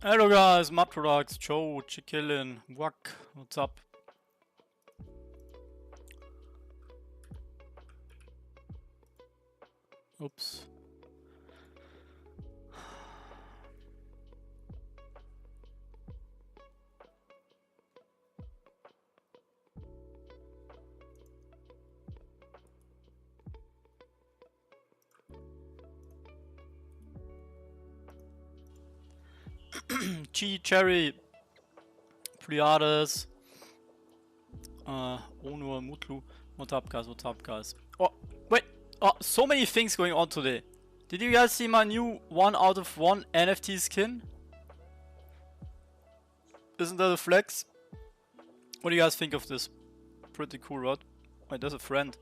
Hello guys, Mud Products, Joe, Chickillin, Wack, what's up? Oops. G, Cherry, Pleiades, Onur, Mutlu. What's up guys, what's up guys? Oh, wait, oh, so many things going on today. Did you guys see my new 1 out of 1 NFT skin? Isn't that a flex? What do you guys think of this? Pretty cool, right? Wait, there's a friend.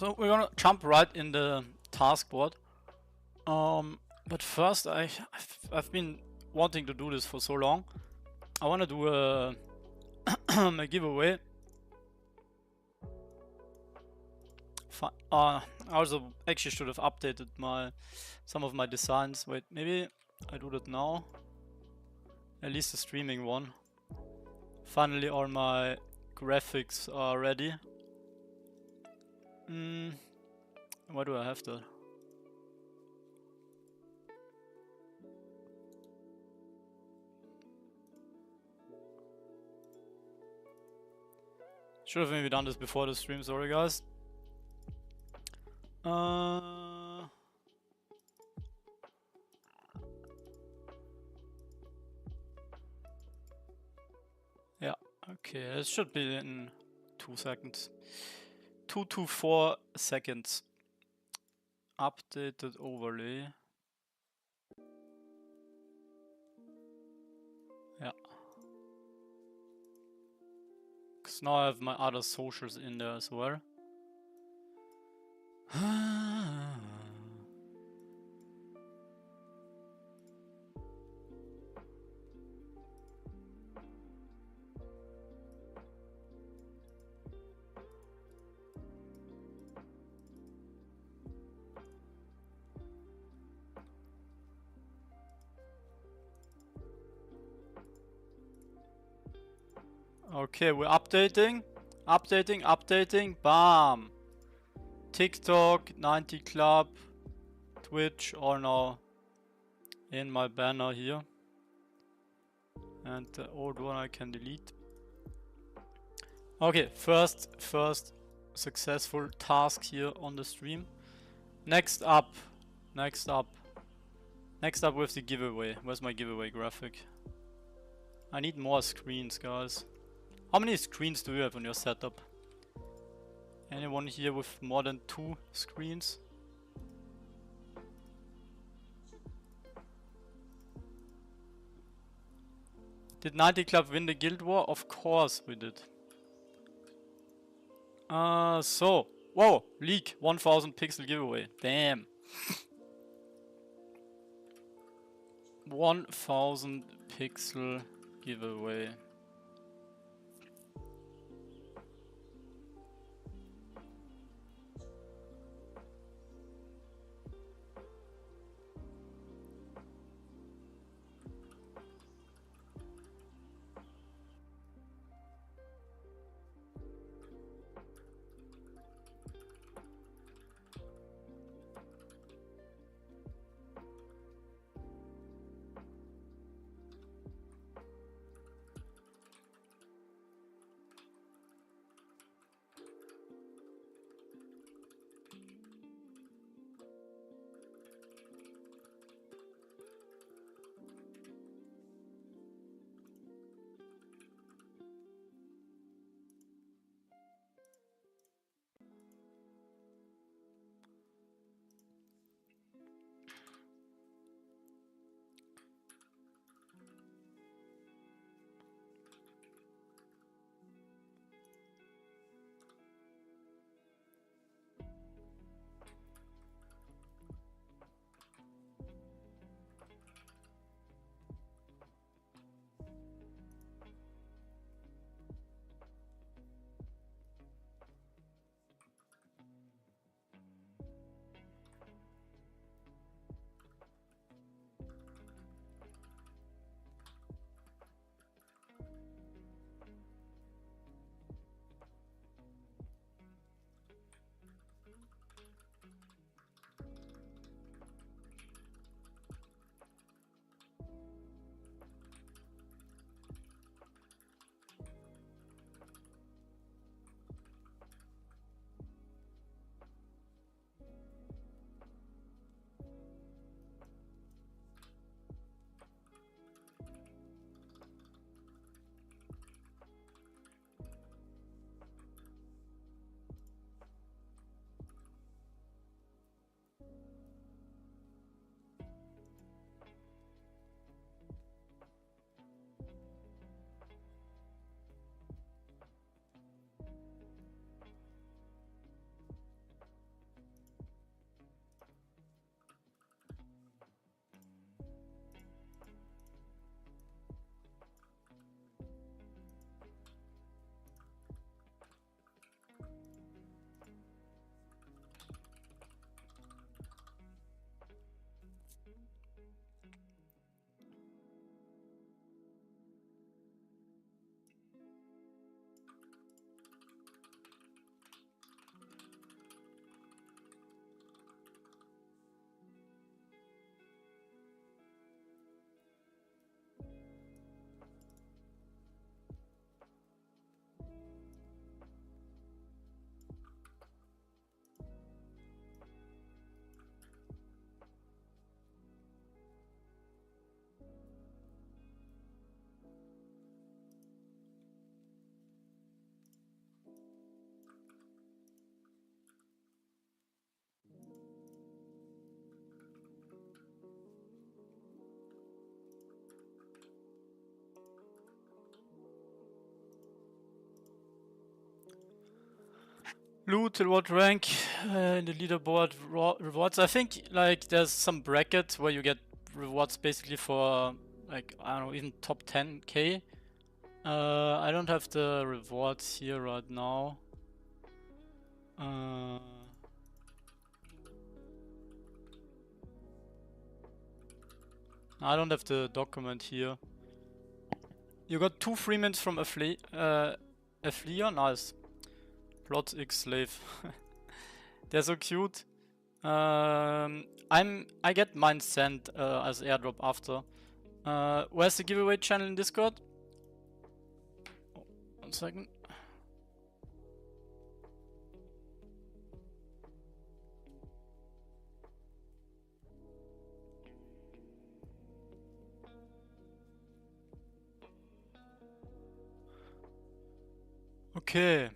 So we're gonna jump right in the taskboard. But first I've been wanting to do this for so long. I wanna do a, a giveaway. I also actually should have updated some of my designs. Wait, maybe I do that now. At least the streaming one. Finally all my graphics are ready. Why do I have that? Should have maybe done this before the stream, sorry guys. Yeah, okay, it should be in 2 seconds. 2 to 4 seconds. Updated overlay. Yeah. Because now I have my other socials in there as well. Okay, we're updating. Updating. Bam! TikTok, 90 Club, Twitch are now in my banner here. And the old one I can delete. Okay, first successful task here on the stream. Next up with the giveaway. Where's my giveaway graphic? I need more screens, guys. How many screens do you have on your setup? Anyone here with more than 2 screens? Did 90 Club win the Guild War? Of course we did. So. Whoa! Leak! 1000 pixel giveaway. Damn. 1000 pixel giveaway. Loot till what rank in the leaderboard rewards? I think like there's some bracket where you get rewards basically for like, I don't know, even top 10k. I don't have the rewards here right now. I don't have the document here. You got 2 free mints from Affleer, nice. Plot X slave. They're so cute. I get mine sent as airdrop after. Where's the giveaway channel in Discord? Oh, 1 second. Okay.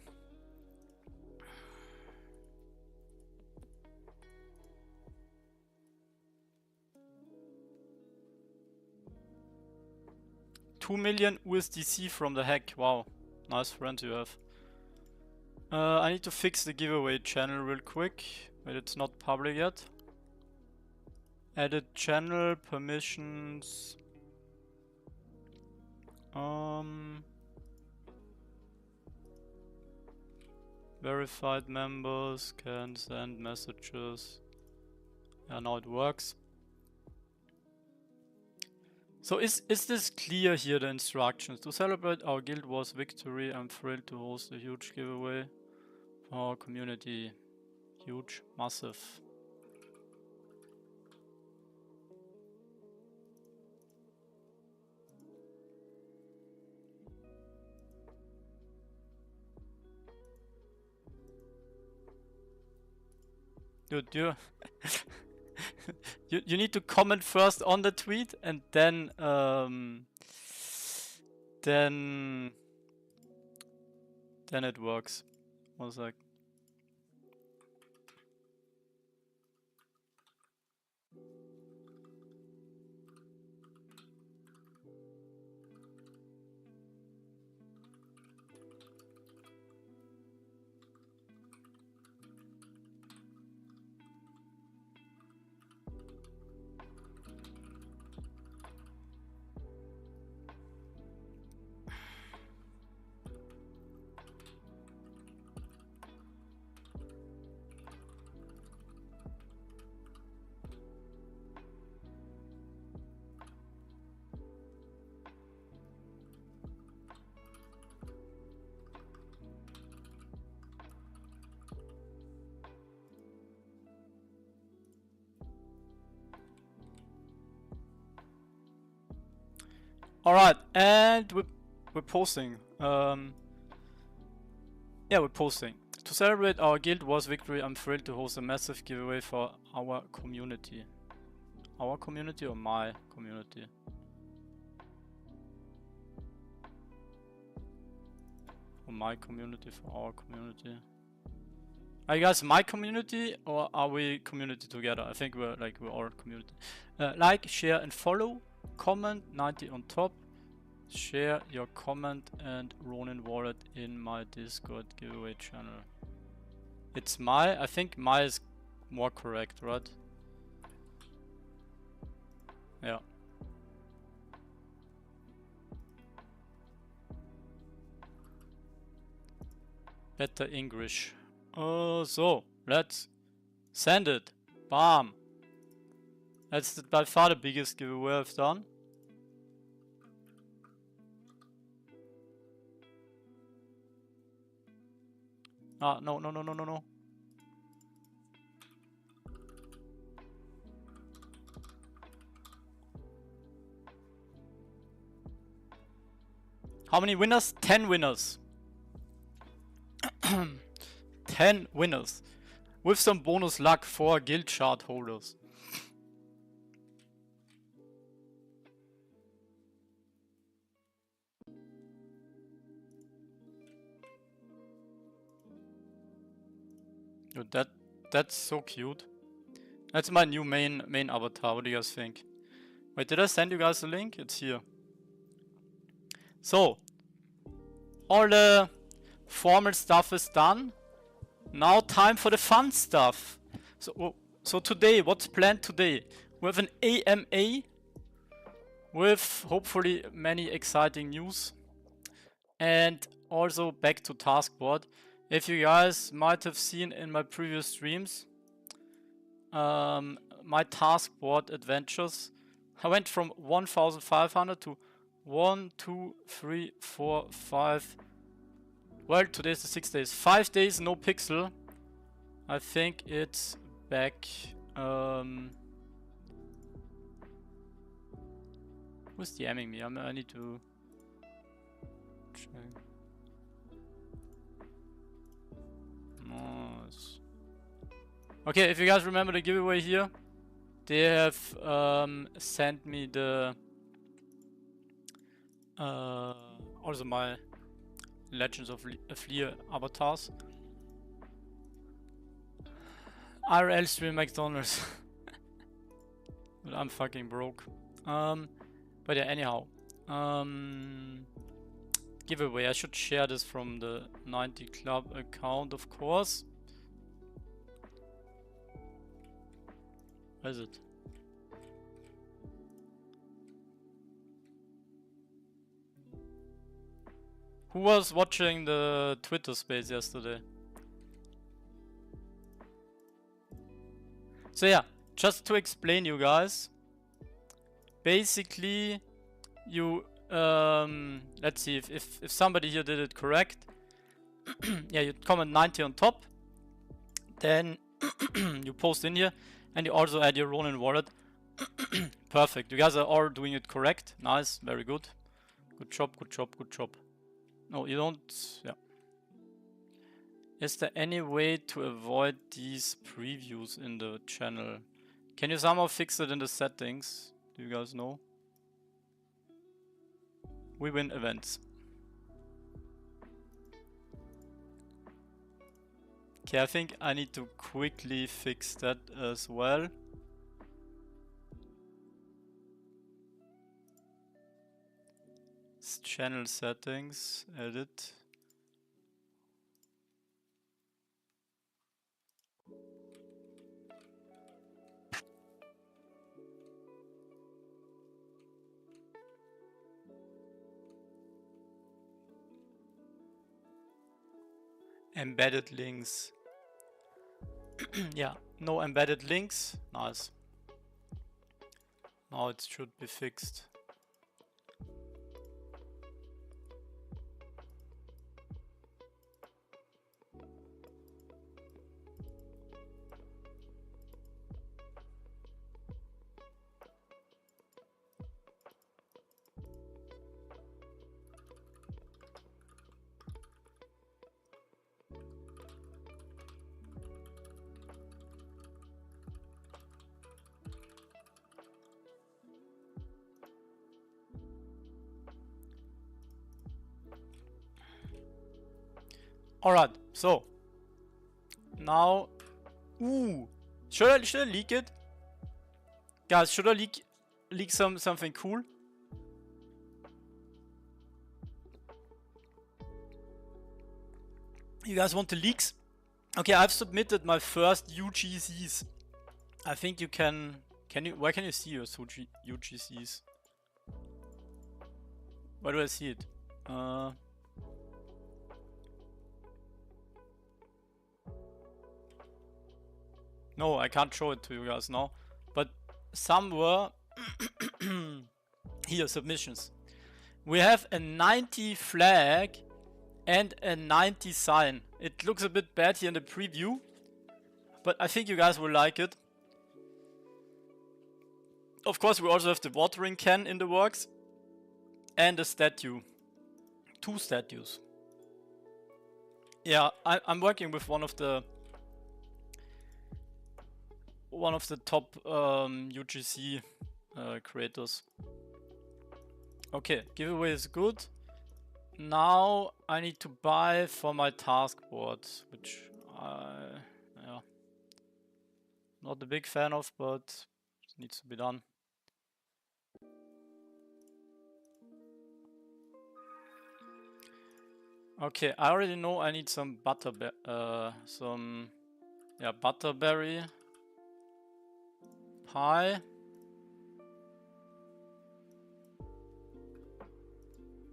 $2 million USDC from the hack. Wow, nice friend you have. I need to fix the giveaway channel real quick, but it's not public yet. Edit channel permissions. Verified members can send messages. Yeah, now it works. So is this clear here, the instructions? To celebrate our Guild Wars victory, I'm thrilled to host a huge giveaway for our community. Huge, massive. Dude, you need to comment first on the tweet and then it works. 1 sec. Alright, and we're posting. Yeah, we're posting. To celebrate our Guild Wars victory, I'm thrilled to host a massive giveaway for our community. Our community or my community? For my community, for our community. Are you guys my community or are we community together? I think we're all community. Like, share and follow. Comment 90 on top. Share your comment and Ronin wallet in my Discord giveaway channel. It's my, I think my is more correct, right? Yeah. Better English. So let's send it. Bam. That's by far the biggest giveaway I've done. Ah, no. How many winners? 10 winners. 10 winners. With some bonus luck for guild chart holders. Dude, that's so cute. That's my new main avatar. What do you guys think? Wait, did I send you guys the link? It's here. So, all the formal stuff is done. Now time for the fun stuff. So today, what's planned today? We have an AMA with hopefully many exciting news. And also back to Taskboard. If you guys might have seen in my previous streams, my Taskboard adventures, I went from 1500 to 1, 2, 3, 4, 5. Well, today's the 6 days. 5 days, no pixel. I think it's back. Who's DMing me? I need to check. Nice. Okay, if you guys remember the giveaway here, they have sent me the also my Legends of Fleer avatars. IRL stream McDonald's. But I'm fucking broke. But yeah, anyhow. Giveaway. I should share this from the 90 Club account, of course. Where is it? Who was watching the Twitter space yesterday? So yeah, just to explain you guys. Basically, you let's see if somebody here did it correct. Yeah, you comment 90 on top, then you post in here, and you also add your Ronin wallet. Perfect. You guys are all doing it correct. Nice, very good. Good job, good job, good job. No, you don't. Yeah. Is there any way to avoid these previews in the channel? Can you somehow fix it in the settings? Do you guys know? We win events. Okay, I think I need to quickly fix that as well. It's channel settings, edit. Embedded links. Yeah, no embedded links. Nice. Now it should be fixed. Alright, so now, should I leak it? Guys, should I leak something cool? You guys want the leaks? Okay, I've submitted my first UGCs. I think you can you, where can you see your UGCs? Where do I see it? No, I can't show it to you guys now. But some were here, submissions. We have a 90 flag and a 90 sign. It looks a bit bad here in the preview, but I think you guys will like it. Of course, we also have the watering can in the works and a statue. 2 statues. Yeah, I'm working with one of the top UGC creators. Okay, giveaway is good. Now I need to buy for my Taskboard, which yeah, not a big fan of, but it needs to be done. Okay, I already know I need some butterberry pie.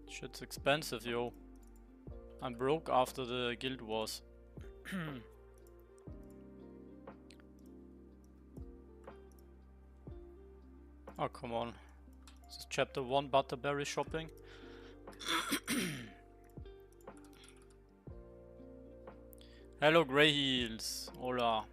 Shit's expensive, yo. I'm broke after the guild wars. Oh, come on. This is chapter 1 Butterberry shopping. Hello, Grey Heels. Hola.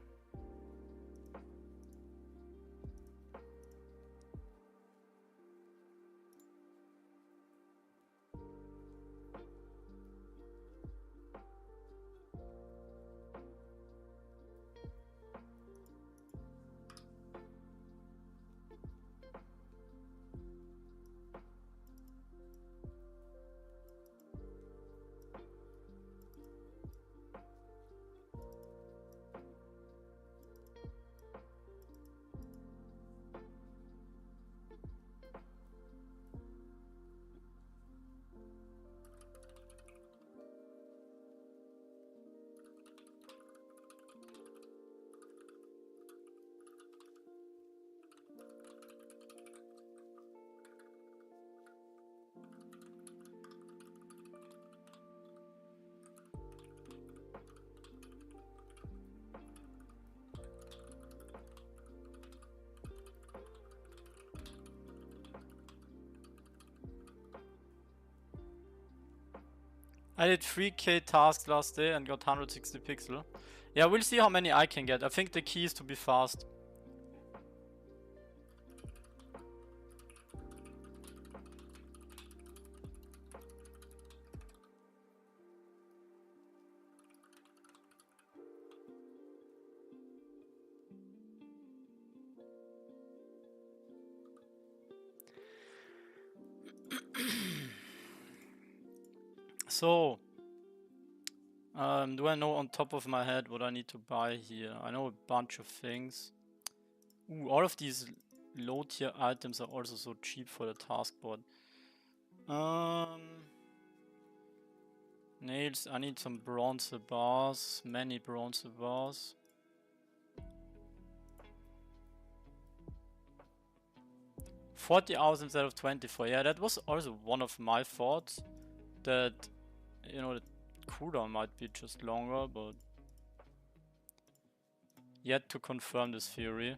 I did 3k tasks last day and got 160 pixel. Yeah, we'll see how many I can get. I think the key is to be fast. So, do I know on top of my head what I need to buy here? I know a bunch of things. Ooh, all of these low tier items are also so cheap for the taskboard. Nails, I need some bronze bars, many bronze bars. $40 hours instead of 24. Yeah, that was also one of my thoughts. That, you know, the cooldown might be just longer, but yet to confirm this theory.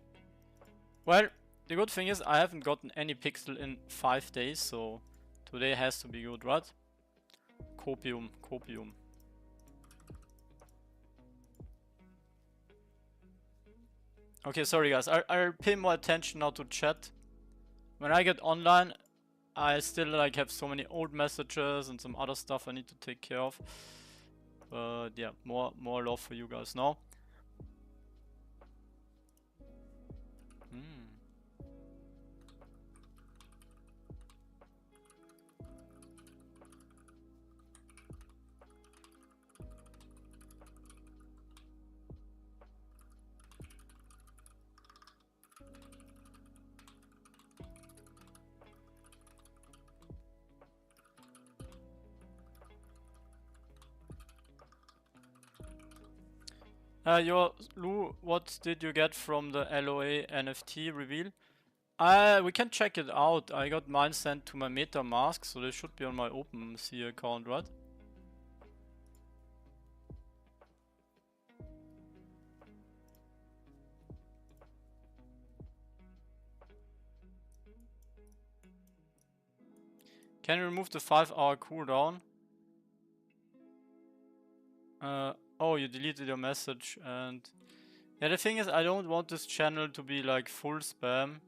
Well, the good thing is I haven't gotten any pixel in 5 days, so today has to be good, right? Copium, copium. Okay, sorry guys, I'll pay more attention now to chat. When I get online, I still like have so many old messages and some other stuff I need to take care of. But yeah, more love for you guys now. Lou, what did you get from the LOA NFT reveal? We can check it out. I got mine sent to my MetaMask, so they should be on my OpenSea account, right? Can you remove the 5-hour cooldown? Oh, you deleted your message and... Yeah, the thing is, I don't want this channel to be like full spam.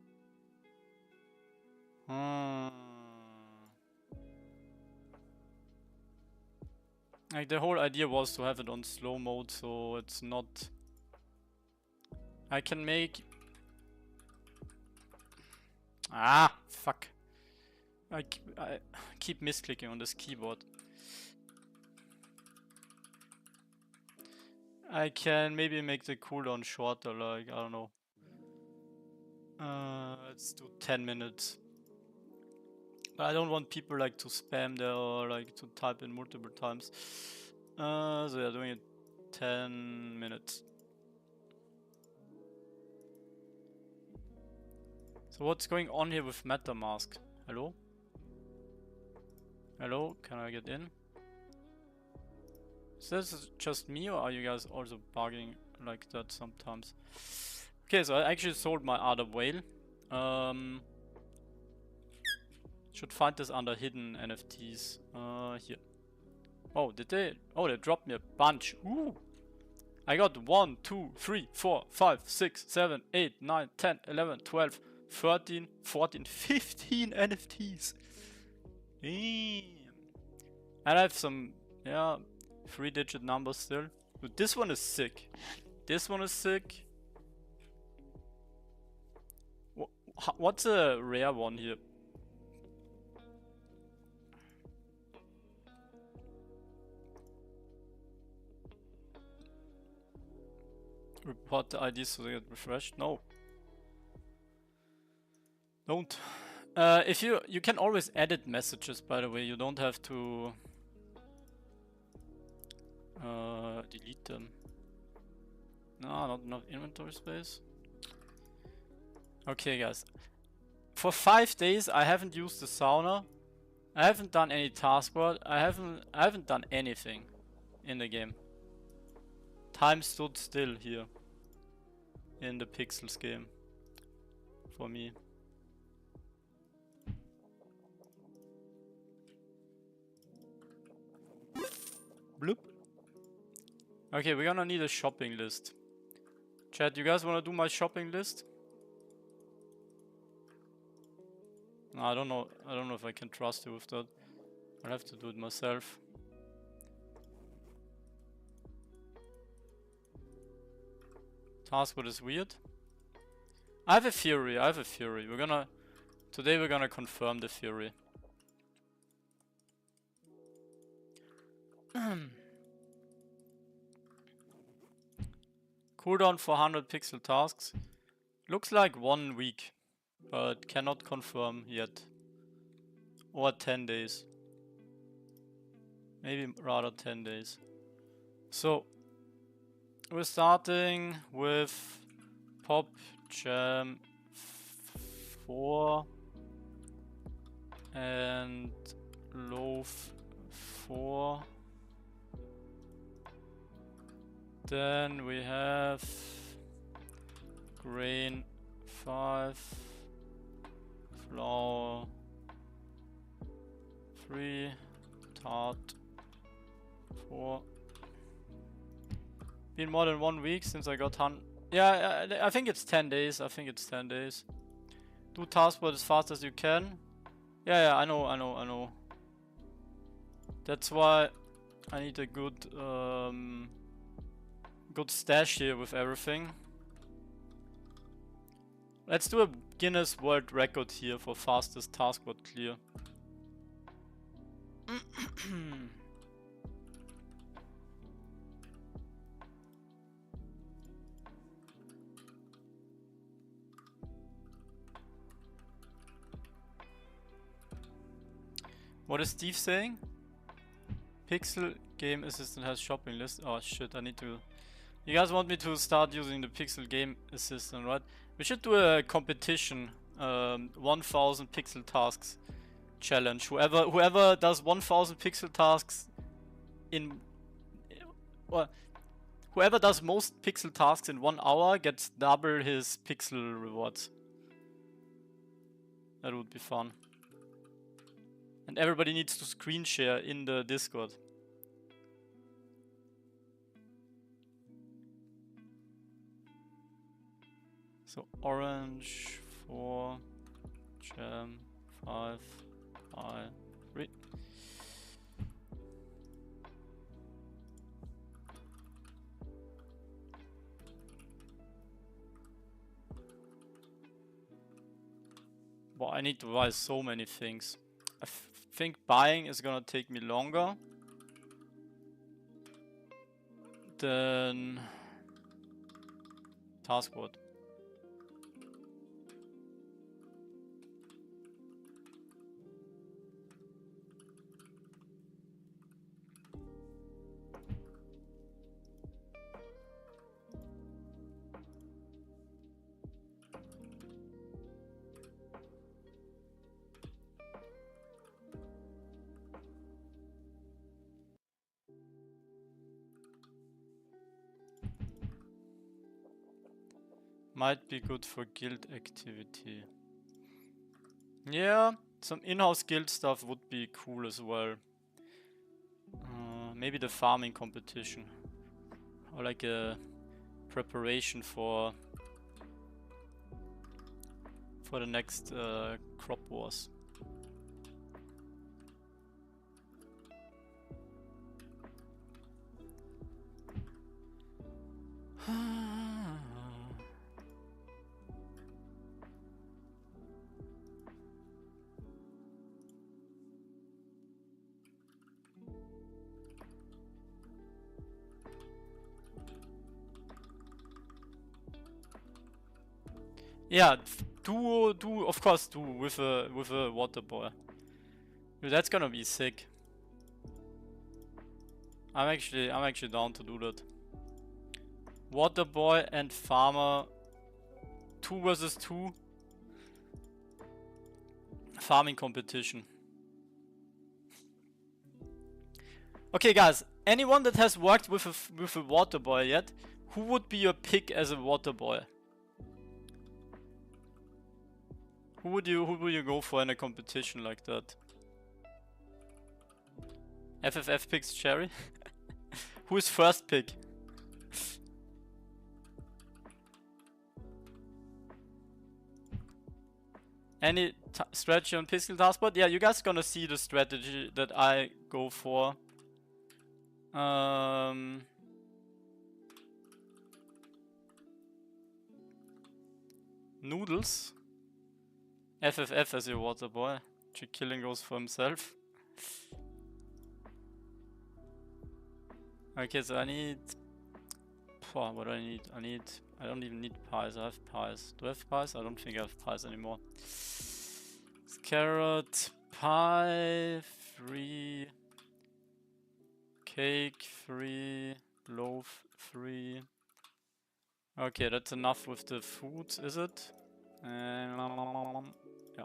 Like the whole idea was to have it on slow mode, so it's not... I can make... Ah, fuck. I keep misclicking on this keyboard. I can maybe make the cooldown shorter, like, I don't know. Let's do 10 minutes. But I don't want people like to spam there or like to type in multiple times. So yeah, doing it 10 minutes. So what's going on here with MetaMask? Hello? Hello, can I get in? Is this just me or are you guys also bugging like that sometimes? Okay, so I actually sold my other whale. Should find this under hidden NFTs. Here. Oh, did they? Oh, they dropped me a bunch. Ooh! I got 1, 2, 3, 4, 5, 6, 7, 8, 9, 10, 11, 12, 13, 14, 15 NFTs. Damn. And I have some, yeah, 3-digit numbers still. But this one is sick. This one is sick. What's a rare one here? Report the IDs so they get refreshed? No. Don't. If you can always edit messages, by the way. You don't have to delete them. No, not enough inventory space. Okay, guys. For 5 days, I haven't used the sauna. I haven't done any taskboard. I haven't done anything in the game. Time stood still here in the Pixels game for me. Bloop. Okay, we're gonna need a shopping list. Chat, you guys wanna do my shopping list? No, I don't know if I can trust you with that. I'll have to do it myself. Taskboard is weird. I have a theory, Today we're gonna confirm the theory. Cooldown for 100 pixel tasks. Looks like 1 week, but cannot confirm yet. Or 10 days. Maybe rather 10 days. So, we're starting with Pop Jam 4 and Loaf 4. Then we have Grain 5, Flour 3, Tart 4. Been more than 1 week since I got Yeah, I think it's 10 days. Do taskboard as fast as you can. Yeah, I know. That's why I need a good stash here with everything. Let's do a Guinness World Record here for fastest taskboard clear. What is Steve saying? Pixel Game Assistant has shopping list. Oh shit, I need to... You guys want me to start using the Pixel Game Assistant, right? We should do a competition. 1000 pixel tasks challenge. Whoever does 1000 pixel tasks in... Well, whoever does most pixel tasks in 1 hour gets double his pixel rewards. That would be fun. And everybody needs to screen share in the Discord. So orange 4, jam 5, I 3. Well, I need to buy so many things. I think buying is gonna take me longer than Taskboard. Might be good for guild activity. Yeah, some in-house guild stuff would be cool as well. Maybe the farming competition. Or like a preparation for the next crop wars. Yeah, do of course do with a water boy. Dude, that's gonna be sick. I'm actually down to do that. Water boy and farmer, 2 versus 2 farming competition. Okay, guys, anyone that has worked with a water boy yet, who would be your pick as a water boy? Who would you go for in a competition like that? FFF picks Cherry. Who is first pick? Any strategy on Pixel Taskboard? Yeah, you guys gonna see the strategy that I go for. Noodles. FFF as your water boy. Killing goes for himself. Okay, so I need... what do I need? I don't even need pies, I have pies. Do I have pies? I don't think I have pies anymore. Carrot, pie, 3. Cake, 3. Loaf, 3. Okay, that's enough with the food, is it? Yeah.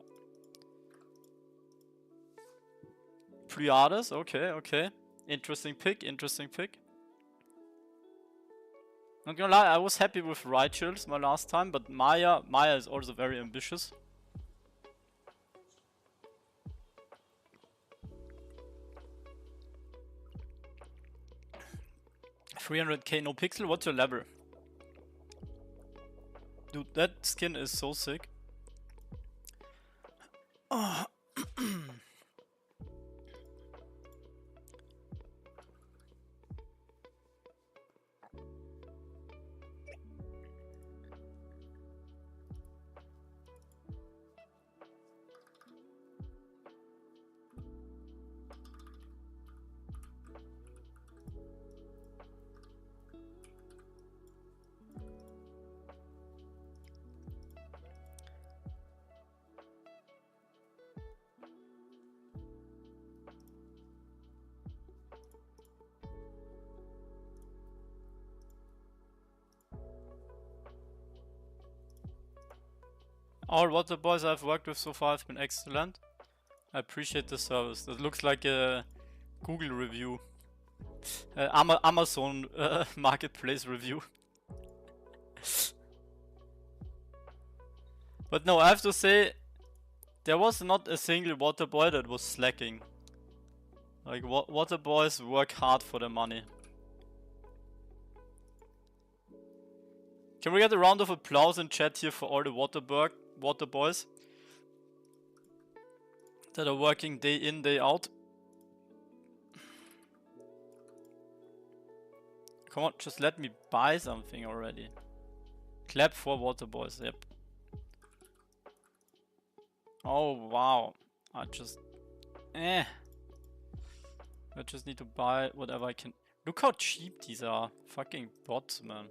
Pleiades, okay. Interesting pick. Not gonna lie, I was happy with Rituals my last time, but Maya is also very ambitious. $300k no pixel, what's your level? Dude, that skin is so sick. Oh. All water boys I've worked with so far have been excellent. I appreciate the service. That looks like a Google review. Amazon marketplace review. But no, I have to say, there was not a single water boy that was slacking. Like, water boys work hard for their money. Can we get a round of applause in chat here for all the water boys that are working day in, day out? Come on, just let me buy something already. Clap for water boys, yep. Oh wow, I just need to buy whatever I can. Look how cheap these are. Fucking bots, man.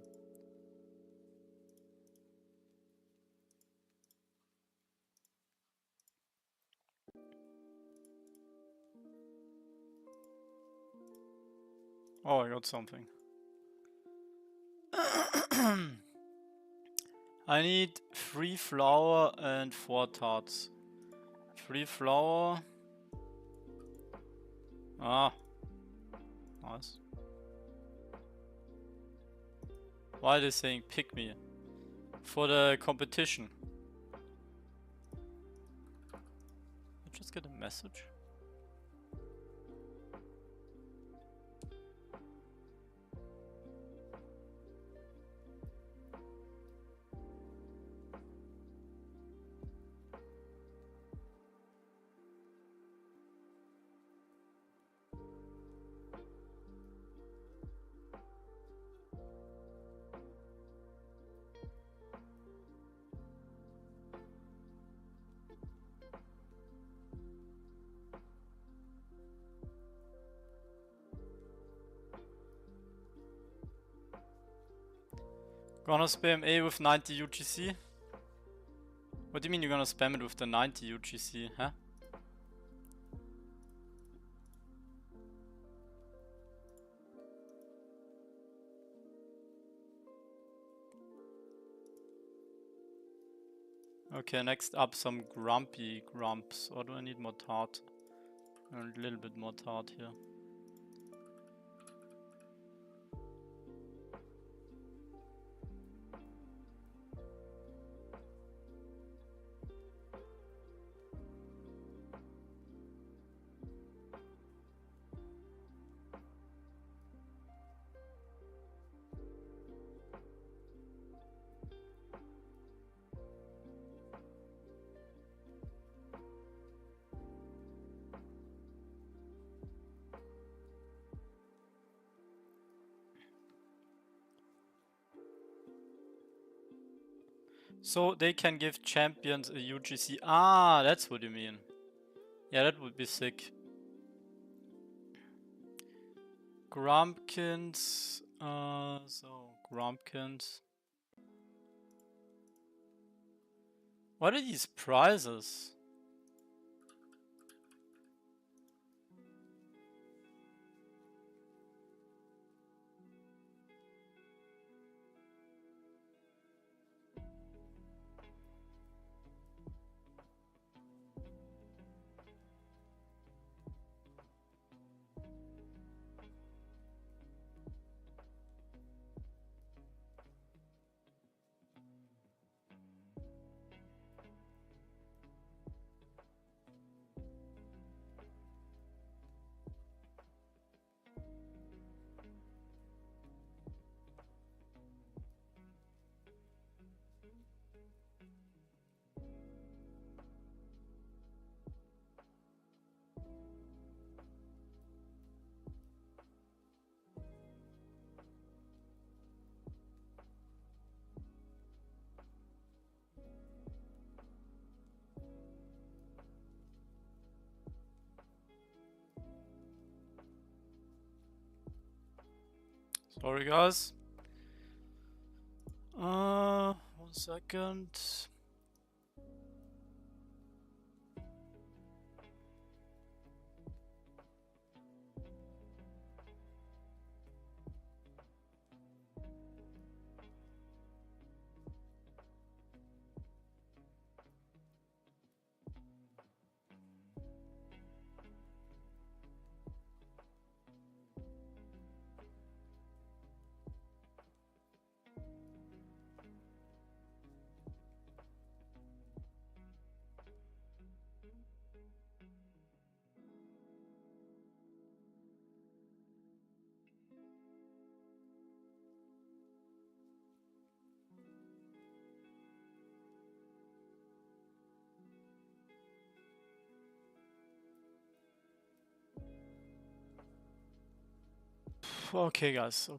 Oh, I got something. I need 3 flour and 4 tarts. 3 flour. Ah. Nice. Why are they saying pick me? For the competition. I just get a message. Gonna spam A with 90 UGC? What do you mean you're gonna spam it with the 90 UGC, huh? Okay, next up some grumpy grumps. Or do I need more tart? A little bit more tart here. So they can give champions a UGC. Ah, that's what you mean. Yeah, that would be sick. Grumpkins. So Grumpkins. What are these prizes? Sorry guys. 1 second. Okay guys,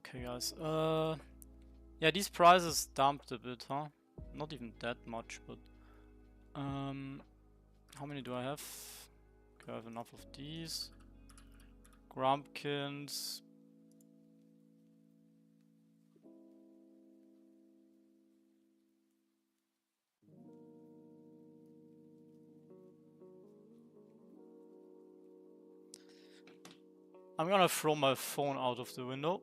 yeah, these prices dumped a bit, huh? Not even that much, but how many do I have? Okay, I have enough of these. Grumpkins. I'm gonna throw my phone out of the window.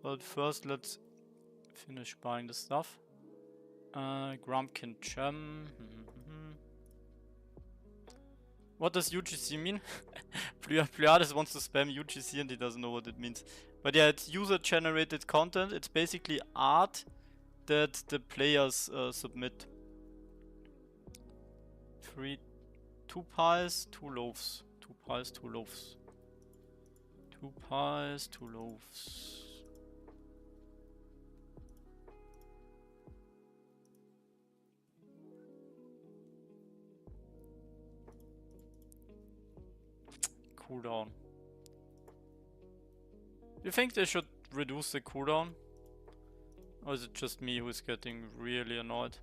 But first, let's finish buying the stuff. Grumpkin Gem. What does UGC mean? Pleiades wants to spam UGC and he doesn't know what it means. But yeah, it's user-generated content. It's basically art that the players submit. 2 pies, 2 loaves. 2 pies, 2 loaves. 2 pies, 2 loaves. Cooldown. You think they should reduce the cooldown? Or is it just me who's getting really annoyed?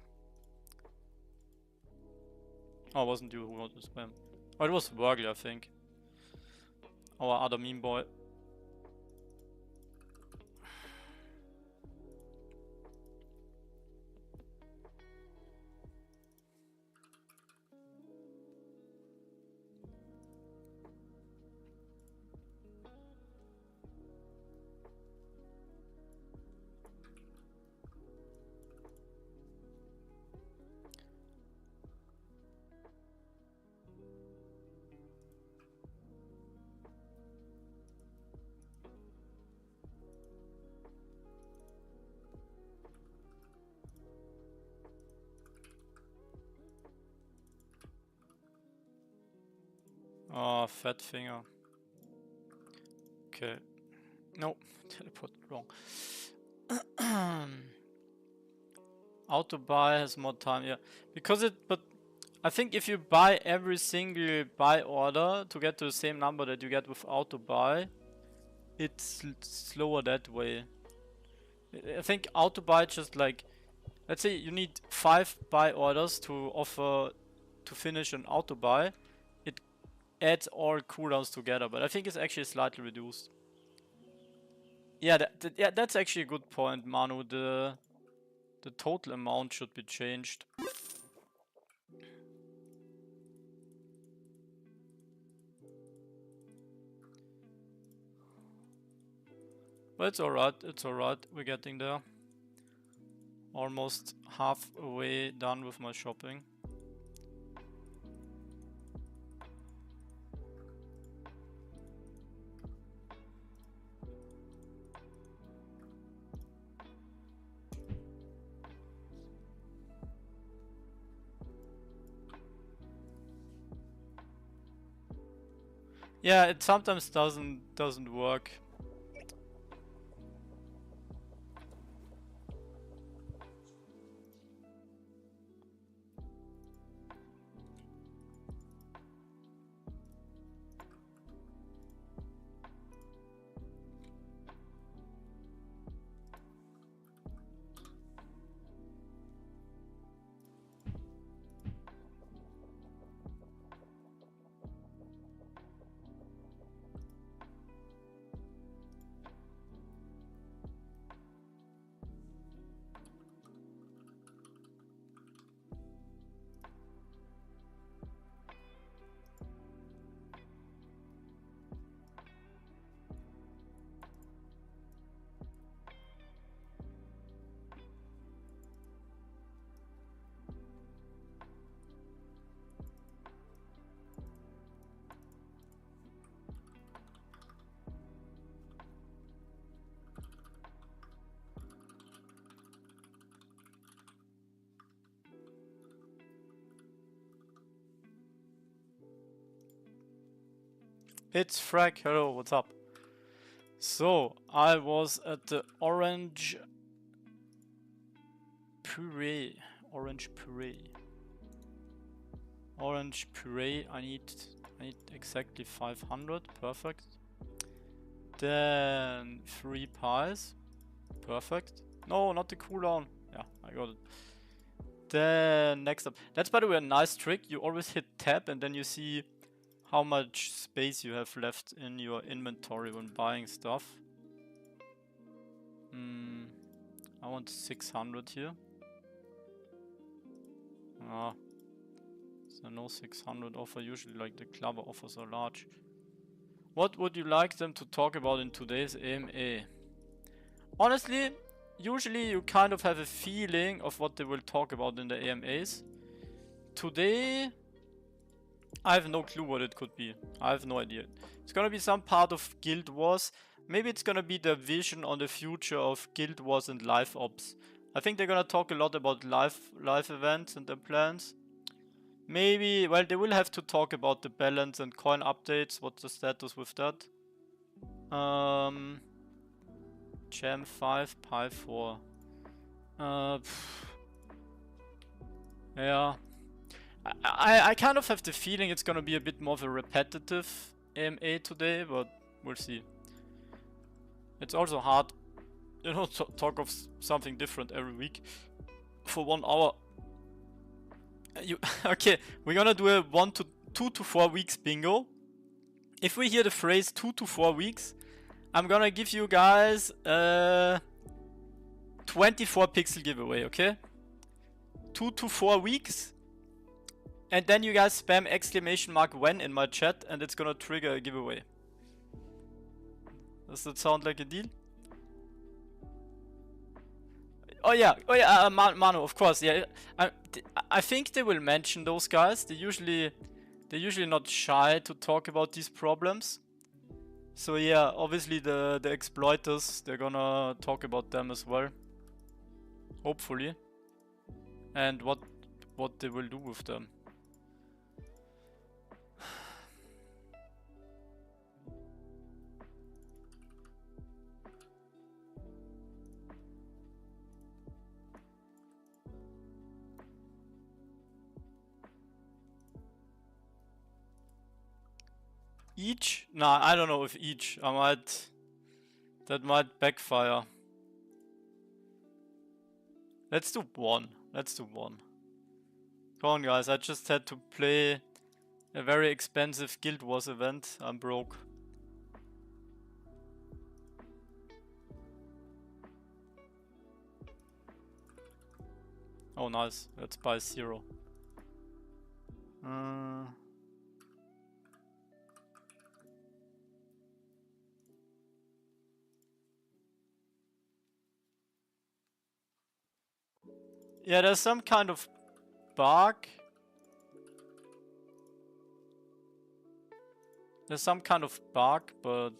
Oh, it wasn't you who wrote the spam. Oh, it was Wurgly, I think. Our other meme boy. Oh, fat finger. Okay. No, teleport wrong. Auto buy has more time, yeah. Because but I think if you buy every single buy order to get to the same number that you get with auto buy, it's slower that way. I think auto buy just like, let's say you need 5 buy orders to offer to finish an auto buy. It adds all cooldowns together, but I think it's actually slightly reduced. Yeah, yeah, that's actually a good point, Manu. The total amount should be changed. But it's alright, we're getting there. Almost halfway done with my shopping. Yeah, it sometimes doesn't work. It's Frag, hello, what's up? So, I was at the orange puree. Orange puree. Orange puree, I need exactly 500, perfect. Then 3 pies, perfect. No, not the cooldown. Yeah, I got it. Then next up, that's by the way a nice trick. You always hit tab and then you see how much space you have left in your inventory when buying stuff. I want 600 here. Ah, so no 600 offer. Usually like the club offers are large. What would you like them to talk about in today's AMA? Honestly, usually you kind of have a feeling of what they will talk about in the AMAs. Today, I have no clue what it could be. I have no idea. It's gonna be some part of Guild Wars. Maybe it's gonna be the vision on the future of Guild Wars and Live Ops. I think they're gonna talk a lot about live events and their plans. Maybe, well, they will have to talk about the balance and coin updates. What's the status with that? Gem 5, Pi 4. Yeah. I kind of have the feeling it's gonna be a bit more of a repetitive AMA today, but we'll see. It's also hard, you know, to talk of something different every week for 1 hour. Okay, we're gonna do a 2 to 4 weeks bingo. If we hear the phrase 2 to 4 weeks, I'm gonna give you guys a 24 pixel giveaway, okay? 2 to 4 weeks. And then you guys spam !when in my chat and it's gonna trigger a giveaway. Does that sound like a deal? Oh yeah, Manu, of course, yeah. I think they will mention those guys. They're usually not shy to talk about these problems. So yeah, obviously the exploiters, they're gonna talk about them as well. Hopefully. And what they will do with them. Each? Nah, I don't know if each. That might backfire. Let's do one. Come on guys, I just had to play a very expensive Guild Wars event. I'm broke. Oh nice, let's buy 0. Yeah, there's some kind of bug. But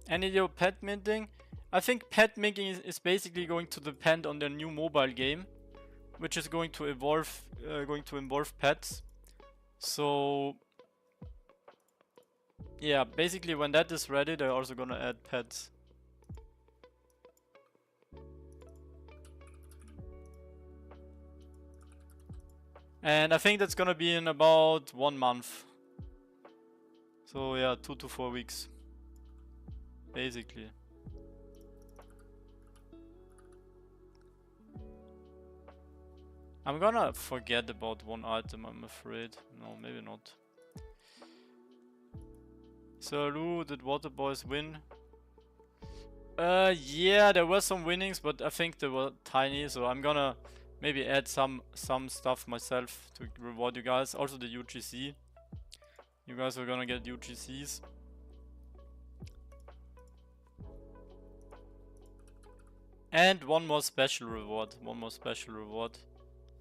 any of your pet minting? I think pet minting is basically going to depend on their new mobile game, which is going to involve pets. So yeah, basically when that is ready, they're also gonna add pets. And I think that's gonna be in about 1 month. So yeah, 2 to 4 weeks. Basically. I'm gonna forget about one item, I'm afraid. No, maybe not. So Lou, did Water Boys win? Yeah, there were some winnings, but I think they were tiny, so I'm gonna maybe add some stuff myself to reward you guys. Also the UGC. You guys are gonna get UGCs. And one more special reward.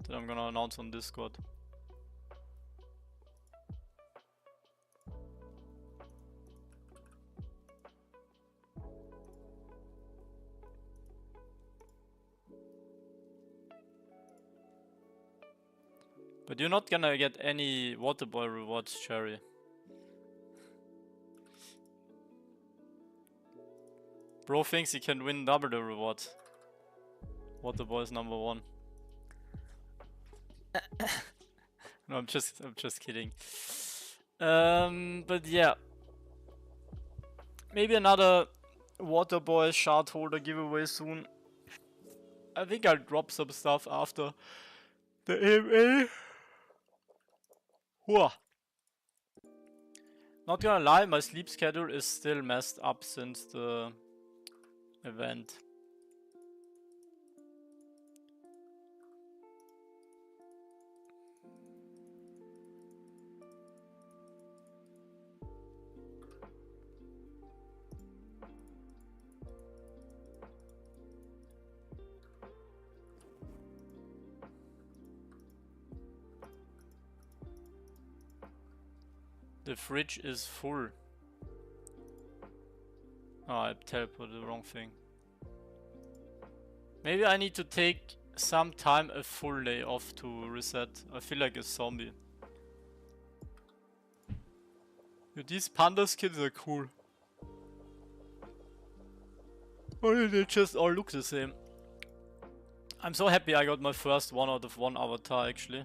That I'm gonna announce on Discord. But you're not gonna get any water boy rewards, Cherry. Bro thinks he can win double the rewards. Water boy is number 1. No, I'm just kidding. But yeah. Maybe another water boy shard holder giveaway soon. I think I'll drop some stuff after the AMA. Whoa. Not gonna lie, my sleep schedule is still messed up since the event. The fridge is full. Oh, I teleported the wrong thing. Maybe I need to take some time a full day off to reset. I feel like a zombie. Dude, these panda skins are cool. Or they just all look the same. I'm so happy I got my first 1 out of 1 avatar actually.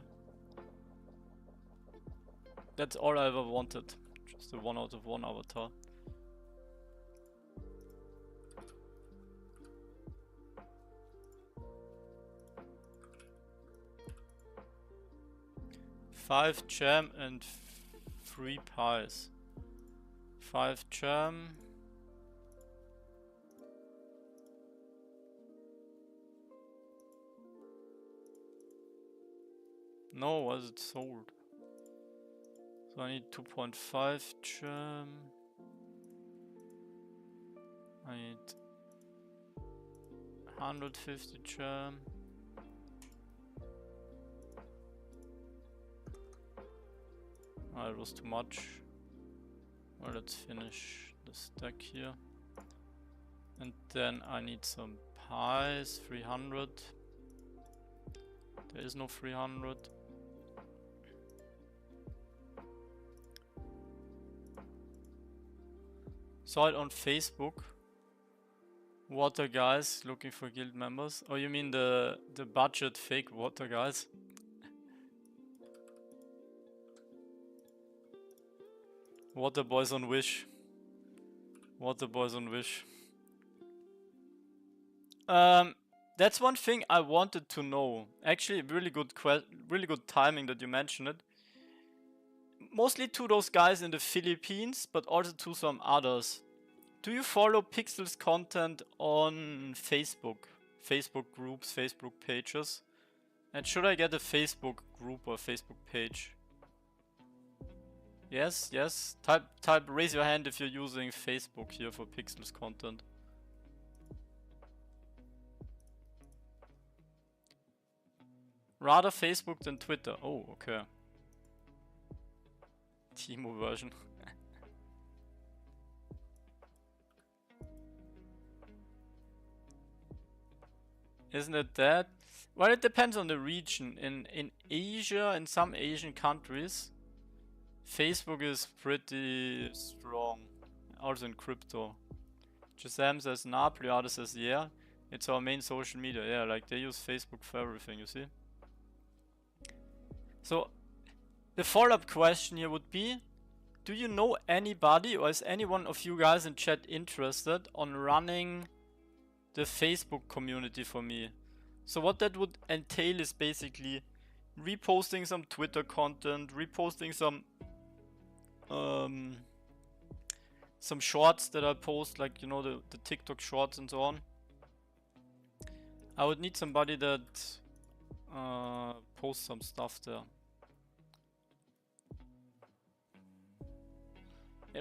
That's all I ever wanted. Just a 1 out of 1 avatar. Five jam and 3 pies. 5 jam. No, was it sold? So I need 2.5 jam. I need 150 jam. Oh, it was too much. Well, let's finish the stack here. And then I need some pies, 300. There is no 300. Saw it on Facebook. Water guys looking for guild members. Oh, you mean the budget fake water guys? Water boys on Wish. Water boys on Wish. That's one thing I wanted to know. Actually, really good timing that you mentioned it. Mostly to those guys in the Philippines, but also to some others. Do you follow Pixel's content on Facebook? Facebook groups, Facebook pages? And should I get a Facebook group or Facebook page? Yes, yes. Raise your hand if you're using Facebook here for Pixel's content. Rather Facebook than Twitter. Oh, okay. Timo version. Isn't it that? Well, it depends on the region. In Asia, in some Asian countries, Facebook is pretty strong. Also in crypto. Jasam says nah, Pliada says yeah. It's our main social media. Yeah, like they use Facebook for everything, you see? So, the follow-up question here would be, do you know anybody or is any one of you guys in chat interested on running the Facebook community for me? So what that would entail is basically reposting some Twitter content, reposting some shorts that I post, like, you know, the TikTok shorts and so on. I would need somebody that posts some stuff there.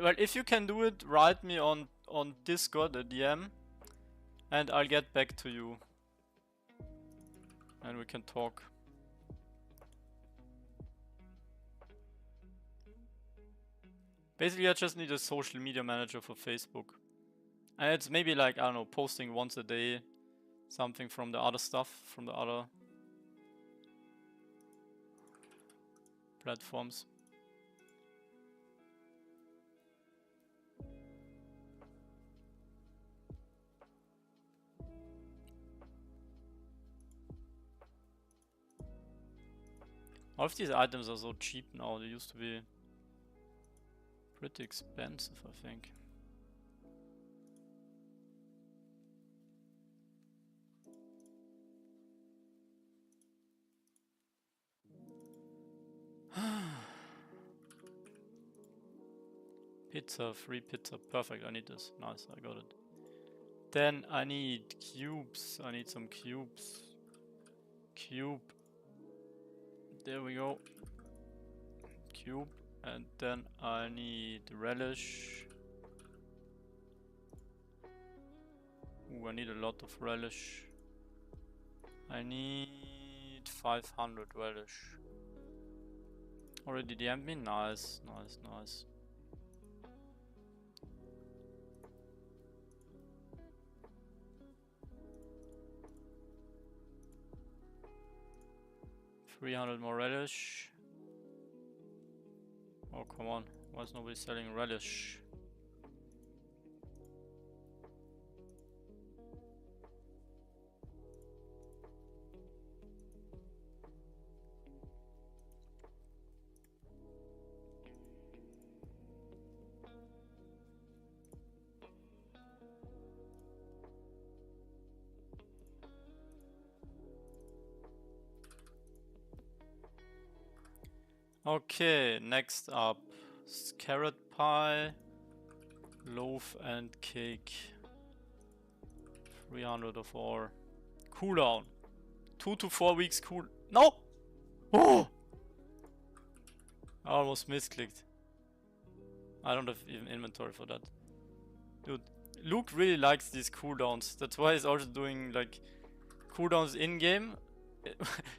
Well, if you can do it, write me on Discord a DM and I'll get back to you. And we can talk. Basically, I just need a social media manager for Facebook. And it's maybe like, I don't know, posting once a day something from the other stuff, from the other platforms. All of these items are so cheap now, they used to be pretty expensive, I think. Pizza, free pizza, perfect, I need this, nice, I got it. Then I need cubes, I need some cubes. Cube. There we go. Cube. And then I need relish. Ooh, I need a lot of relish. I need 500 relish. Already DM'd me? Nice, nice, nice. 300 more relish. Oh, come on. Why is nobody selling relish? Okay, next up, carrot pie, loaf and cake. 300 of ore. Cooldown. 2 to 4 weeks cool. No! Oh! I almost misclicked. I don't have even inventory for that. Dude, Luke really likes these cooldowns. That's why he's also doing like cooldowns in-game.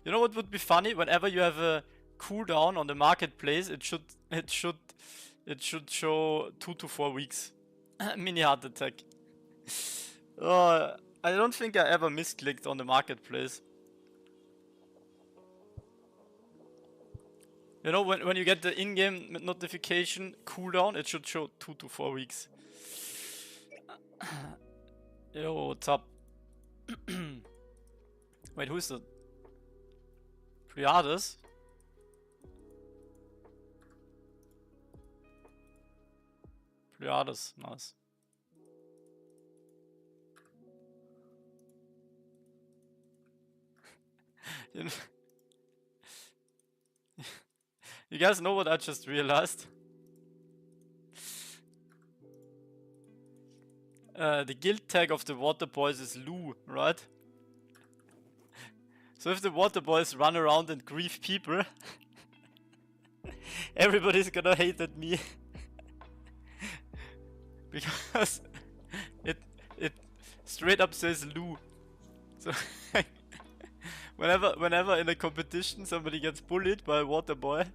You know what would be funny? Whenever you have a cooldown on the marketplace, it should show 2 to 4 weeks. Mini heart attack. I don't think I ever misclicked on the marketplace. You know, when you get the in-game notification cooldown, it should show 2 to 4 weeks. Yo, what's up? Wait, who is that? Priades? Priades, nice. You guys know what I just realized? The guild tag of the water boys is Lou, right? So if the water boys run around and grieve people, everybody's gonna hate at me. Because it straight up says Lou. So whenever in a competition somebody gets bullied by a water boy,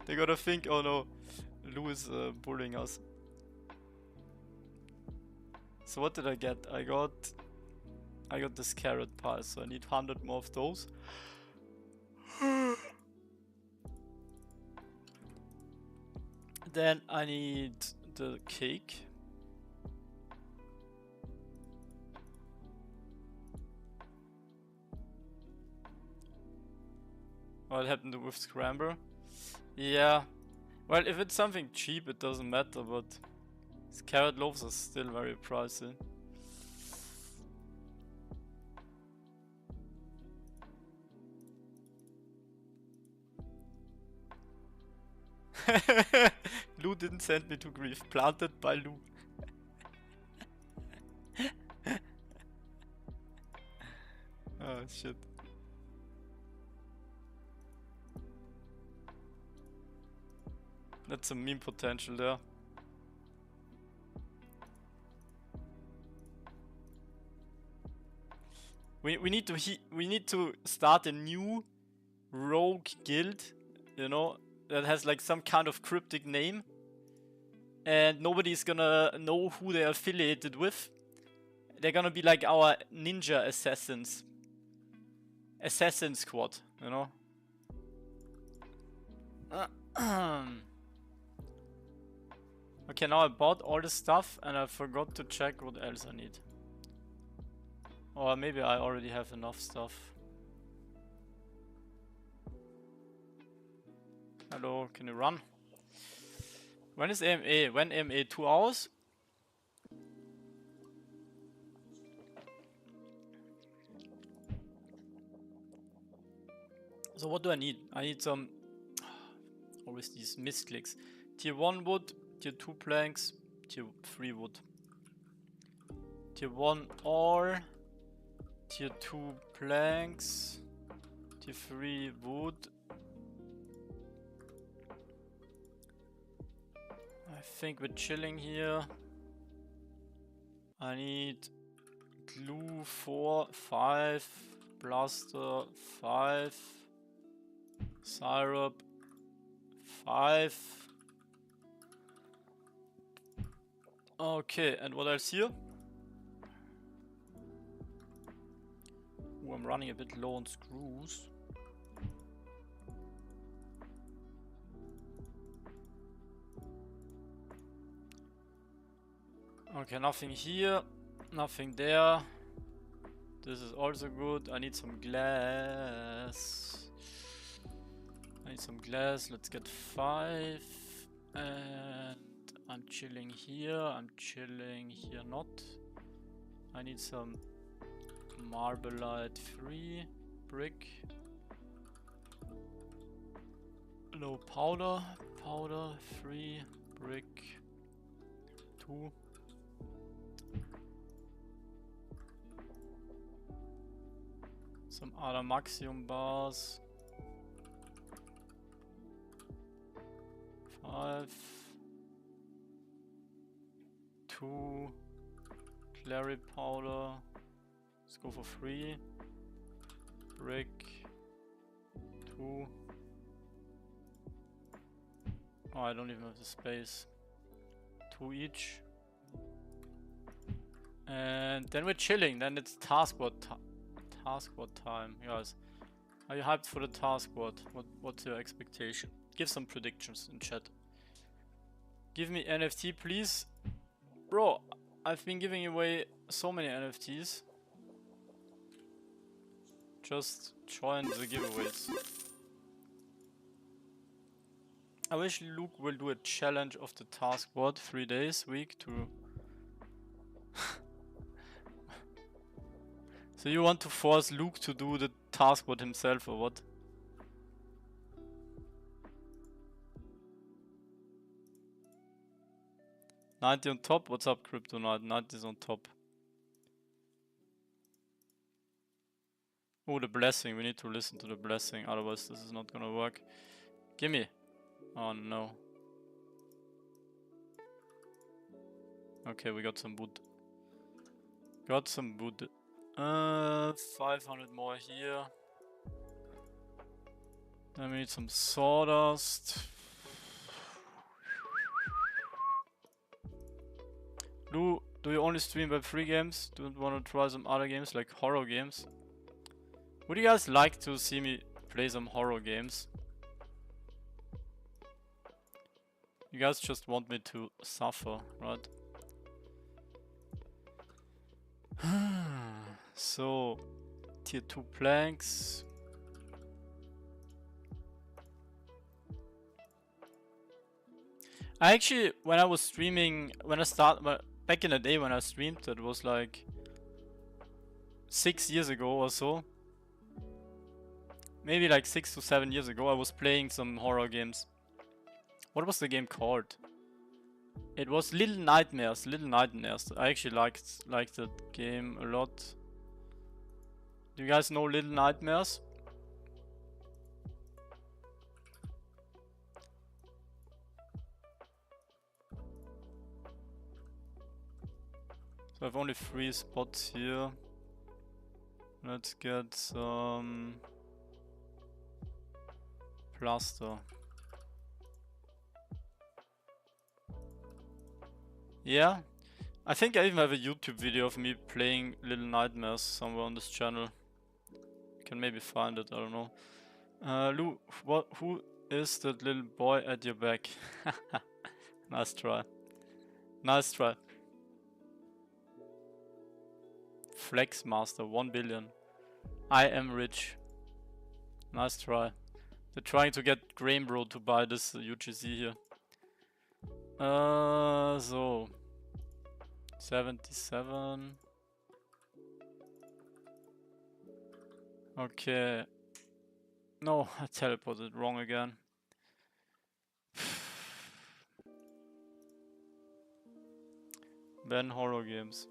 they're gonna think, oh no, Lou is bullying us. So what did I get? I got this carrot pie, so I need 100 more of those. Then I need the cake. What happened with scramble? Yeah. Well, if it's something cheap, it doesn't matter, but these carrot loaves are still very pricey. Lou didn't send me to grief. Planted by Lou. Oh shit. That's some meme potential there. We need to start a new rogue guild, you know, that has like some kind of cryptic name, and nobody's gonna know who they're affiliated with. They're gonna be like our ninja assassins. Assassin squad, you know. Okay, now I bought all the stuff and I forgot to check what else I need. Or maybe I already have enough stuff. Hello, can you run? When is AMA? When AMA? 2 hours? So what do I need? I need some... always these misclicks. Tier 1 wood, tier 2 planks, tier 3 wood. Tier 1 ore, tier 2 planks, tier 3 wood. I think we're chilling here. I need glue 4, 5, plaster 5, syrup 5. Okay, and what else here? Ooh, I'm running a bit low on screws. Okay, nothing here, nothing there. This is also good. I need some glass. Let's get 5. And I'm chilling here. Not. I need some Marblite 3 brick. No powder. Powder 3 brick 2. Some adamantium bars. 5. 2. Clary powder. Let's go for 3. Brick. 2. Oh, I don't even have the space. 2 each. And then we're chilling. Then it's taskboard time, guys. Are you hyped for the taskboard? What's your expectation? Give some predictions in chat. Give me NFT, please. Bro, I've been giving away so many NFTs. Just join the giveaways. I wish Luke will do a challenge of the taskboard 3 days week to... So you want to force Luke to do the taskboard himself or what? $90 on top? What's up, Crypto Knight? 90 is on top. Oh, the blessing. We need to listen to the blessing, otherwise this is not gonna work. Gimme. Oh no. Okay, we got some wood. Got some wood. 500 more here. Then we need some sawdust. Do you only stream Web 3 games? Do you want to try some other games like horror games? Would you guys like to see me play some horror games? You guys just want me to suffer, right? So, tier 2 planks. I actually, when I was streaming, back in the day when I streamed, it was like 6 years ago or so. Maybe like 6 to 7 years ago, I was playing some horror games. What was the game called? It was Little Nightmares. I actually liked that game a lot. Do you guys know Little Nightmares? So I have only 3 spots here. Let's get some plaster. Yeah, I think I even have a YouTube video of me playing Little Nightmares somewhere on this channel. You can maybe find it, I don't know. Lou, who is that little boy at your back? Nice try. Nice try. Flex Master, 1 billion. I am rich. Nice try. They're trying to get Grainbro to buy this UGC here. So 77. Okay. No, I teleported wrong again. Ban horror games.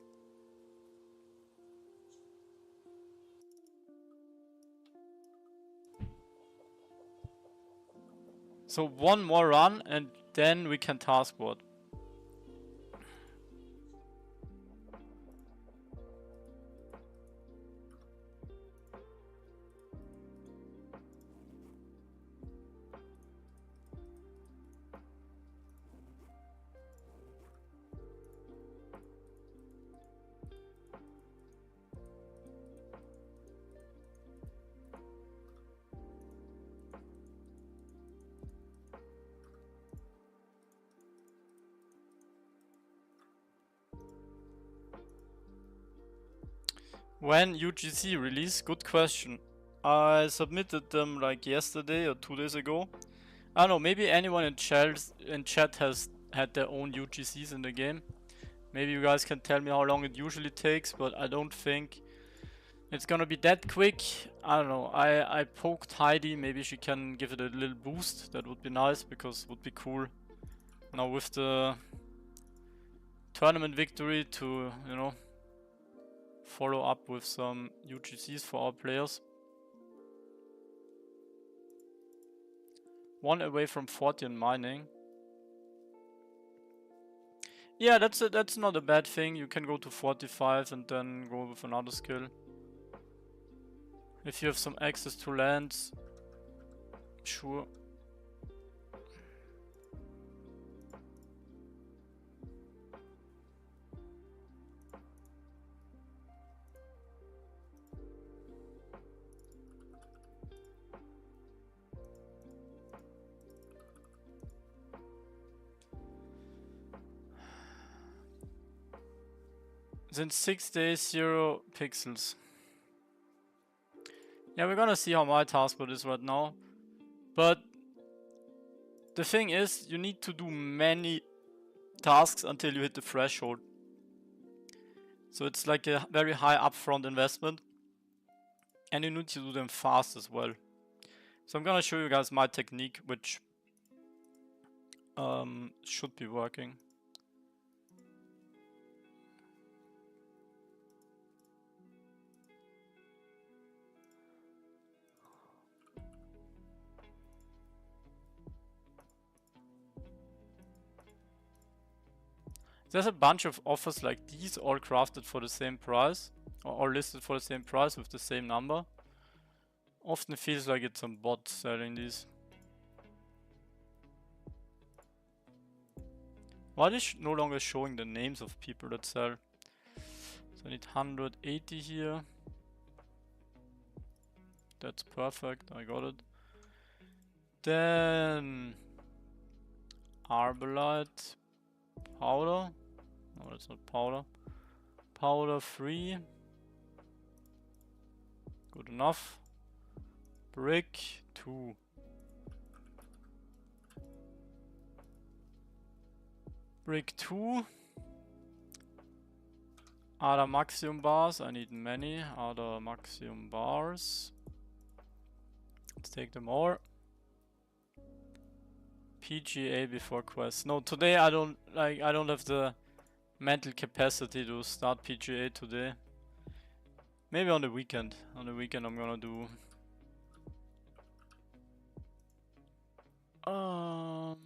So 1 more run and then we can taskboard. When UGC release? Good question. I submitted them like yesterday or 2 days ago. I don't know, maybe anyone in chat has had their own UGCs in the game. Maybe you guys can tell me how long it usually takes, but I don't think it's gonna be that quick. I don't know. I poked Heidi. Maybe she can give it a little boost. That would be nice, because it would be cool now with the tournament victory to, you know, follow up with some UGCs for our players. 1 away from 40 in mining. Yeah, that's not a bad thing. You can go to 45 and then go with another skill. If you have some access to lands, sure. Since 6 days, 0 pixels. Yeah, we're gonna see how my taskboard is right now. But the thing is, you need to do many tasks until you hit the threshold. So it's like a very high upfront investment. And you need to do them fast as well. So I'm gonna show you guys my technique, which should be working. There's a bunch of offers like these, all crafted for the same price, or all listed for the same price with the same number. Often feels like it's some bot selling these. Why is it no longer showing the names of people that sell? So I need 180 here. That's perfect, I got it. Then Arbalite powder. No, that's not powder. Powder 3. Good enough. Brick 2. Brick 2. Other maximum bars. I need many other maximum bars. Let's take them all. PGA before quest. No, today I don't have the mental capacity to start PGA today. Maybe on the weekend. On the weekend I'm gonna do oh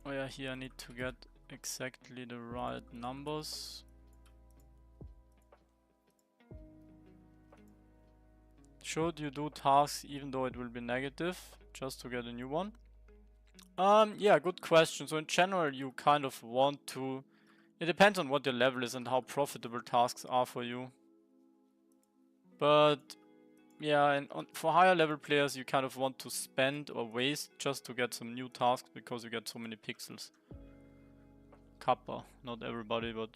yeah, here I need to get exactly the right numbers. Should you do tasks even though it will be negative, just to get a new one? Yeah, good question. So in general, you kind of want to... It depends on what your level is and how profitable tasks are for you. But yeah, and for higher level players, you kind of want to spend or waste just to get some new tasks because you get so many pixels. Kappa, not everybody, but...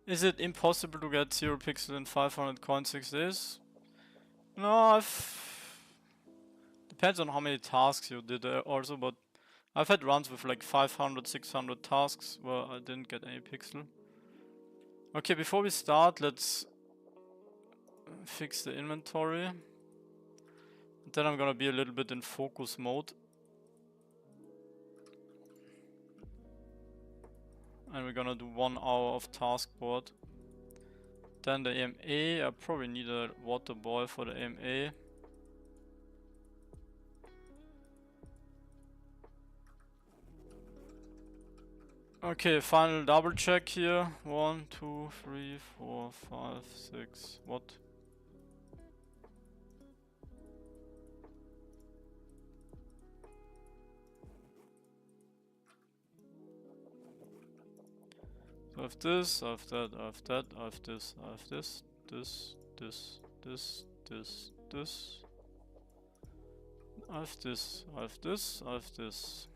Is it impossible to get 0 pixel in 500 coins 6 days? No, depends on how many tasks you did also, but I've had runs with like 500, 600 tasks where I didn't get any pixel. Okay, before we start, let's fix the inventory. And then I'm gonna be a little bit in focus mode. And we're gonna do 1 hour of taskboard. Then the AMA, I probably need a water boy for the AMA. Okay, final double check here. 1, 2, 3, 4, 5, 6. What? So I have this, I have that, I have that, I have this, I have this, this, this, this, this, this. I have this, I have this, I have this.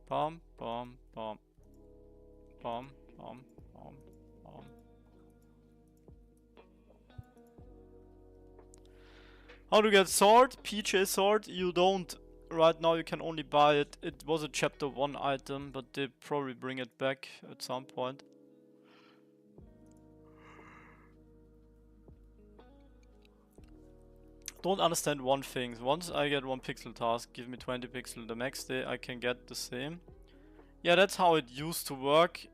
Bam, bam, bam. Bam, bam, bam, bam. How to get sword? PJ sword? You don't. Right now you can only buy it. It was a chapter 1 item, but they probably bring it back at some point. Don't understand one thing. Once I get 1 pixel task, give me 20 pixel. The next day I can get the same. Yeah, that's how it used to work.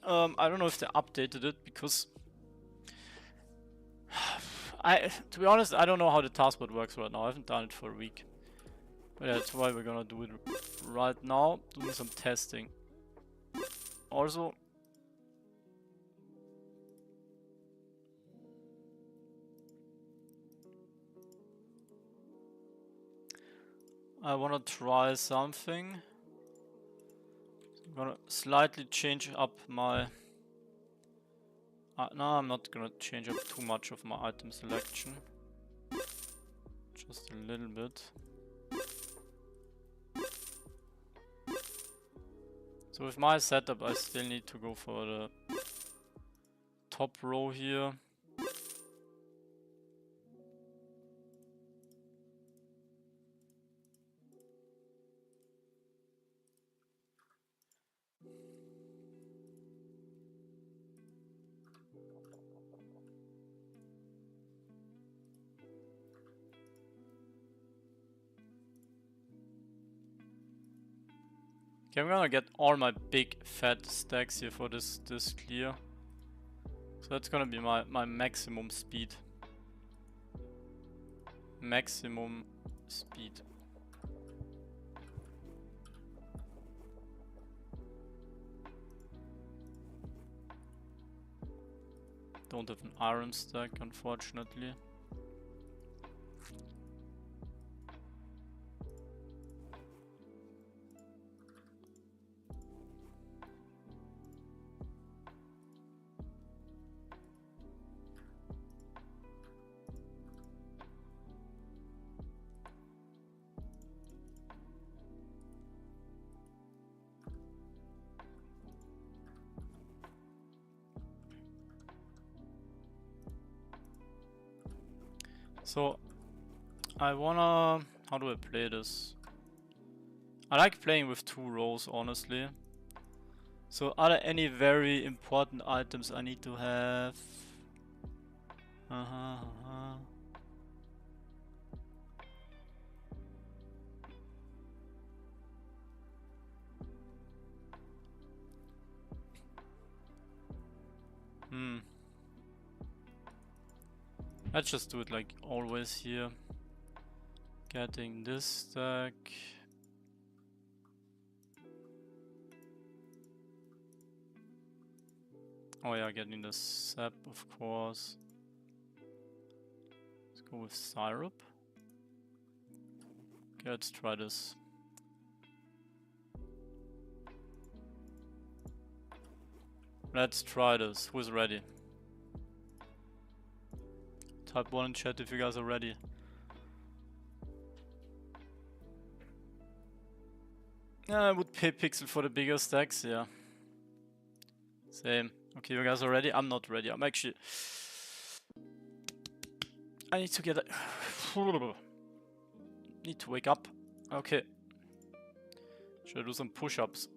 I don't know if they updated it because to be honest, I don't know how the taskboard works right now. I haven't done it for a week. But yeah, that's why we're gonna do it right now. Doing some testing. Also, I wanna try something. I'm gonna slightly change up my... no, I'm not gonna change up too much of my item selection. Just a little bit. So with my setup, I still need to go for the top row here. Okay, I'm gonna get all my big fat stacks here for this clear. So that's gonna be my maximum speed. Maximum speed. Don't have an iron stack, unfortunately. So, I wanna... How do I play this? I like playing with 2 rows, honestly. So, are there any very important items I need to have? Let's just do it like always here. Getting this stack. Oh yeah, getting the sap, of course. Let's go with syrup. Okay, let's try this. Let's try this. Who's ready? Type 1 in chat if you guys are ready. I would pay pixel for the bigger stacks, yeah. Same. Okay, you guys are ready? I'm not ready. I'm actually... I need to get a... Need to wake up. Okay. Should I do some push-ups?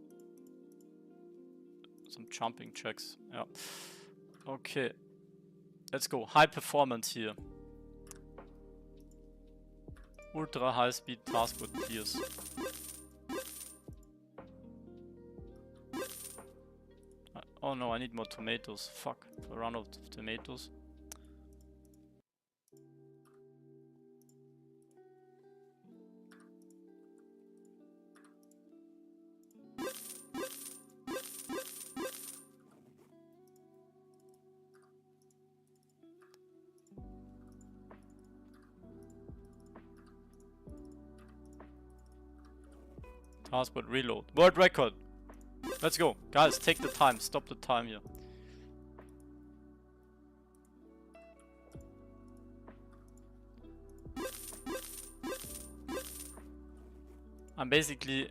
Some jumping checks. Yeah. Okay. Let's go. High performance here. Ultra high speed taskboard clears. Oh no, I need more tomatoes. Fuck. I run out of tomatoes. Taskboard reload. World record. Let's go. Guys, take the time. Stop the time here. I'm basically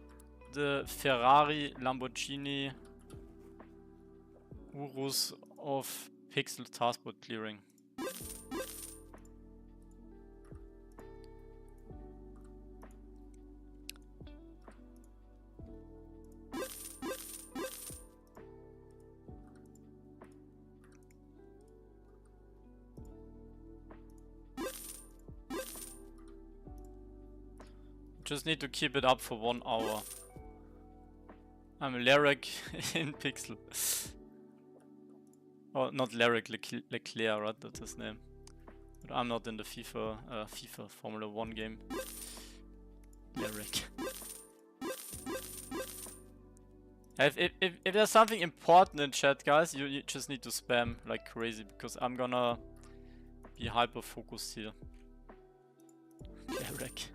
the Ferrari, Lamborghini, Urus of pixel taskboard clearing. Just need to keep it up for 1 hour. I'm Larek in Pixel. Oh, not Larek, Leclerc, right? That's his name. But I'm not in the FIFA Formula 1 game. Larek. If there's something important in chat, guys, you just need to spam like crazy, because I'm gonna be hyper focused here. Larek.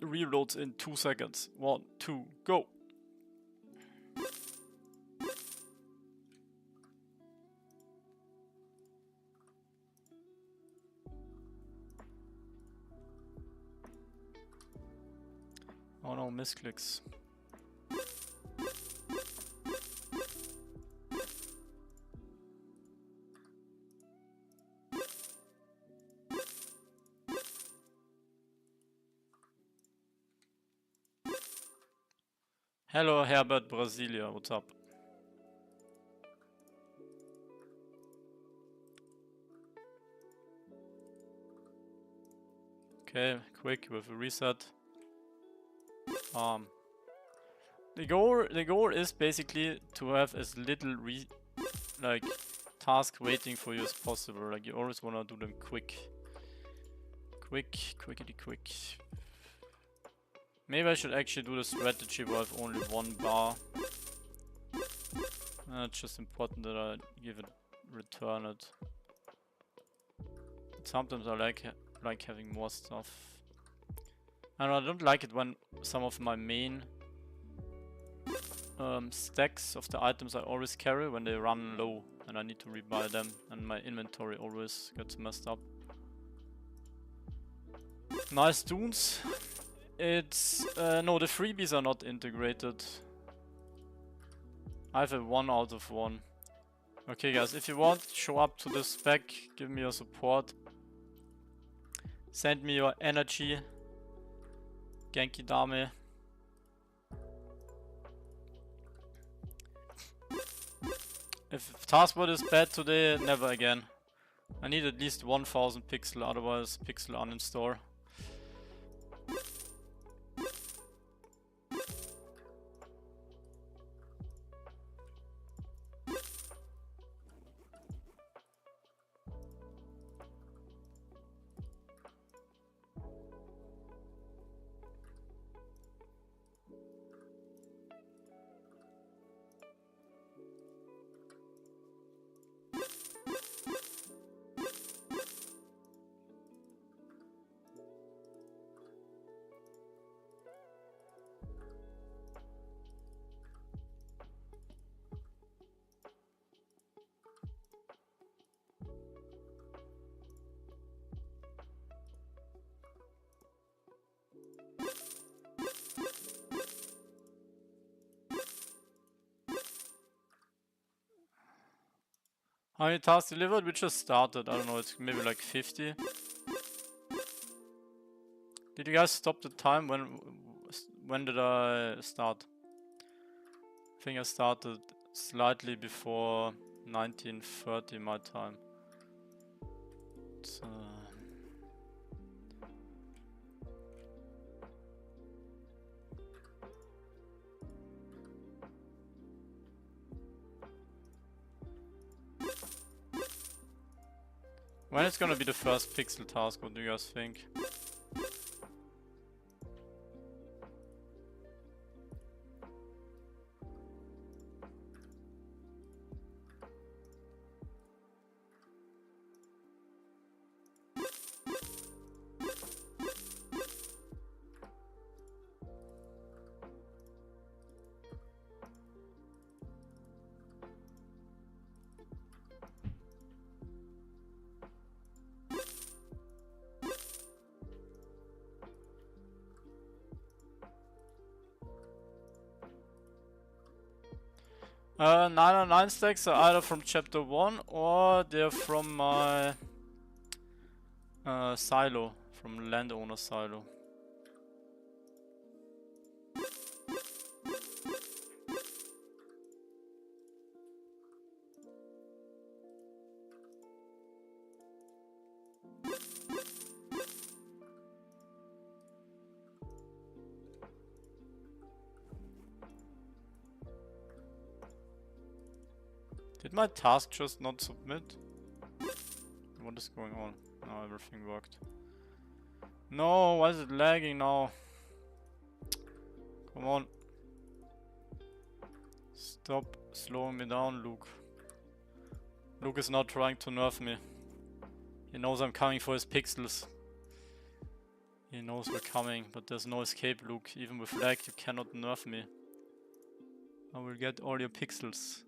Reloads in 2 seconds. 1, 2, go! Oh no, misclicks. Hello Herbert Brasilia, what's up? Okay, quick with a reset. The goal is basically to have as little task waiting for you as possible. Like, you always wanna do them quick. Quickity quick. Maybe I should actually do the strategy where I have only 1 bar. It's just important that I return it. But sometimes I like having more stuff. I don't like it when some of my main stacks of the items I always carry, when they run low and I need to rebuy them, and my inventory always gets messed up. Nice dunes. It's no, the freebies are not integrated. I have a 1 out of 1. Okay guys, if you want, show up to the spec, give me your support. Send me your energy. Genki Dame. If Taskboard is bad today, never again. I need at least 1000 pixel, otherwise pixel uninstall. How many tasks delivered? We just started. I don't know, it's maybe like 50. Did you guys stop the time? When did I start? I think I started slightly before 1930 my time. It's, when is gonna be the first pixel task? What do you guys think? 909 stacks are either from chapter 1 or they're from my silo, from landowner silo. Did my task just not submit? What is going on? No, everything worked. No, why is it lagging now? Come on. Stop slowing me down, Luke. Luke is not trying to nerf me. He knows I'm coming for his pixels. He knows we're coming, but there's no escape, Luke. Even with lag, you cannot nerf me. I will get all your pixels.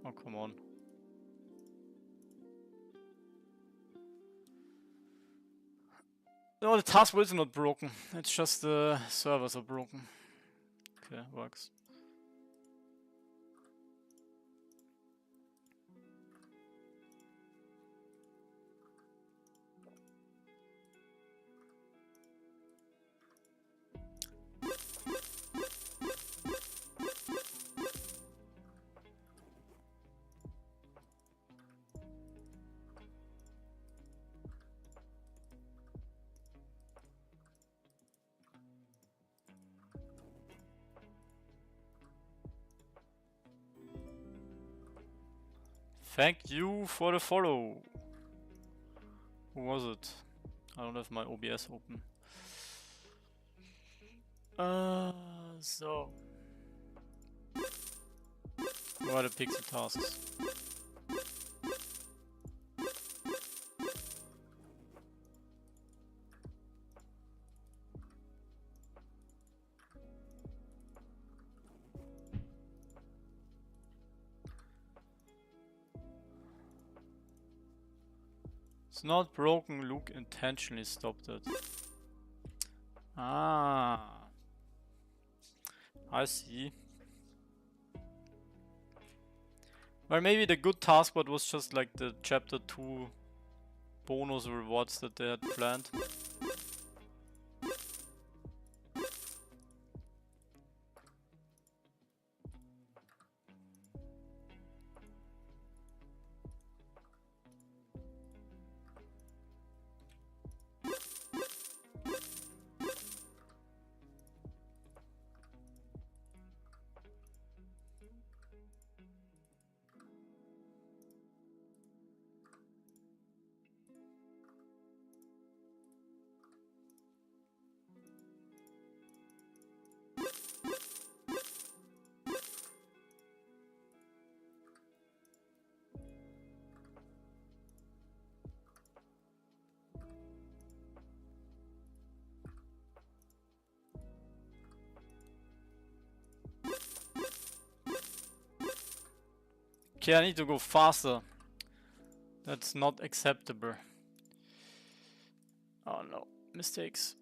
Oh, come on. No, the taskboard is not broken. It's just the servers are broken. Okay, works. Thank you for the follow. Who was it? I don't have my OBS open. So. What are the pixel tasks? It's not broken, Luke intentionally stopped it. Ah. I see. Well, maybe the good taskboard was just like the chapter 2 bonus rewards that they had planned. Okay, I need to go faster. That's not acceptable. Oh no, mistakes.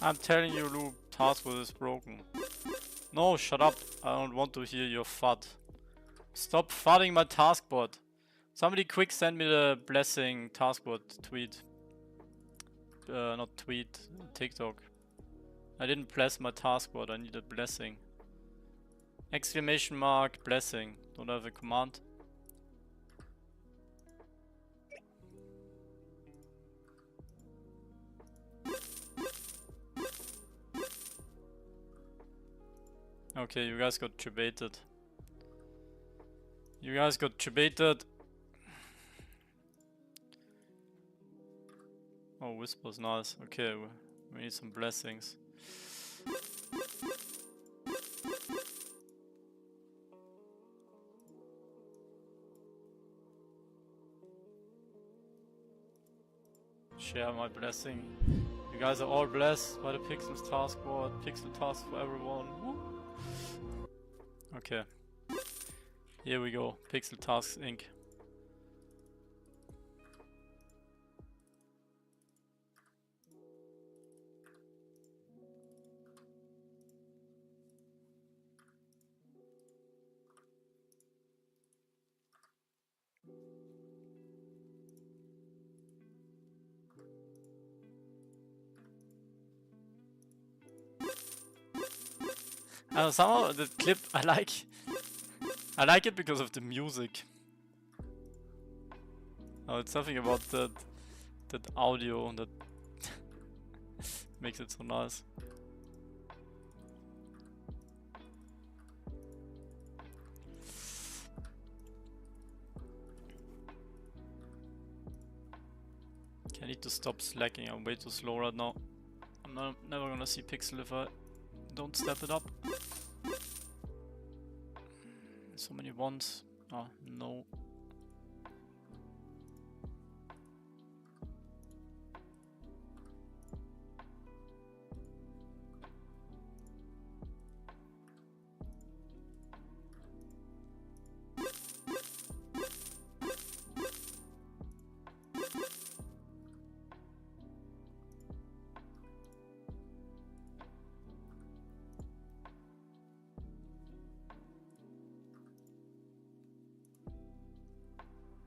I'm telling you, Luke, Taskboard is broken. No, shut up. I don't want to hear your FUD. Stop flooding my taskboard. Somebody quick send me the blessing taskboard tweet. Not tweet, TikTok. I didn't bless my taskboard, I need a blessing. Exclamation mark, blessing. Don't have a command. Okay, you guys got trebated. You guys got trebated. Oh, Whisper's nice. Okay, we need some blessings. Share my blessing. You guys are all blessed by the Pixels Taskboard. Pixel task for everyone. Woo. Okay. Here we go. Pixel Tasks Inc. Somehow the clip I like it because of the music. Oh, it's something about that audio that makes it so nice. Okay, I need to stop slacking. I'm way too slow right now. I'm never gonna see Pixel if I don't step it up. So many ones. Oh, no.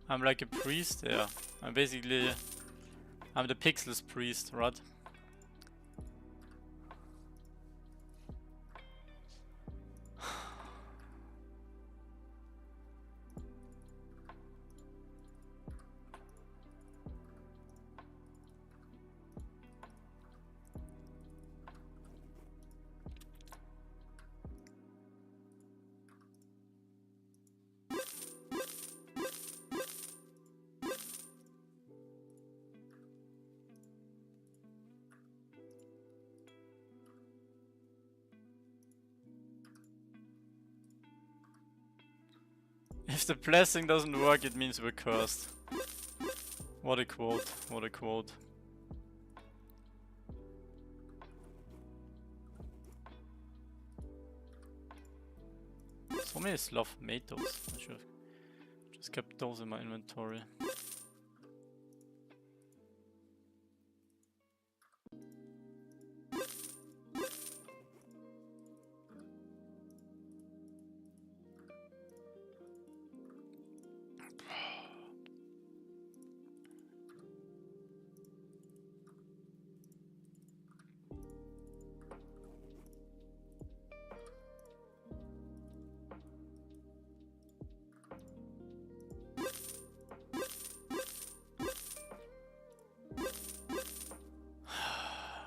I'm like a priest, yeah. I'm the Pixels priest, right? If the blessing doesn't work, it means we're cursed. What a quote, what a quote. So many sloth tomatoes. I should have just kept those in my inventory.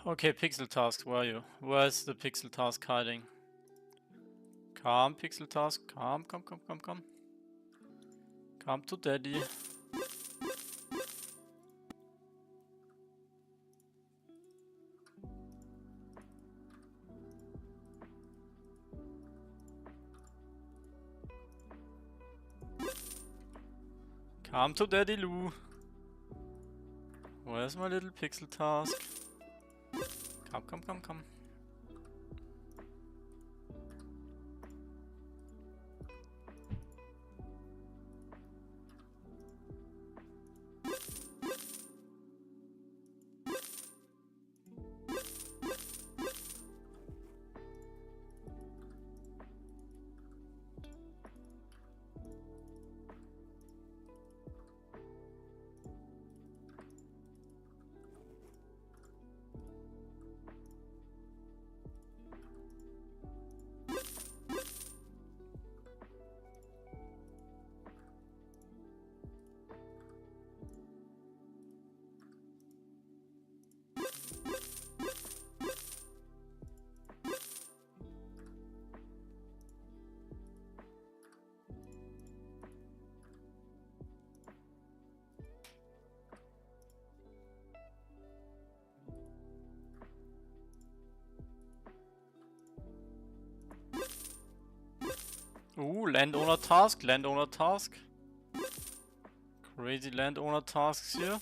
Okay, Pixel Task, where are you? Where's the Pixel Task hiding? Come, Pixel Task, come. Come to Daddy. Come to Daddy Lou. Where's my little Pixel Task? Come. Ooh, landowner task, landowner task. Crazy landowner tasks here.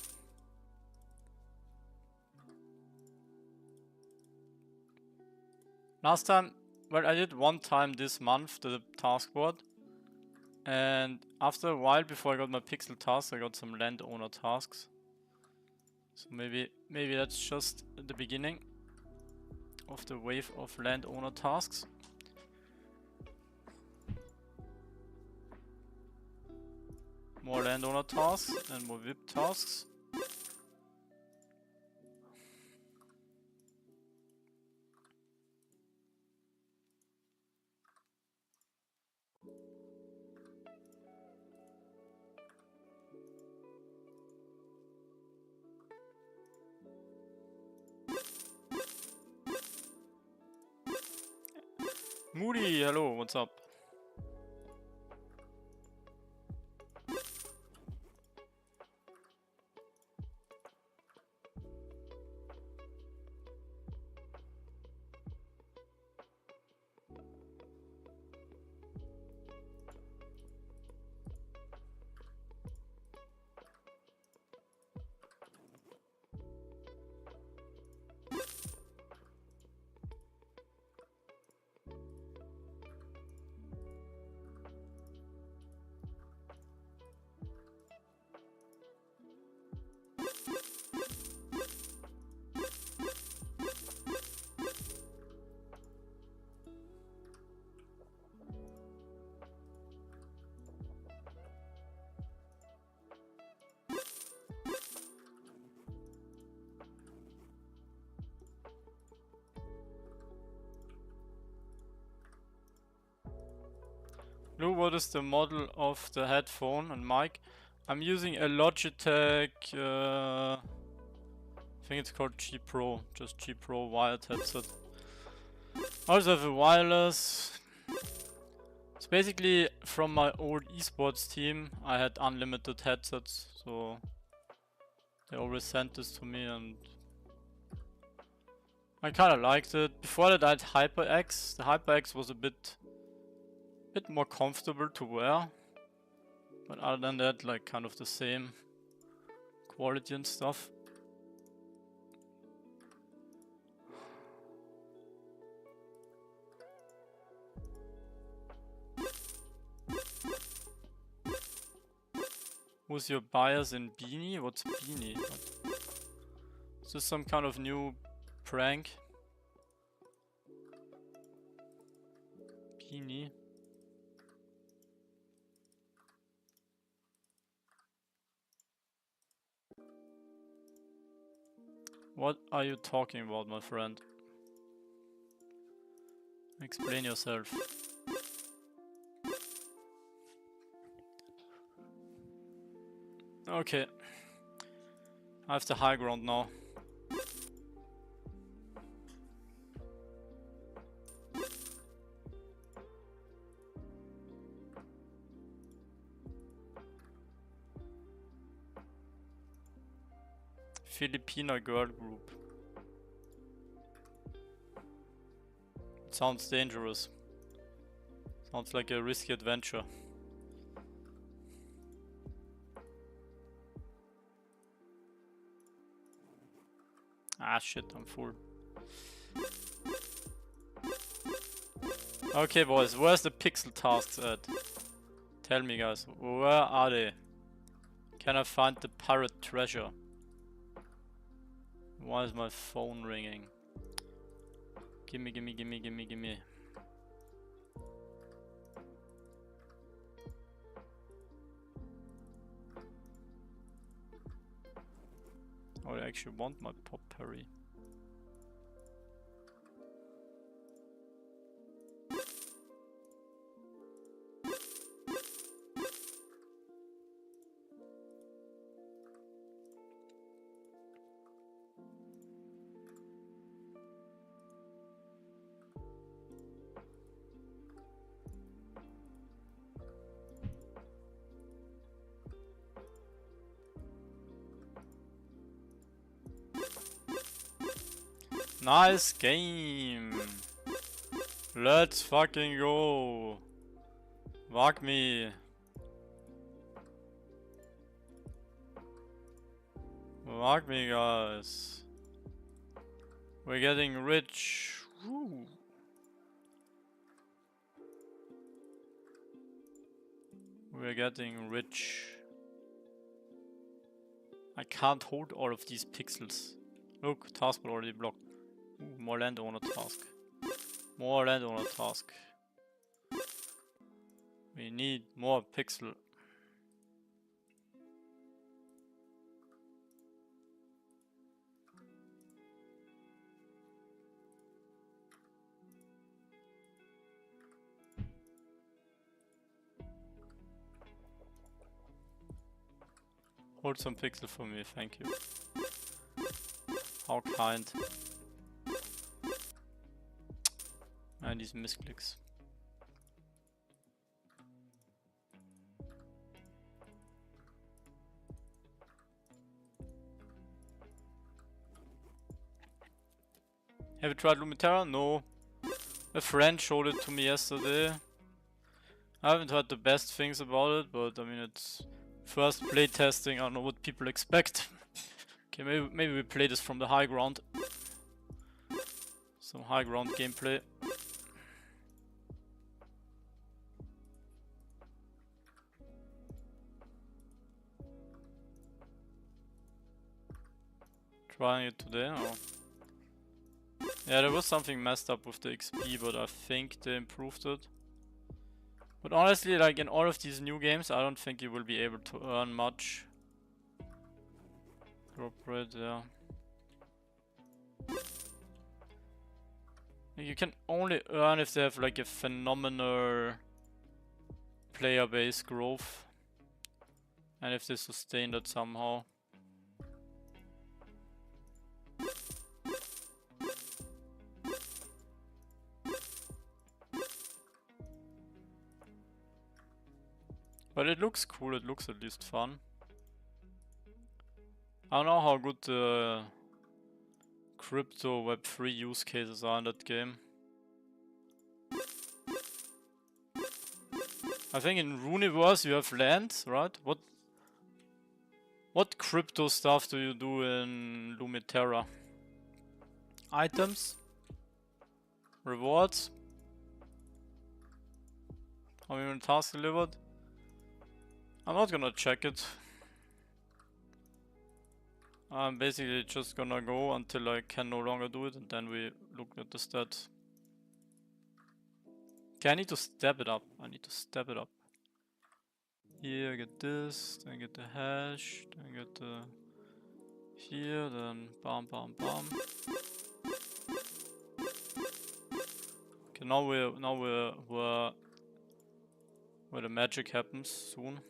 Last time, well, I did one time this month, the taskboard. And after a while, before I got my pixel tasks, I got some landowner tasks. So maybe that's just the beginning of the wave of landowner tasks. More landowner tasks and more VIP tasks. Moody, hello, what's up? Lou, what is the model of the headphone and mic? I'm using a Logitech, I think it's called G Pro, just G Pro wired headset. I also have a wireless. It's basically from my old esports team. I had unlimited headsets, so they always sent this to me and I kinda liked it. Before that I had HyperX. The HyperX was a bit more comfortable to wear, but other than that, like kind of the same quality and stuff. Who's your bias in Beanie? What's Beanie? Is this some kind of new prank? Beanie. What are you talking about, my friend? Explain yourself. Okay. I have the high ground now. Filipina girl group. It sounds dangerous. Sounds like a risky adventure. Ah shit, I'm full. Okay boys, where's the pixel tasks at? Tell me guys, where are they? Can I find the pirate treasure? Why is my phone ringing? Gimme, gimme, gimme, gimme, gimme. Oh, I actually want my Butterberry. Nice game. Let's fucking go. Fuck me. Fuck me, guys. We're getting rich. Woo. We're getting rich. I can't hold all of these pixels. Look, taskboard already blocked. Ooh, more landowner task. More landowner task. We need more pixel. Hold some pixel for me, thank you. How kind. And these misclicks. Have you tried Lumiterra? No. A friend showed it to me yesterday. I haven't heard the best things about it, but I mean it's first playtesting. I don't know what people expect. Okay, maybe we play this from the high ground. Some high ground gameplay. Trying it today. Oh. Yeah, there was something messed up with the XP, but I think they improved it. But honestly, like in all of these new games, I don't think you will be able to earn much. Drop rate, yeah. You can only earn if they have like a phenomenal player base growth. And if they sustain that somehow. But it looks cool, it looks at least fun. I don't know how good the crypto Web3 use cases are in that game. I think in Runiverse you have land, right? What crypto stuff do you do in Lumiterra? Items? Rewards? How many tasks delivered? I'm not gonna check it. I'm basically just gonna go until I can no longer do it, and then we look at the stats. Okay, I need to step it up. Here, I get this, then get the hash, then get the here, then bam, bam, bam. Okay, now we're where the magic happens soon.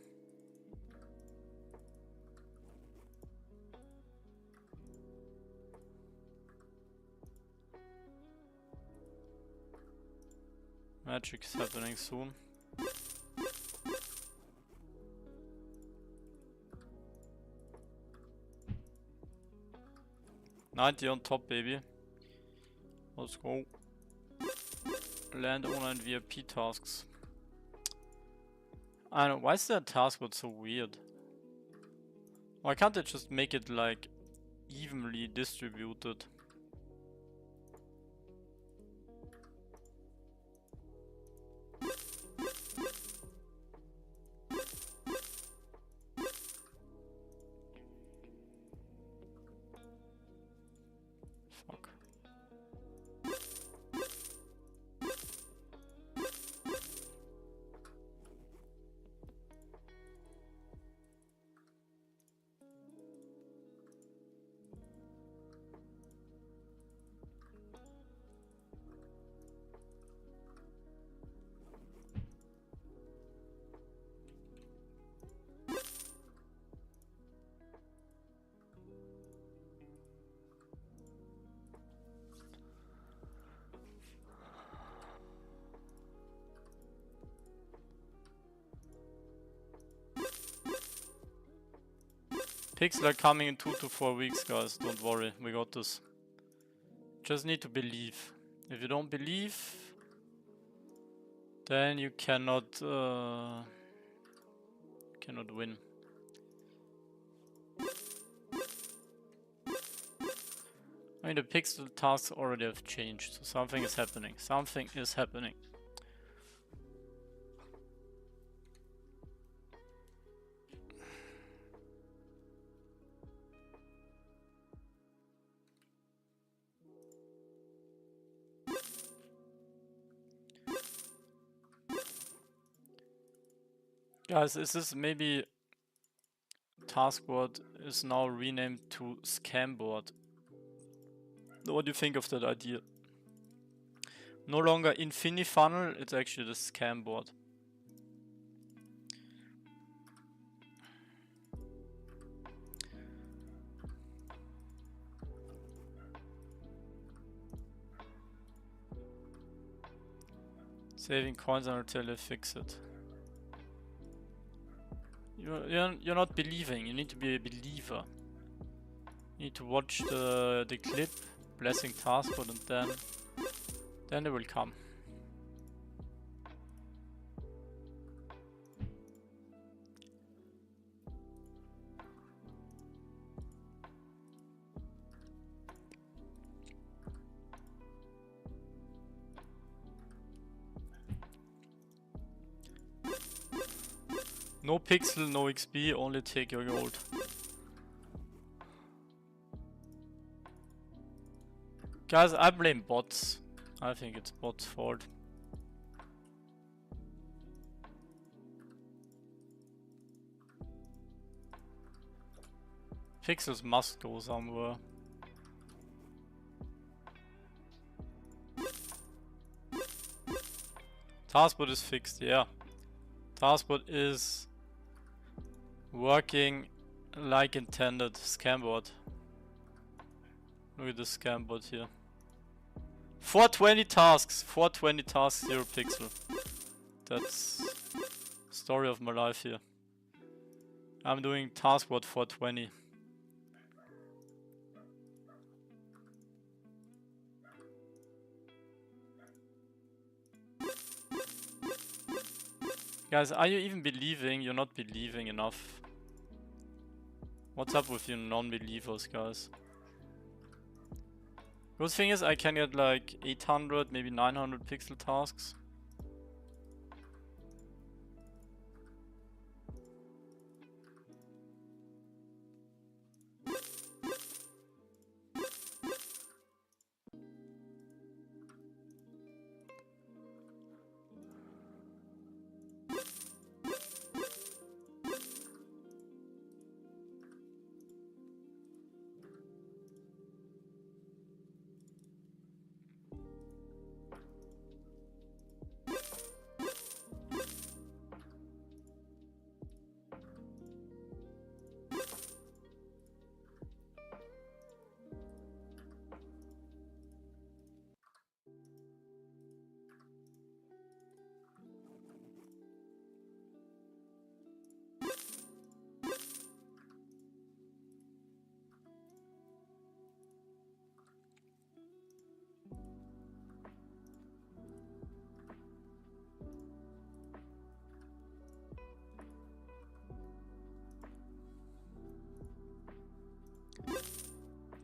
Magic's happening soon. $90 on top, baby. Let's go. Landowner and VIP tasks. I don't know, why is that taskboard so weird? Why can't they just make it like evenly distributed? Fuck. Pixel are coming in 2 to 4 weeks, guys. Don't worry, we got this. Just need to believe. If you don't believe, then you cannot win. I mean, the pixel tasks already have changed, so something is happening. Something is happening. Guys, is this maybe Taskboard is now renamed to Scamboard? What do you think of that idea? No longer InfiniFunnel, it's actually the Scamboard. Saving coins until they fix it. You're not believing, you need to be a believer. You need to watch the clip, blessing Taskboard, and then they will come. No pixel, no XP, only take your gold. Guys, I blame bots. I think it's bots' fault. Pixels must go somewhere. Taskboard is fixed, yeah. Taskboard is working like intended. Scamboard. Look at the Scamboard here. 420 tasks, 0 pixel. That's the story of my life here. I'm doing Taskboard 420. Guys, are you even believing? You're not believing enough. What's up with you non-believers, guys? Good thing is I can get like 800, maybe 900 pixel tasks.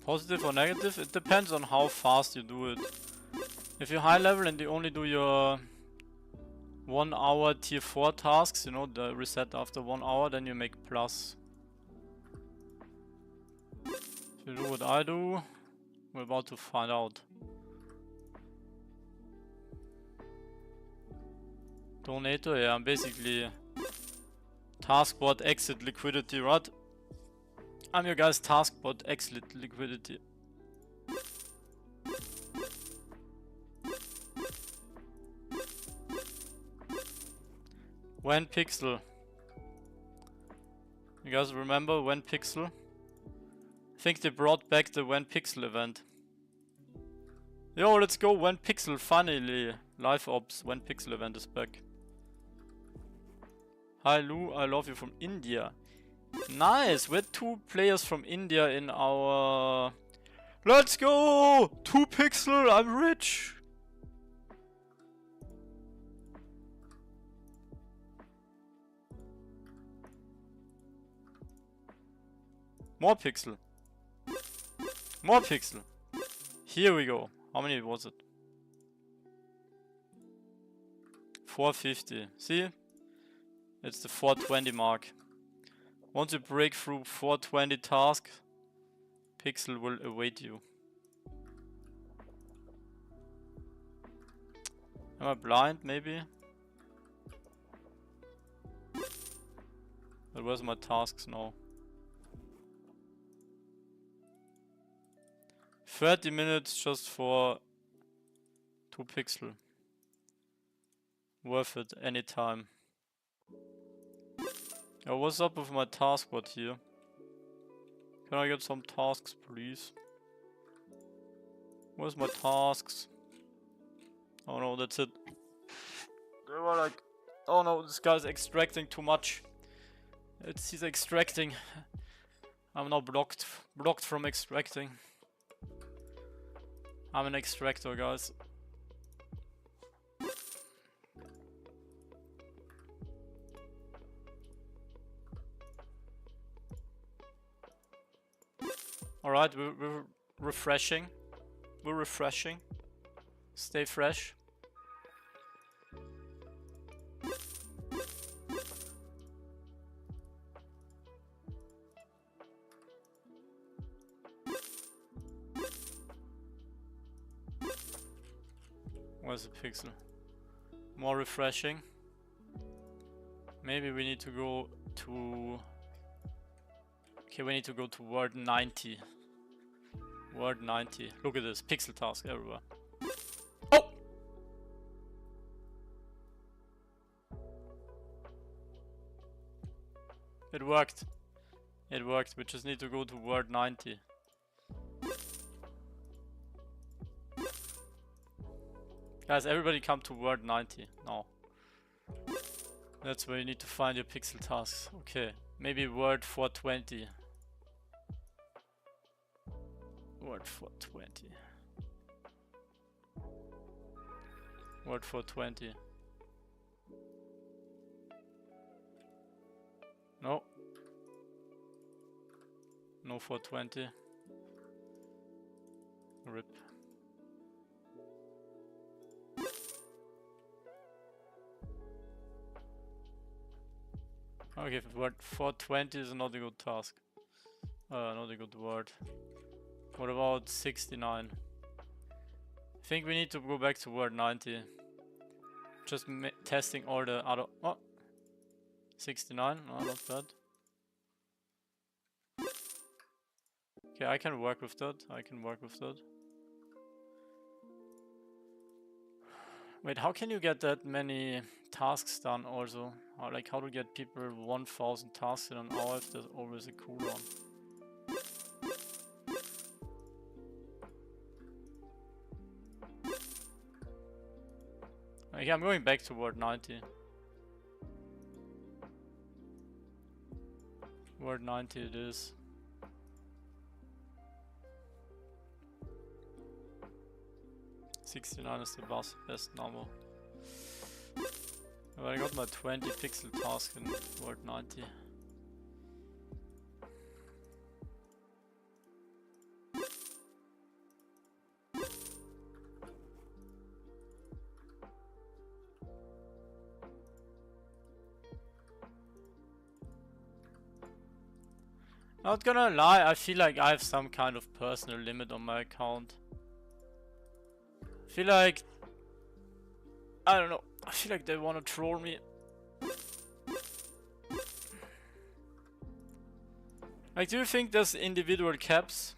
Positive or negative? It depends on how fast you do it. If you're high level and you only do your 1 hour tier 4 tasks, you know, the reset after 1 hour, then you make plus. If you do what I do, we're about to find out. Donator, yeah, I'm basically Taskboard exit liquidity, right? I'm your guys' Taskboard exit liquidity. When pixel? You guys remember when pixel? I think they brought back the when pixel event. Yo, let's go when pixel, finally. Live ops, when pixel event is back. Hi Lou, I love you from India. Nice, we're 2 players from India in our... Let's go! 2 pixel, I'm rich! More pixel. More pixel. Here we go. How many was it? 450. See? It's the 420 mark. Once you break through 420 task, pixel will await you. Am I blind? Maybe? But where's my tasks now? 30 minutes just for 2 pixel. Worth it anytime. Oh, what's up with my taskboard here? Can I get some tasks, please? Where's my tasks? Oh no, that's it. They were like, oh no, this guy's extracting too much. He's extracting. I'm now blocked from extracting. I'm an extractor, guys. Alright, we're refreshing. We're refreshing. Stay fresh. Where's the pixel? More refreshing. Maybe we need to go to... Okay, we need to go to word 90. Word 90. Look at this. Pixel task everywhere. Oh! It worked. It worked. We just need to go to word 90. Guys, everybody come to word 90 now. That's where you need to find your pixel tasks. Okay, maybe word 420. Word 420. Word 420. No. No 420. RIP. Okay, word 420 is not a good task. Not a good word. What about 69? I think we need to go back to word 90. Just testing all the other... Oh! 69? No, not bad. Okay, I can work with that. I can work with that. Wait, how can you get that many tasks done also? Or like how to get people 1000 tasks in an hour if there's always a cooldown? Okay, I'm going back to word 90. Word 90 it is. $69 is the best number. But I got my 20 pixel task in word 90. Not gonna lie, I feel like I have some kind of personal limit on my account. I feel like... I don't know. I feel like they wanna troll me. Like, do you think there's individual caps?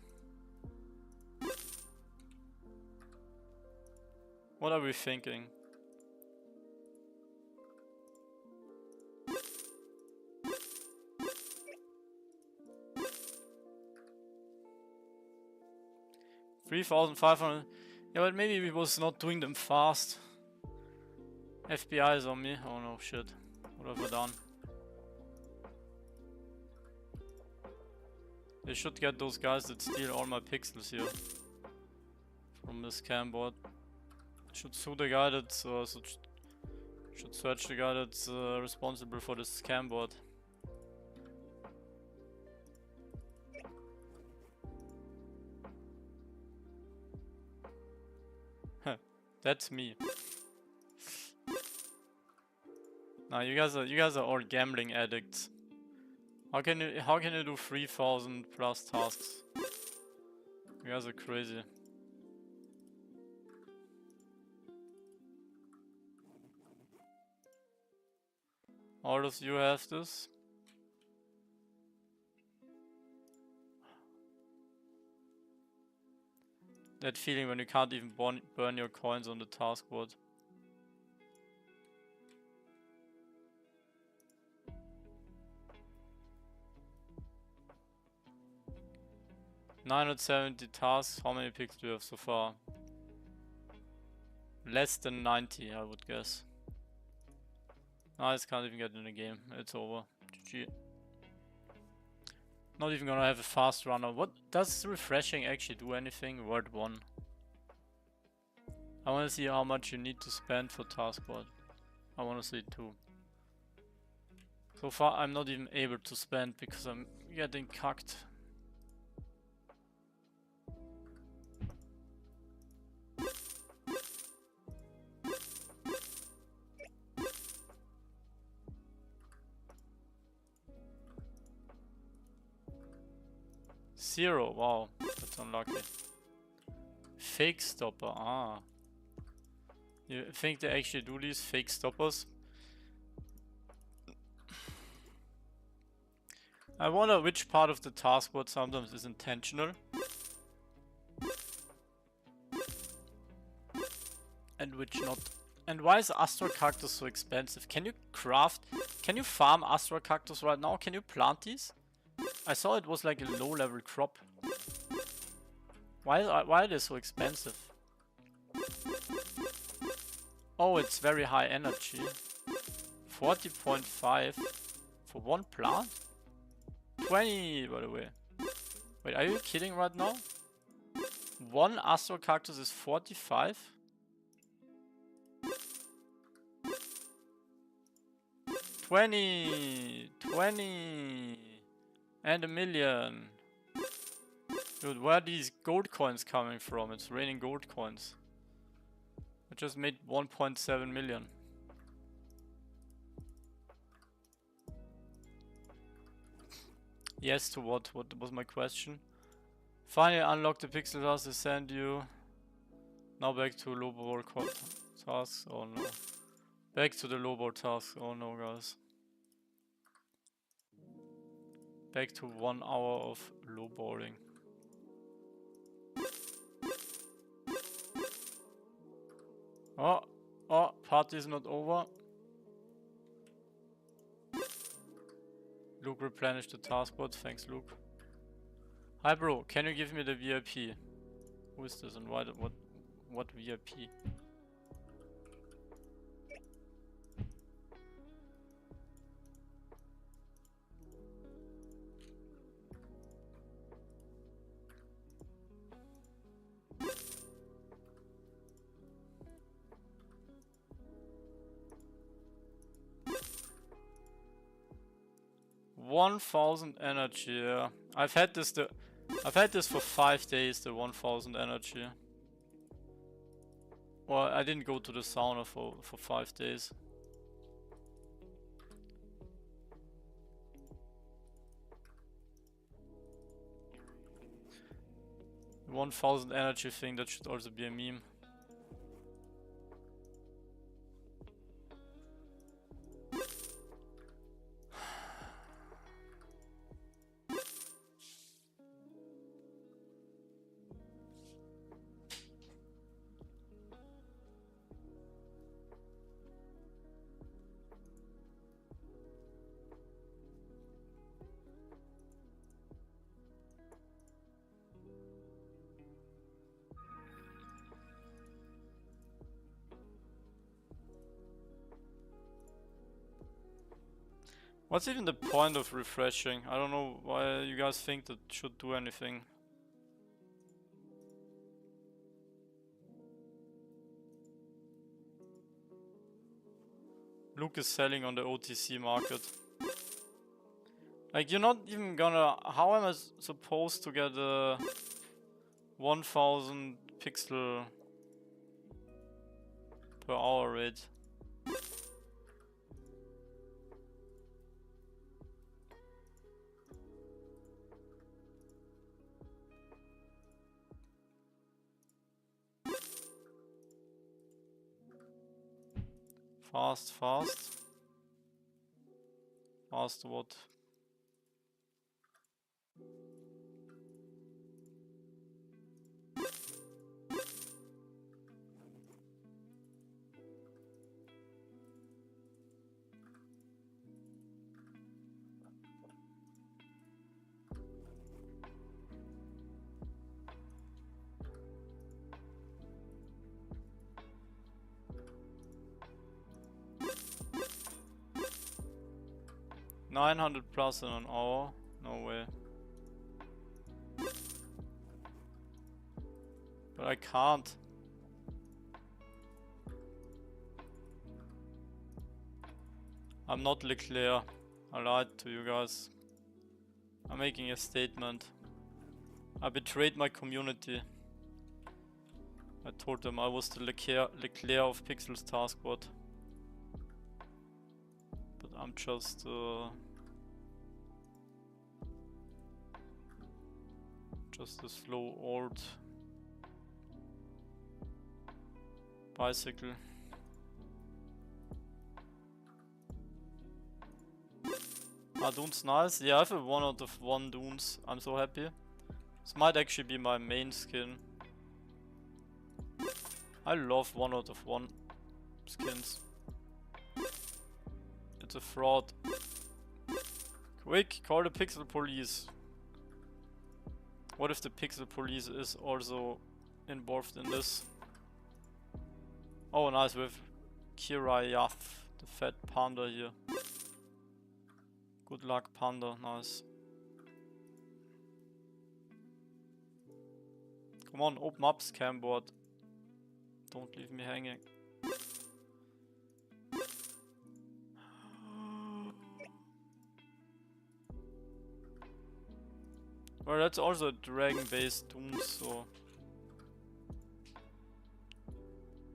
What are we thinking? $3,500. Yeah, but maybe we was not doing them fast. FBI is on me. Oh no, shit. What have I done? They should get those guys that steal all my pixels here from this cam board. Should sue the guy that's should search the guy that's responsible for this scam board. That's me. Nah, you guys are all gambling addicts. How can you do 3,000 plus tasks? You guys are crazy. All of you have this. That feeling when you can't even burn your coins on the taskboard. $970 tasks. How many picks do you have so far? Less than 90, I would guess. Nice, can't even get in the game. It's over. GG. Not even gonna have a fast runner. What does refreshing actually do anything? Word 1. I wanna see how much you need to spend for Taskboard. I wanna see it too. So far I'm not even able to spend because I'm getting cucked. Zero, wow, that's unlucky. Fake stopper, ah. You think they actually do these fake stoppers? I wonder which part of the taskboard sometimes is intentional. And which not. And why is Astral Cactus so expensive? Can you farm Astral Cactus right now? Can you plant these? I saw it was like a low level crop. Why are they so expensive? Oh, it's very high energy. 40.5 for one plant? 20, by the way. Wait, are you kidding right now? One Astral Cactus is 45? 20! 20! And a million! Dude, where are these gold coins coming from? It's raining gold coins. I just made 1.7 million. Yes to what? What was my question? Finally unlock the pixel task they send you. Now back to low ball tasks. Oh no. Back to the low ball task. Oh no, guys. Back to 1 hour of low balling. Oh, party is not over. Luke replenished the taskboard. Thanks, Luke. Hi, bro. Can you give me the VIP? Who is this and why? What VIP? $1,000 energy. Yeah. I've had this for 5 days. The 1,000 energy. Well, I didn't go to the sauna for 5 days. The 1,000 energy thing, that should also be a meme. What's even the point of refreshing? I don't know why you guys think that should do anything. Luke is selling on the OTC market. Like, you're not even gonna... How am I supposed to get a 1,000 pixel per hour rate. Fast, fast. Fast what? $900 plus in an hour? No way. But I can't. I'm not Leclerc. I lied to you guys. I'm making a statement. I betrayed my community. I told them I was the Leclerc of Pixel's Taskboard. But I'm just a slow old bicycle. Ah, Dune's nice. Yeah, I have a 1 out of 1 Dunes. I'm so happy. This might actually be my main skin. I love 1 out of 1 skins. It's a fraud. Quick, call the Pixel Police. What if the Pixel Police is also involved in this? Oh, nice, with Kirayaf, the fat panda here. Good luck, panda, nice. Come on, open up, Scamboard. Don't leave me hanging. Well, that's also a dragon-based Doom, so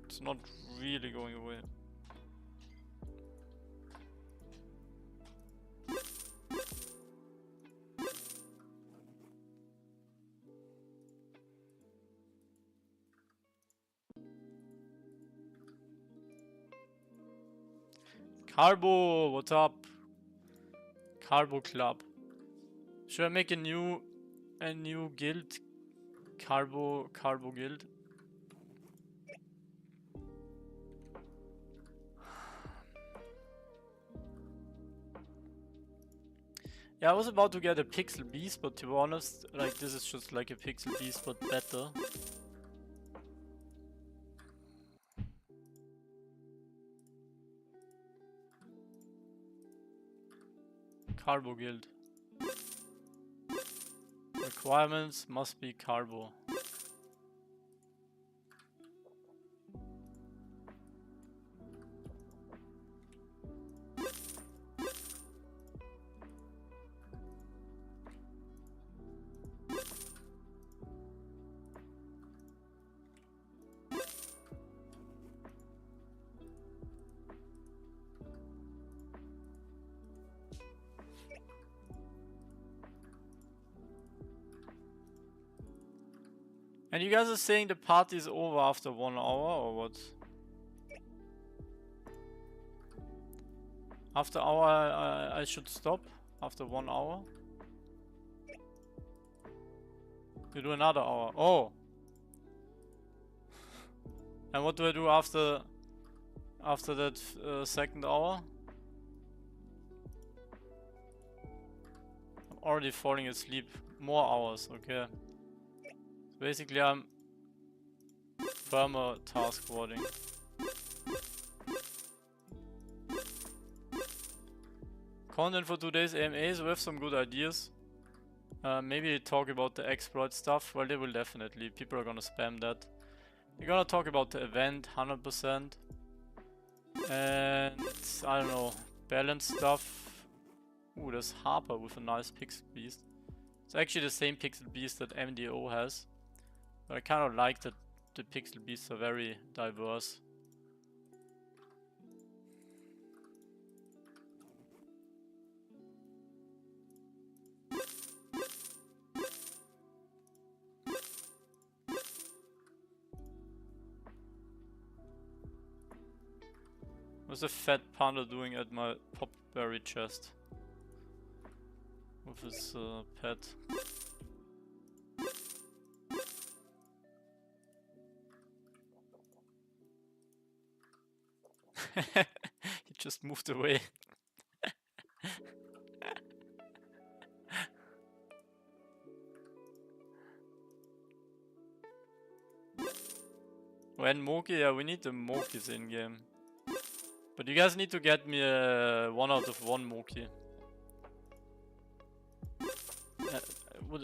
it's not really going away. Carbo, what's up? Carbo Club. Should I make a new guild? Carbo guild. Yeah, I was about to get a Pixel Beast, but to be honest, like this is just like a Pixel Beast but better. Carbo guild. Requirements must be carbo. And you guys are saying the party is over after 1 hour or what? After hour I should stop? After 1 hour? You do another hour. Oh! And what do I do after that second hour? I'm already falling asleep. More hours, okay. Basically, I'm perma taskboarding. Content for today's AMAs, we have some good ideas. Maybe talk about the exploit stuff. Well, they will definitely. People are gonna spam that. We're gonna talk about the event 100%. And I don't know, balance stuff. Ooh, there's Harper with a nice Pixel Beast. It's actually the same Pixel Beast that MDO has. But I kind of like that the Pixel Beasts are very diverse. What's the fat panda doing at my Butterberry chest? With his pet. He just moved away. When Moki? Yeah, we need the Mokis in game. But you guys need to get me a 1 out of 1 Moki.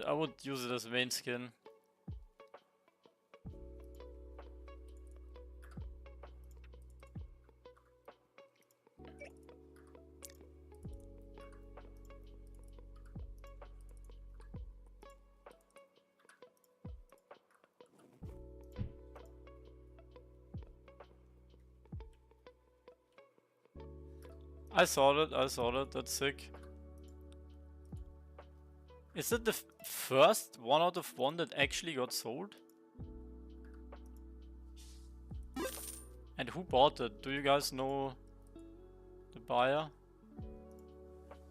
I would use it as main skin. I saw that, that's sick. Is it the first 1 out of 1 that actually got sold? And who bought it? Do you guys know the buyer?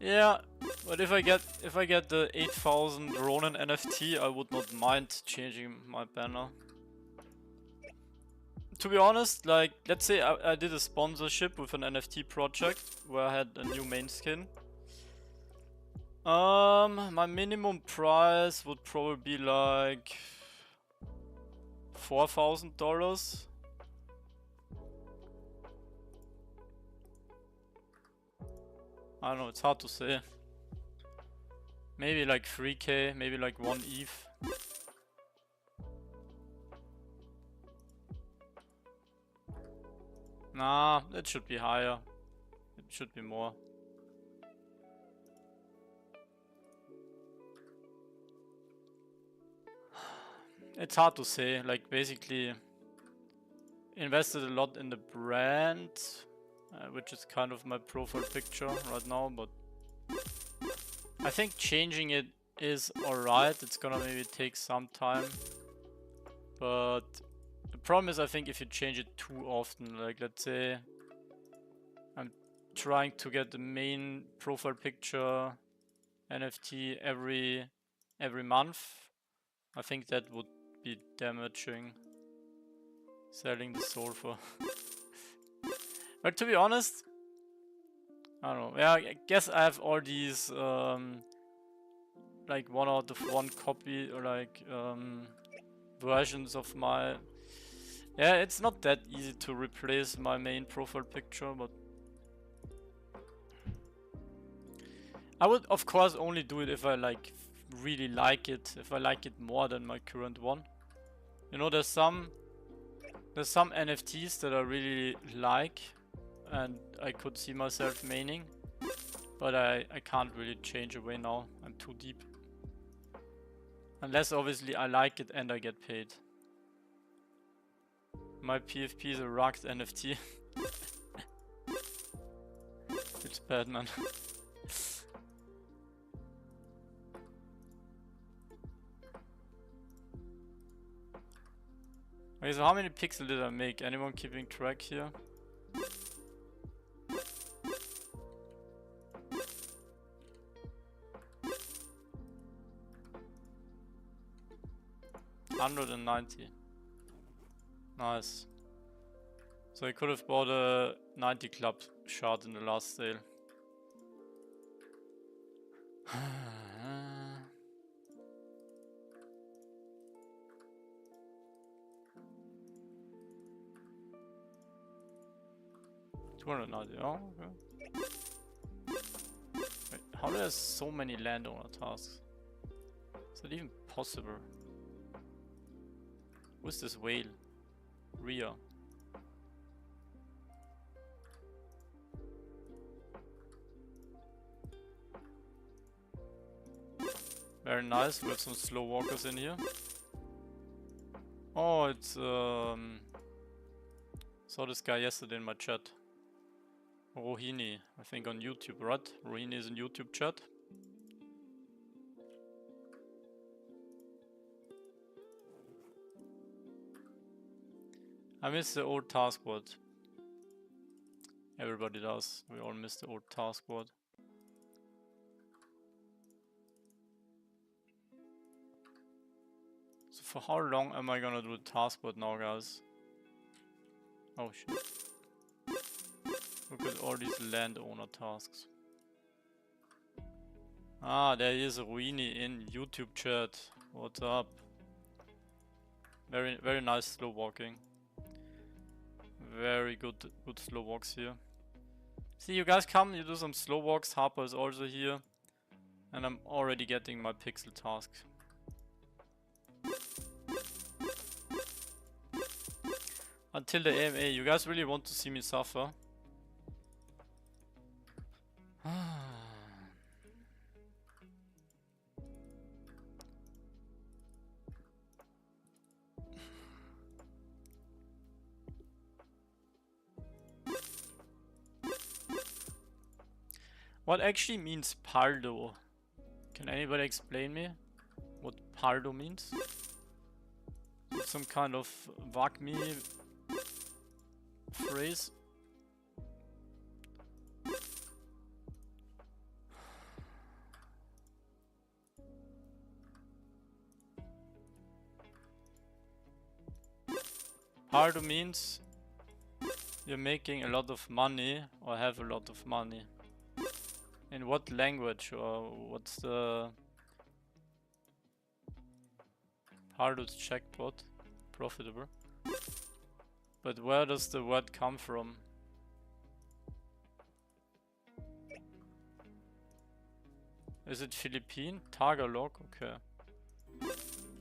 Yeah, but if I get the 8000 Ronin NFT, I would not mind changing my banner. To be honest, like, let's say I did a sponsorship with an NFT project where I had a new main skin. My minimum price would probably be like $4,000. I don't know, it's hard to say. Maybe like 3k, maybe like 1 ETH. Nah, it should be higher. It should be more. It's hard to say, like basically invested a lot in the brand, which is kind of my profile picture right now, but I think changing it is alright. It's gonna maybe take some time, but the problem is I think if you change it too often, like let's say I'm trying to get the main profile picture NFT every month, I think that would be damaging. Selling the soul for but to be honest, I don't know. Yeah, I guess I have all these like 1 out of 1 copy or like versions of my. Yeah, it's not that easy to replace my main profile picture, but I would of course only do it if I like really like it, if I like it more than my current one. You know, there's some NFTs that I really like and I could see myself maining, but I can't really change away now. I'm too deep. Unless obviously I like it and I get paid. My PFP is a rugged NFT. It's bad, man. Okay, so how many pixels did I make? Anyone keeping track here? $190. Nice. So I could have bought a 90 club shard in the last sale. $290. Oh, okay. Wait, how do there's so many landowner tasks? Is that even possible? Who's this whale? Rhea. Very nice, we have some slow walkers in here. Oh, it's saw this guy yesterday in my chat. Rohini, I think on YouTube, right? Rohini is in YouTube chat. I miss the old Taskboard. Everybody does. We all miss the old taskboard. So for how long am I gonna do the taskboard now, guys? Oh shit. Look at all these landowner tasks. Ah, there is Ruini in YouTube chat. What's up? Very nice slow walking. Very good slow walks here. See, you guys come, you do some slow walks. Harper is also here. And I'm already getting my pixel task. Until the AMA, you guys really want to see me suffer? What actually means Pardo? Can anybody explain me what Pardo means? It's some kind of Wagmi phrase? Pardo means you're making a lot of money or have a lot of money. In what language, or what's the Pardo's jackpot? Profitable. But where does the word come from? Is it Philippine? Tagalog? Okay.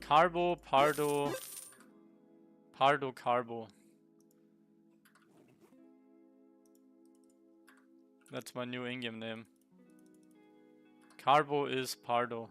Carbo, Pardo. Pardo, Carbo. That's my new in-game name. Carbo is Pardo.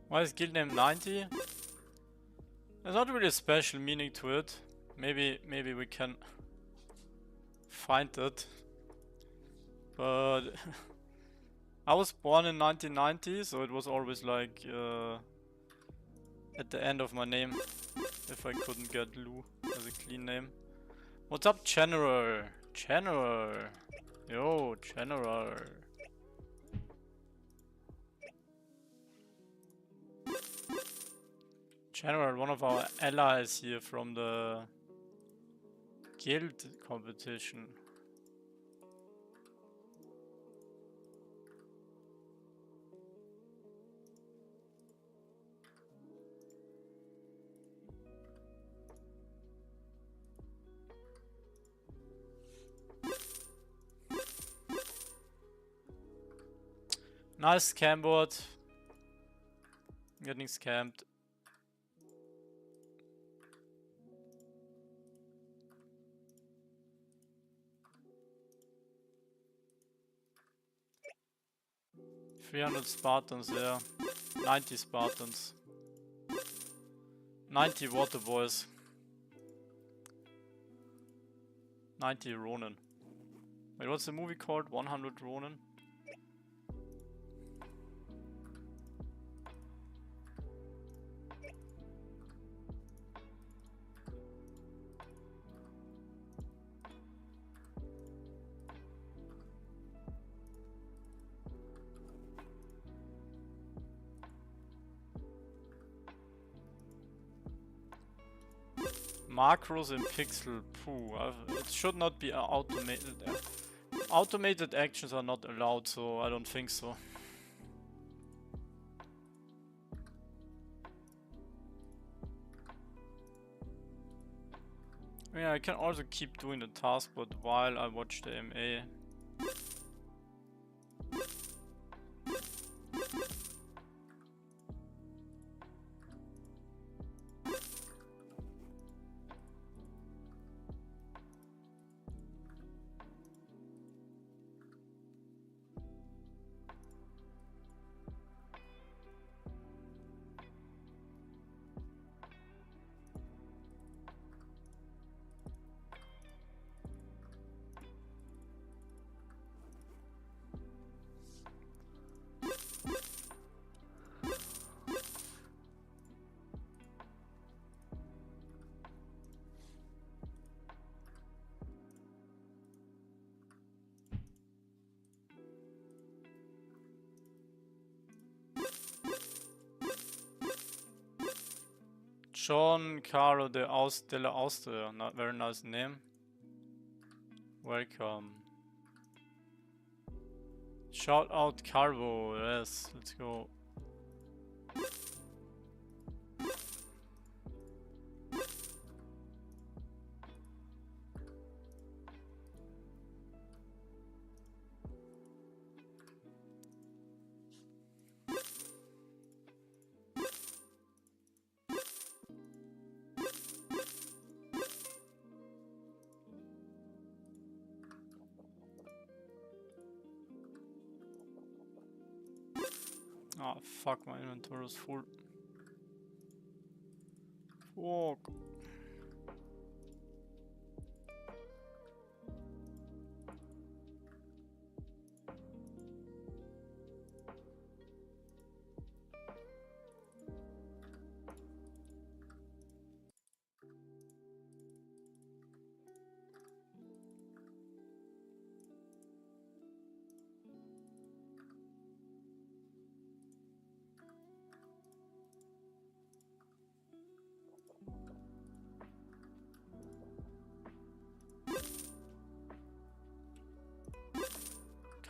Why is guild name 90? There's not really a special meaning to it. Maybe we can find it. But I was born in 1990, so it was always like at the end of my name if I couldn't get Lou as a clean name. What's up, General? General. Yo, General. General, one of our allies here from the guild competition. Nice scam board. Getting scammed. 300 Spartans, yeah. 90 Spartans. 90 water boys. 90 Ronin. Wait, what's the movie called? 100 Ronin? Macros in pixel. Pooh, it should not be automated. Automated actions are not allowed, so I don't think so. Yeah, I can also keep doing the taskboard while I watch the MA. John Caro della Austria, not very nice name. Welcome. Shout out Carbo, yes, let's go. Ah, fuck, my inventory is full. Fuck.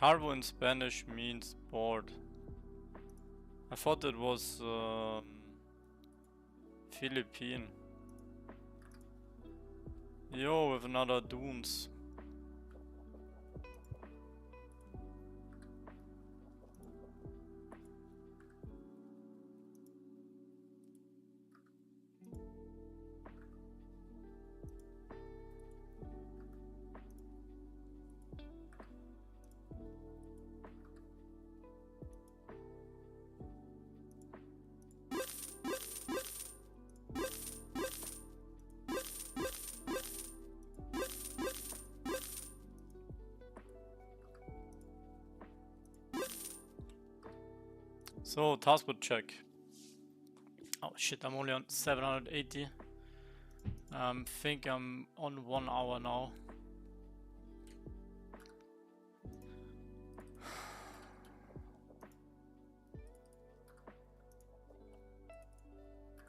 Carbo in Spanish means bored. I thought it was Philippine. Yo, with another Dunes. So, taskboard check. Oh shit, I'm only on 780. Think I'm on 1 hour now.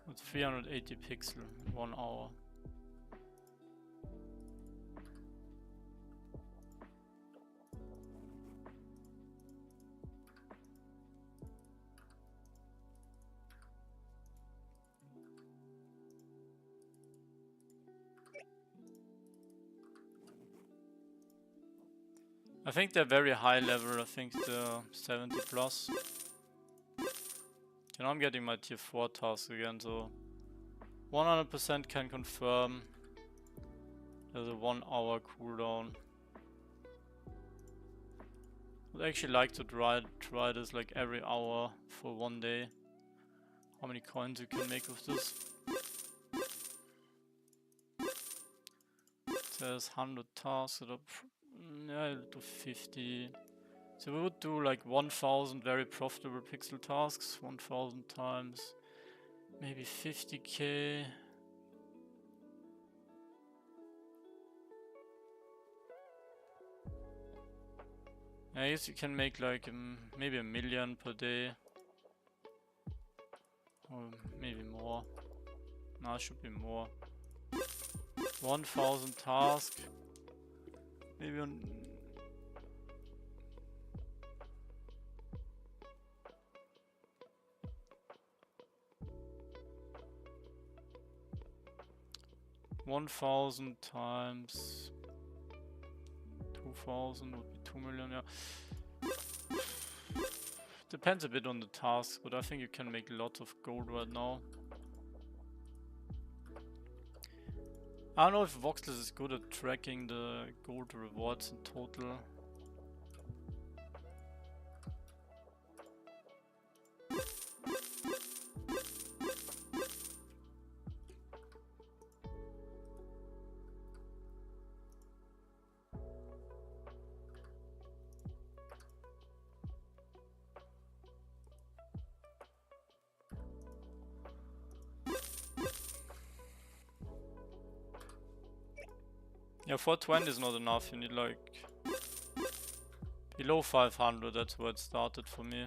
With 380 pixel, 1 hour. I think they're very high level, I think they're 70 plus. You know, I'm getting my tier 4 task again, so 100% can confirm there's a 1 hour cooldown. I'd actually like to try this like every hour for one day. How many coins you can make with this? There's 100 tasks. Yeah, I'll do 50. So we would do like 1000 very profitable pixel tasks, 1000 times maybe 50k. I guess you can make like maybe 1 million per day. Or maybe more. No, it should be more. 1000 tasks. Maybe on... $1,000 times 2,000 would be 2 million, yeah. Depends a bit on the task, but I think you can make lots of gold right now. I don't know if Voxless is good at tracking the gold rewards in total. Yeah, 420 is not enough, you need like below 500, that's where it started for me.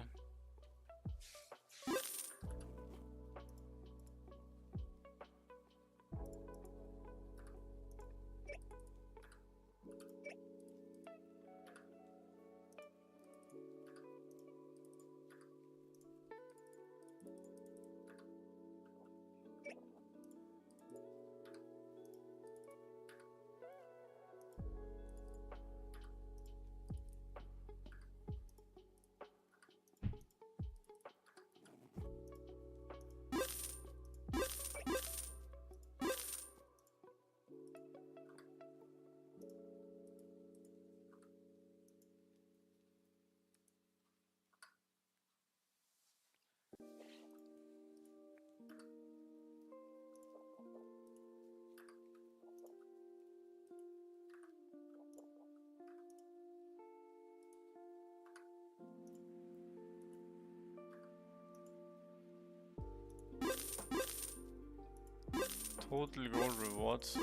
Total gold rewards.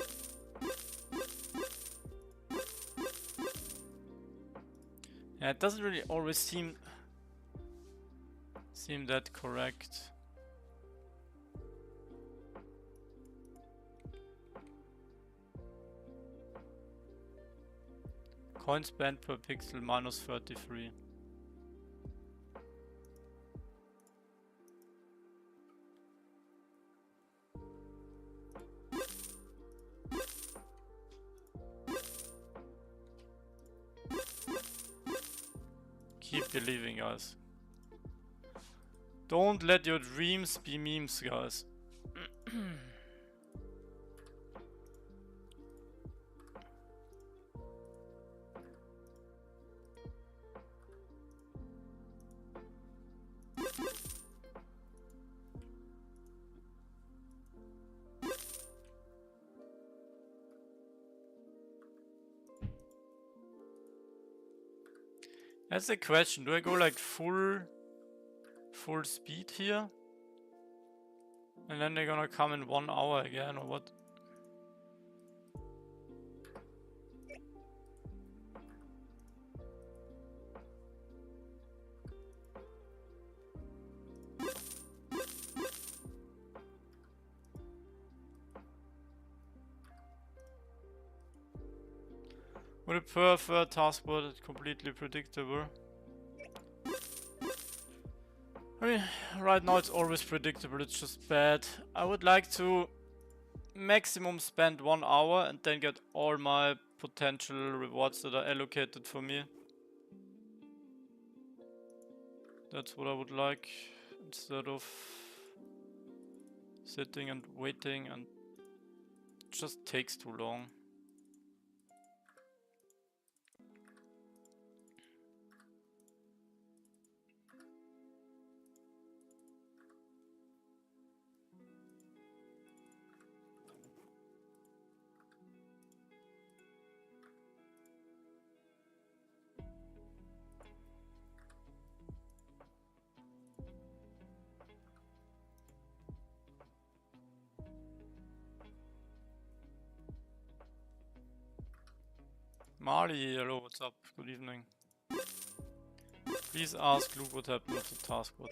Yeah, it doesn't really always seem that correct. Coin spent per pixel minus 33. Keep believing, guys. Don't let your dreams be memes, guys. That's the question. Do I go like full speed here? And then they're gonna come in 1 hour again, or what? Would it prefer Taskboard? It's completely predictable. I mean, right now it's always predictable, it's just bad. I would like to maximum spend 1 hour and then get all my potential rewards that are allocated for me. That's what I would like, instead of sitting and waiting, and it just takes too long. Marley, hello, what's up? Good evening. Please ask Luke what happened with the taskboard.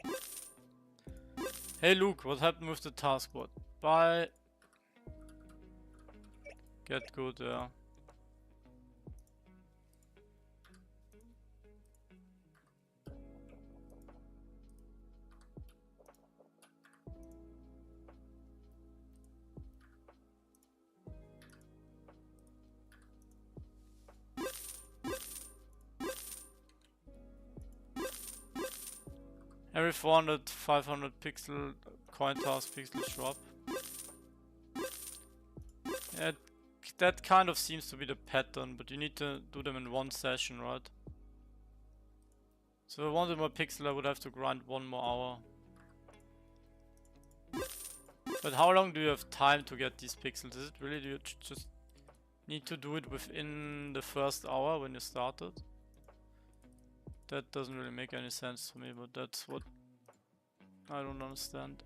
Hey Luke, what happened with the taskboard? Bye. Get good, yeah. Every 400, 500 pixel coin task pixels drop. Yeah, that kind of seems to be the pattern, but you need to do them in one session, right? So if I wanted more pixel, I would have to grind 1 more hour. But how long do you have time to get these pixels? Is it really, do you just need to do it within the first hour when you started? That doesn't really make any sense to me, but that's what I don't understand.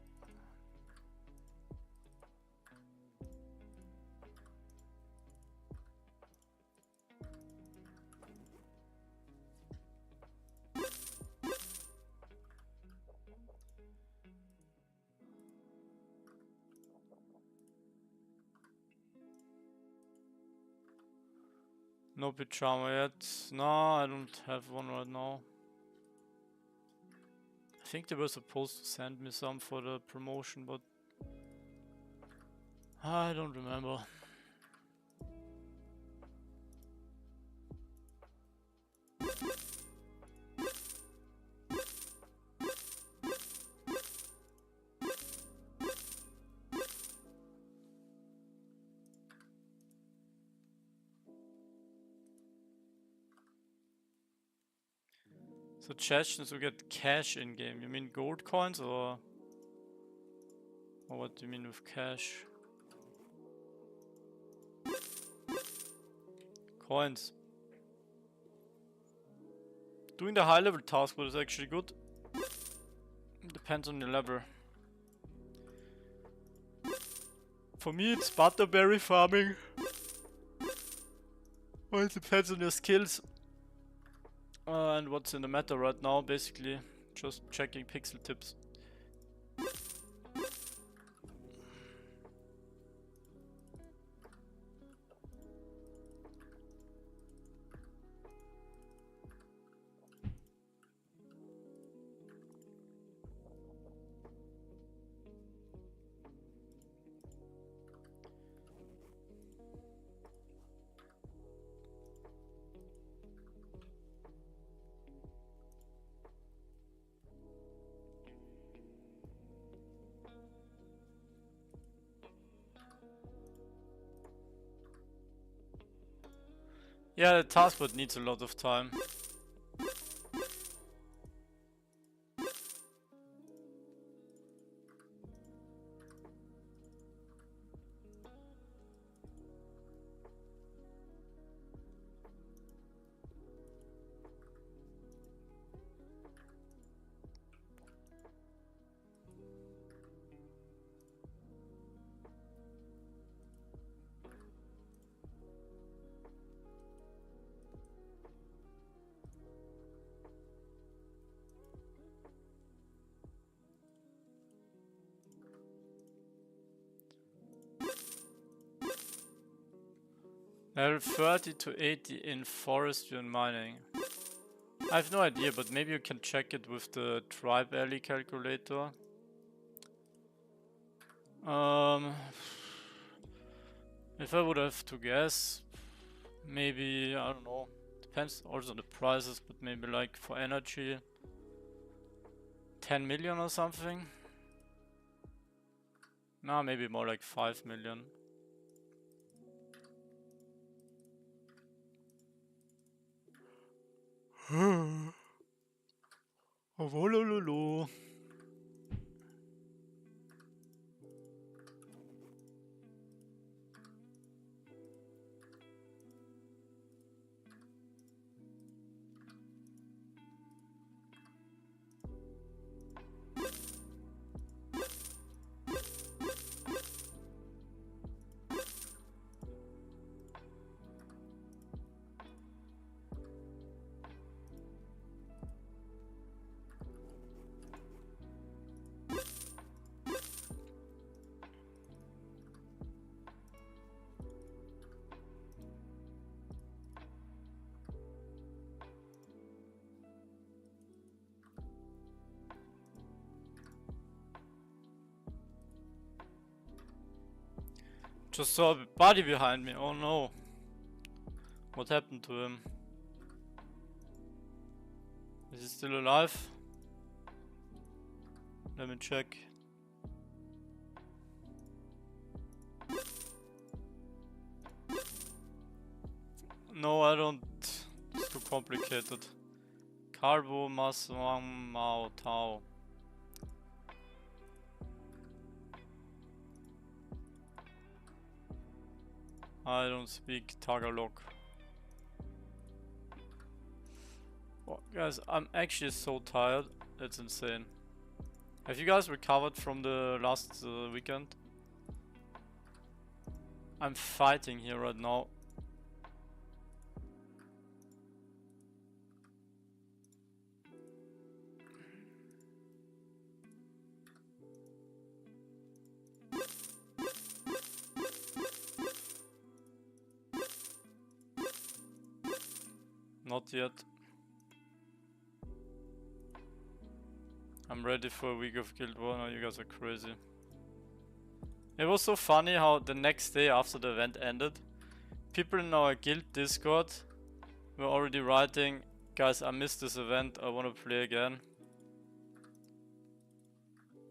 No pajama yet. No, I don't have one right now. I think they were supposed to send me some for the promotion, but I don't remember. Suggestions to get cash in game. You mean gold coins or what do you mean with cash? Coins. Doing the high level task is actually good. Depends on your level. For me it's Butterberry farming. Well, it depends on your skills. And what's in the meta right now, basically just checking pixel tips. Yeah, the taskboard needs a lot of time. Level 30 to 80 in forestry and mining. I have no idea, but maybe you can check it with the tribe alley calculator. If I would have to guess, maybe, I don't know, depends also on the prices, but maybe like for energy, 10 million or something. Nah, maybe more like 5 million. Oh, lolo. Just saw a body behind me. Oh no. What happened to him? Is he still alive? Let me check. No, I don't. It's too complicated. Carbo Maswang Mao Tao. I don't speak Tagalog. Oh, guys, I'm actually so tired. It's insane. Have you guys recovered from the last weekend? I'm fighting here right now. Not yet. I'm ready for a week of Guild War. Now you guys are crazy. It was so funny how the next day after the event ended, people in our guild Discord were already writing, guys, I missed this event, I wanna play again.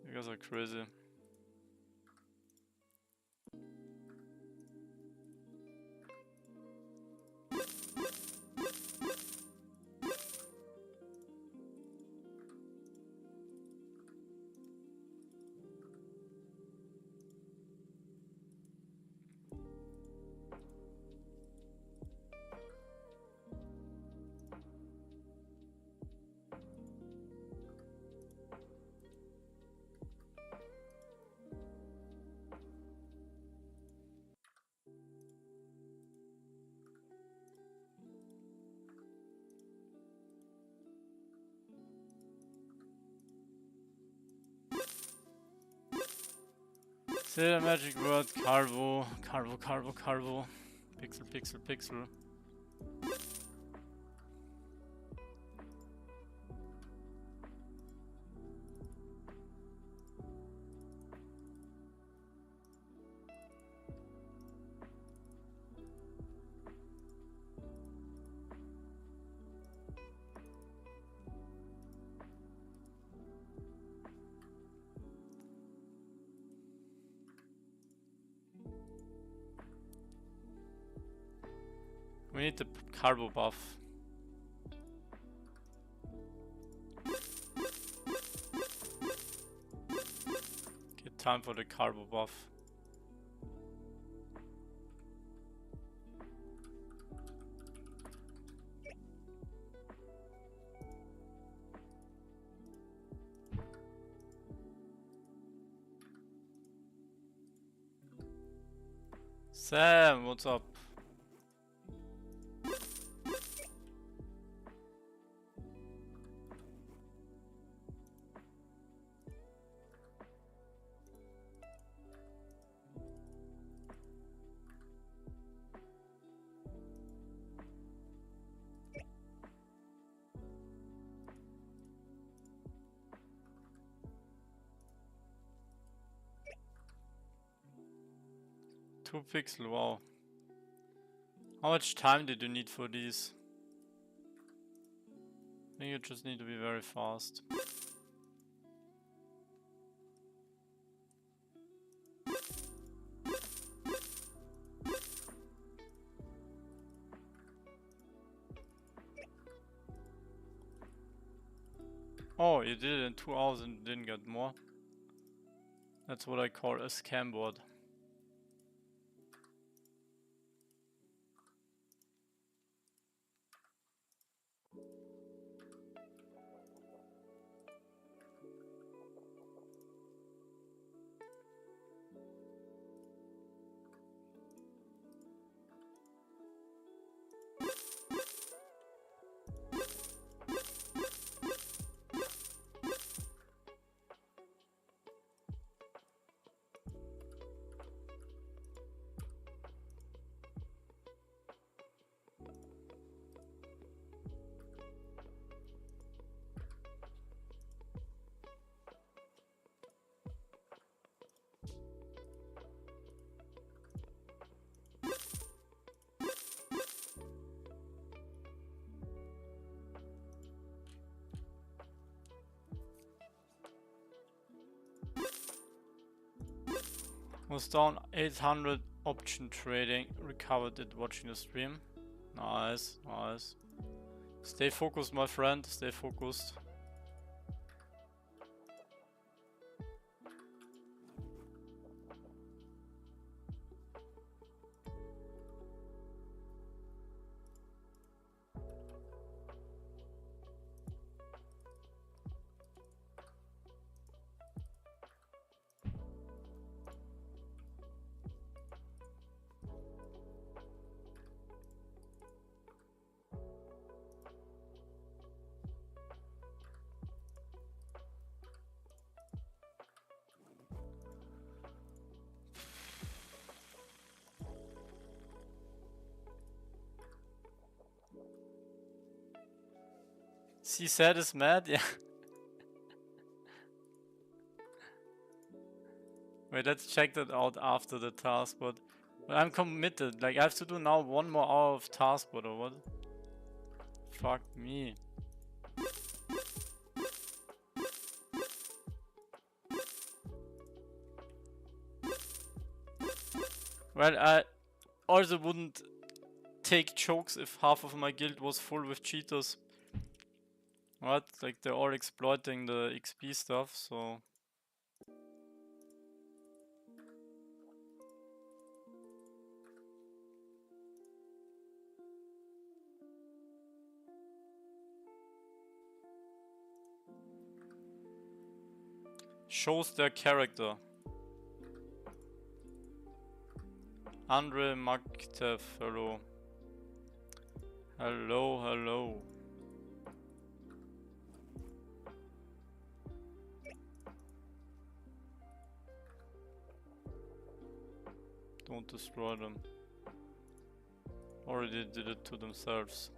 You guys are crazy. Say the magic word, Carvo, Carvo, Carvo, Carvo. Pixel, pixel, pixel. We need the carbo buff. Okay, time for the carbo buff. Sam, what's up? Two pixel, wow. How much time did you need for these? I think you just need to be very fast. Oh, you did it in 2 hours and didn't get more. That's what I call a scam board. Was down 800 option trading. Recovered it watching the stream. Nice, nice. Stay focused, my friend. Stay focused. She said is mad, yeah. Wait, let's check that out after the taskboard. But I'm committed. Like, I have to do now 1 more hour of taskboard or what? Fuck me. Well, I also wouldn't take jokes if half of my guild was full with cheaters. What? Like, they're all exploiting the XP stuff, so... Shows their character. Andre Maktev, hello. Hello, hello. Don't destroy them. Already did it to themselves.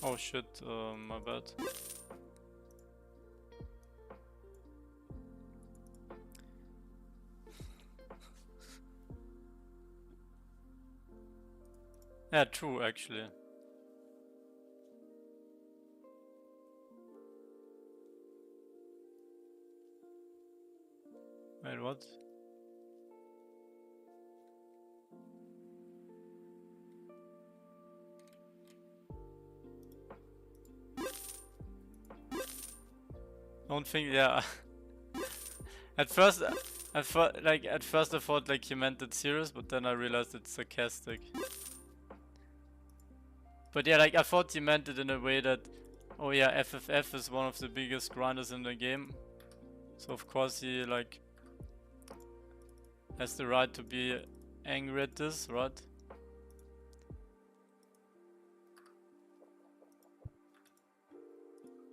Oh shit, my bad. Yeah, true actually. Wait, what? Don't think, yeah. At first I thought like he meant it serious, but then I realized it's sarcastic. But yeah, like I thought he meant it in a way that, oh yeah, FFF is one of the biggest grinders in the game, so of course he like has the right to be angry at this, right?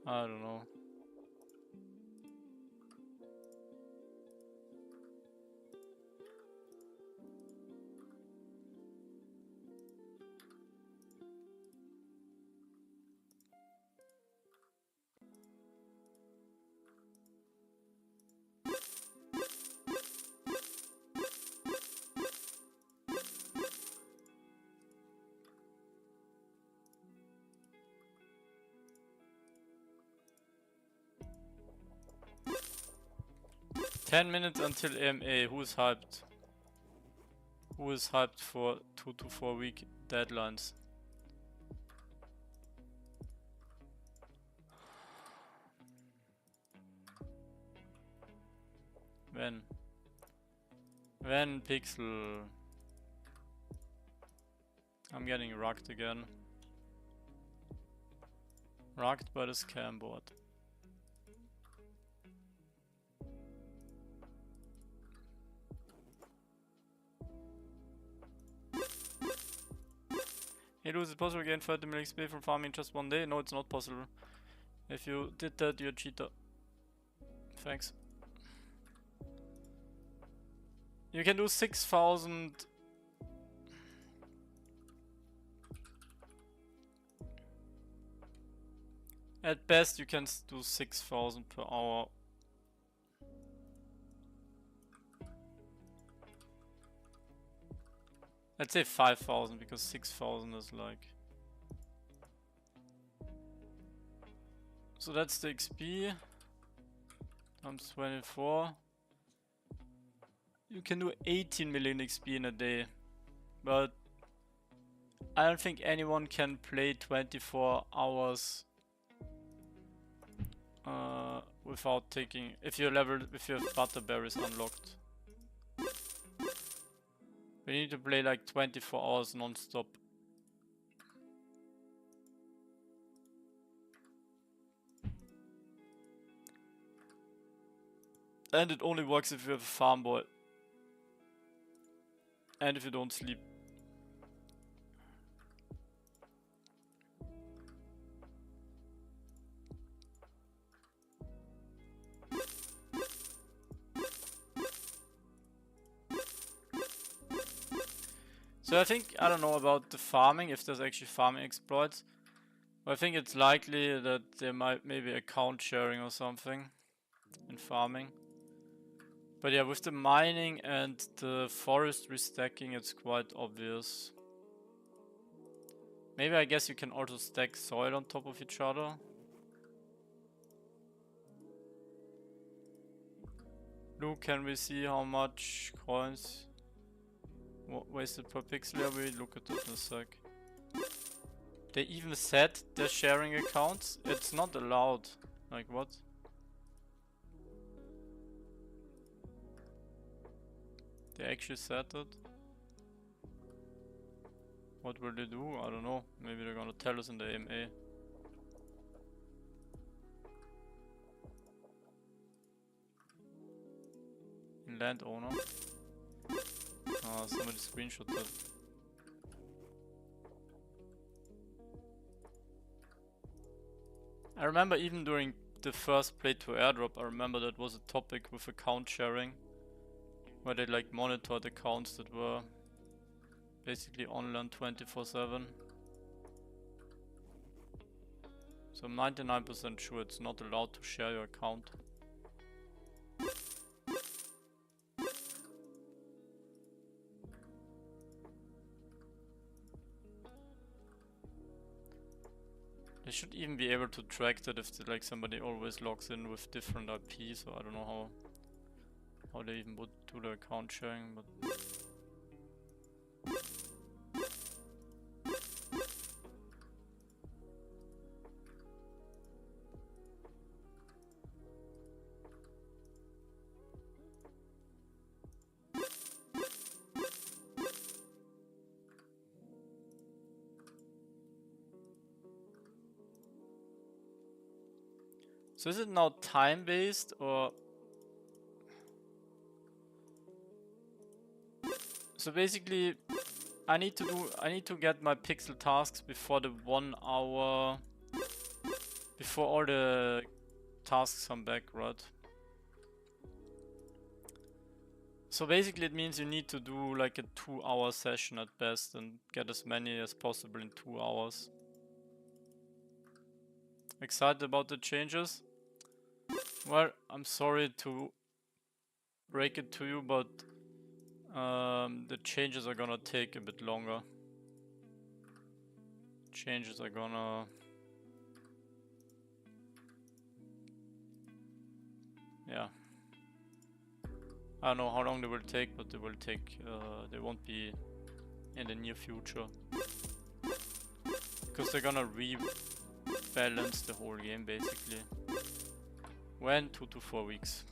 I don't know. Ten minutes until AMA. Who is hyped? Who is hyped for 2 to 4 week deadlines? When Pixel? I'm getting rugged again. Rugged by the scam board. Hey dude, is it possible to gain 30 mil XP from farming just 1 day? No, it's not possible. If you did that, you're a cheater. Thanks. You can do 6,000 At best you can do 6,000 per hour. Let's say 5,000 because 6,000 is like... So that's the XP times 24. You can do 18 million XP in a day, but I don't think anyone can play 24 hours without taking, if you have Butterberries unlocked. We need to play like 24 hours non-stop. And it only works if you have a farm boy. And if you don't sleep. So I think, I don't know about the farming, if there's actually farming exploits. But I think it's likely that there might maybe account sharing or something in farming. But yeah, with the mining and the forestry stacking, it's quite obvious. Maybe I guess you can also stack soil on top of each other. Blue, can we see how much coins wasted per pixel? We look at that in a sec. They even said they're sharing accounts. It's not allowed. Like what? They actually said that. What will they do? I don't know. Maybe they're gonna tell us in the AMA. In landowner. Somebody screenshot that. I remember even during the first play to airdrop, I remember that was a topic with account sharing. Where they like monitored accounts that were basically online 24/7. So I'm 99% sure it's not allowed to share your account. They should even be able to track that if like somebody always logs in with different IPs, so I don't know how they even would do the account sharing, but... So is it now time-based or... So basically, I need to get my pixel tasks before the 1 hour, before all the tasks come back, right? So basically it means you need to do like a 2-hour session at best and get as many as possible in 2 hours. Excited about the changes? Well, I'm sorry to break it to you, but the changes are gonna take a bit longer. Changes are gonna... Yeah. I don't know how long they will take, but they will take... they won't be in the near future. Because they're gonna rebalance the whole game, basically. When? 2 to 4 weeks.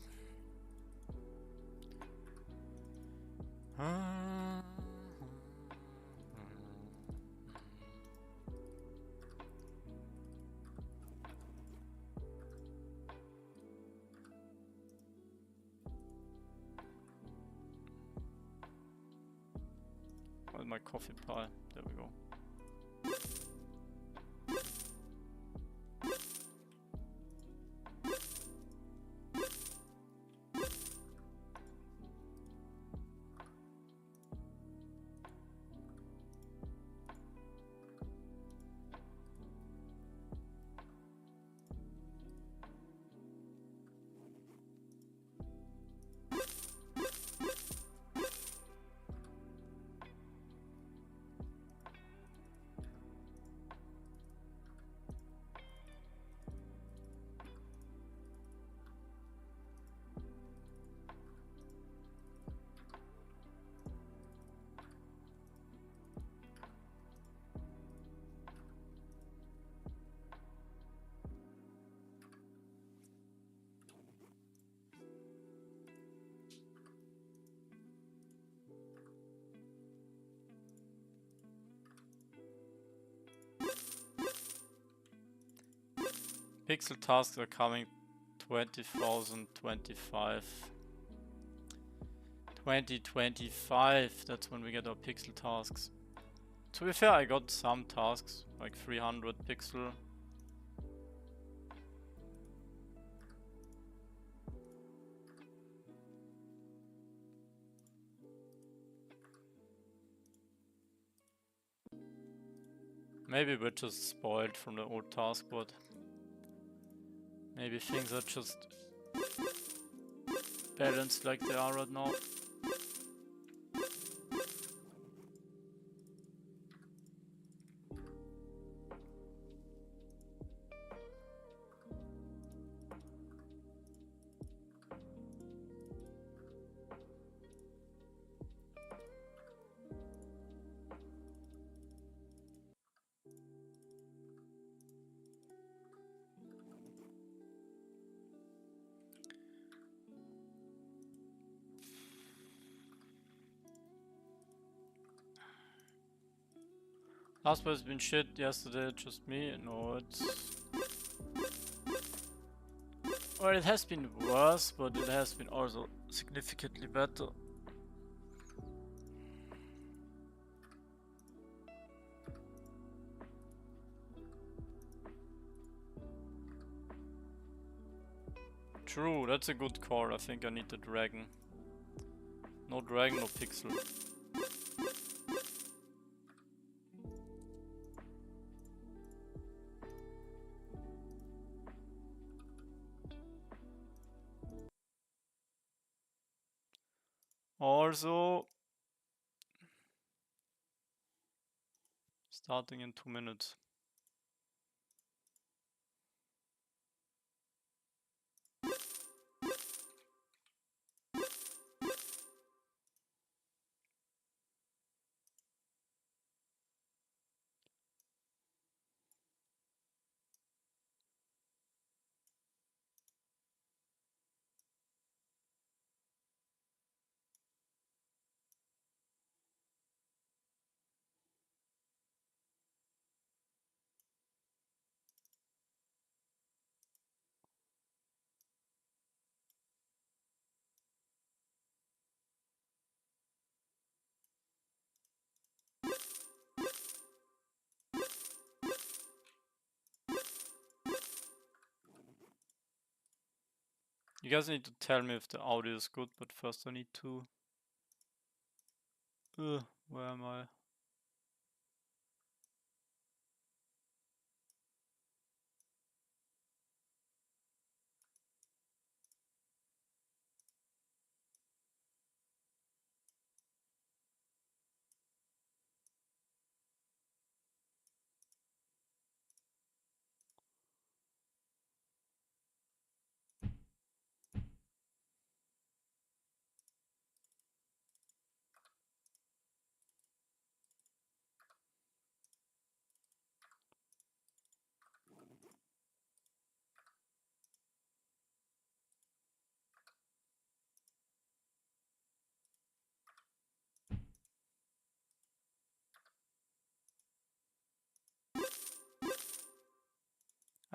Where's my coffee pie? There we go. Pixel tasks are coming 20,025. 2025, that's when we get our pixel tasks. To be fair, I got some tasks, like 300 pixel. Maybe we're just spoiled from the old taskboard. Maybe things are just balanced like they are right now. Last has been shit yesterday, just me. No, it's... Well, it has been worse, but it has been also significantly better. True, that's a good call. I think I need the dragon. No dragon, no pixel. Also, starting in 2 minutes. You guys need to tell me if the audio is good, but first I need to... where am I?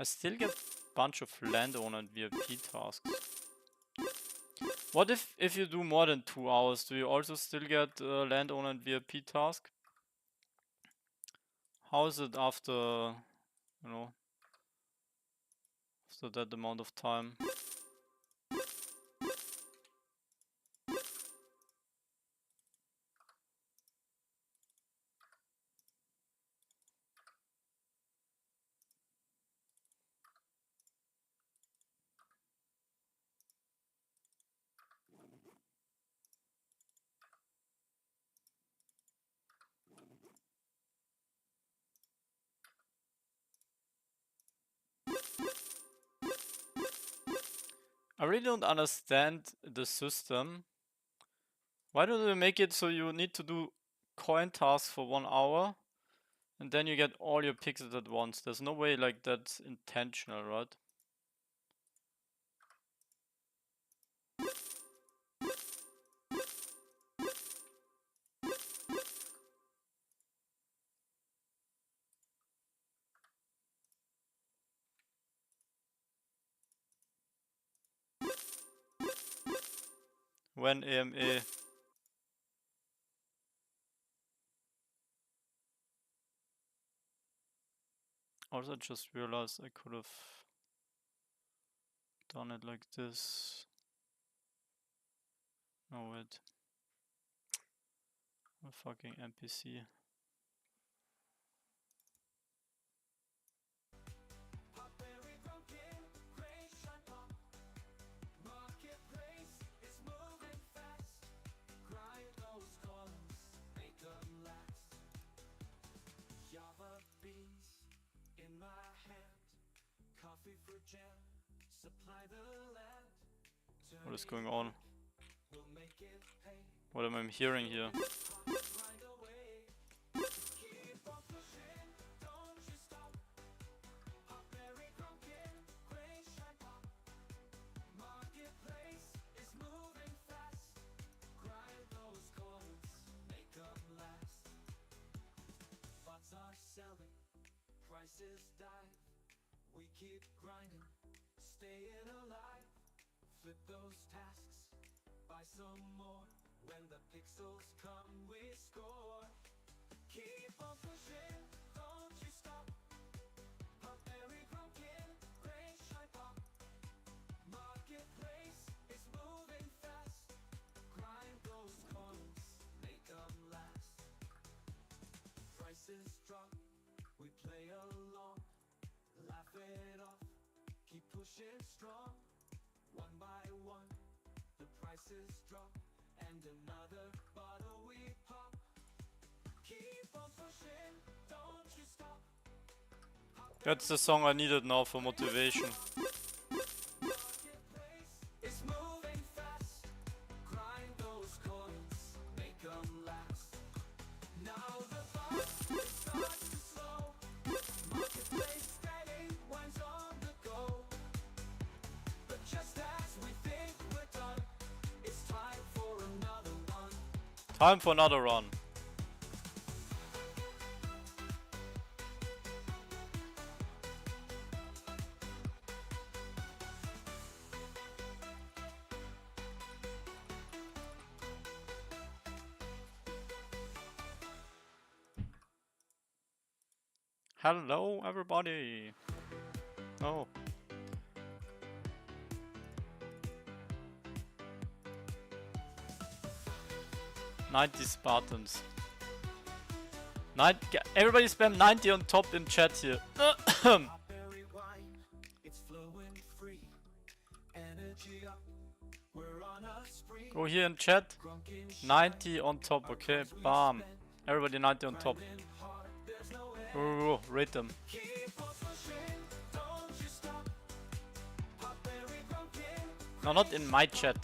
I still get a bunch of landowner and VIP tasks. What if you do more than 2 hours, do you also still get landowner and VIP task? How is it after, you know, after that amount of time? I really don't understand the system. Why do they make it so you need to do coin tasks for 1 hour and then you get all your pixels at once? There's no way like that's intentional, right? When AMA. Also, I just realized I could have done it like this. No, wait. A fucking NPC. What is going on? What am I hearing here? That's the song I needed now for motivation. Time for another run. Hello, everybody. Oh. $90 Spartans. Everybody spam 90 on top in chat here. Go here in chat. 90 on top, okay? Bam. Everybody 90 on top. Oh, rate them. No, not in my chat.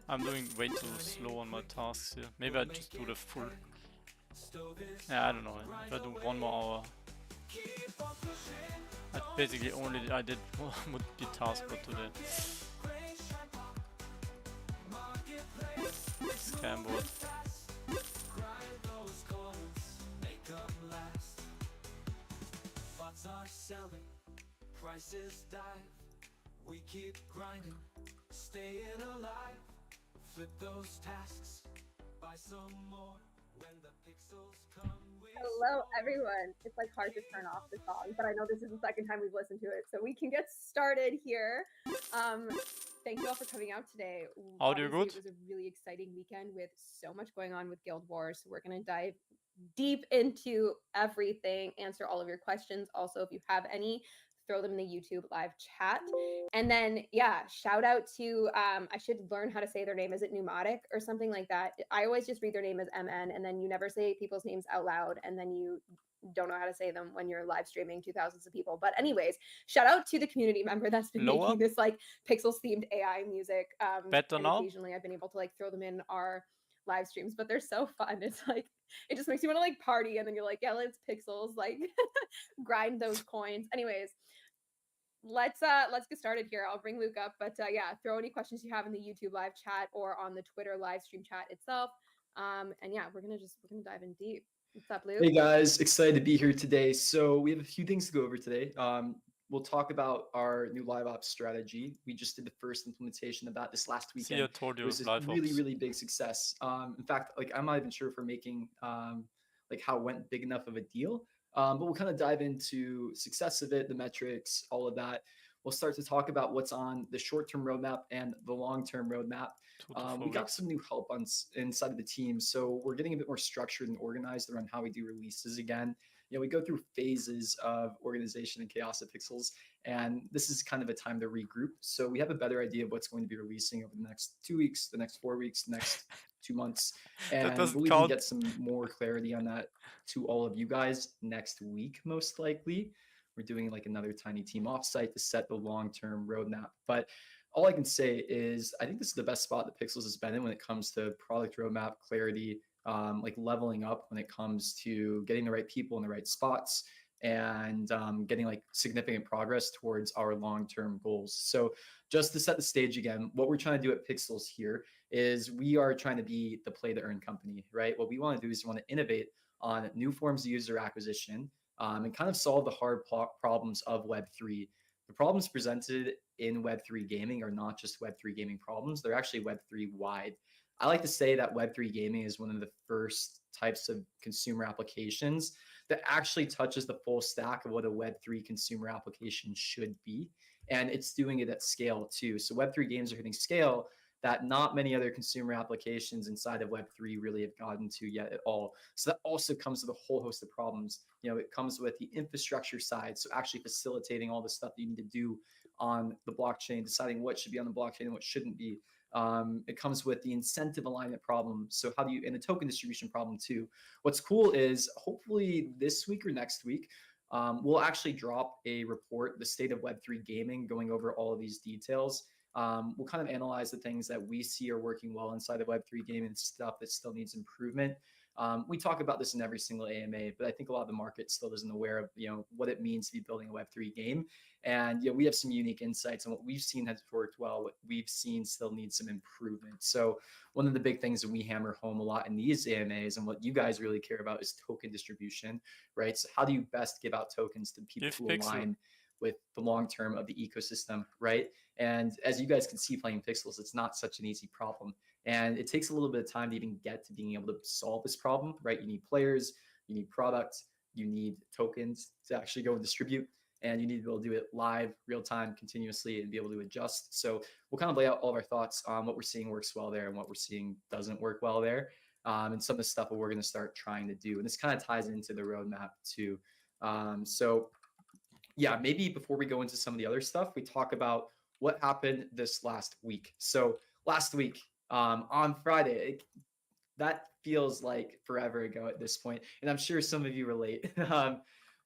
I'm doing way too slow on my tasks here. Maybe I just do the full. Yeah, I don't know. If I do 1 more hour. Basically only I did would be Taskboard today. Scamboard. Prices dive, we keep grinding, staying alive, flip those tasks, buy some more when the pixels come. Hello everyone. It's like hard to turn off the song, but I know this is the second time we've listened to it, so we can get started here. Thank you all for coming out today. Audio good? It was a really exciting weekend with so much going on with Guild Wars, so we're going to dive deep into everything, answer all of your questions. Also, if you have any, throw them in the YouTube live chat. And then, yeah, shout out to, I should learn how to say their name. Is it Pneumatic or something like that? I always just read their name as MN, and then you never say people's names out loud, and then you don't know how to say them when you're live streaming to thousands of people. But anyways, shout out to the community member that's been making this like Pixels themed AI music. Better now? Occasionally I've been able to like throw them in our live streams, but they're so fun. It's like, it just makes you want to like party, and then you're like, yeah, let's Pixels, like grind those coins. Anyways, let's get started here. I'll bring Luke up, but yeah, throw any questions you have in the YouTube live chat or on the Twitter live stream chat itself. And yeah, we're gonna dive in deep. What's up, Luke? Hey guys, excited to be here today. So we have a few things to go over today. We'll talk about our new live ops strategy. We just did the first implementation of that this last See, weekend. I told It you was a live really, ops. really big success. In fact, like I'm not even sure if we're making like how it went big enough of a deal. But we'll kind of dive into success of it, the metrics, all of that. We'll start to talk about what's on the short-term roadmap and the long-term roadmap. 2 to 4 We got weeks. some new help on inside of the team, so we're getting a bit more structured and organized around how we do releases again. You know, we go through phases of organization and chaos at Pixels, and this is kind of a time to regroup. So we have a better idea of what's going to be releasing over the next 2 weeks, the next 4 weeks, the next 2 months, That and doesn't we'll even count. get some more clarity on that to all of you guys next week, most likely. We're doing like another tiny team offsite to set the long-term roadmap, but all I can say is I think this is the best spot that Pixels has been in when it comes to product roadmap clarity, like leveling up when it comes to getting the right people in the right spots and getting like significant progress towards our long-term goals. So just to set the stage again, what we're trying to do at Pixels here is we are trying to be the play to earn company, right? What we want to do is we want to innovate on new forms of user acquisition and kind of solve the hard problems of Web3. The problems presented in Web3 gaming are not just Web3 gaming problems, they're actually Web3 wide. I like to say that Web3 gaming is one of the first types of consumer applications that actually touches the full stack of what a Web3 consumer application should be. And it's doing it at scale too. So Web3 games are hitting scale that not many other consumer applications inside of Web3 really have gotten to yet at all. So that also comes with a whole host of problems. You know, it comes with the infrastructure side, so actually facilitating all the stuff that you need to do on the blockchain, deciding what should be on the blockchain and what shouldn't be. It comes with the incentive alignment problem. So how do you, and the token distribution problem too. What's cool is hopefully this week or next week, we'll actually drop a report, the state of Web3 gaming, going over all of these details. We'll kind of analyze the things that we see are working well inside of Web3 gaming and stuff that still needs improvement. We talk about this in every single AMA, but I think a lot of the market still isn't aware of, you know, what it means to be building a Web3 game. And, you know, we have some unique insights on what we've seen has worked well, what we've seen still needs some improvement. So one of the big things that we hammer home a lot in these AMAs and what you guys really care about is token distribution, right? So how do you best give out tokens to people who align with the long term of the ecosystem, right? And as you guys can see playing Pixels, it's not such an easy problem. And it takes a little bit of time to even get to being able to solve this problem, right? You need players, you need products, you need tokens to actually go and distribute, and you need to be able to do it live, real time, continuously, and be able to adjust. So we'll kind of lay out all of our thoughts on what we're seeing works well there and what we're seeing doesn't work well there, and some of the stuff that we're going to start trying to do. And this kind of ties into the roadmap too. So yeah, maybe before we go into some of the other stuff, we talk about what happened this last week. So last week, on Friday, that feels like forever ago at this point, and I'm sure some of you relate.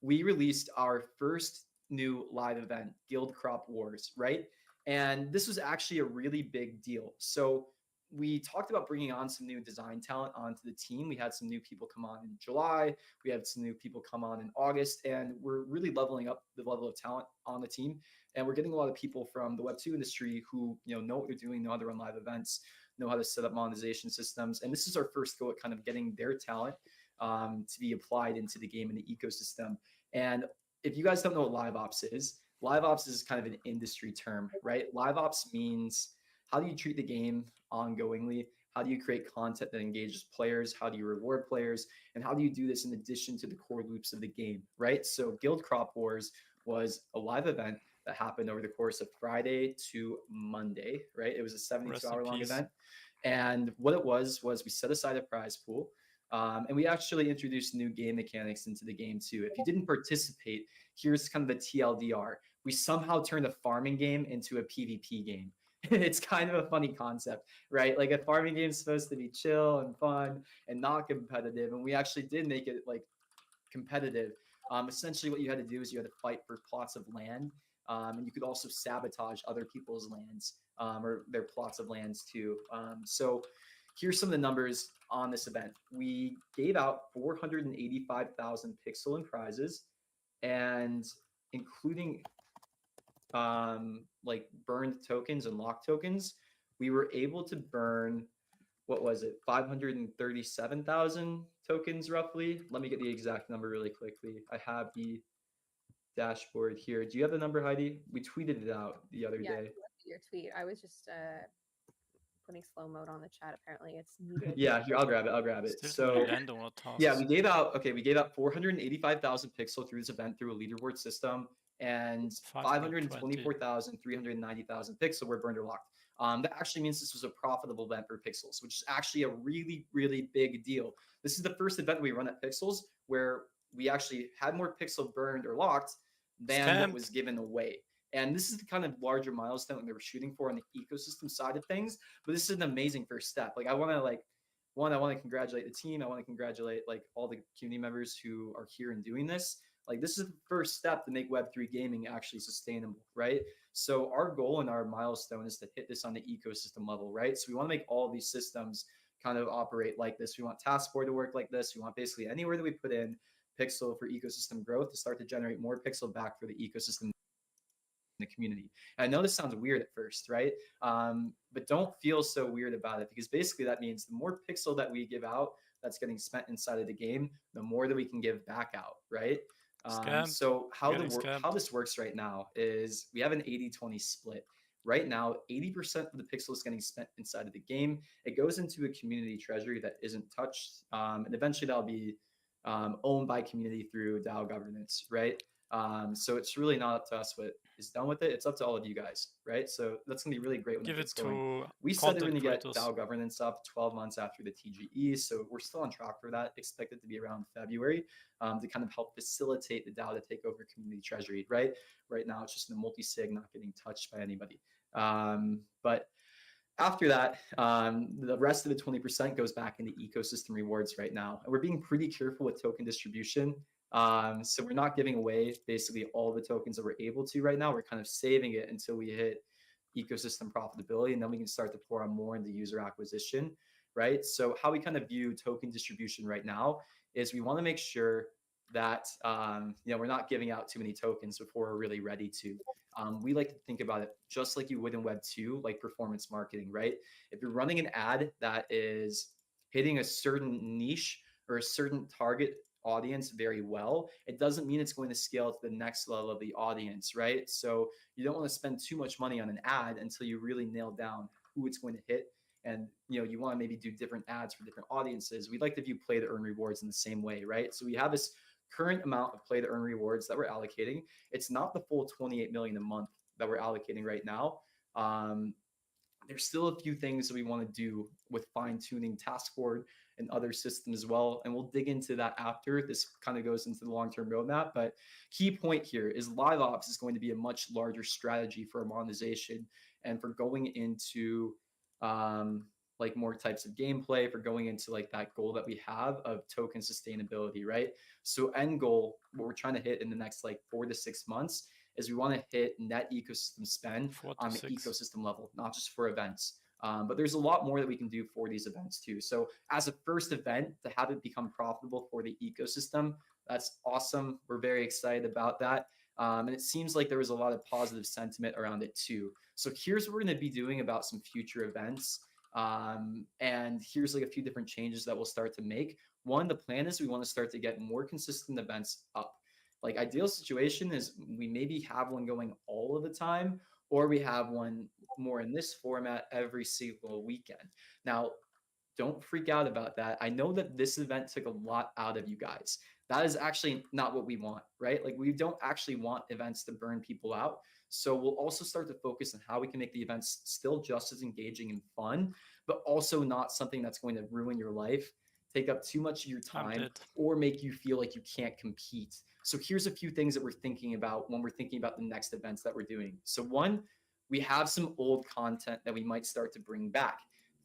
We released our first new live event, Guild Crop Wars, right? And this was actually a really big deal. So we talked about bringing on some new design talent onto the team. We had some new people come on in July. We had some new people come on in August, and we're really leveling up the level of talent on the team. And we're getting a lot of people from the Web2 industry who know what they're doing, know how to run live events, know how to set up monetization systems. And this is our first go at kind of getting their talent to be applied into the game and the ecosystem. And if you guys don't know what live ops is kind of an industry term, right? Live ops means how do you treat the game ongoingly? How do you create content that engages players? How do you reward players? And how do you do this in addition to the core loops of the game, right? So Guild Crop Wars was a live event that happened over the course of Friday to Monday, right? It was a 72-hour long event. And what it was we set aside a prize pool. And we actually introduced new game mechanics into the game too. If you didn't participate, here's kind of the TLDR. We somehow turned a farming game into a PvP game. It's kind of a funny concept, right? Like a farming game is supposed to be chill and fun and not competitive. And we actually did make it like competitive. Essentially what you had to do is you had to fight for plots of land. And you could also sabotage other people's lands or their plots of lands too. So here's some of the numbers on this event. We gave out 485,000 pixel in prizes, and including like burned tokens and locked tokens, we were able to burn, what was it, 537,000 tokens roughly. Let me get the exact number really quickly. I have the dashboard here. Do you have the number, Heidi? We tweeted it out the other Yeah, I day. looked at your tweet. I was just putting slow mode on the chat. Apparently, it's needed. Yeah, here, I'll grab it. I'll grab it. Still too many So landowner tasks. yeah, we gave out 485,000 pixel through this event through a leaderboard system, and 524,390,000 pixel were burned or locked. That actually means this was a profitable event for Pixels, which is actually a really, really big deal. This is the first event we run at Pixels where we actually had more pixel burned or locked than what was given away. And this is the kind of larger milestone that we were shooting for on the ecosystem side of things. But this is an amazing first step. Like I want to congratulate the team. I want to congratulate like all the community members who are here and doing this. Like this is the first step to make Web3 gaming actually sustainable, right? So our goal and our milestone is to hit this on the ecosystem level, right? So we want to make all of these systems kind of operate like this. We want Taskboard to work like this. We want basically anywhere that we put in Pixel for ecosystem growth to start to generate more Pixel back for the ecosystem in the community. And I know this sounds weird at first, right? But don't feel so weird about it, because basically that means the more Pixel that we give out that's getting spent inside of the game, the more that we can give back out, right? So how this works right now is we have an 80-20 split. Right now, 80% of the pixel is getting spent inside of the game. It goes into a community treasury that isn't touched, and eventually that'll be owned by community through DAO governance, right? So it's really not up to us what is done with it. It's up to all of you guys, right? So that's gonna be really great when Give it it gets going. to We said we're gonna content get creators. DAO governance up 12 months after the TGE, so we're still on track for that. Expect it to be around February to kind of help facilitate the DAO to take over community treasury, right? Right now it's just in a multi-sig, not getting touched by anybody. But after that, the rest of the 20% goes back into ecosystem rewards right now. And we're being pretty careful with token distribution. So we're not giving away basically all the tokens that we're able to right now. We're kind of saving it until we hit ecosystem profitability, and then we can start to pour on more into user acquisition, right? So how we kind of view token distribution right now is we want to make sure that we're not giving out too many tokens before we're really ready to. We like to think about it just like you would in Web 2, like performance marketing, right? If you're running an ad that is hitting a certain niche or a certain target audience very well, it doesn't mean it's going to scale to the next level of the audience, right? So you don't want to spend too much money on an ad until you really nail down who it's going to hit. And you want to maybe do different ads for different audiences. We'd like to view play to earn rewards in the same way, right? So we have this current amount of play to earn rewards that we're allocating. It's not the full 28 million a month that we're allocating right now. There's still a few things that we want to do with fine-tuning Taskboard and other systems as well, and we'll dig into that after. This kind of goes into the long-term roadmap, but key point here is live ops is going to be a much larger strategy for monetization and for going into like more types of gameplay, for going into like that goal that we have of token sustainability, right? So end goal, what we're trying to hit in the next like 4 to 6 months is we want to hit net ecosystem spend on the ecosystem level, not just for events. But there's a lot more that we can do for these events too. So as a first event, to have it become profitable for the ecosystem, that's awesome. We're very excited about that. And it seems like there was a lot of positive sentiment around it too. So here's what we're going to be doing about some future events. And here's like a few different changes that we'll start to make. One, the plan is we want to start to get more consistent events up. Like ideal situation is we maybe have one going all of the time, or we have one more in this format every single weekend. Now, don't freak out about that. I know that this event took a lot out of you guys. That is actually not what we want, right? Like we don't actually want events to burn people out. So we'll also start to focus on how we can make the events still just as engaging and fun, but also not something that's going to ruin your life, take up too much of your time, or make you feel like you can't compete. So here's a few things that we're thinking about when we're thinking about the next events that we're doing. So one, we have some old content that we might start to bring back.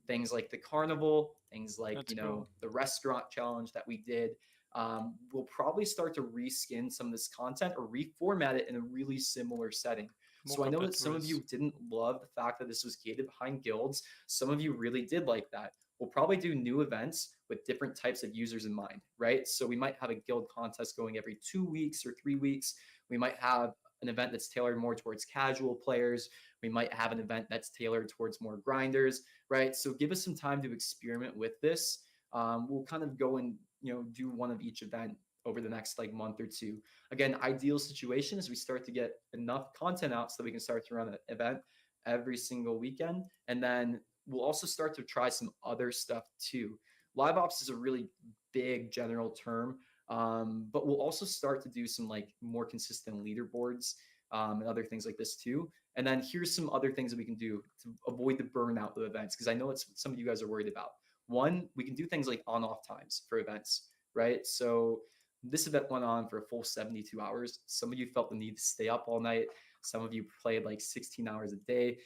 Things like the carnival, things like, the restaurant challenge that we did. We'll probably start to reskin some of this content or reformat it in a really similar setting. So I know that some of you didn't love the fact that this was gated behind guilds. Some of you really did like that. We'll probably do new events with different types of users in mind, right? So we might have a guild contest going every 2 weeks or 3 weeks. We might have an event that's tailored more towards casual players. We might have an event that's tailored towards more grinders, right? So give us some time to experiment with this. We'll kind of go and do one of each event over the next like month or two. Again, ideal situation is we start to get enough content out so that we can start to run an event every single weekend. And then we'll also start to try some other stuff too. Live ops is a really big general term, but we'll also start to do some like more consistent leaderboards and other things like this too. And then here's some other things that we can do to avoid the burnout of events, because I know it's some of you guys are worried about. One, we can do things like on-off times for events, right? So this event went on for a full 72 hours. Some of you felt the need to stay up all night. Some of you played like 16 hours a day.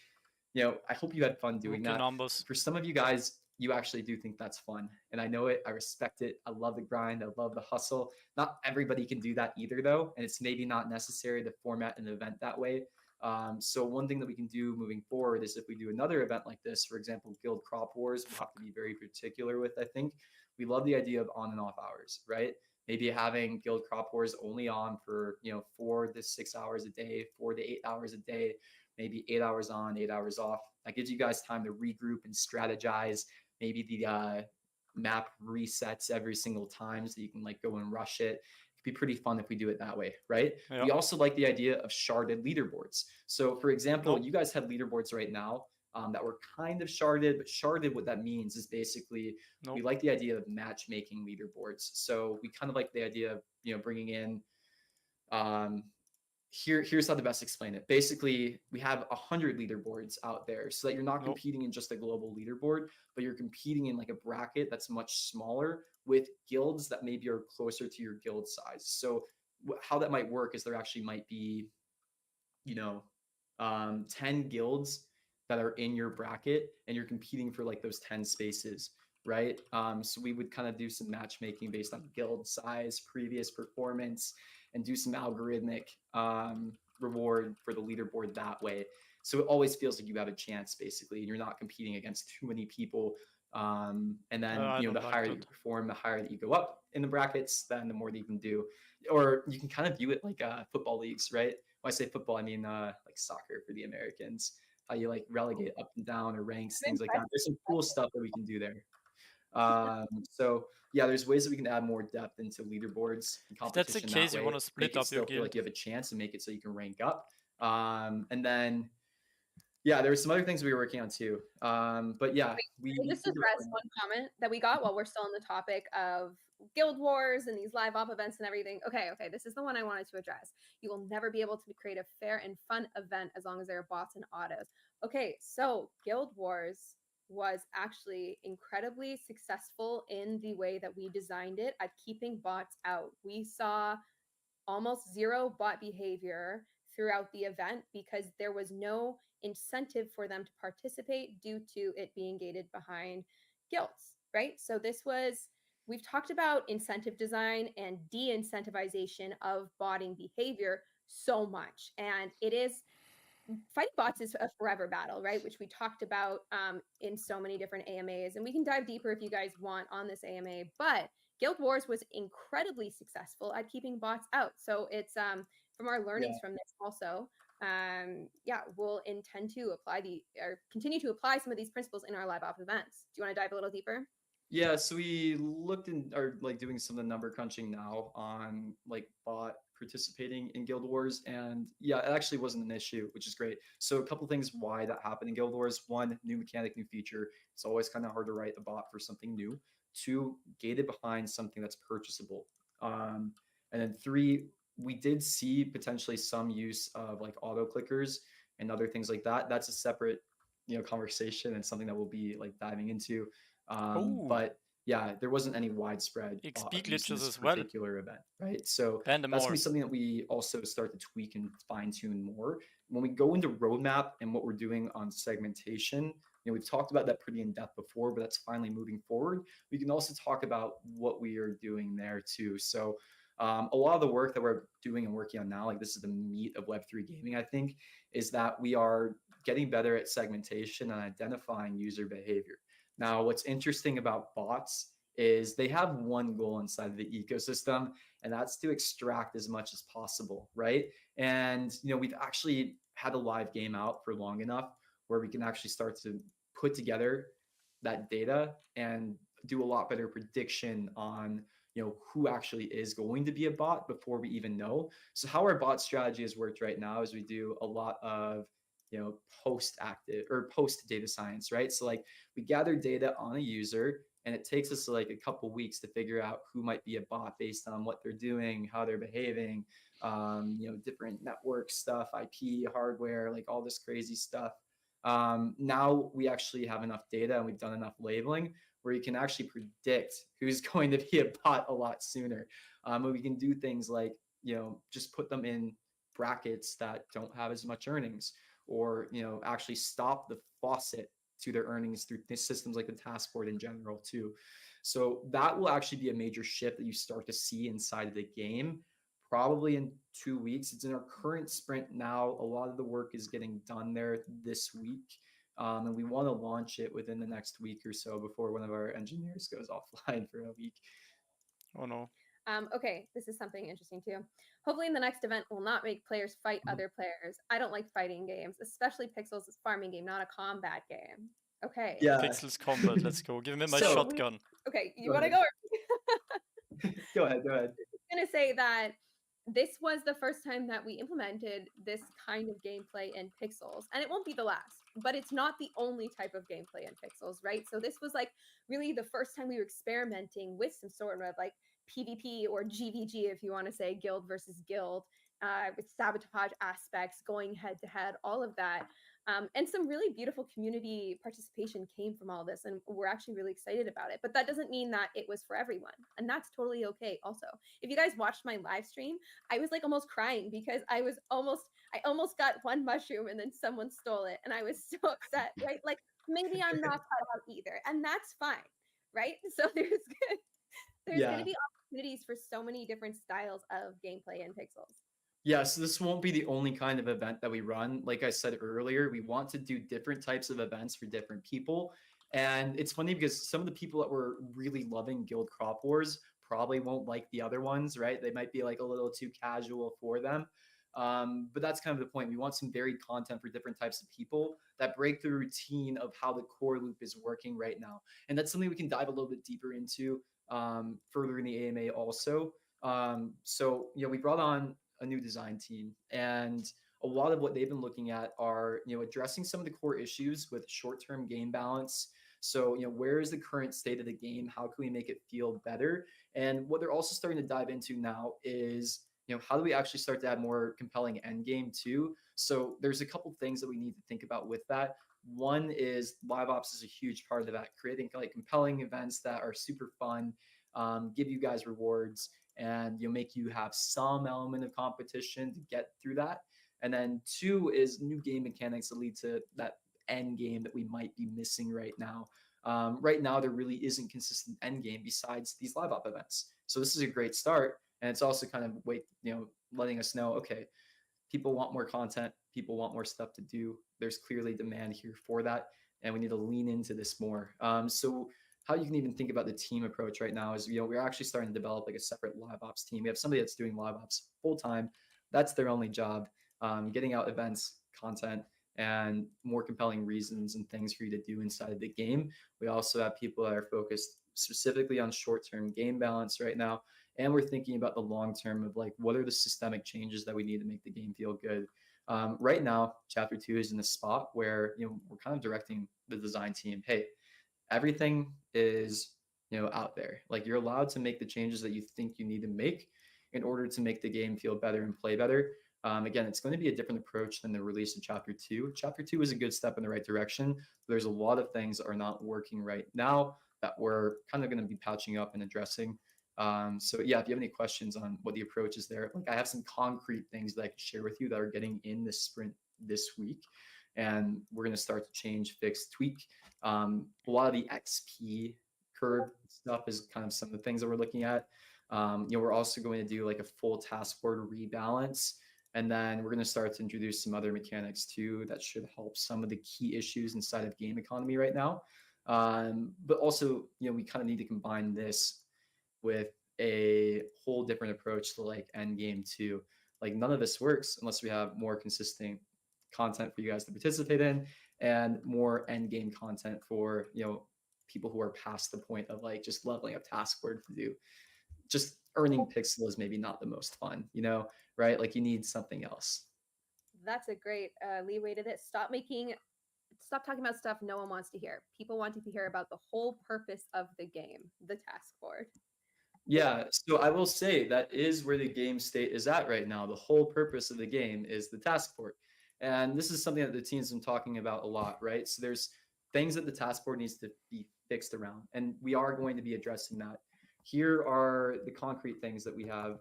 I hope you had fun doing that. Numbers. For some of you guys, you actually do think that's fun. And I know it. I respect it. I love the grind. I love the hustle. Not everybody can do that either, though. And it's maybe not necessary to format an event that way. So one thing that we can do moving forward is if we do another event like this, for example, Guild Crop Wars, we'll have to be very particular with, I think. We love the idea of on and off hours, right? Maybe having Guild Crop Wars only on for, 4 to 6 hours a day, 4 to 8 hours a day, maybe 8 hours on, 8 hours off. That gives you guys time to regroup and strategize. Maybe the map resets every single time so you can like go and rush it. It could be pretty fun if we do it that way, right? Yep. We also like the idea of sharded leaderboards. So for example, you guys have leaderboards right now that were kind of sharded, but sharded, what that means is basically we like the idea of matchmaking leaderboards. So we kind of like the idea of, bringing in, here's how to best explain it. Basically, we have 100 leaderboards out there so that you're not competing in just a global leaderboard, but you're competing in like a bracket that's much smaller with guilds that maybe are closer to your guild size. So how that might work is there actually might be, 10 guilds that are in your bracket and you're competing for like those 10 spaces, right? So we would kind of do some matchmaking based on guild size, previous performance, and do some algorithmic reward for the leaderboard that way. So it always feels like you have a chance basically, and you're not competing against too many people. And then, the higher that you perform, the higher that you go up in the brackets, then the more that you can do. Or you can kind of view it like football leagues, right? When I say football, I mean like soccer for the Americans. How you like relegate up and down or ranks, things like that. There's some cool stuff that we can do there. So yeah, there's ways that we can add more depth into leaderboards and competition. If that's the case, you want to split up your guild. Feel like you have a chance and make it so you can rank up. And then yeah, there were some other things we were working on too. But yeah, we just address one comment that we got while we're still on the topic of Guild Wars and these live op events and everything. Okay, this is the one I wanted to address. You will never be able to create a fair and fun event as long as there are bots and autos. Okay, so Guild Wars was actually incredibly successful in the way that we designed it at keeping bots out. We saw almost zero bot behavior throughout the event because there was no incentive for them to participate due to it being gated behind guilds, right? So we've talked about incentive design and de-incentivization of botting behavior so much. And fighting bots is a forever battle, right? Which we talked about in so many different AMAs. And we can dive deeper if you guys want on this AMA. But Guild Wars was incredibly successful at keeping bots out. So it's from our learnings from this also, we'll intend to continue to apply some of these principles in our live op events. Do you want to dive a little deeper? Yeah, so we looked and are like doing some of the number crunching now on like bot participating in Guild Wars, and yeah, it actually wasn't an issue, which is great. So a couple things why that happened in Guild Wars: one, new mechanic, new feature. It's always kind of hard to write a bot for something new. Two, gated behind something that's purchasable. And then three, we did see potentially some use of like auto clickers and other things like that. That's a separate conversation and something that we'll be like diving into. But yeah, there wasn't any widespread XP glitches in this as well. particular event, right? So that's gonna be something that we also start to tweak and fine tune more when we go into roadmap and what we're doing on segmentation. We've talked about that pretty in depth before, but that's finally moving forward. We can also talk about what we are doing there too. So a lot of the work that we're doing and working on now, like this is the meat of Web3 gaming, I think, is that we are getting better at segmentation and identifying user behavior. Now, what's interesting about bots is they have one goal inside of the ecosystem, and that's to extract as much as possible, right? And we've actually had a live game out for long enough where we can actually start to put together that data and do a lot better prediction on who actually is going to be a bot before we even know. So how our bot strategy has worked right now is we do a lot of post active or post data science, right? So like we gather data on a user and it takes us like a couple weeks to figure out who might be a bot based on what they're doing, how they're behaving, different network stuff, IP, hardware, like all this crazy stuff. Now we actually have enough data and we've done enough labeling where you can actually predict who's going to be a bot a lot sooner. And we can do things like, just put them in brackets that don't have as much earnings, or, actually stop the faucet to their earnings through systems like the Taskboard in general too. So that will actually be a major shift that you start to see inside of the game probably in 2 weeks. It's in our current sprint now. A lot of the work is getting done there this week. And we want to launch it within the next week or so before one of our engineers goes offline for a week. Oh no. Okay, this is something interesting too. Hopefully, in the next event, we'll not make players fight other players. I don't like fighting games, especially Pixels' farming game, not a combat game. Okay. Yeah. Pixels combat, let's go. Give me my So- shotgun. Okay, you Go want to ahead. go? Go ahead. I'm going to say that this was the first time that we implemented this kind of gameplay in Pixels, and it won't be the last, but it's not the only type of gameplay in Pixels, right? So this was like really the first time we were experimenting with some sort of like PvP or GVG, if you want to say, guild versus guild, with sabotage aspects, going head to head, all of that. And some really beautiful community participation came from all this, and we're actually really excited about it. But that doesn't mean that it was for everyone, and that's totally okay. Also, if you guys watched my live stream, I was like almost crying because I almost got one mushroom and then someone stole it, and I was so upset, right? Like maybe I'm not cut out either, and that's fine, right? So there's going to be opportunities for so many different styles of gameplay in Pixels. Yeah, so this won't be the only kind of event that we run. Like I said earlier, we want to do different types of events for different people. And it's funny because some of the people that were really loving Guild Crop Wars probably won't like the other ones, right? They might be like a little too casual for them. But that's kind of the point. We want some varied content for different types of people that break the routine of how the core loop is working right now. And that's something we can dive a little bit deeper into further in the AMA also. So, we brought on a new design team, and a lot of what they've been looking at are addressing some of the core issues with short-term game balance. So where is the current state of the game? How can we make it feel better? And what they're also starting to dive into now is how do we actually start to add more compelling end game too? So there's a couple things that we need to think about with that. One is live ops is a huge part of that, creating like compelling events that are super fun, give you guys rewards, and make you have some element of competition to get through that. And then two is new game mechanics that lead to that end game that we might be missing right now. Right now, there really isn't consistent end game besides these live op events. So this is a great start, and it's also kind of letting us know, okay, people want more content, people want more stuff to do. There's clearly demand here for that, and we need to lean into this more. So how you can even think about the team approach right now is, we're actually starting to develop like a separate live ops team. We have somebody that's doing live ops full time. That's their only job, getting out events, content, and more compelling reasons and things for you to do inside of the game. We also have people that are focused specifically on short-term game balance right now. And we're thinking about the long term of like, what are the systemic changes that we need to make the game feel good? Right now, Chapter 2 is in a spot where, we're kind of directing the design team, hey, everything is out there. Like, you're allowed to make the changes that you think you need to make in order to make the game feel better and play better. Again, it's going to be a different approach than the release of Chapter 2. Chapter 2 is a good step in the right direction. There's a lot of things that are not working right now that we're kind of going to be patching up and addressing. So yeah, if you have any questions on what the approach is there, like I have some concrete things that I can share with you that are getting in this sprint this week. And we're going to start to change, fix, tweak. A lot of the XP curve stuff is kind of some of the things that we're looking at. We're also going to do like a full task board rebalance. And then we're going to start to introduce some other mechanics too that should help some of the key issues inside of game economy right now. But also, we kind of need to combine this with a whole different approach to like end game too. Like none of this works unless we have more consistent content for you guys to participate in and more end game content for, you know, people who are past the point of like just leveling up Taskboard to do. Just earning pixel is maybe not the most fun, you know, right? Like you need something else. That's a great leeway to this. Stop talking about stuff no one wants to hear. People want to hear about the whole purpose of the game, the task board. Yeah, so I will say that is where the game state is at right now. The whole purpose of the game is the task board. And this is something that the team's been talking about a lot, right? So there's things that the task board needs to be fixed around, and we are going to be addressing that. Here are the concrete things that we have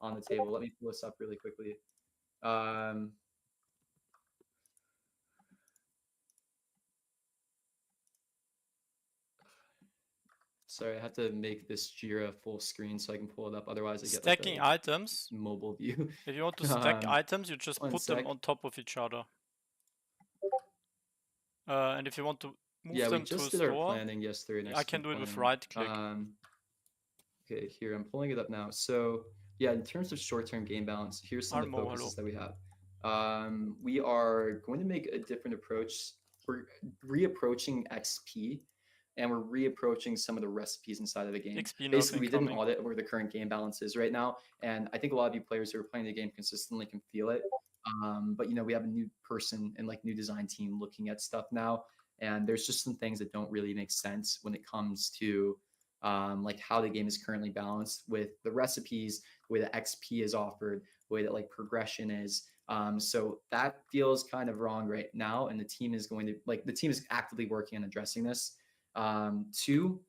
on the table. Let me pull this up really quickly. Sorry, I have to make this Jira full screen so I can pull it up. Otherwise, I get Stacking like items. a mobile view. If you want to stack Um, items, you just one put them sec. on top of each other. And if you want to move Yeah, we them to a just did our store, planning yesterday. I can do it with right click. Okay, here, I'm pulling it up now. So, yeah, in terms of short-term game balance, here's some of the Almo, focuses hello. that we have. We are going to make a different approach. We're reapproaching XP, and we're reapproaching some of the recipes inside of the game. XP Basically, we did an incoming. audit of where the current game balance is right now, and I think a lot of you players who are playing the game consistently can feel it. But you know, we have a new person and like new design team looking at stuff now, and there's just some things that don't really make sense when it comes to like how the game is currently balanced with the recipes, the way that XP is offered, the way that like progression is. So that feels kind of wrong right now, and the team is going to like the team is actively working on addressing this. Two,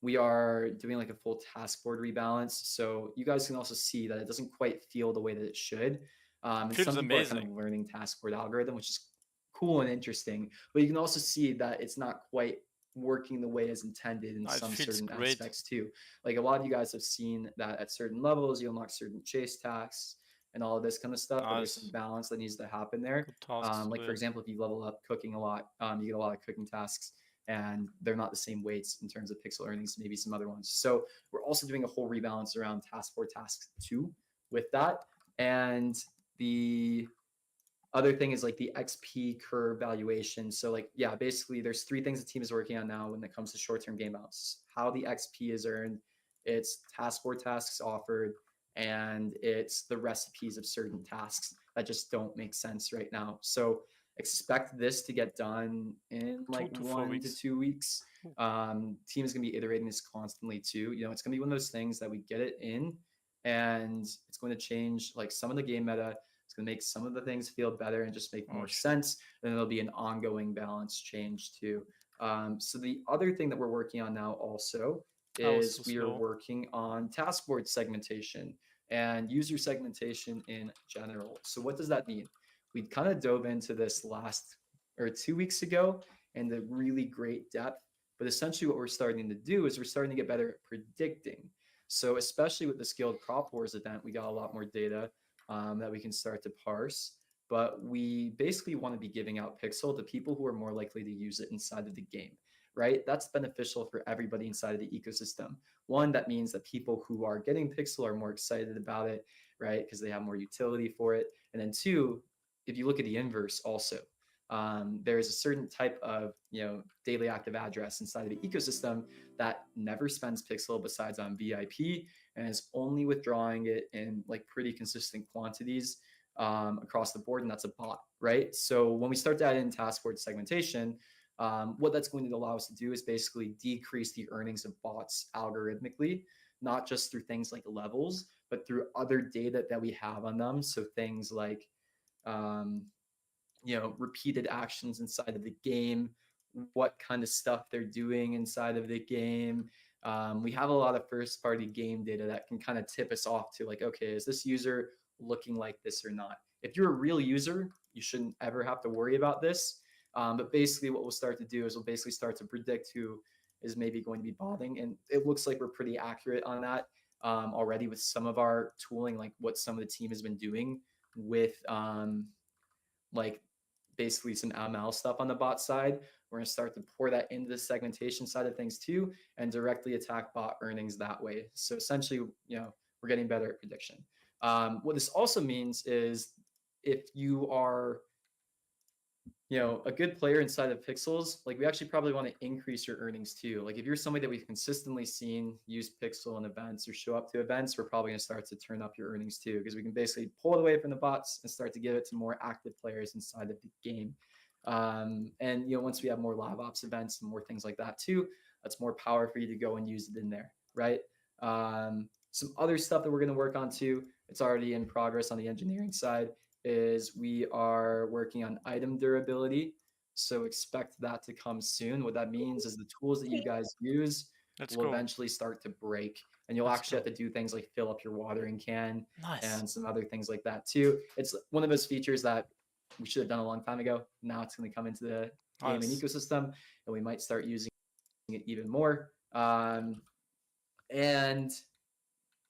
we are doing like a full task board rebalance, so you guys can also see that it doesn't quite feel the way that it should. And Feels some people are kind amazing. of learning task board algorithm, which is cool and interesting, but you can also see that it's not quite working the way as intended in It some feels certain great. aspects too. Like a lot of you guys have seen that at certain levels, you unlock certain chase tasks and all of this kind of stuff. But there's some Nice. balance that needs to happen there. Good tasks. Like for example, if you level up cooking a lot, you get a lot of cooking tasks, and they're not the same weights in terms of pixel earnings, maybe some other ones. So we're also doing a whole rebalance around task 4, task 2 with that. And the other thing is like the XP curve valuation. So like, yeah, basically there's 3 things the team is working on now when it comes to short-term game balance: how the XP is earned, it's task 4 tasks offered, and it's the recipes of certain tasks that just don't make sense right now. So expect this to get done in like 2 to 4 1 to 2 weeks. Team is going to be iterating this constantly too. You know, it's going to be one of those things that we get it in, and it's going to change like some of the game meta. It's going to make some of the things feel better and just make more sense. And there'll be an ongoing balance change too. So the other thing that we're working on now also is we are working on taskboard segmentation and user segmentation in general. So what does that mean? We kind of dove into this 2 weeks ago in the really great depth, but essentially what we're starting to do is we're starting to get better at predicting. So especially with the Skilled Crop Wars event, we got a lot more data that we can start to parse. But we basically want to be giving out Pixel to people who are more likely to use it inside of the game, right? That's beneficial for everybody inside of the ecosystem. One, that means that people who are getting Pixel are more excited about it, right? Because they have more utility for it. And then two, if you look at the inverse also, there is a certain type of daily active address inside of the ecosystem that never spends Pixel besides on VIP, and is only withdrawing it in like pretty consistent quantities across the board, and that's a bot, right? So when we start to add in taskboard segmentation, what that's going to allow us to do is basically decrease the earnings of bots algorithmically, not just through things like levels, but through other data that we have on them. So things like repeated actions inside of the game, what kind of stuff they're doing inside of the game. We have a lot of first party game data that can kind of tip us off to like, okay, is this user looking like this or not? If you're a real user, you shouldn't ever have to worry about this. But basically what we'll start to do is we'll basically start to predict who is maybe going to be botting. And it looks like we're pretty accurate on that already with some of our tooling, like what some of the team has been doing with like basically some ML stuff on the bot side. We're going to start to pour that into the segmentation side of things too, and directly attack bot earnings that way. So essentially, we're getting better at prediction. What this also means is if you are a good player inside of Pixels, like we actually probably want to increase your earnings too. Like if you're somebody that we've consistently seen use Pixel in events or show up to events, we're probably going to start to turn up your earnings too, because we can basically pull it away from the bots and start to give it to more active players inside of the game. And once we have more live ops events and more things like that too, that's more power for you to go and use it in there, right? Some other stuff that we're going to work on too, it's already in progress on the engineering side, is we are working on item durability. So expect that to come soon. What that means is the tools that you guys use will eventually start to break. And you'll actually have to do things like fill up your watering can and some other things like that too. It's one of those features that we should have done a long time ago. Now it's going to come into the game and ecosystem, and we might start using it even more.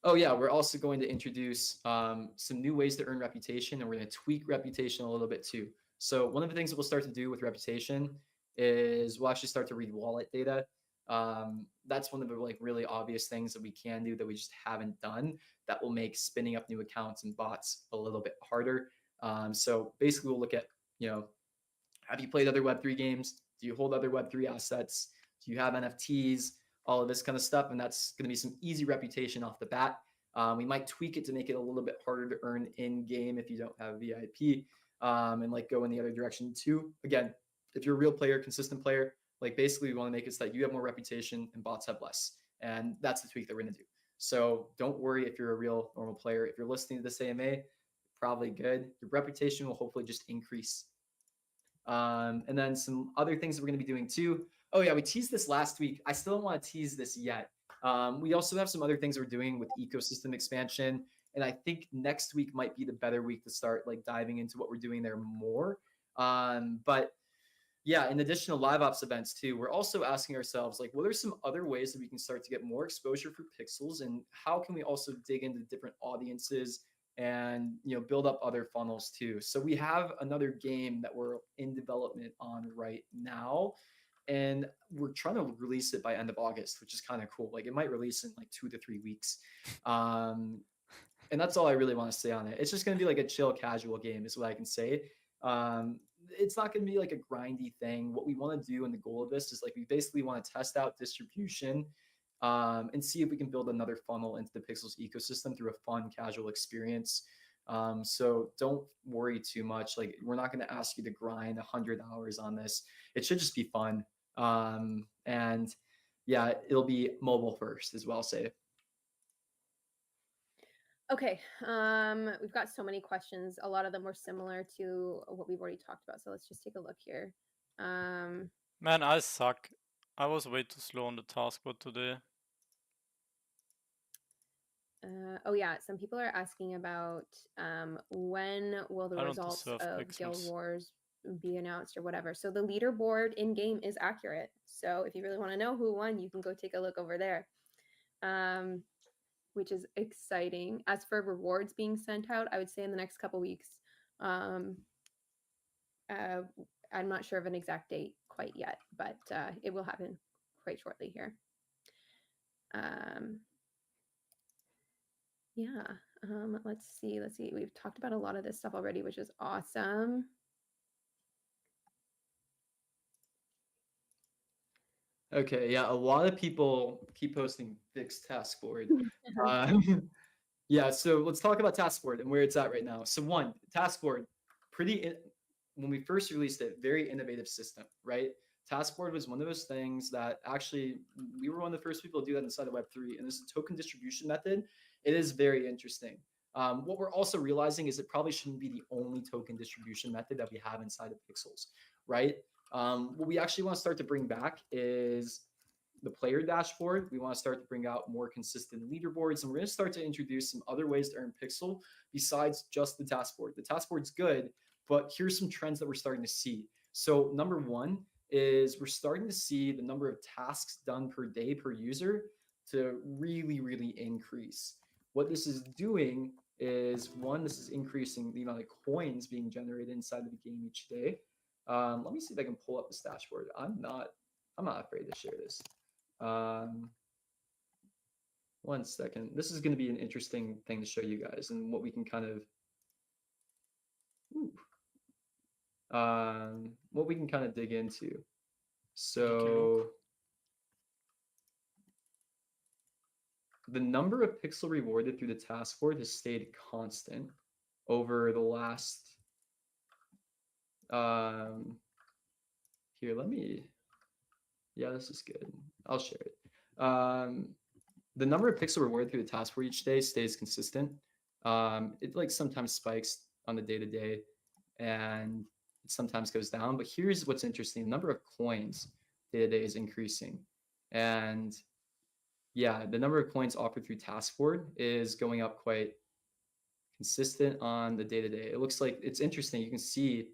Oh yeah, we're also going to introduce some new ways to earn reputation, and we're going to tweak reputation a little bit too. So one of the things that we'll start to do with reputation is we'll actually start to read wallet data. That's one of the really obvious things that we can do that we just haven't done that will make spinning up new accounts and bots a little bit harder. So basically we'll look at, have you played other Web3 games? Do you hold other Web3 assets? Do you have NFTs? All of this kind of stuff. And that's going to be some easy reputation off the bat. We might tweak it to make it a little bit harder to earn in game if you don't have VIP, and like go in the other direction too. Again, if you're a real player, consistent player, like basically we want to make it so that you have more reputation and bots have less. And that's the tweak that we're going to do. So don't worry if you're a real normal player. If you're listening to this AMA, probably good. Your reputation will hopefully just increase. And then some other things that we're going to be doing too. Oh yeah, we teased this last week. I still don't want to tease this yet. We also have some other things we're doing with ecosystem expansion. And I think next week might be the better week to start like diving into what we're doing there more. But yeah, in addition to live ops events too, we're also asking ourselves, like, what are some other ways that we can start to get more exposure for Pixels, and how can we also dig into different audiences and build up other funnels too. So we have another game that we're in development on right now, and we're trying to release it by end of August, which is kind of cool. Like it might release in like 2 to 3 weeks. And that's all I really want to say on it. It's just going to be like a chill casual game is what I can say. It's not going to be like a grindy thing. What we want to do, and the goal of this is like, we basically want to test out distribution and see if we can build another funnel into the Pixels ecosystem through a fun casual experience. So don't worry too much. Like we're not going to ask you to grind 100 hours on this. It should just be fun. And yeah, it'll be mobile first as well, say. Okay, we've got so many questions. A lot of them were similar to what we've already talked about. So let's just take a look here. Man, I suck. I was way too slow on the taskboard today. Oh yeah, some people are asking about when will the results of Guild Wars be announced or whatever. So the leaderboard in game is accurate. So if you really want to know who won, you can go take a look over there, which is exciting. As for rewards being sent out, I would say in the next couple weeks. I'm not sure of an exact date quite yet, but it will happen quite shortly here. Yeah, let's see. We've talked about a lot of this stuff already, which is awesome. Okay, yeah, a lot of people keep posting fixed Taskboard. Yeah, so let's talk about Taskboard and where it's at right now. So one, Taskboard, when we first released it, very innovative system, right? Taskboard was one of those things that actually, we were one of the first people to do that inside of Web3, and this is a token distribution method. It is very interesting. What we're also realizing is it probably shouldn't be the only token distribution method that we have inside of Pixels, right? What we actually want to start to bring back is the player dashboard. We want to start to bring out more consistent leaderboards, and we're going to start to introduce some other ways to earn Pixel besides just the Taskboard. The Taskboard's good, but here's some trends that we're starting to see. So number one is we're starting to see the number of tasks done per day per user to really, really increase. What this is doing is, one, this is increasing the amount of coins being generated inside of the game each day. Let me see if I can pull up this dashboard. I'm not afraid to share this. 1 second. This is going to be an interesting thing to show you guys and what we can kind of what we can kind of dig into. Take a So look. the number of pixel rewarded through the taskboard has stayed constant over the last here, let me, yeah, this is good. I'll share it. The number of pixel rewarded through the taskboard each day stays consistent. It like sometimes spikes on the day-to-day and it sometimes goes down, but here's what's interesting. The number of coins day-to-day is increasing. And yeah, the number of coins offered through Taskboard is going up quite consistent on the day-to-day. It looks like it's interesting. You can see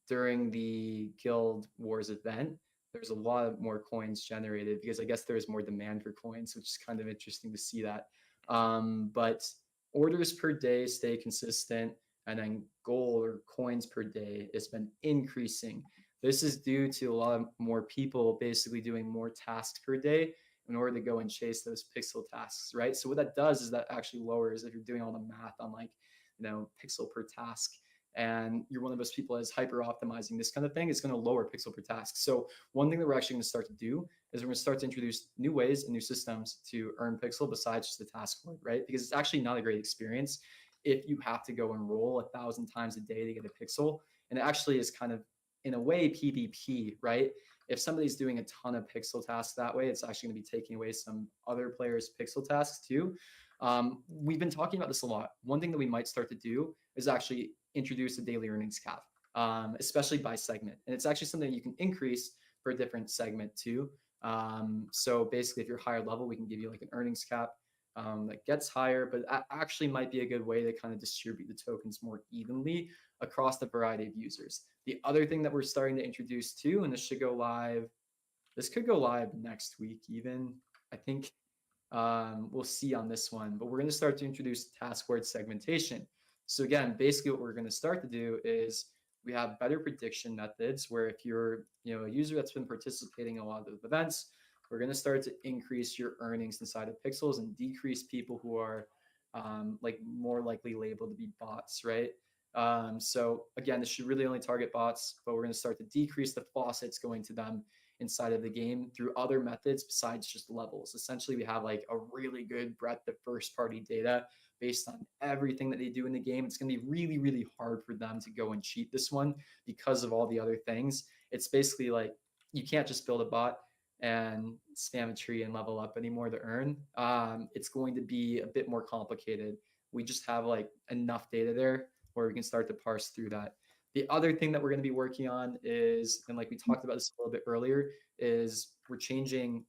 during the Guild Wars event, there's a lot more coins generated because I guess there's more demand for coins, which is kind of interesting to see that. But orders per day stay consistent, and then gold or coins per day has been increasing. This is due to a lot more people basically doing more tasks per day in order to go and chase those pixel tasks, right? So what that does is that actually lowers, if you're doing all the math on like, pixel per task, and you're one of those people that's hyper optimizing this kind of thing, it's going to lower pixel per task. So one thing that we're actually going to start to do is we're going to start to introduce new ways and new systems to earn pixel besides just the task board, right? Because it's actually not a great experience if you have to go and roll 1,000 times a day to get a pixel. And it actually is kind of, in a way, PvP, right? If somebody's doing a ton of pixel tasks that way, it's actually going to be taking away some other players' pixel tasks too. We've been talking about this a lot. One thing that we might start to do is actually introduce a daily earnings cap, especially by segment. And it's actually something you can increase for a different segment too. So basically, if you're higher level, we can give you like an earnings cap that gets higher, but that actually might be a good way to kind of distribute the tokens more evenly across the variety of users. The other thing that we're starting to introduce too, and this should go live, this could go live next week even, I think. We'll see on this one, but we're going to start to introduce taskboard segmentation. So again, basically what we're going to start to do is we have better prediction methods where if you're a user that's been participating in a lot of those events, we're going to start to increase your earnings inside of pixels and decrease people who are like more likely labeled to be bots, right? So again, this should really only target bots, but we're going to start to decrease the faucets going to them inside of the game through other methods besides just levels. Essentially, we have like a really good breadth of first party data based on everything that they do in the game. It's going to be really, really hard for them to go and cheat this one because of all the other things. It's basically like you can't just build a bot and spam a tree and level up anymore to earn. It's going to be a bit more complicated. We just have like enough data there where we can start to parse through that. The other thing that we're going to be working on is, and like we talked about this a little bit earlier, is we're changing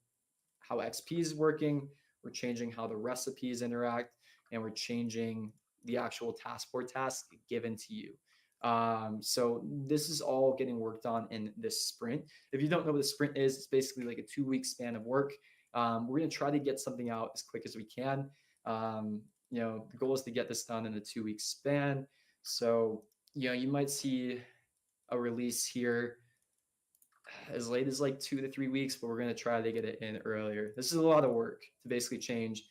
how XP is working, we're changing how the recipes interact, and we're changing the actual taskboard task given to you. So this is all getting worked on in this sprint. If you don't know what a sprint is, it's basically like a 2-week span of work. We're going to try to get something out as quick as we can. The goal is to get this done in a 2-week span. So you might see a release here as late as like 2 to 3 weeks, but we're going to try to get it in earlier. This is a lot of work to basically change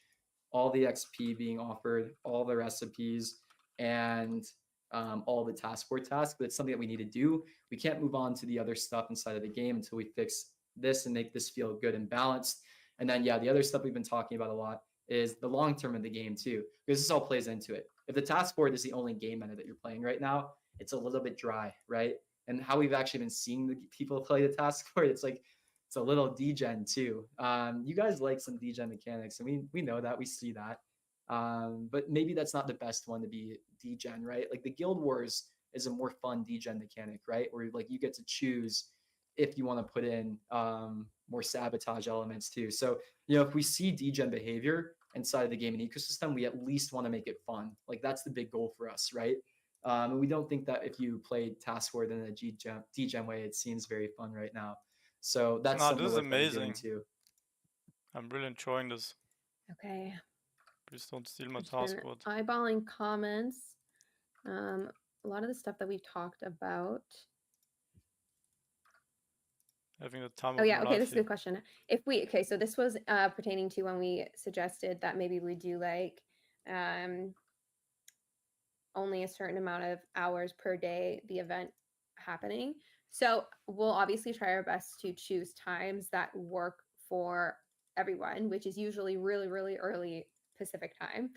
all the XP being offered, all the recipes, and all the taskboard tasks, but it's something that we need to do. We can't move on to the other stuff inside of the game until we fix this and make this feel good and balanced. And then, the other stuff we've been talking about a lot is the long term of the game too, because this all plays into it. If the taskboard is the only game meta that you're playing right now, it's a little bit dry, right? And how we've actually been seeing the people play the taskboard, it's a little degen too. You guys like some degen mechanics, and we know that, we see that. But maybe that's not the best one to be degen, right? Like the Guild Wars is a more fun degen mechanic, right? Where like you get to choose if you want to put in more sabotage elements too. So, if we see degen behavior inside of the game and ecosystem, we at least want to make it fun. Like that's the big goal for us, right? And we don't think that if you play Taskboard in a degen way, it seems very fun right now. So that's something this is we're amazing amazing too. I'm really enjoying this. Okay. Please don't steal my I've just been taskboard. eyeballing comments. A lot of the stuff that we've talked about having the time Oh of yeah, your okay, life this is a here. good question. So this was pertaining to when we suggested that maybe we do like um only a certain amount of hours per day the event happening. So we'll obviously try our best to choose times that work for everyone, which is usually really, really early Pacific time.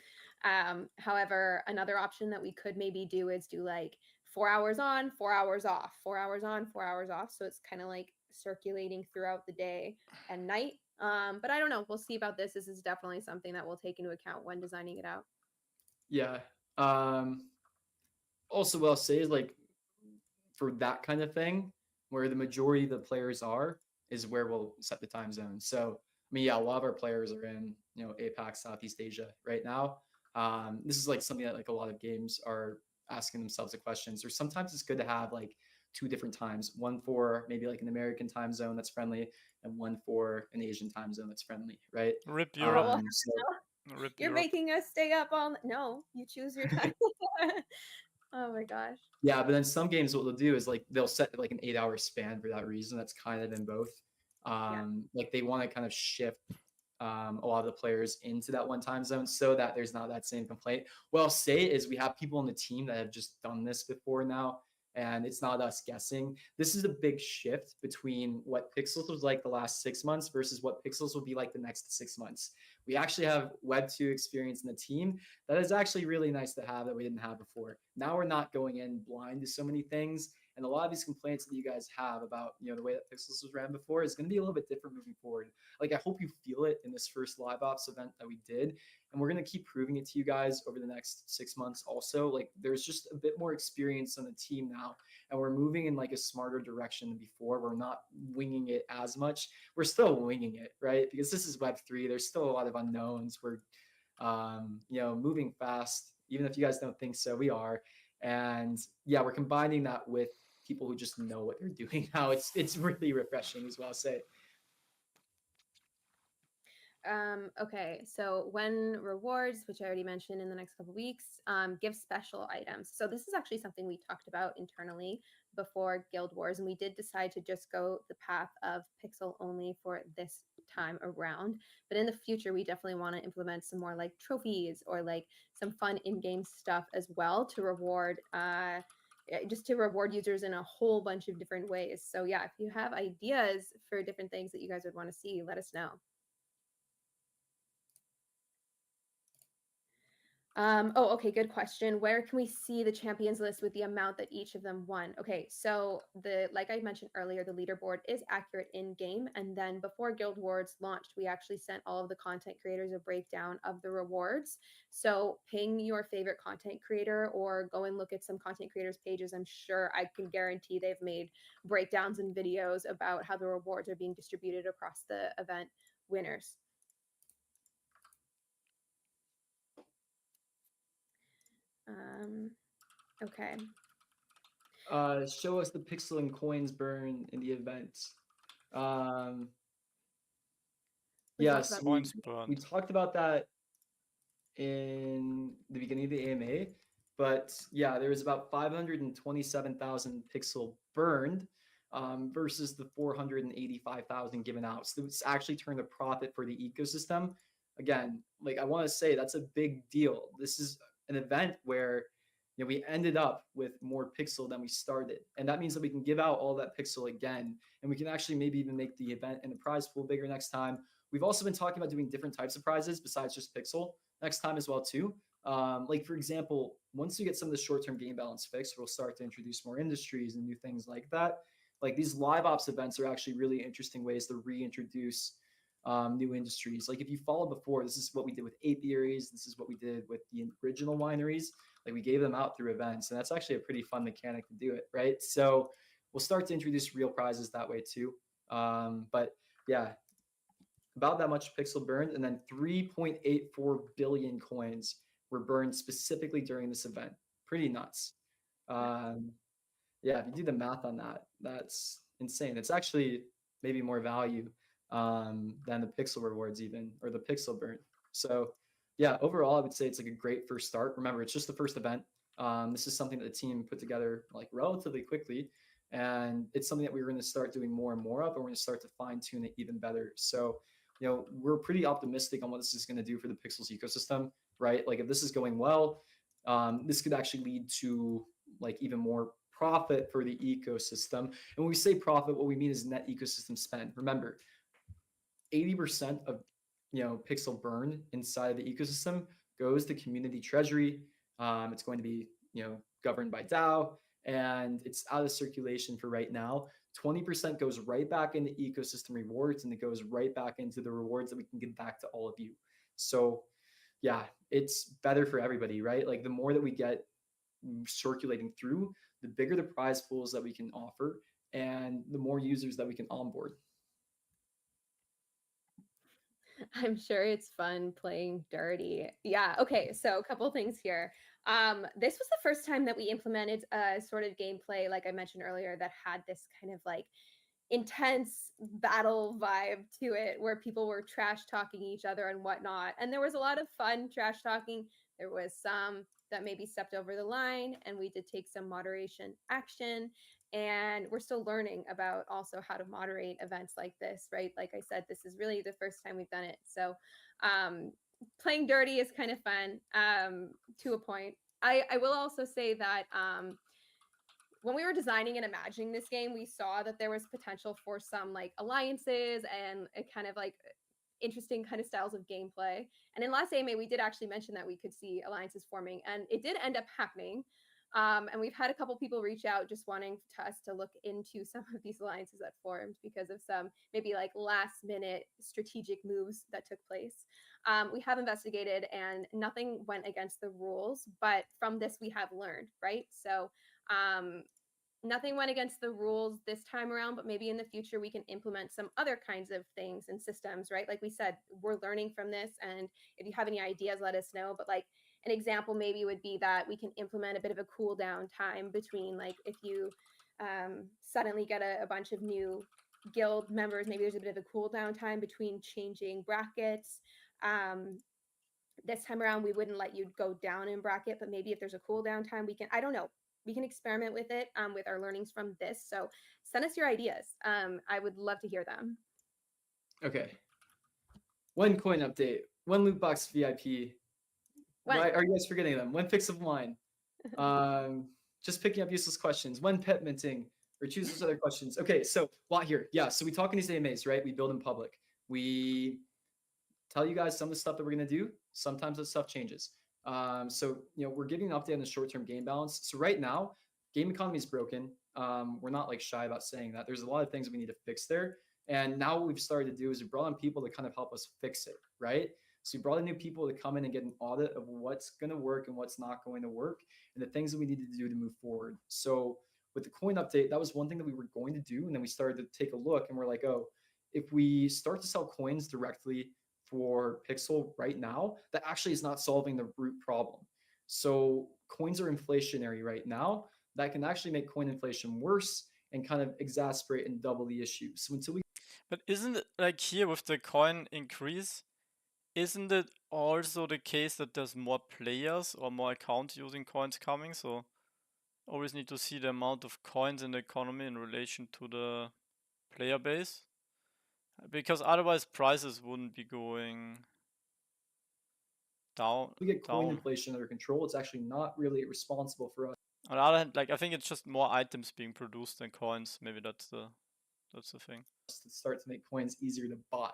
However, another option that we could maybe do is do like 4 hours on, 4 hours off, 4 hours on, 4 hours off. So it's kind of like circulating throughout the day and night. But I don't know. We'll see about this. This is definitely something that we'll take into account when designing it out. Yeah. Also, what I'll say is like for that kind of thing, where the majority of the players are, is where we'll set the time zone. So, I mean, yeah, a lot of our players are in, APAC, Southeast Asia right now. This is like something that like a lot of games are asking themselves the questions. Or sometimes it's good to have like two different times, one for maybe like an American time zone that's friendly, and one for an Asian time zone that's friendly, right? Rip Oh, Europe. well, So Rip you're Europe. making us stay up all. No, you choose your time. Oh my gosh. yeah, but then some games what they'll do is like they'll set like an 8 hour span for that reason. That's kind of in both. Yeah. Like they want to kind of shift a lot of the players into that one time zone so that there's not that same complaint. What I'll say is we have people on the team that have just done this before now, and it's not us guessing. This is a big shift between what Pixels was like the last 6 months versus what Pixels will be like the next 6 months. We actually have Web 2 experience in the team that is actually really nice to have that we didn't have before. Now we're not going in blind to so many things. And a lot of these complaints that you guys have about, the way that Pixels was ran before is going to be a little bit different moving forward. Like, I hope you feel it in this first live ops event that we did. And we're going to keep proving it to you guys over the next 6 months. Also, like, there's just a bit more experience on the team now. And we're moving in like a smarter direction than before. We're not winging it as much. We're still winging it, right? Because this is Web3. There's still a lot of unknowns. We're, moving fast. Even if you guys don't think so, we are. And yeah, we're combining that with people who just know what they're doing now. It's really refreshing as well. Say. Okay, so when rewards, which I already mentioned in the next couple weeks, give special items. So this is actually something we talked about internally before Guild Wars, and we did decide to just go the path of pixel only for this time around. But in the future, we definitely want to implement some more like trophies or like some fun in-game stuff as well to reward just to reward users in a whole bunch of different ways. So yeah, if you have ideas for different things that you guys would want to see, let us know. Okay, good question. Where can we see the champions list with the amount that each of them won? Okay, so like I mentioned earlier, the leaderboard is accurate in game, and then before Guild Wars launched, we actually sent all of the content creators a breakdown of the rewards. So ping your favorite content creator or go and look at some content creators' pages. I'm sure I can guarantee they've made breakdowns and videos about how the rewards are being distributed across the event winners. Okay. Show us the pixel and coins burn in the event. Yes, Coins we burned. talked about that in the beginning of the AMA, but yeah, there was about 527,000 pixel burned versus the 485,000 given out. So it's actually turned a profit for the ecosystem. Again, like I want to say that's a big deal. This is an event where we ended up with more pixel than we started, and that means that we can give out all that pixel again, and we can actually maybe even make the event and the prize pool bigger next time. We've also been talking about doing different types of prizes besides just pixel next time as well too. Like for example, once we get some of the short-term game balance fixed, we'll start to introduce more industries and new things like that. Like these live ops events are actually really interesting ways to reintroduce new industries. Like if you followed before, this is what we did with apiaries. This is what we did with the original wineries. Like we gave them out through events, and that's actually a pretty fun mechanic to do it, right? So we'll start to introduce real prizes that way too. But yeah, about that much pixel burned, and then 3.84 billion coins were burned specifically during this event. Pretty nuts. Yeah, if you do the math on that, that's insane. It's actually maybe more value than the pixel rewards even, or the pixel burn. So yeah, overall, I would say it's like a great first start. Remember, it's just the first event. This is something that the team put together like relatively quickly, And it's something that we're going to start doing more and more of, and we're going to start to fine tune it even better. So, we're pretty optimistic on what this is going to do for the Pixels ecosystem, right? Like if this is going well, this could actually lead to like even more profit for the ecosystem. And when we say profit, what we mean is net ecosystem spend. Remember, 80% of pixel burn inside of the ecosystem goes to community treasury. It's going to be governed by DAO, and it's out of circulation for right now. 20% goes right back into ecosystem rewards, and it goes right back into the rewards that we can give back to all of you. So yeah, it's better for everybody, right? Like the more that we get circulating through, the bigger the prize pools that we can offer, and the more users that we can onboard. I'm sure it's fun playing dirty. Yeah, okay, so a couple things here. This was the first time that we implemented a sort of gameplay, like I mentioned earlier, that had this kind of like intense battle vibe to it, where people were trash talking each other and whatnot. And there was a lot of fun trash talking. There was some that maybe stepped over the line, and we did take some moderation action. And we're still learning about also how to moderate events like this, right? Like I said, this is really the first time we've done it. So playing dirty is kind of fun to a point. I will also say that when we were designing and imagining this game, we saw that there was potential for some like alliances and a kind of like interesting kind of styles of gameplay. And in last AMA, we did actually mention that we could see alliances forming, and it did end up happening. And we've had a couple people reach out just wanting us to look into some of these alliances that formed because of some maybe like last minute strategic moves that took place. We have investigated and nothing went against the rules, but from this we have learned, right? So nothing went against the rules this time around, but maybe in the future we can implement some other kinds of things and systems, right? Like we said, we're learning from this, and if you have any ideas, let us know. But like an example maybe would be that we can implement a bit of a cooldown time between, like, if you suddenly get a bunch of new guild members, maybe there's a bit of a cooldown time between changing brackets. This time around, we wouldn't let you go down in bracket, but maybe if there's a cooldown time, I don't know, we can experiment with it with our learnings from this. So send us your ideas. I would love to hear them. Okay. One coin update, one loot box VIP. Why are you guys forgetting them? One pix of wine. Just picking up useless questions. One pet minting, or choose those other questions. Okay, so a lot here. Yeah, so we talk in these AMAs, right? We build in public. We tell you guys some of the stuff that we're gonna do. Sometimes that stuff changes. So we're giving an update on the short-term game balance. So right now, game economy is broken. We're not like shy about saying that. There's a lot of things we need to fix there. And now what we've started to do is we brought on people to kind of help us fix it, right? So we brought in new people to come in and get an audit of what's going to work and what's not going to work, and the things that we needed to do to move forward. So with the coin update, that was one thing that we were going to do. And then we started to take a look and we're like, oh, if we start to sell coins directly for Pixel right now, that actually is not solving the root problem. So coins are inflationary right now. That can actually make coin inflation worse and kind of exacerbate and double the issue. So until we... But isn't it like here with the coin increase, isn't it also the case that there's more players or more accounts using coins coming? So always need to see the amount of coins in the economy in relation to the player base, because otherwise prices wouldn't be going down. We get coin inflation under control. It's actually not really responsible for us. On the other hand, like I think it's just more items being produced than coins. Maybe that's the thing. To start to make coins easier to buy,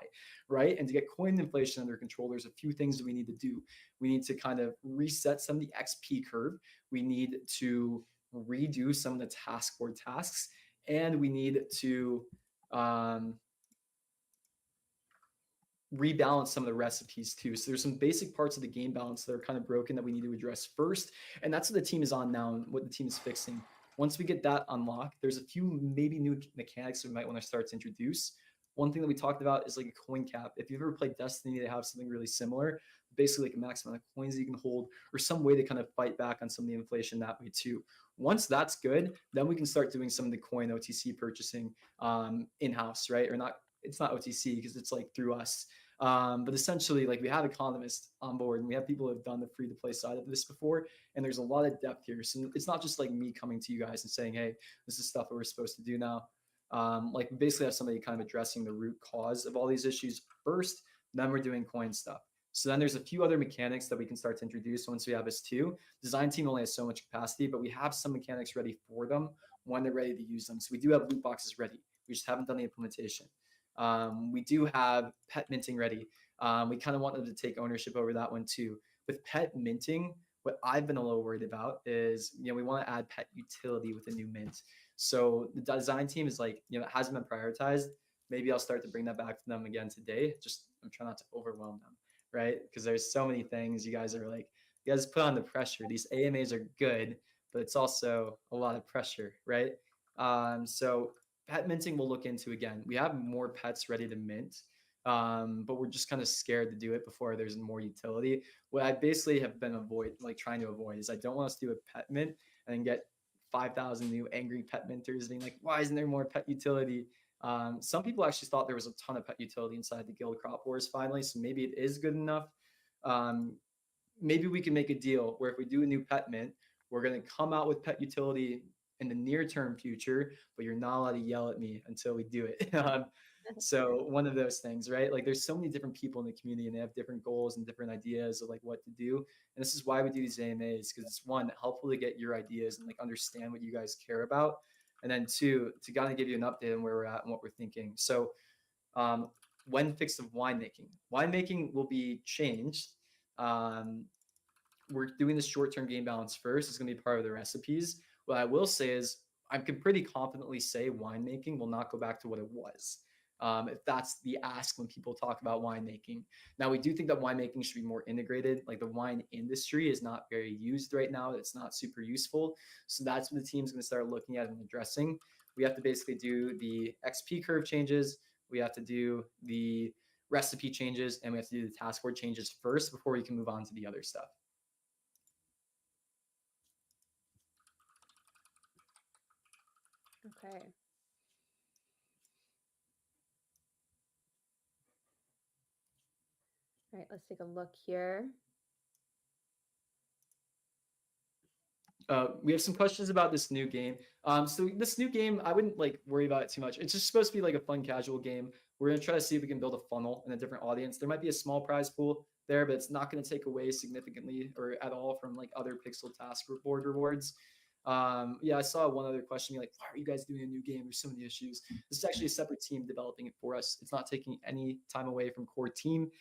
right? And to get coin inflation under control, there's a few things that we need to do. We need to kind of reset some of the XP curve. We need to redo some of the Taskboard tasks, and we need to rebalance some of the recipes too. So there's some basic parts of the game balance that are kind of broken that we need to address first. And that's what the team is on now and what the team is fixing. Once we get that unlocked, there's a few maybe new mechanics we might want to start to introduce. One thing that we talked about is like a coin cap. If you've ever played Destiny, they have something really similar, basically like a maximum amount of coins that you can hold, or some way to kind of fight back on some of the inflation that way too. Once that's good, then we can start doing some of the coin OTC purchasing in-house, right? Or not, it's not OTC because it's like through us. But essentially, like we have economists on board and we have people who have done the free to play side of this before. And there's a lot of depth here. So it's not just like me coming to you guys and saying, hey, this is stuff that we're supposed to do now. Like we basically have somebody kind of addressing the root cause of all these issues first, then we're doing coin stuff. So then there's a few other mechanics that we can start to introduce once we have this too. Design team only has so much capacity, but we have some mechanics ready for them when they're ready to use them. So we do have loot boxes ready. We just haven't done the implementation. We do have pet minting ready. We kind of want them to take ownership over that one too. With pet minting, what I've been a little worried about is, we want to add pet utility with a new mint. So the design team is like, it hasn't been prioritized. Maybe I'll start to bring that back to them again today. Just I'm trying not to overwhelm them, right? Because there's so many things you guys are like, you guys put on the pressure. These AMAs are good, but it's also a lot of pressure, right? So pet minting we'll look into again. We have more pets ready to mint, but we're just kind of scared to do it before there's more utility. What I basically have been trying to avoid is I don't want us to do a pet mint and then get 5,000 new angry pet minters being like, why isn't there more pet utility? Some people actually thought there was a ton of pet utility inside the guild crop wars finally, so maybe it is good enough. Maybe we can make a deal where if we do a new pet mint, we're going to come out with pet utility in the near term future, but you're not allowed to yell at me until we do it. So one of those things, right? Like there's so many different people in the community and they have different goals and different ideas of like what to do. And this is why we do these AMAs, because it's one, helpful to get your ideas and like understand what you guys care about. And then two, to kind of give you an update on where we're at and what we're thinking. So when fixed of winemaking will be changed. We're doing the short-term game balance first. It's going to be part of the recipes. What I will say is I can pretty confidently say winemaking will not go back to what it was. If that's the ask when people talk about winemaking. Now, we do think that winemaking should be more integrated. Like the wine industry is not very used right now. It's not super useful. So that's what the team's going to start looking at and addressing. We have to basically do the XP curve changes. We have to do the recipe changes, and we have to do the task board changes first before we can move on to the other stuff. Okay. All right, let's take a look here. We have some questions about this new game. So this new game, I wouldn't like worry about it too much. It's just supposed to be like a fun casual game. We're going to try to see if we can build a funnel and a different audience. There might be a small prize pool there, but it's not going to take away significantly or at all from like other pixel taskboard rewards. Yeah, I saw one other question like, why are you guys doing a new game? There's so many issues. This is actually a separate team developing it for us. It's not taking any time away from core team.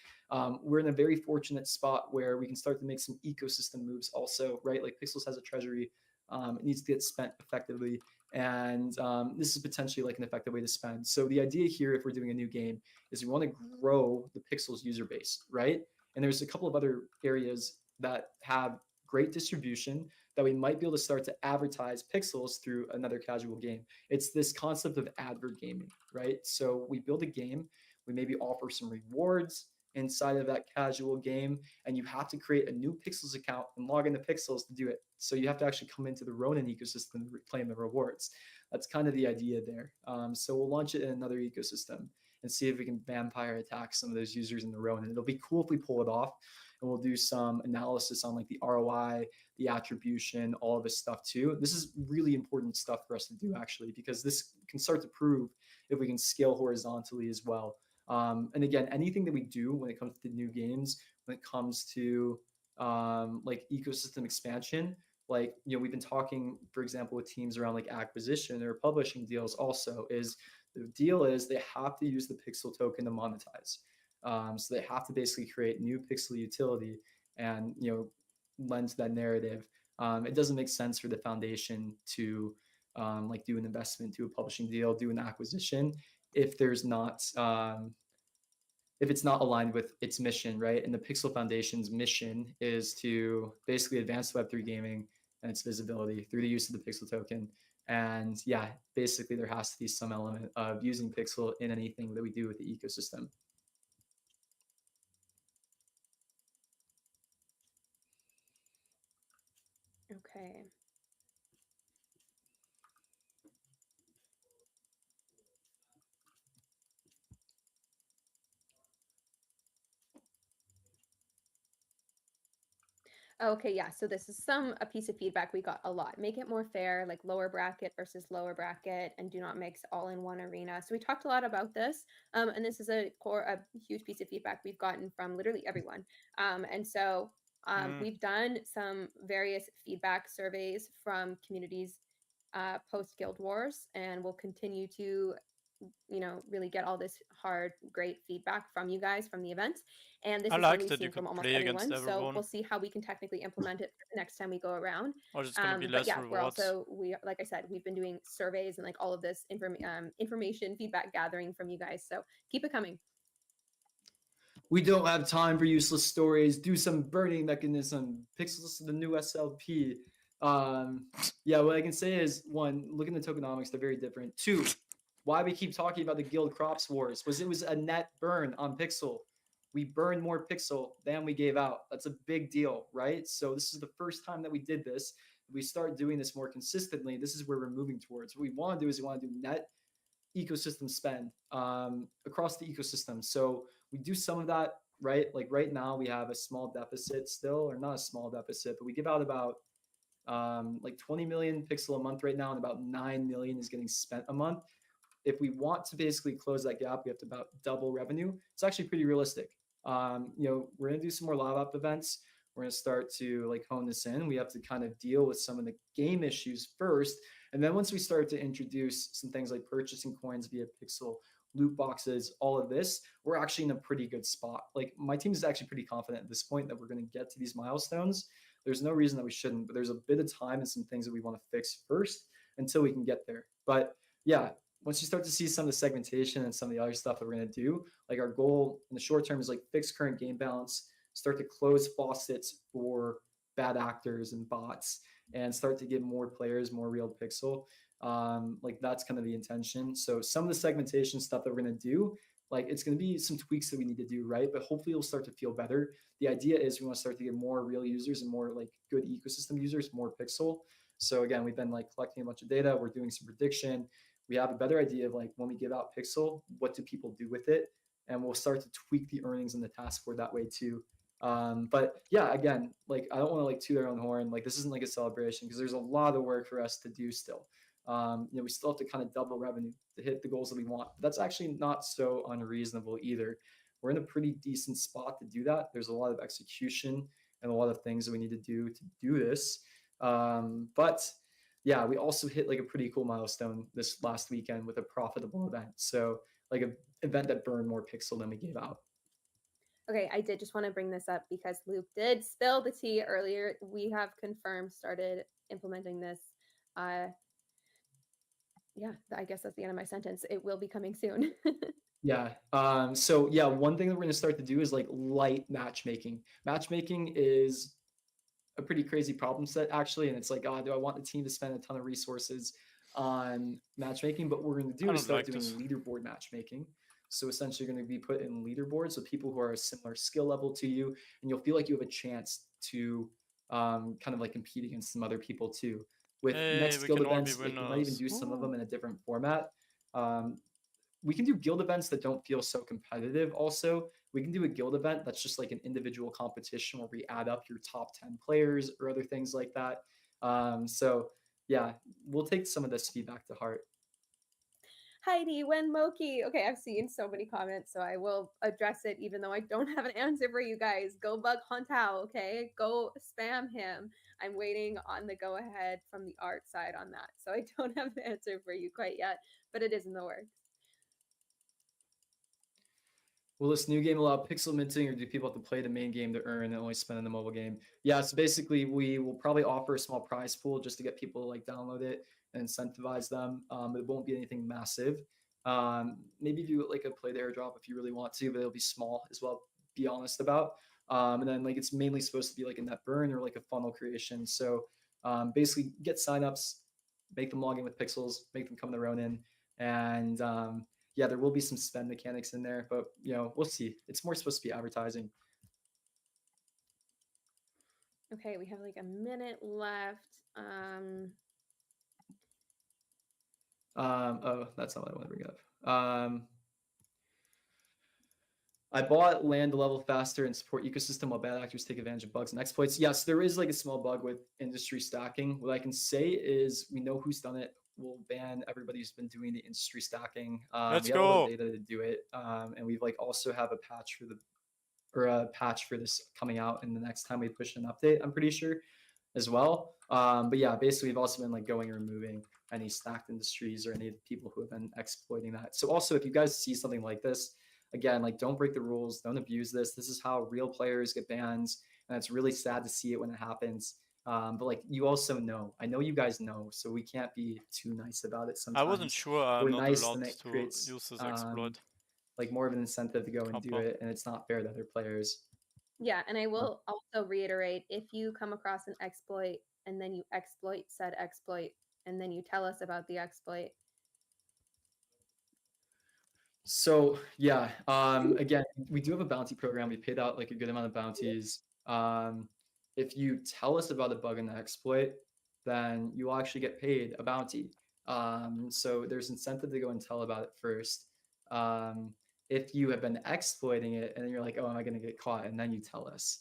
We're in a very fortunate spot where we can start to make some ecosystem moves also, right? Like Pixels has a treasury. It needs to get spent effectively. And this is potentially like an effective way to spend. So the idea here, if we're doing a new game, is we want to grow the Pixels user base, right? And there's a couple of other areas that have great distribution that we might be able to start to advertise Pixels through another casual game. It's this concept of advert gaming, right? So we build a game, we maybe offer some rewards inside of that casual game, and you have to create a new Pixels account and log into Pixels to do it. So you have to actually come into the Ronin ecosystem to claim the rewards. That's kind of the idea there. So we'll launch it in another ecosystem and see if we can vampire attack some of those users in the Ronin. It'll be cool if we pull it off, and we'll do some analysis on like the ROI, the attribution, all of this stuff too. This is really important stuff for us to do actually, because this can start to prove if we can scale horizontally as well. And again, anything that we do when it comes to new games, when it comes to like ecosystem expansion, like, we've been talking, for example, with teams around like acquisition or publishing deals also, is the deal is they have to use the Pixel token to monetize. So they have to basically create new Pixel utility and, lend to that narrative. It doesn't make sense for the foundation to like do an investment, do a publishing deal, do an acquisition if there's not if it's not aligned with its mission, right? And the Pixel Foundation's mission is to basically advance Web3 gaming and its visibility through the use of the Pixel token. And yeah, basically there has to be some element of using Pixel in anything that we do with the ecosystem. Okay. Okay, yeah. So this is a piece of feedback we got a lot. Make it more fair, like lower bracket versus lower bracket, and do not mix all in one arena. So we talked a lot about this, and this is a huge piece of feedback we've gotten from literally everyone. And so we've done some various feedback surveys from communities post Guild Wars, and we'll continue to really get all this hard, great feedback from you guys from the events. And this I is one like we've that you seen from could almost play against everyone. So everyone, we'll see how we can technically implement it next time we go around. or it's gonna be But less yeah, rewards. like I said, we've been doing surveys and like all of this information feedback gathering from you guys. So keep it coming. We don't have time for useless stories. Do some burning mechanism. Pixels to the new SLP. Yeah, what I can say is one, look at the tokenomics, they're very different. Two, why we keep talking about the guild crops wars was it was a net burn on Pixel. We burned more Pixel than we gave out. That's a big deal, right? So this is the first time that we did this. If we start doing this more consistently, this is where we're moving towards. What we want to do is we want to do net ecosystem spend across the ecosystem. So we do some of that, right? Like right now we have a small deficit still, or not a small deficit, but we give out about like 20 million pixel a month right now, and about 9 million is getting spent a month. If we want to basically close that gap, we have to about double revenue. It's actually pretty realistic. We're gonna do some more live up events. We're gonna start to like hone this in. We have to kind of deal with some of the game issues first, and then once we start to introduce some things like purchasing coins via Pixel, loot boxes, all of this, we're actually in a pretty good spot. Like my team is actually pretty confident at this point that we're going to get to these milestones. There's no reason that we shouldn't, but there's a bit of time and some things that we want to fix first until we can get there. But yeah, once you start to see some of the segmentation and some of the other stuff that we're going to do, like our goal in the short term is like fix current game balance, start to close faucets for bad actors and bots, and start to give more players more real pixel. Like that's kind of the intention. So some of the segmentation stuff that we're going to do, like it's going to be some tweaks that we need to do, right? But hopefully it'll start to feel better. The idea is we want to start to get more real users and more like good ecosystem users, more pixel. So again, we've been like collecting a bunch of data. We're doing some prediction. We have a better idea of like when we give out pixel, what do people do with it? And we'll start to tweak the earnings in the task board that way too. But yeah, again, like I don't want to like toot our own horn. Like this isn't like a celebration because there's a lot of work for us to do still. We still have to kind of double revenue to hit the goals that we want. But that's actually not so unreasonable either. We're in a pretty decent spot to do that. There's a lot of execution and a lot of things that we need to do this. But yeah, we also hit like a pretty cool milestone this last weekend with a profitable event. So like an event that burned more pixel than we gave out. Okay, I did just want to bring this up because Luke did spill the tea earlier. We have confirmed started implementing this. Yeah, I guess that's the end of my sentence. It will be coming soon. Yeah. So yeah, one thing that we're gonna start to do is like light matchmaking. Matchmaking is a pretty crazy problem set actually, and it's like, oh, do I want the team to spend a ton of resources on matchmaking? But what we're gonna I do is don't start like doing this. leaderboard matchmaking. So essentially, you're going to be put in leaderboards with people who are a similar skill level to you, and you'll feel like you have a chance to kind of like compete against some other people too. With Hey, next we guild can all be events, like we might even winners. do some of them Ooh. in a different format. Um, we can do guild events that don't feel so competitive. Also, we can do a guild event that's just like an individual competition where we add up your top 10 players or other things like that. So yeah, we'll take some of this feedback to heart. Heidi, when Moki. Okay, I've seen so many comments, so I will address it even though I don't have an answer for you guys. Go bug Hontao, okay? Go spam him. I'm waiting on the go ahead from the art side on that. So I don't have the answer for you quite yet, but it is in the works. Will this new game allow pixel minting, or do people have to play the main game to earn and only spend in the mobile game? Yeah, so basically we will probably offer a small prize pool just to get people to like download it and incentivize them. It won't be anything massive. Maybe do like a play the airdrop if you really want to, but it'll be small as well. Be honest about. And then like it's mainly supposed to be like a net burn or like a funnel creation. So basically get signups, make them log in with pixels, make them come their own in, and yeah, there will be some spend mechanics in there, but we'll see. It's more supposed to be advertising. Okay, we have like a minute left. Oh, that's not what I want to bring up. I bought land to level faster and support ecosystem while bad actors take advantage of bugs and exploits. Yes, there is like a small bug with industry stacking. What I can say is we know who's done it. We'll ban everybody who's been doing the industry stacking. Let's We have all go. the data to do it, and we've like also have a patch for a patch for this coming out in the next time we push an update. I'm pretty sure as well. But yeah, basically we've also been like going and removing any stacked industries or any of the people who have been exploiting that. So also if you guys see something like this, again, like don't break the rules, don't abuse this. This is how real players get bans, and it's really sad to see it when it happens. But like you also know, I know you guys know, so we can't be too nice about it I wasn't sometimes. sure I'm We're not nice, allowed and it to creates use this exploit. like more of an incentive to go and do Kappa. it, and it's not fair to other players. Yeah, and I will also reiterate, if you come across an exploit and then you exploit said exploit and then you tell us about the exploit. So yeah, again, we do have a bounty program. We paid out like a good amount of bounties. If you tell us about a bug in the exploit, then you will actually get paid a bounty. So there's incentive to go and tell about it first. If you have been exploiting it and then you're like, oh, am I going to get caught? And then you tell us,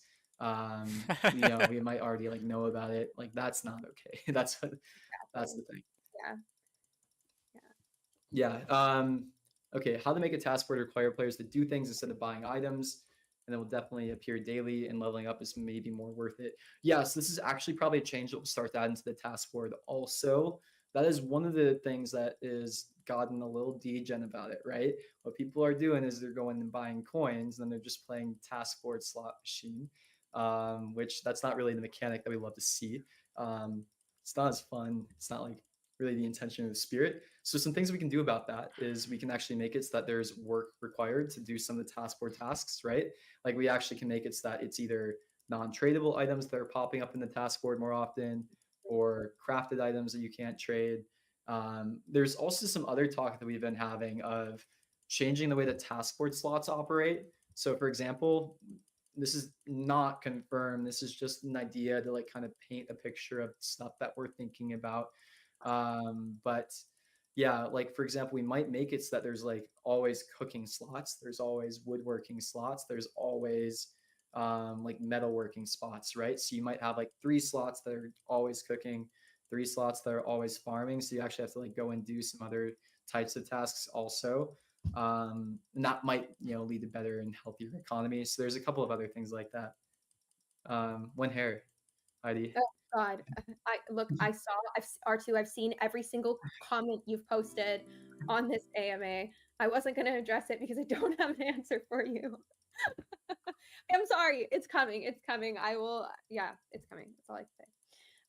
we might already like know about it. Like that's not okay. That's the thing. Yeah. Yeah. Okay, how to make a task board require players to do things instead of buying items, and it will definitely appear daily, and leveling up is maybe more worth it. Yes, this is actually probably a change that will start that into the task board also. That is one of the things that is gotten a little degen about it, right? What people are doing is they're going and buying coins, and then they're just playing task board slot machine, which that's not really the mechanic that we love to see. It's not as fun. It's not like really the intention of the spirit. So some things we can do about that is we can actually make it so that there's work required to do some of the task board tasks, right? Like we actually can make it so that it's either non-tradable items that are popping up in the task board more often or crafted items that you can't trade. There's also some other talk that we've been having of changing the way that task board slots operate. So for example, this is not confirmed. This is just an idea to like kind of paint a picture of stuff that we're thinking about. But yeah, like for example, we might make it so that there's like always cooking slots, there's always woodworking slots, there's always like metalworking spots, right? So you might have like 3 slots that are always cooking, 3 slots that are always farming. So you actually have to like go and do some other types of tasks also. And that might lead to better and healthier economy. So there's a couple of other things like that. One hair, Heidi. Oh God, I saw R2. I've seen every single comment you've posted on this AMA. I wasn't going to address it because I don't have an answer for you. I'm sorry. It's coming. It's coming. I will. Yeah, it's coming. That's all I can say.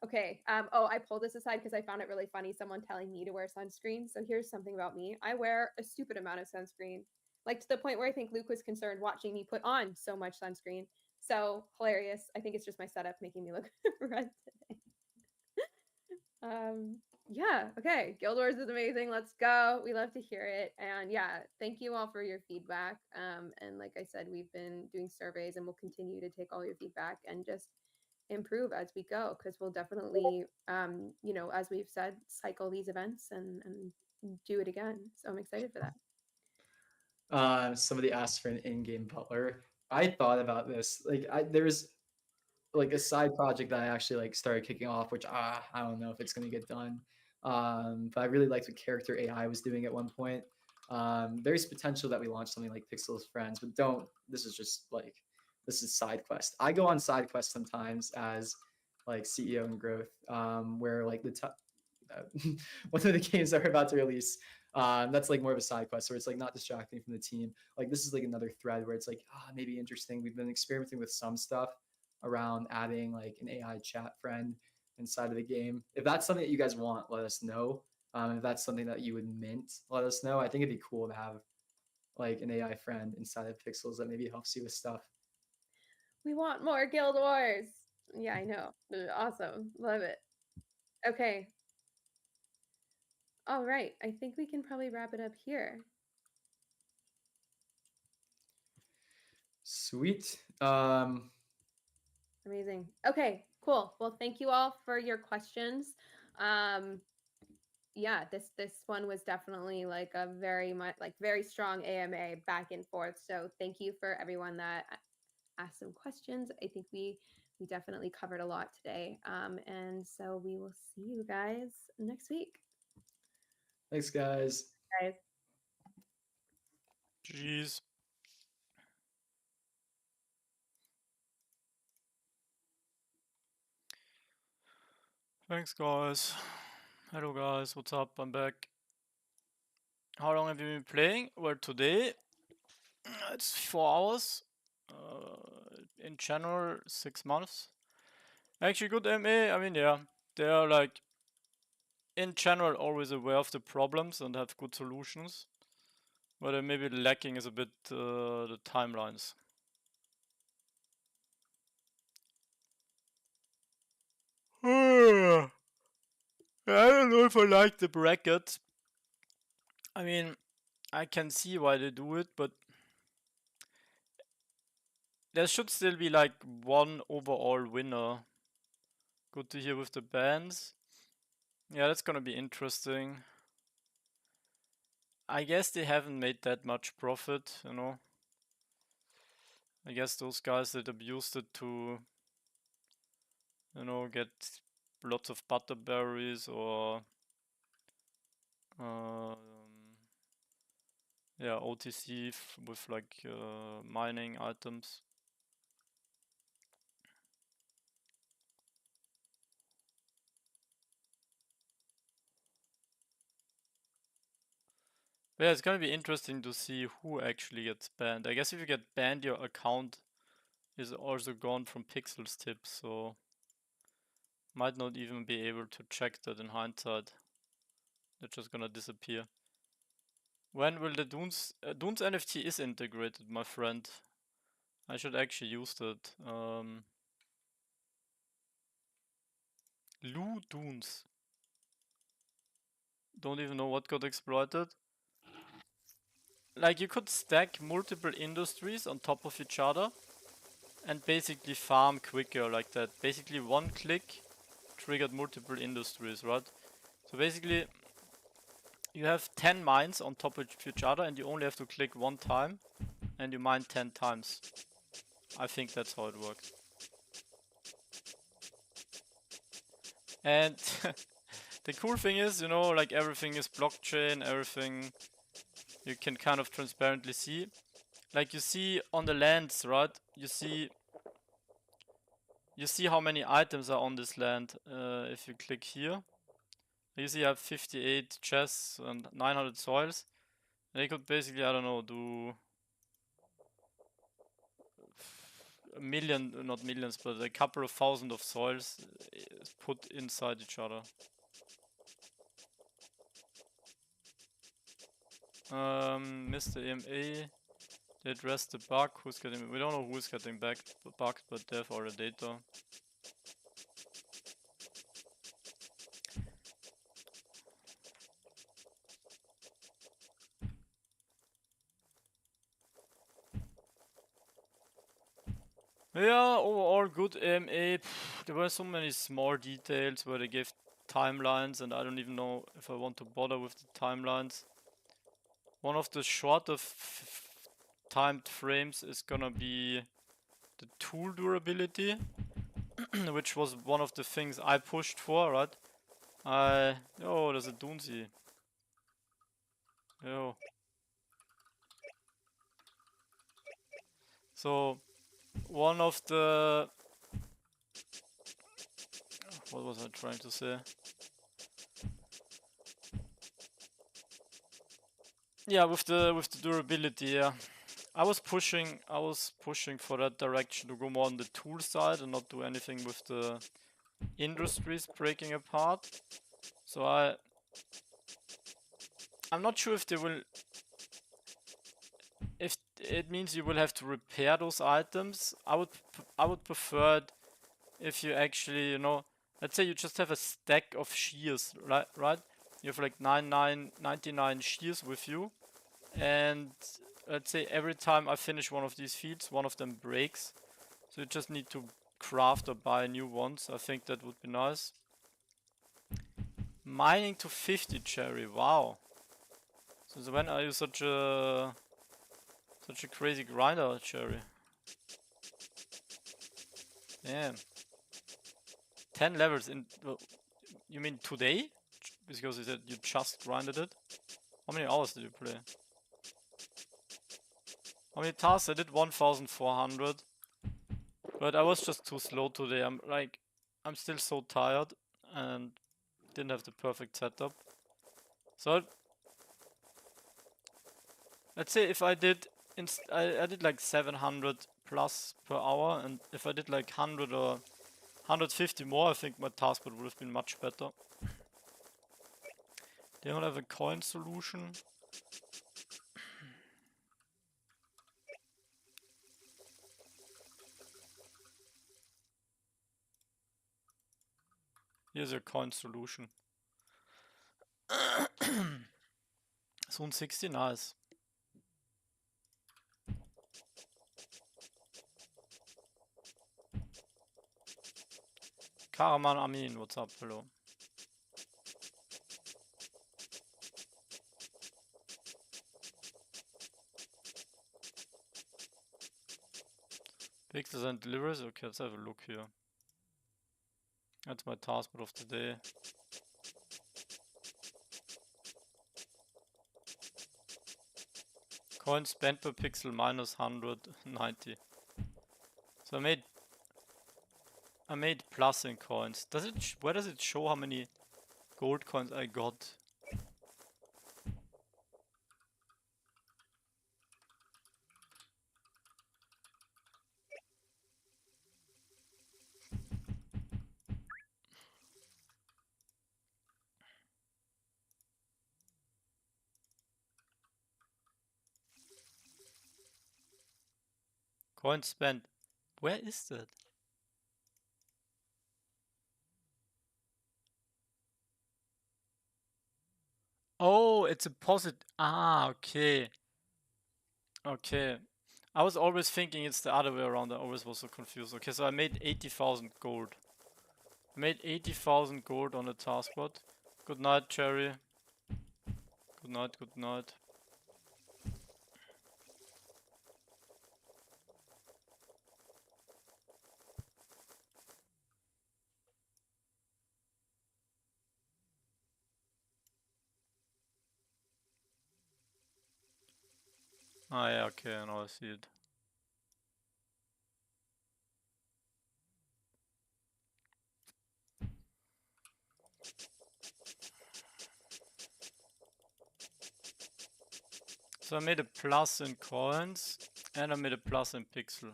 Okay. I pulled this aside because I found it really funny. Someone telling me to wear sunscreen. So here's something about me. I wear a stupid amount of sunscreen, like to the point where I think Luke was concerned watching me put on so much sunscreen. So hilarious. I think it's just my setup making me look red today. Yeah, okay. Guild Wars is amazing. Let's go. We love to hear it. And yeah, thank you all for your feedback. And like I said, we've been doing surveys and we'll continue to take all your feedback and just improve as we go, because we'll definitely as we've said, cycle these events and do it again. So I'm excited for that. Somebody asked for an in-game butler. I thought about this. Like, there's like a side project that I actually like started kicking off, which I don't know if it's gonna get done. But I really liked what character AI was doing at one point. There's potential that we launch something like Pixel's Friends, but don't. This is side quest. I go on side quests sometimes as like CEO and growth, where like one of the games that we're about to release, that's like more of a side quest where it's like not distracting from the team. Like this is like another thread where it's like maybe interesting. We've been experimenting with some stuff around adding like an AI chat friend inside of the game. If that's something that you guys want, let us know. If that's something that you would mint, let us know. I think it'd be cool to have like an AI friend inside of Pixels that maybe helps you with stuff. We want more Guild Wars. Yeah, I know. Awesome. Love it. Okay. All right. I think we can probably wrap it up here. Sweet. Amazing. Okay, cool. Well, thank you all for your questions. yeah, this one was definitely like a very much like very strong AMA back and forth. So thank you for everyone that asked some questions. I think we definitely covered a lot today. And so we will see you guys next week. Thanks, guys. Guys. Jeez. Thanks, guys. Hello, guys. What's up? I'm back. How long have you been playing? Well, today it's 4 hours. In general, 6 months. Actually, good MA. I mean, yeah, they are like in general always aware of the problems and have good solutions. What I maybe lacking is a bit the timelines. I don't know if I like the bracket. I mean, I can see why they do it, but there should still be like one overall winner. Good to hear with the bands. Yeah, that's gonna be interesting. I guess they haven't made that much profit, you know. I guess those guys that abused it to, you know, get lots of butterberries or yeah, OTC with like mining items. Yeah, it's gonna be interesting to see who actually gets banned. I guess if you get banned, your account is also gone from Pixel's tips, so might not even be able to check that in hindsight. They're just gonna disappear. When will the Dunes... Dunes NFT is integrated, my friend. I should actually use that. Lou Dunes. Don't even know what got exploited. Like, you could stack multiple industries on top of each other and basically farm quicker like that. Basically one click triggered multiple industries, right? So basically you have 10 mines on top of each other and you only have to click one time and you mine 10 times. I think that's how it works. And the cool thing is, you know, like everything is blockchain, everything you can kind of transparently see. Like you see on the lands, right? You see how many items are on this land if you click here. You see I have 58 chests and 900 soils. They could basically, I don't know, do a million, not millions, but a couple of thousand of soils put inside each other. Mr. EMA, they addressed the bug. Who's getting? We don't know who's getting bugged, but they have all the data. Yeah, overall good AMA. There were so many small details where they gave timelines, and I don't even know if I want to bother with the timelines. One of the shorter timed frames is gonna be the tool durability, which was one of the things I pushed for, right? Oh, there's a Doonsy. Yo. So, one of the... What was I trying to say? Yeah, with the durability, yeah. I was pushing for that direction to go more on the tool side and not do anything with the industries breaking apart. So I'm not sure if they will... If it means you will have to repair those items. I would prefer it if you actually, you know, let's say you just have a stack of shears, right? You have like 99 shears with you, and let's say every time I finish one of these fields, one of them breaks. So you just need to craft or buy new ones. I think that would be nice. Mining to 50 cherry, wow. Since when are you such a crazy grinder, cherry? Damn. 10 levels in, you mean today? Because you said you just grinded it? How many hours did you play? How many tasks? I did 1400. But I was just too slow today. I'm still so tired and didn't have the perfect setup. So let's say if I did I did like 700 plus per hour, and if I did like 100 or 150 more, I think my taskboard would have been much better. They don't have a coin solution. Here's a coin solution. Zone 60, nice. Karaman Amin, what's up? Hello. Pixels and deliveries? Okay, let's have a look here. That's my taskboard of the day. Coins spent per pixel minus 190. So I made plus in coins. Where does it show how many gold coins I got? Coins spent. Where is that? Oh, it's a positive. Ah, okay. Okay. I was always thinking it's the other way around. I always was so confused. Okay, so I made 80,000 gold. I made 80,000 gold on the taskboard. Good night, Cherry. Good night, good night. Ah, yeah, okay, now I see it. So I made a plus in coins, and I made a plus in pixel.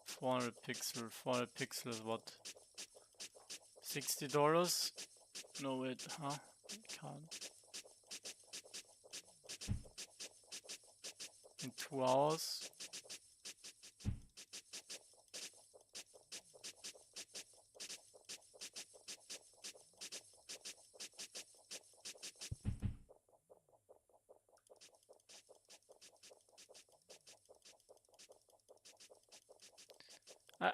400 pixel is what? $60? No, wait, huh? Can't. In 2 hours.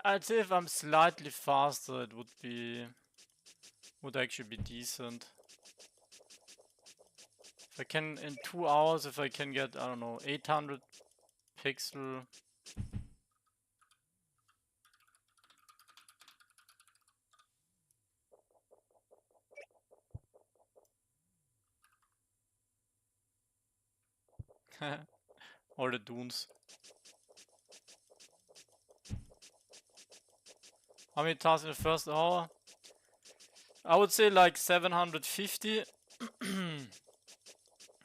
I'd say if I'm slightly faster, it would actually be decent. If I can, in 2 hours, if I can get, I don't know, 800 pixel. All the dunes. How many tasks in the first hour? I would say like 750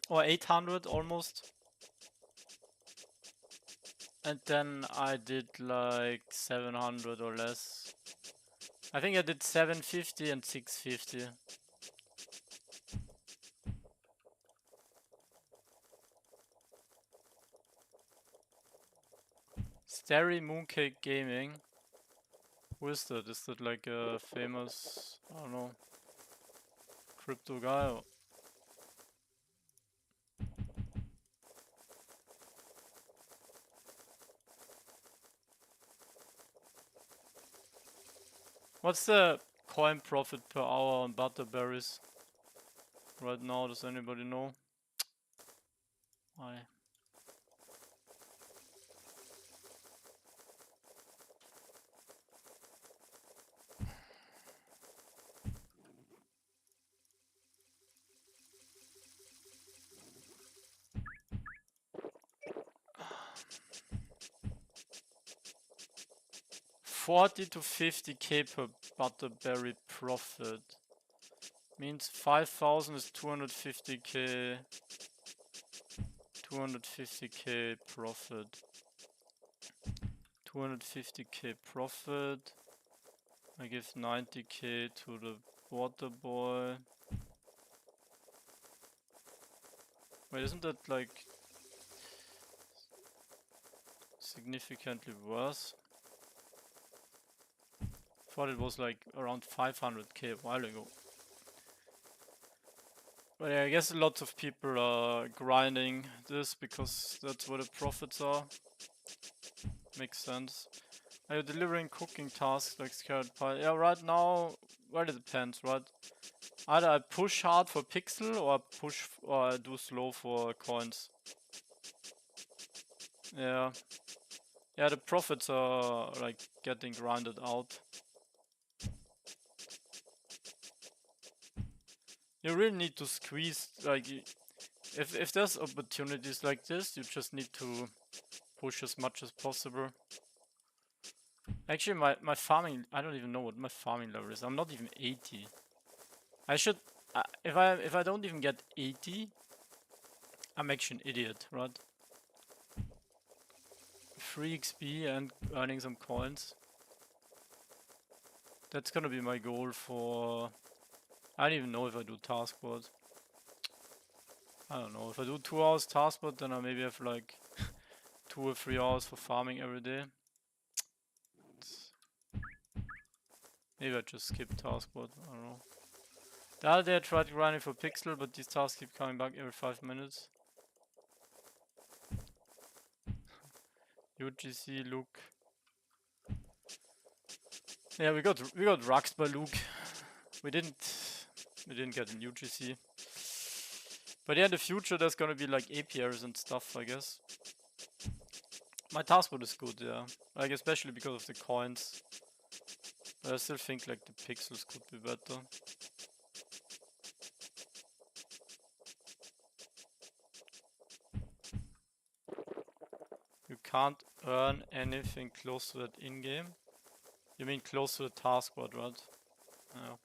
or 800 almost. And then I did like 700 or less. I think I did 750 and 650. Starry Mooncake Gaming. Who is that? Is that like a famous, I don't know, crypto guy? Or... What's the coin profit per hour on Butterberries right now? Does anybody know? Why? $40 to $50K per Butterberry profit. Means 5,000 is 250K. 250K profit. 250K profit. I give 90K to the water boy. Wait, isn't that like significantly worse? Thought it was like around 500K a while ago. But yeah, I guess lots of people are grinding this because that's where the profits are. Makes sense. Are you delivering cooking tasks like carrot pie? Yeah, right now, well, it depends, right? Either I push hard for pixel or I do slow for coins. Yeah. Yeah, the profits are like getting grinded out. You really need to squeeze, like, if there's opportunities like this, you just need to push as much as possible. Actually, my farming, I don't even know what my farming level is. I'm not even 80. I should, if I don't even get 80, I'm actually an idiot, right? 3 XP and earning some coins. That's gonna be my goal for... I don't even know if I do Taskboard. I don't know. If I do 2 hours Taskboard, then I maybe have like 2 or 3 hours for farming every day. Maybe I just skip Taskboard. I don't know. The other day I tried grinding for Pixel, but these tasks keep coming back every 5 minutes. UGC, Luke. Yeah, we got ruxed by Luke. We didn't get an UGC. But yeah, in the future there's gonna be like APRs and stuff, I guess. My Taskboard is good, yeah. Like especially because of the coins. But I still think like the pixels could be better. You can't earn anything close to that in-game. You mean close to the Taskboard, right? Yeah.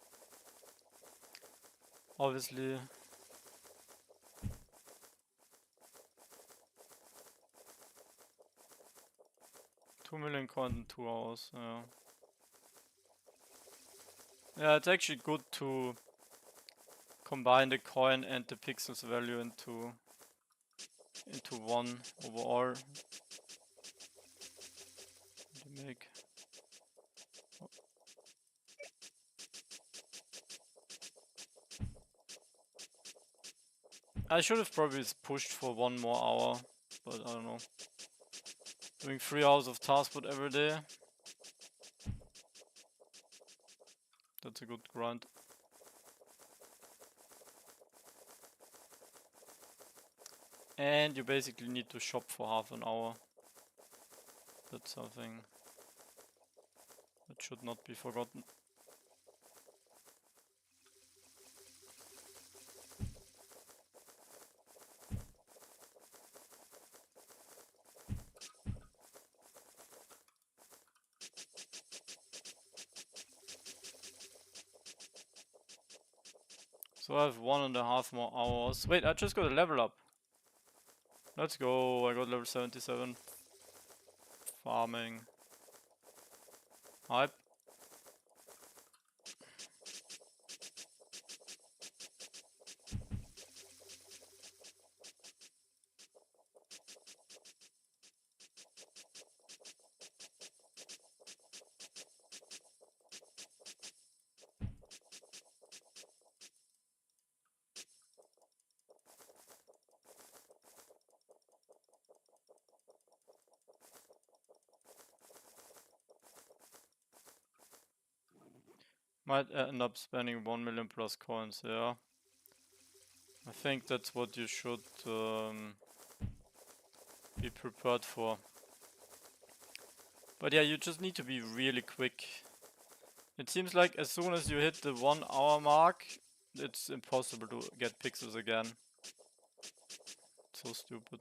Obviously. $2 million coins in 2 hours, yeah. Yeah, it's actually good to combine the coin and the pixels value into one overall. To make. I should have probably pushed for 1 more hour, but I don't know. Doing 3 hours of Taskboard every day. That's a good grind. And you basically need to shop for half an hour. That's something that should not be forgotten. So I have 1.5 more hours. Wait, I just got a level up. Let's go, I got level 77. Farming. Hype. Might end up spending 1 million plus coins, yeah. I think that's what you should be prepared for. But yeah, you just need to be really quick. It seems like as soon as you hit the 1 hour mark, it's impossible to get pixels again. So stupid.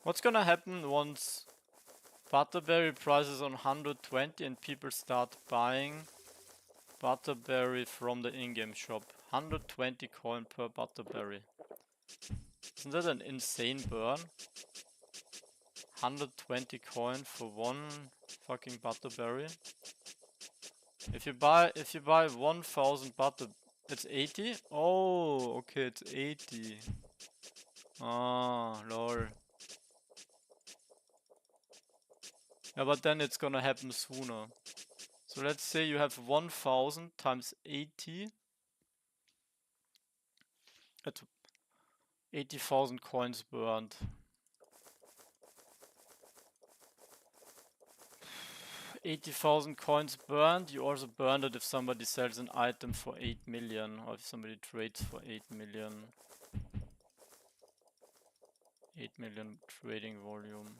What's gonna happen once Butterberry prices on 120 and people start buying Butterberry from the in-game shop? 120 coin per Butterberry. Isn't that an insane burn? 120 coin for one fucking Butterberry. If you buy 1000 butter, it's 80? Oh, okay, it's 80. Ah, lol. Yeah, but then it's gonna happen sooner. So let's say you have 1000 times 80. That's 80,000 coins burned. 80,000 coins burned. You also burned it if somebody sells an item for 8 million or if somebody trades for 8 million. 8 million trading volume.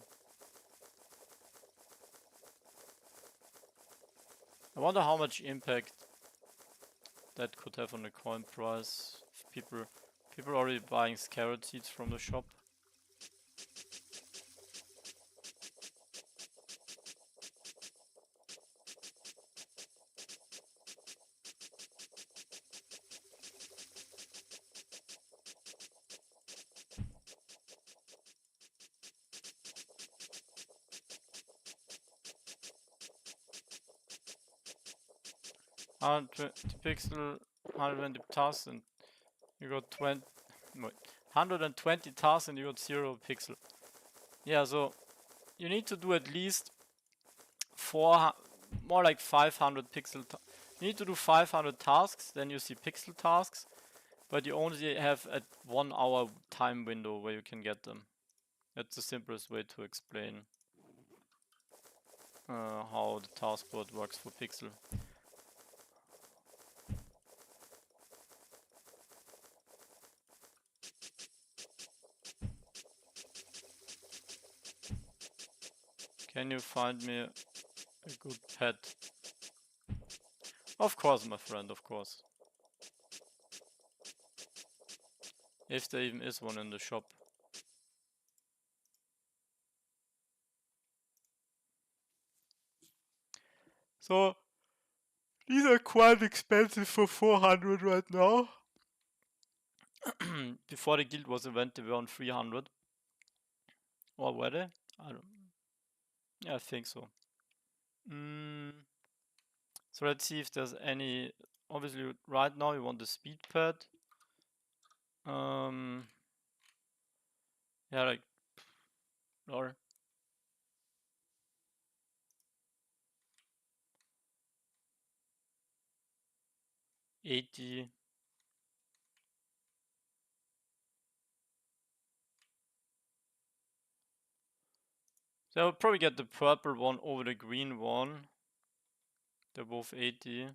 I wonder how much impact that could have on the coin price. If people are already buying carrot seeds from the shop. The pixel 120 tasks and you got 120 tasks and you got 0 pixel. Yeah, so you need to do at least more like 500 pixel. You need to do 500 tasks, then you see pixel tasks, but you only have a 1 hour time window where you can get them. That's the simplest way to explain how the taskboard works for pixel. Can you find me a good pet? Of course, my friend, of course. If there even is one in the shop. So, these are quite expensive for 400 right now. Before the guild was event, they were on 300. Or were they? I don't. Yeah, I think so. So let's see if there's any. Obviously, right now you want the speed pad. Yeah, like. Or 80. So I'll probably get the purple one over the green one. They're both 80.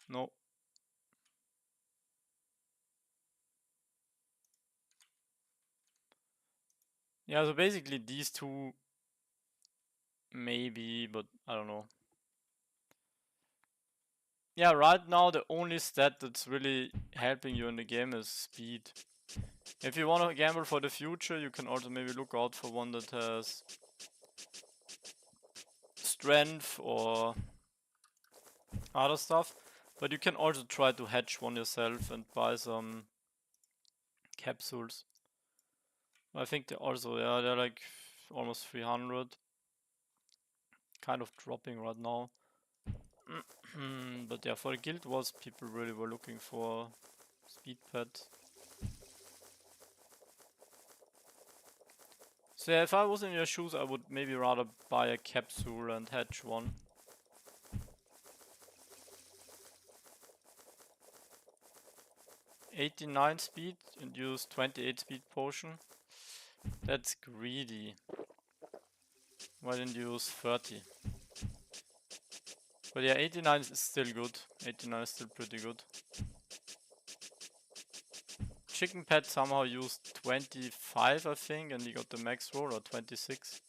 No. Yeah, so basically these two maybe, but I don't know. Yeah, right now the only stat that's really helping you in the game is speed. If you want to gamble for the future, you can also maybe look out for one that has strength or other stuff. But you can also try to hatch one yourself and buy some capsules. I think they also, yeah, they're like almost 300. Kind of dropping right now. But yeah, for the Guild Wars, people really were looking for speed pet. So yeah, if I was in your shoes, I would maybe rather buy a capsule and hatch one. '89 speed and use 28 speed potion. That's greedy. Why didn't you use 30? But yeah, 89 is still good. 89 is still pretty good. Chicken Pet somehow used 25, I think, and he got the max roll, or 26.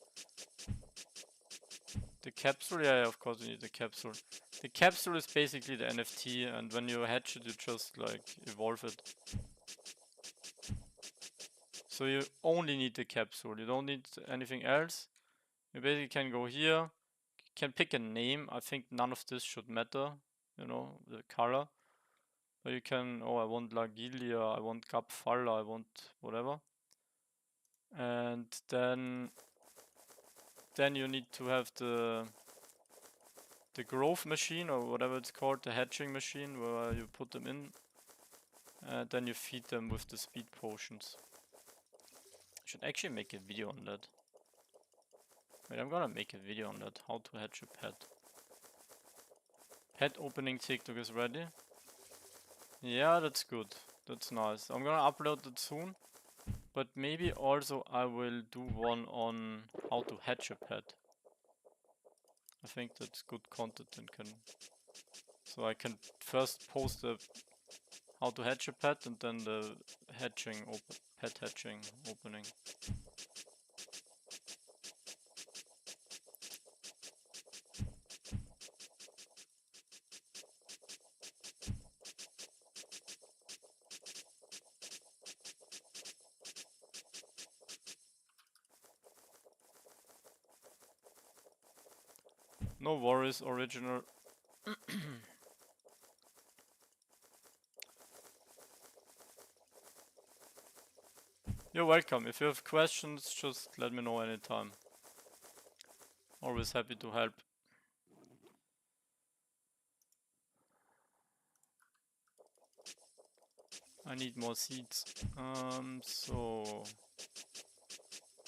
The capsule, yeah, of course you need the capsule. The capsule is basically the NFT, and when you hatch it, you just like evolve it. So you only need the capsule, you don't need anything else. You basically can go here, can pick a name. I think none of this should matter, you know, the color. But you can, oh, I want Lagilia, I want Gapfalla, I want whatever. And then you need to have the growth machine, or whatever it's called, the hatching machine, where you put them in. And then you feed them with the speed potions. I should actually make a video on that. Wait, I'm gonna make a video on that. How to hatch a pet. Pet opening TikTok is ready. Yeah, that's good. That's nice. I'm gonna upload it soon. But maybe also I will do one on how to hatch a pet. I think that's good content and can... So I can first post the how to hatch a pet and then the hatching pet hatching opening. No worries, original. You're welcome. If you have questions, just let me know anytime. Always happy to help. I need more seeds. So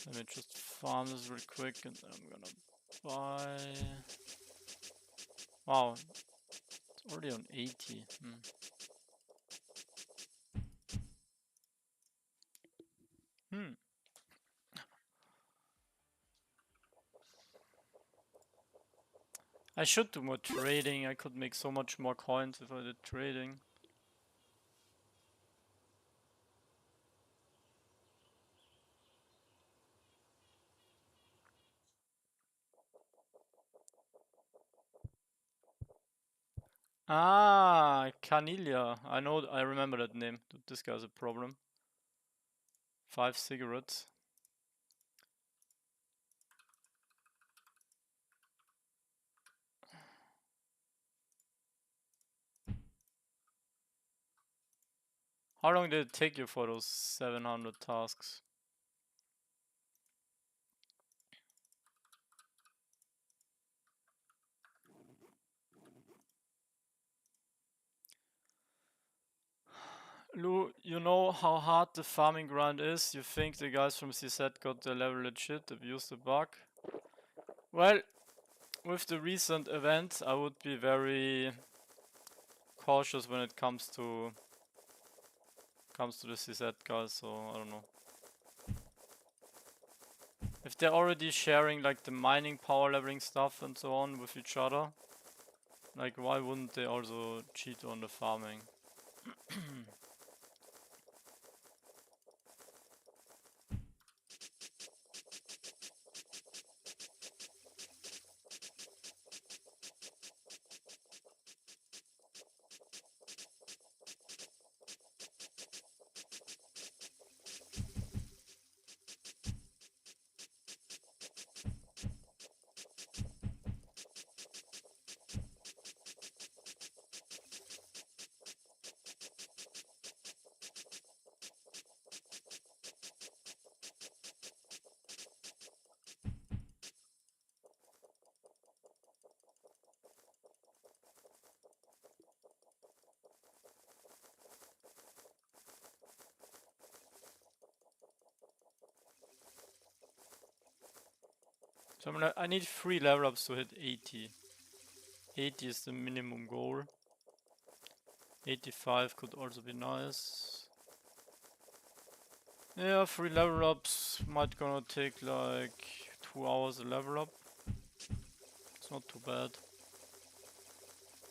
let me just farm this real quick and then I'm gonna buy... Wow, it's already on 80. I should do more trading. I could make so much more coins if I did trading. Ah, Canilia. I remember that name. This guy's a problem. 5 cigarettes. How long did it take you for those 700 tasks? Lou, you know how hard the farming grind is? You think the guys from CZ got their level legit, abused the bug? Well, with the recent events, I would be very cautious when it comes to the CZ guys, so I don't know. If they're already sharing like the mining power leveling stuff and so on with each other, like why wouldn't they also cheat on the farming? So I need 3 level ups to hit 80. 80 is the minimum goal. 85 could also be nice. Yeah, 3 level ups might gonna take like 2 hours a level up. It's not too bad.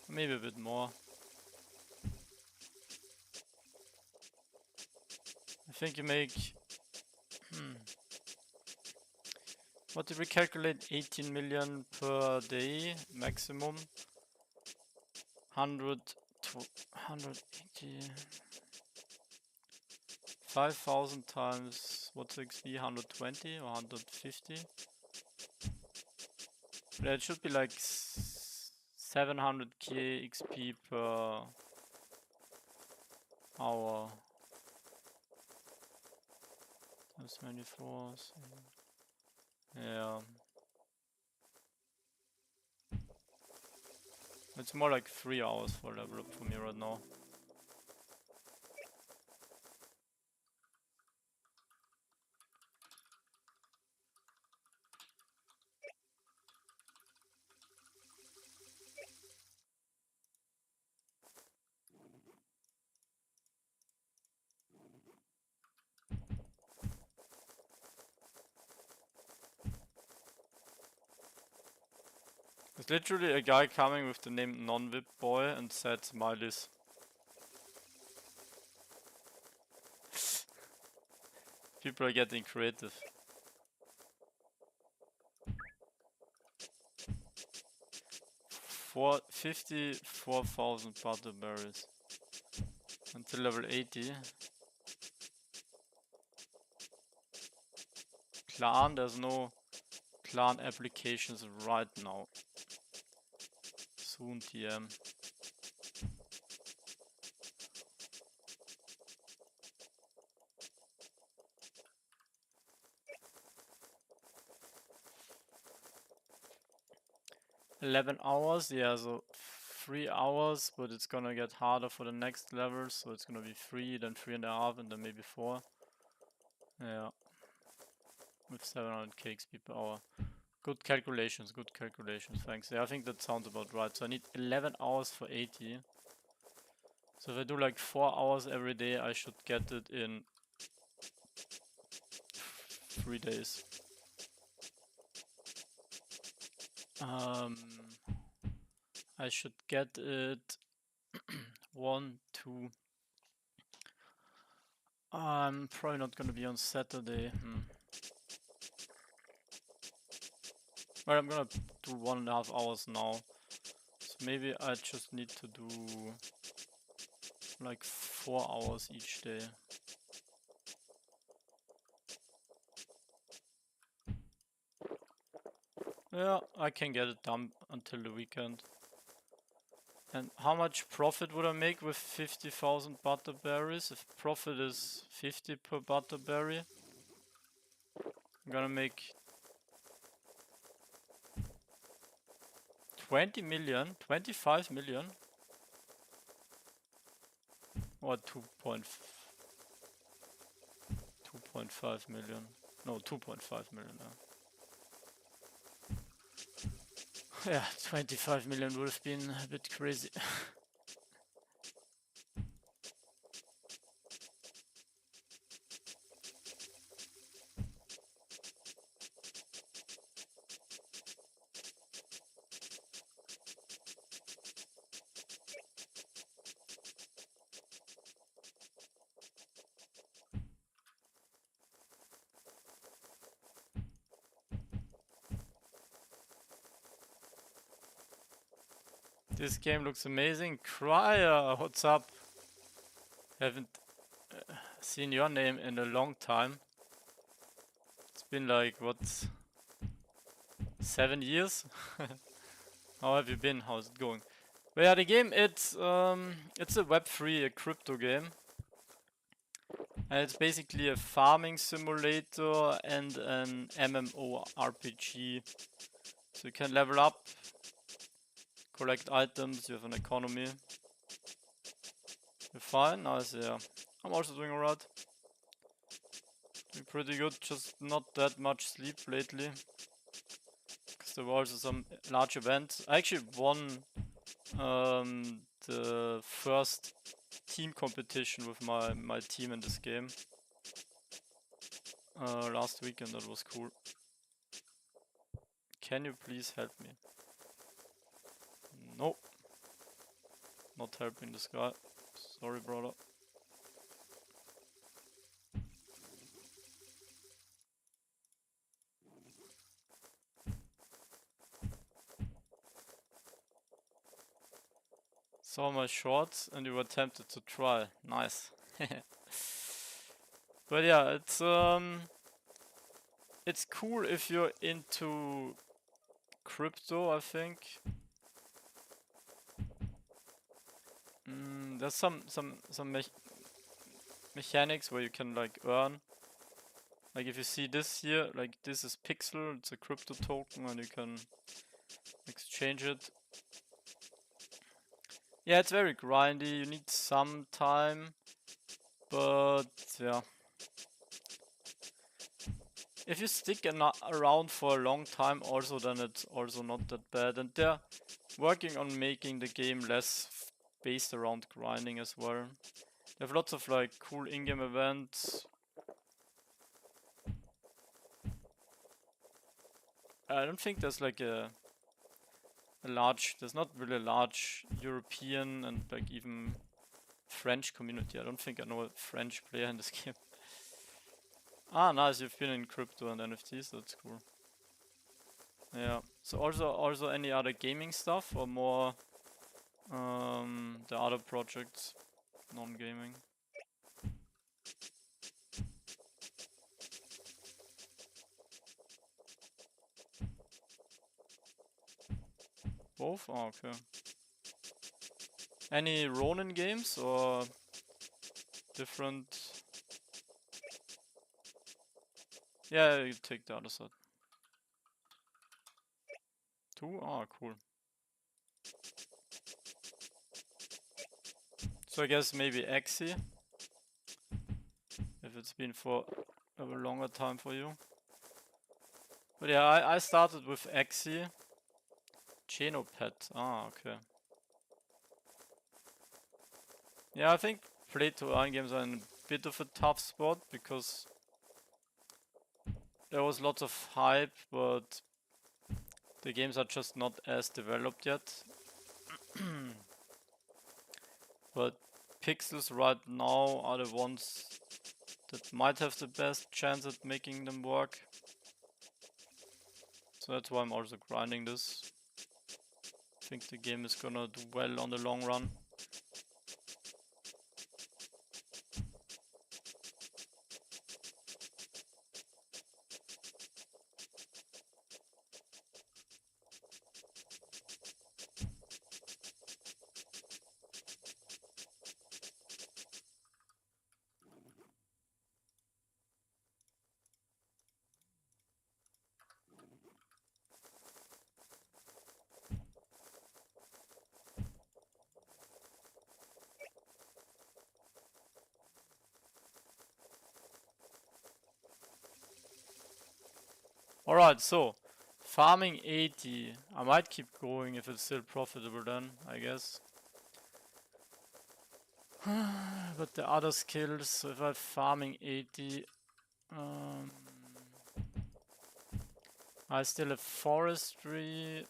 Maybe a bit more. I think you make... What did we calculate? 18 million per day maximum. 100 to 180. 5,000 times what's XP? 120 or 150? Yeah, it should be like 700k XP per hour. Times 24. So yeah. It's more like 3 hours for level up for me right now. There's literally a guy coming with the name Non-Whip Boy and said smileys. People are getting creative. 54,000 Butterberries until level 80. Clan, there's no clan applications right now. Soon TM. $11, yeah, so 3 hours, but it's gonna get harder for the next level, so it's gonna be 3, then 3.5, and then maybe 4. Yeah. With 700k XP per hour. Good calculations, thanks. Yeah, I think that sounds about right. So I need 11 hours for 80. So if I do like 4 hours every day, I should get it in 3 days. I should get it 1, 2. I'm probably not gonna be on Saturday. Well, I'm gonna do 1.5 hours now. So maybe I just need to do like 4 hours each day. Yeah, I can get it done until the weekend. And how much profit would I make with 50,000 butterberries? If profit is 50 per butterberry, I'm gonna make 20 million, 25 million, or 2.5 million. No, 2.5 million now. Yeah, 25 million would have been a bit crazy. This game looks amazing. Cryer, what's up? Haven't seen your name in a long time. It's been like, what, 7 years? How have you been? How's it going? But yeah, the game, it's a Web3, a crypto game. And it's basically a farming simulator and an MMORPG. So you can level up, collect items, you have an economy. You're fine? Nice, yeah. I'm also doing alright. Doing pretty good, just not that much sleep lately. 'cause there were also some large events. I actually won the first team competition with my team in this game last weekend. That was cool. Can you please help me? No. Not helping this guy. Sorry, brother. Saw my shorts and you were tempted to try. Nice. But yeah, it's cool if you're into crypto, I think. There's some mechanics where you can like earn. Like if you see this here, like this is Pixel, it's a crypto token and you can exchange it. Yeah, it's very grindy, you need some time, but yeah. If you stick around for a long time also, then it's also not that bad. And they're working on making the game less based around grinding as well. They have lots of like cool in-game events. I don't think there's like there's not really a large European and like even French community. I don't think I know a French player in this game. Ah, nice, you've been in crypto and NFTs, that's cool. Yeah, so also any other gaming stuff or more the other projects, non-gaming? Both? Oh, okay. Any Ronin games or different? Yeah, you take the other side. 2? Ah, cool. So I guess maybe Axie, if it's been for a longer time for you. But yeah, I started with Axie. Genopet, ah, okay. Yeah, I think play-to-earn games are in a bit of a tough spot because there was lots of hype, but the games are just not as developed yet. But Pixels right now are the ones that might have the best chance at making them work. So that's why I'm also grinding this. I think the game is gonna do well on the long run. Alright, so farming 80. I might keep going if it's still profitable then, I guess. But the other skills, so if I'm farming 80, I still have forestry,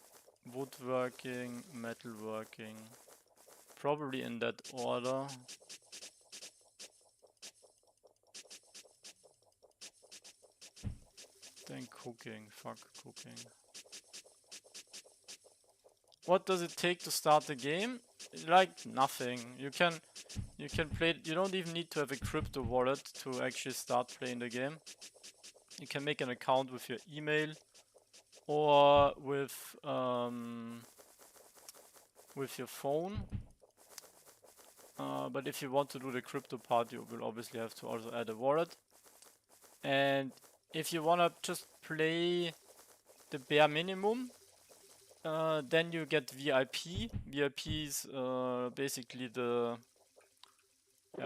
woodworking, metalworking, probably in that order. Then cooking, fuck cooking. What does it take to start the game? Like nothing. You can play, you don't even need to have a crypto wallet to actually start playing the game. You can make an account with your email or with your phone. But if you want to do the crypto part, you will obviously have to also add a wallet. And if you wanna just play the bare minimum, then you get VIP. VIP is basically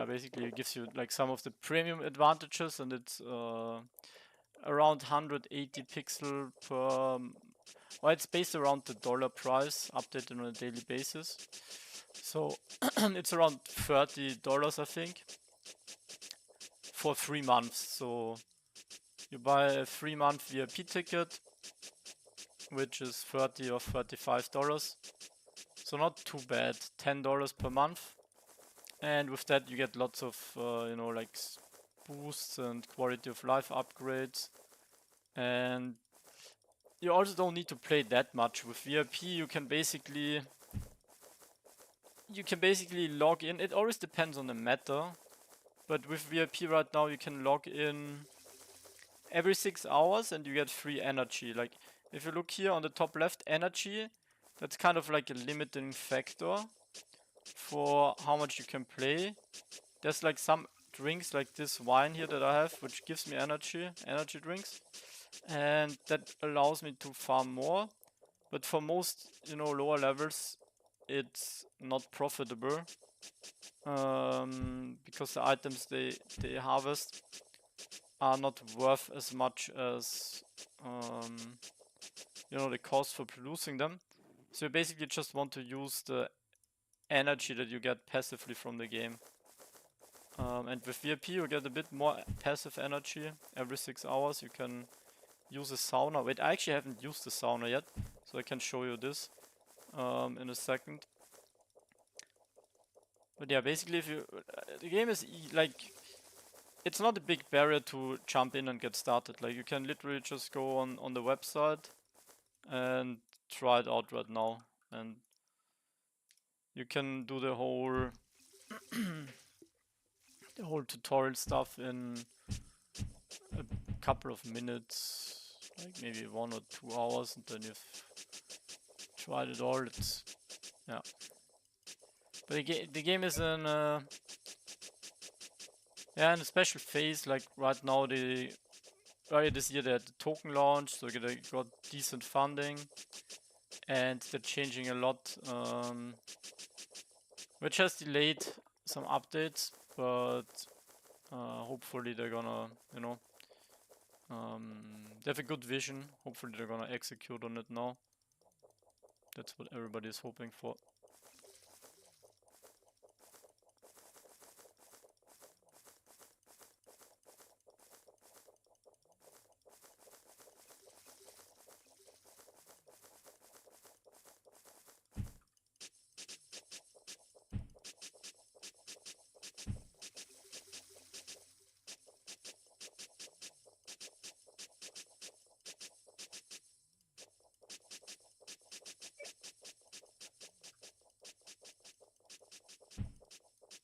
basically it gives you like some of the premium advantages, and it's around 180 pixel per Well, it's based around the dollar price, updated on a daily basis. So it's around $30, I think, for 3 months. So you buy a 3-month VIP ticket, which is $30 or $35. So not too bad, $10 per month. And with that you get lots of, you know, like boosts and quality of life upgrades. And you also don't need to play that much. With VIP you can basically log in. It always depends on the meta. But with VIP right now you can log in every 6 hours and you get free energy. Like if you look here on the top left, energy, that's kind of like a limiting factor for how much you can play. There's like some drinks like this wine here that I have, which gives me energy drinks, and that allows me to farm more. But for most, you know, lower levels, it's not profitable, because the items they harvest are not worth as much as, you know, the cost for producing them. So you basically just want to use the energy that you get passively from the game. And with VIP you get a bit more passive energy. Every 6 hours you can use a sauna. Wait, I actually haven't used the sauna yet, so I can show you this in a second. But yeah, basically if you... the game is like... it's not a big barrier to jump in and get started. Like you can literally just go on the website and try it out right now. And you can do the whole... the whole tutorial stuff in a couple of minutes, like maybe 1 or 2 hours, and then you've tried it all. It's, yeah. But the game is in in a special phase. Like right now, earlier this year they had the token launch, so they got decent funding, and they're changing a lot, which has delayed some updates, but hopefully they're gonna, you know, they have a good vision. Hopefully they're gonna execute on it now. That's what everybody is hoping for.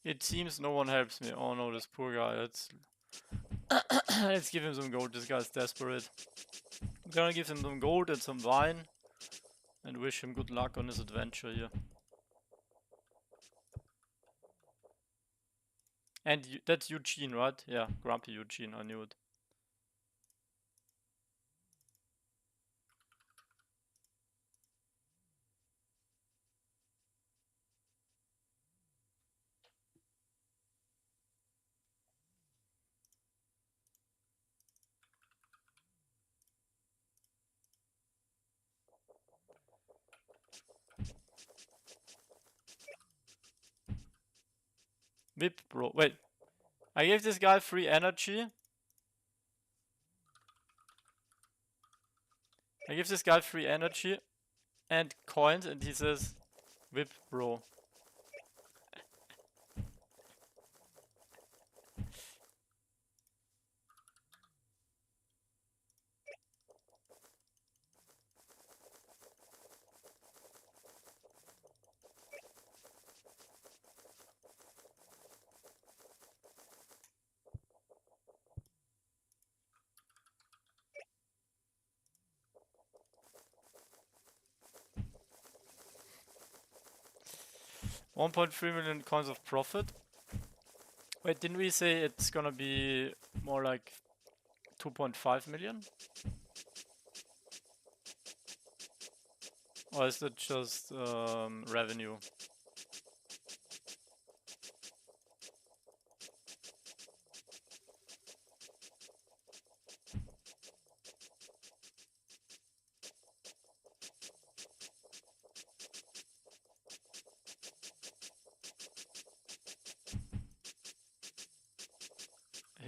It seems no one helps me. Oh no, this poor guy. Let's give him some gold. This guy's desperate. I'm gonna give him some gold and some wine and wish him good luck on his adventure here. And that's Eugene, right? Yeah, Grumpy Eugene, I knew it. Whip, bro. Wait. I gave this guy free energy. I give this guy free energy and coins, and he says, whip, bro. 1.3 million coins of profit. Wait, didn't we say it's gonna be more like 2.5 million? Or is that just revenue?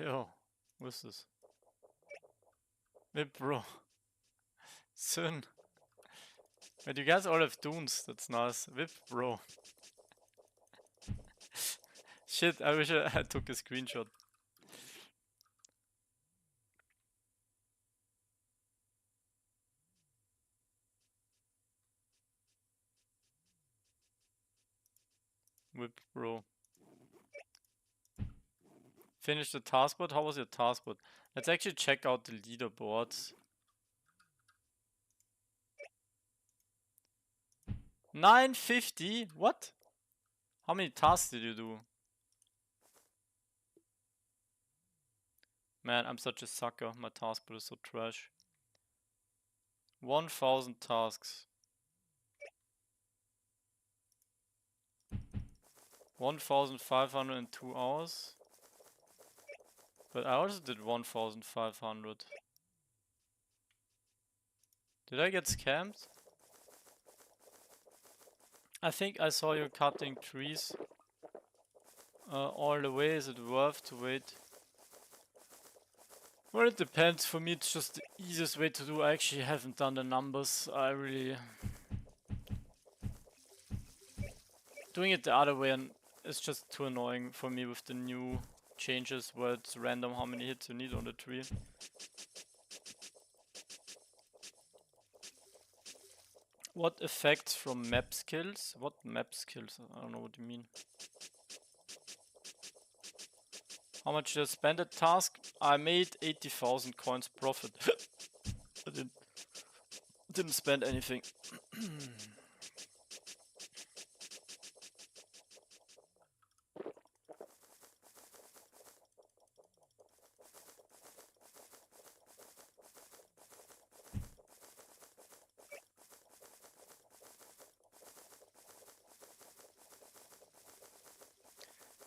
Yo, what's this? Whip, bro. Soon. But you guys all have dunes, that's nice. Whip, bro. Shit, I wish I took a screenshot. Whip, bro. Finish the taskboard? How was your taskboard? Let's actually check out the leaderboards. 950? What? How many tasks did you do? Man, I'm such a sucker. My taskboard is so trash. 1000 tasks. 1502 hours. But I also did 1500. Did I get scammed? I think I saw you cutting trees all the way. Is it worth to wait? Well, it depends. For me, it's just the easiest way to do. I actually haven't done the numbers. I really... Doing it the other way and it's just too annoying for me with the new changes where it's random how many hits you need on the tree. What effects from map skills? What map skills? I don't know what you mean. How much did I spend at task? I made 80,000 coins profit. I didn't spend anything.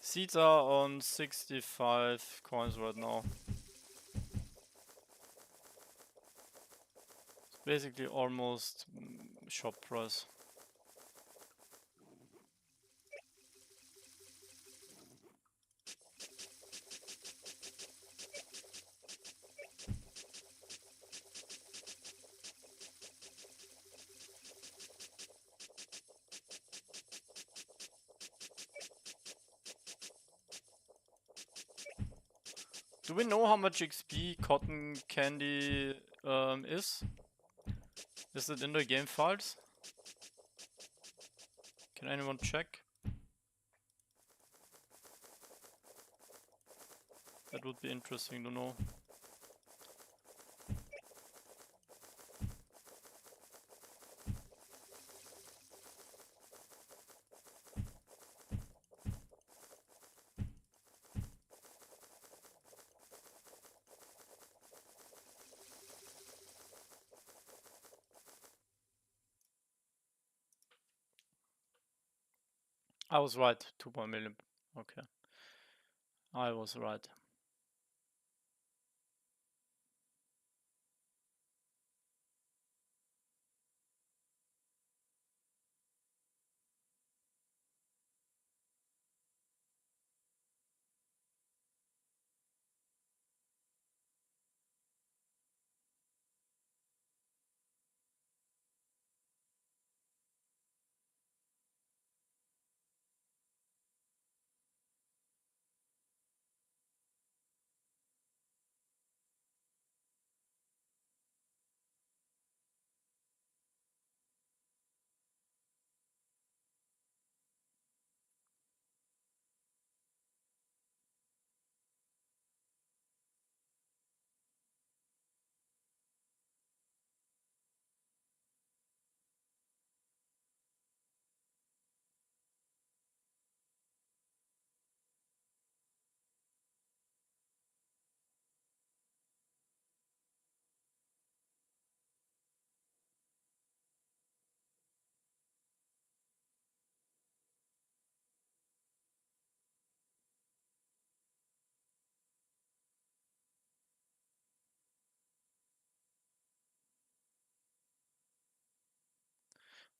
Seeds are on 65 coins right now. It's basically almost shop price. Do we know how much XP cotton candy is? Is it in the game files? Can anyone check? That would be interesting to know. I was right, 2 million. Okay. I was right.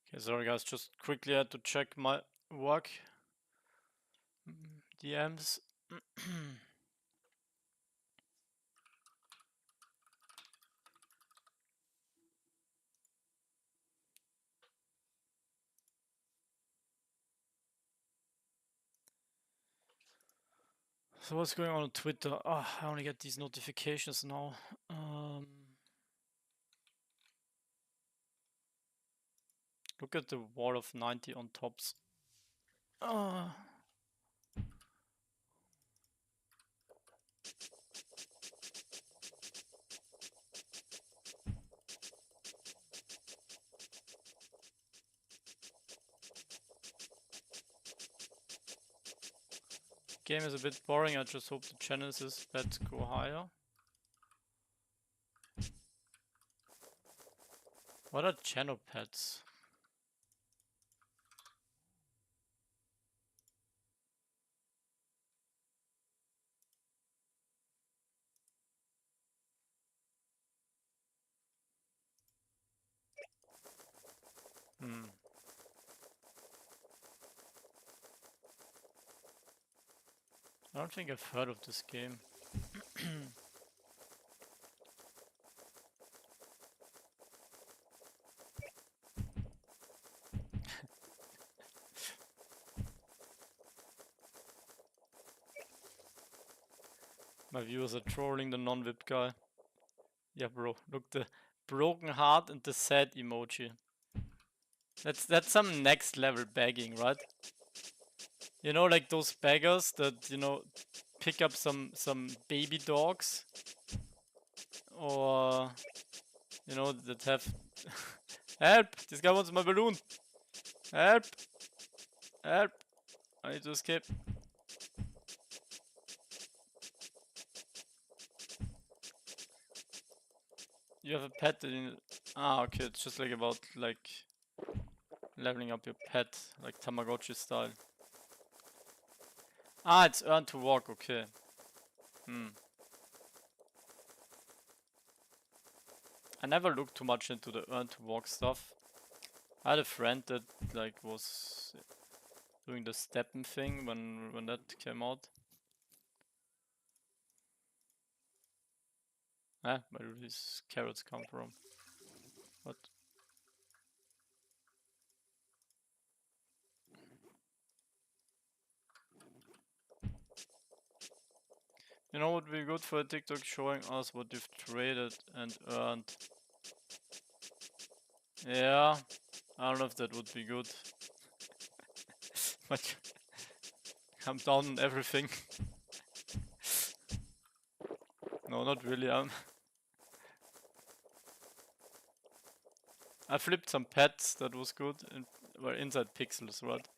Okay, sorry guys, just quickly had to check my work DMs. So what's going on Twitter? Oh, I only get these notifications now. Look at the wall of 90 on tops. Game is a bit boring. I just hope the Genesis bets go higher. What are channel pets? I don't think I've heard of this game. My viewers are trolling the non-VIP guy. Yeah, bro. Look, the broken heart and the sad emoji. That's some next level begging, right? You know, like those beggars that, you know, pick up some baby dogs, or you know, that have help! This guy wants my balloon. Help! Help! I need to escape. You have a pet in... Ah, okay, it's just like about like leveling up your pet, like Tamagotchi style. Ah, it's earn to walk, okay. I never looked too much into the earn to walk stuff. I had a friend that like was doing the steppen thing when that came out. Where do these carrots come from? What? You know what would be good for a TikTok, showing us what you've traded and earned. Yeah, I don't know if that would be good. But I'm down on everything. No, not really. I flipped some pets, that was good. And were inside pixels, right?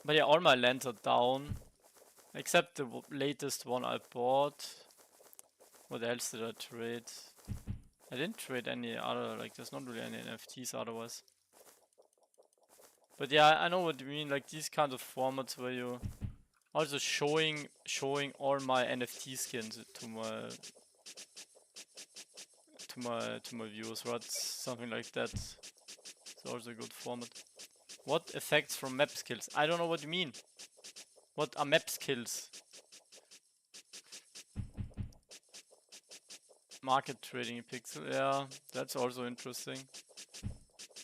But yeah, all my lands are down. Except the latest one I bought. What else did I trade? I didn't trade any other, like there's not really any NFTs otherwise. But yeah, I know what you mean, like these kinds of formats where you also showing all my NFT skins to my viewers, right? Something like that. It's also a good format. What effects from map skills? I don't know what you mean. What are map skills? Market trading in pixel, yeah, that's also interesting.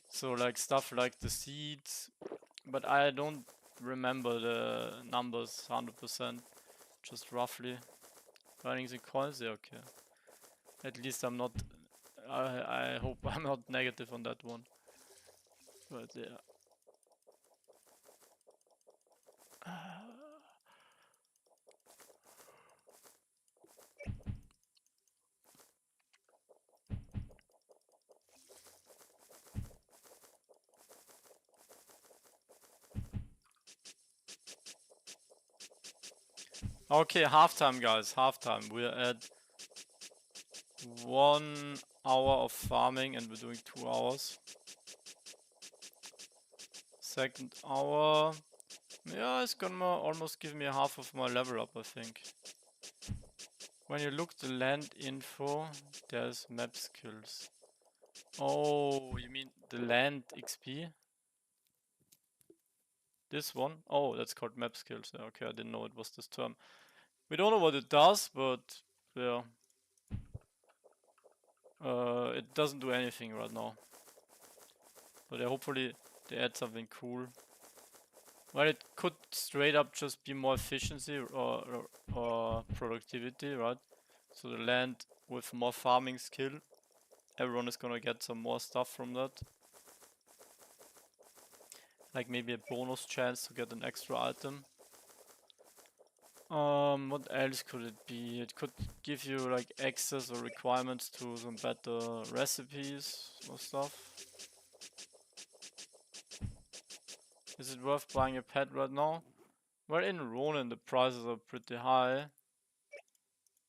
So like stuff like the seeds, but I don't remember the numbers 100%, just roughly. Earnings in coins, yeah, okay. At least I'm not, I hope I'm not negative on that one. But yeah. Okay, halftime guys, halftime. We're at 1 hour of farming and we're doing 2 hours. Second hour. Yeah, it's gonna almost give me half of my level up, I think. When you look the land info, there's map skills. Oh, you mean the land XP? This one? Oh, that's called map skills. Yeah, okay, I didn't know it was this term. We don't know what it does, but yeah. It doesn't do anything right now. But yeah, hopefully they add something cool. Well, it could straight up just be more efficiency or productivity, right? So the land with more farming skill, everyone is gonna get some more stuff from that. Like maybe a bonus chance to get an extra item. What else could it be? It could give you like access or requirements to some better recipes or stuff. Is it worth buying a pet right now? Well, in Ronin the prices are pretty high.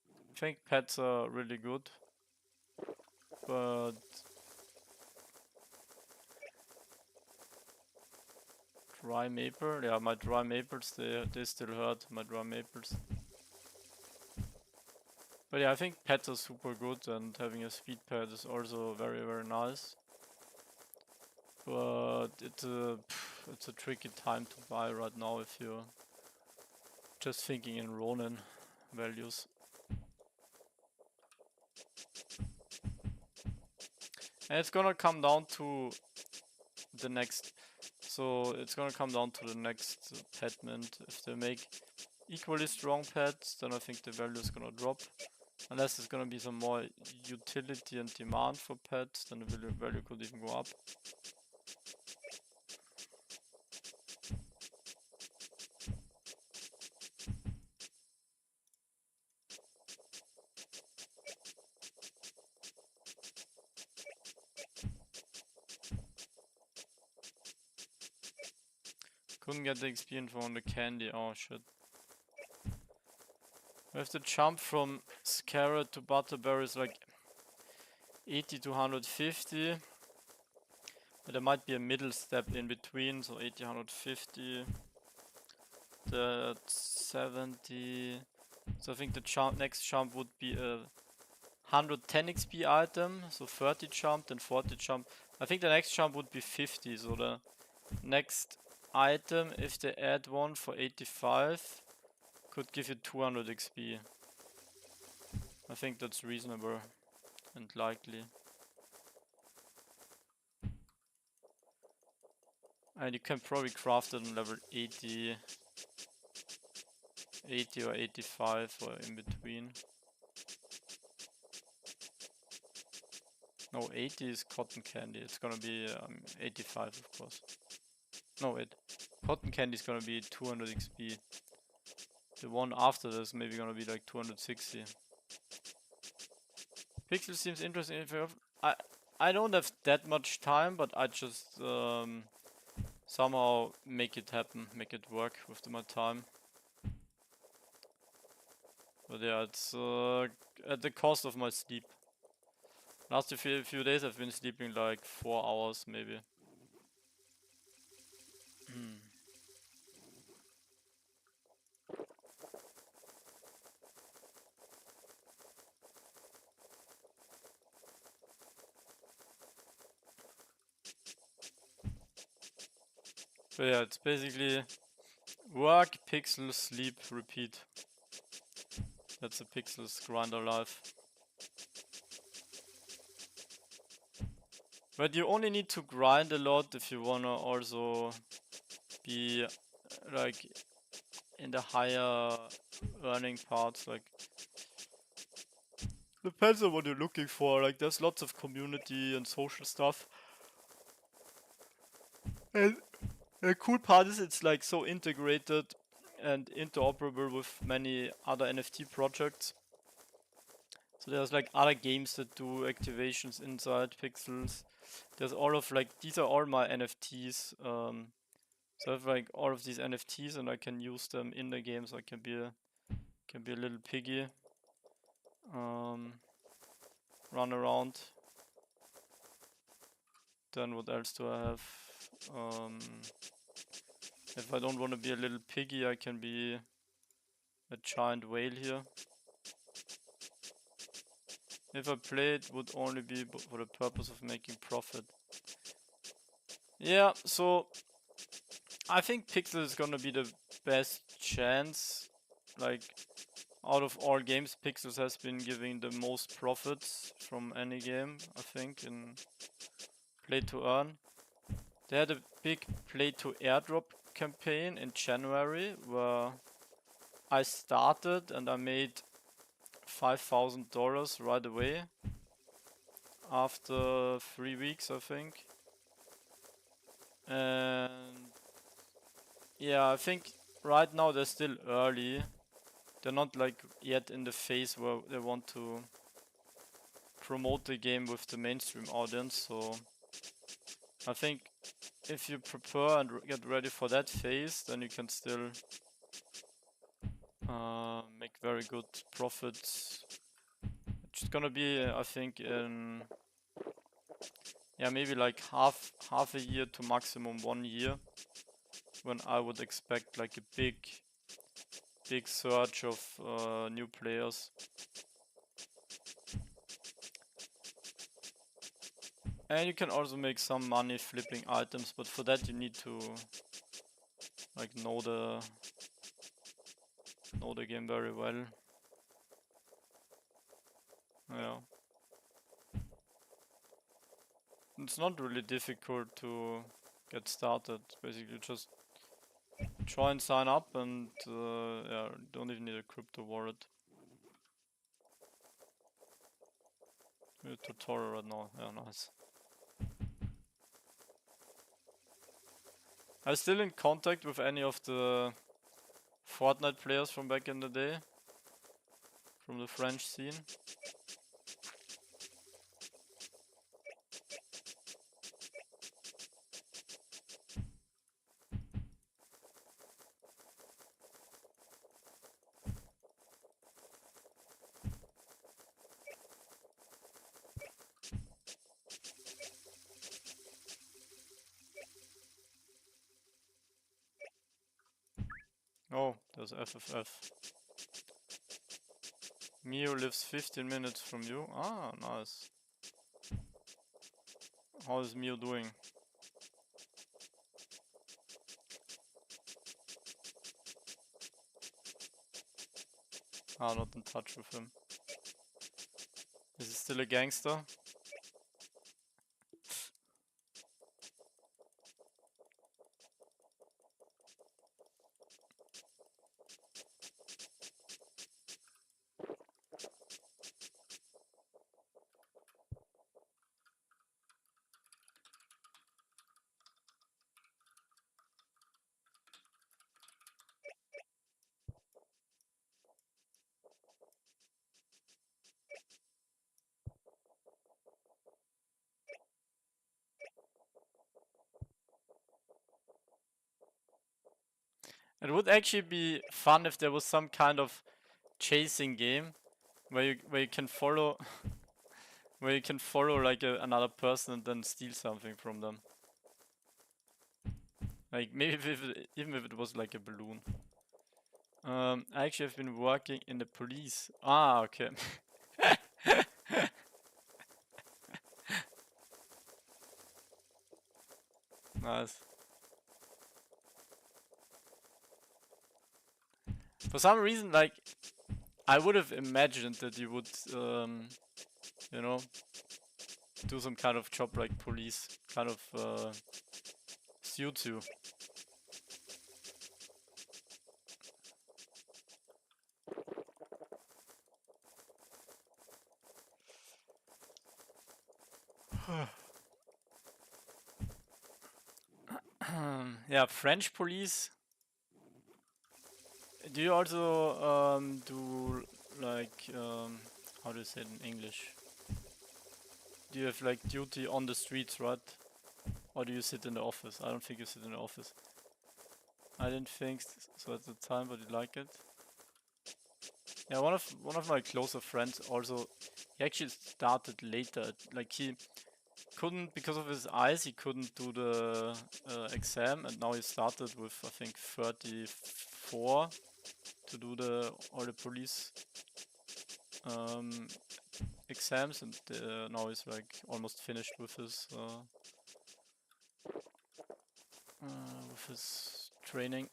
I think pets are really good. But dry maple? Yeah, my dry maples, they still hurt, my dry maples. But yeah, I think pets are super good, and having a speed pet is also very, very nice. But it's a tricky time to buy right now if you're just thinking in Ronin values. And it's gonna come down to the next, so it's gonna come down to the next pet mint. If they make equally strong pets, then I think the value is gonna drop. Unless there's gonna be some more utility and demand for pets, then the value could even go up. Couldn't get the experience from the candy, oh shit. We have to jump from Scarlet to Butterberry is like 80 to 150. But there might be a middle step in between, so 80, 150. That's 70. So I think the next jump would be a 110 XP item, so 30 jump, then 40 jump. I think the next jump would be 50, so the next item, if they add one for 85, could give you 200 XP. I think that's reasonable and likely. And you can probably craft it on level 80, 80 or 85 or in between. No, 80 is cotton candy. It's gonna be 85, of course. No, wait. Cotton candy is gonna be 200 XP. The one after this maybe gonna be like 260. Pixel seems interesting. If I don't have that much time, but I just somehow make it happen, make it work with my time. But yeah, it's at the cost of my sleep. Last few days I've been sleeping like 4 hours maybe. But yeah, it's basically work, pixel, sleep, repeat. That's a pixel's grinder life. But you only need to grind a lot if you wanna also be like in the higher earning parts. Like depends on what you're looking for. Like there's lots of community and social stuff. And the cool part is it's like so integrated and interoperable with many other NFT projects. So there's like other games that do activations inside Pixels. There's all of like, these are all my NFTs. So I have like all of these NFTs and I can use them in the game, so I can be a little piggy. Run around. Then what else do I have? If I don't want to be a little piggy, I can be a giant whale here. If I play, it would only be for the purpose of making profit. Yeah, so I think Pixel is gonna be the best chance. Like, out of all games, Pixels has been giving the most profits from any game, I think, in play to earn. They had a big play to airdrop campaign in January where I started and I made $5,000 right away after 3 weeks, I think. And yeah, I think right now they're still early. They're not like yet in the phase where they want to promote the game with the mainstream audience, so I think if you prepare and get ready for that phase, then you can still make very good profits. It's gonna be, I think, in maybe like half a year to maximum 1 year, when I would expect like a big surge of new players. And you can also make some money flipping items, but for that you need to like know the game very well. Yeah. It's not really difficult to get started. Basically just join, sign up, and yeah, don't even need a crypto wallet. A tutorial right now. Yeah, nice. I'm still in contact with any of the Fortnite players from back in the day, from the French scene. Oh, there's FFF. Mio lives 15 minutes from you. Ah, nice. How is Mio doing? Ah, not in touch with him. Is he still a gangster? It would actually be fun if there was some kind of chasing game where you can follow like another person and then steal something from them. Like maybe even if it was like a balloon. I actually have been working in the police. Ah, okay. Nice. For some reason, like, I would have imagined that you would, you know, do some kind of job like police, kind of suits you. Yeah, French police. Do you also do like how do you say it in English? Do you have like duty on the streets, right? Or do you sit in the office? I don't think you sit in the office. I didn't think so at the time, but you like it. Yeah, one of my closer friends also, he actually started later. Like he couldn't, because of his eyes, he couldn't do the exam, and now he started with I think 34 to do all the police exams, and now he's like almost finished with his training.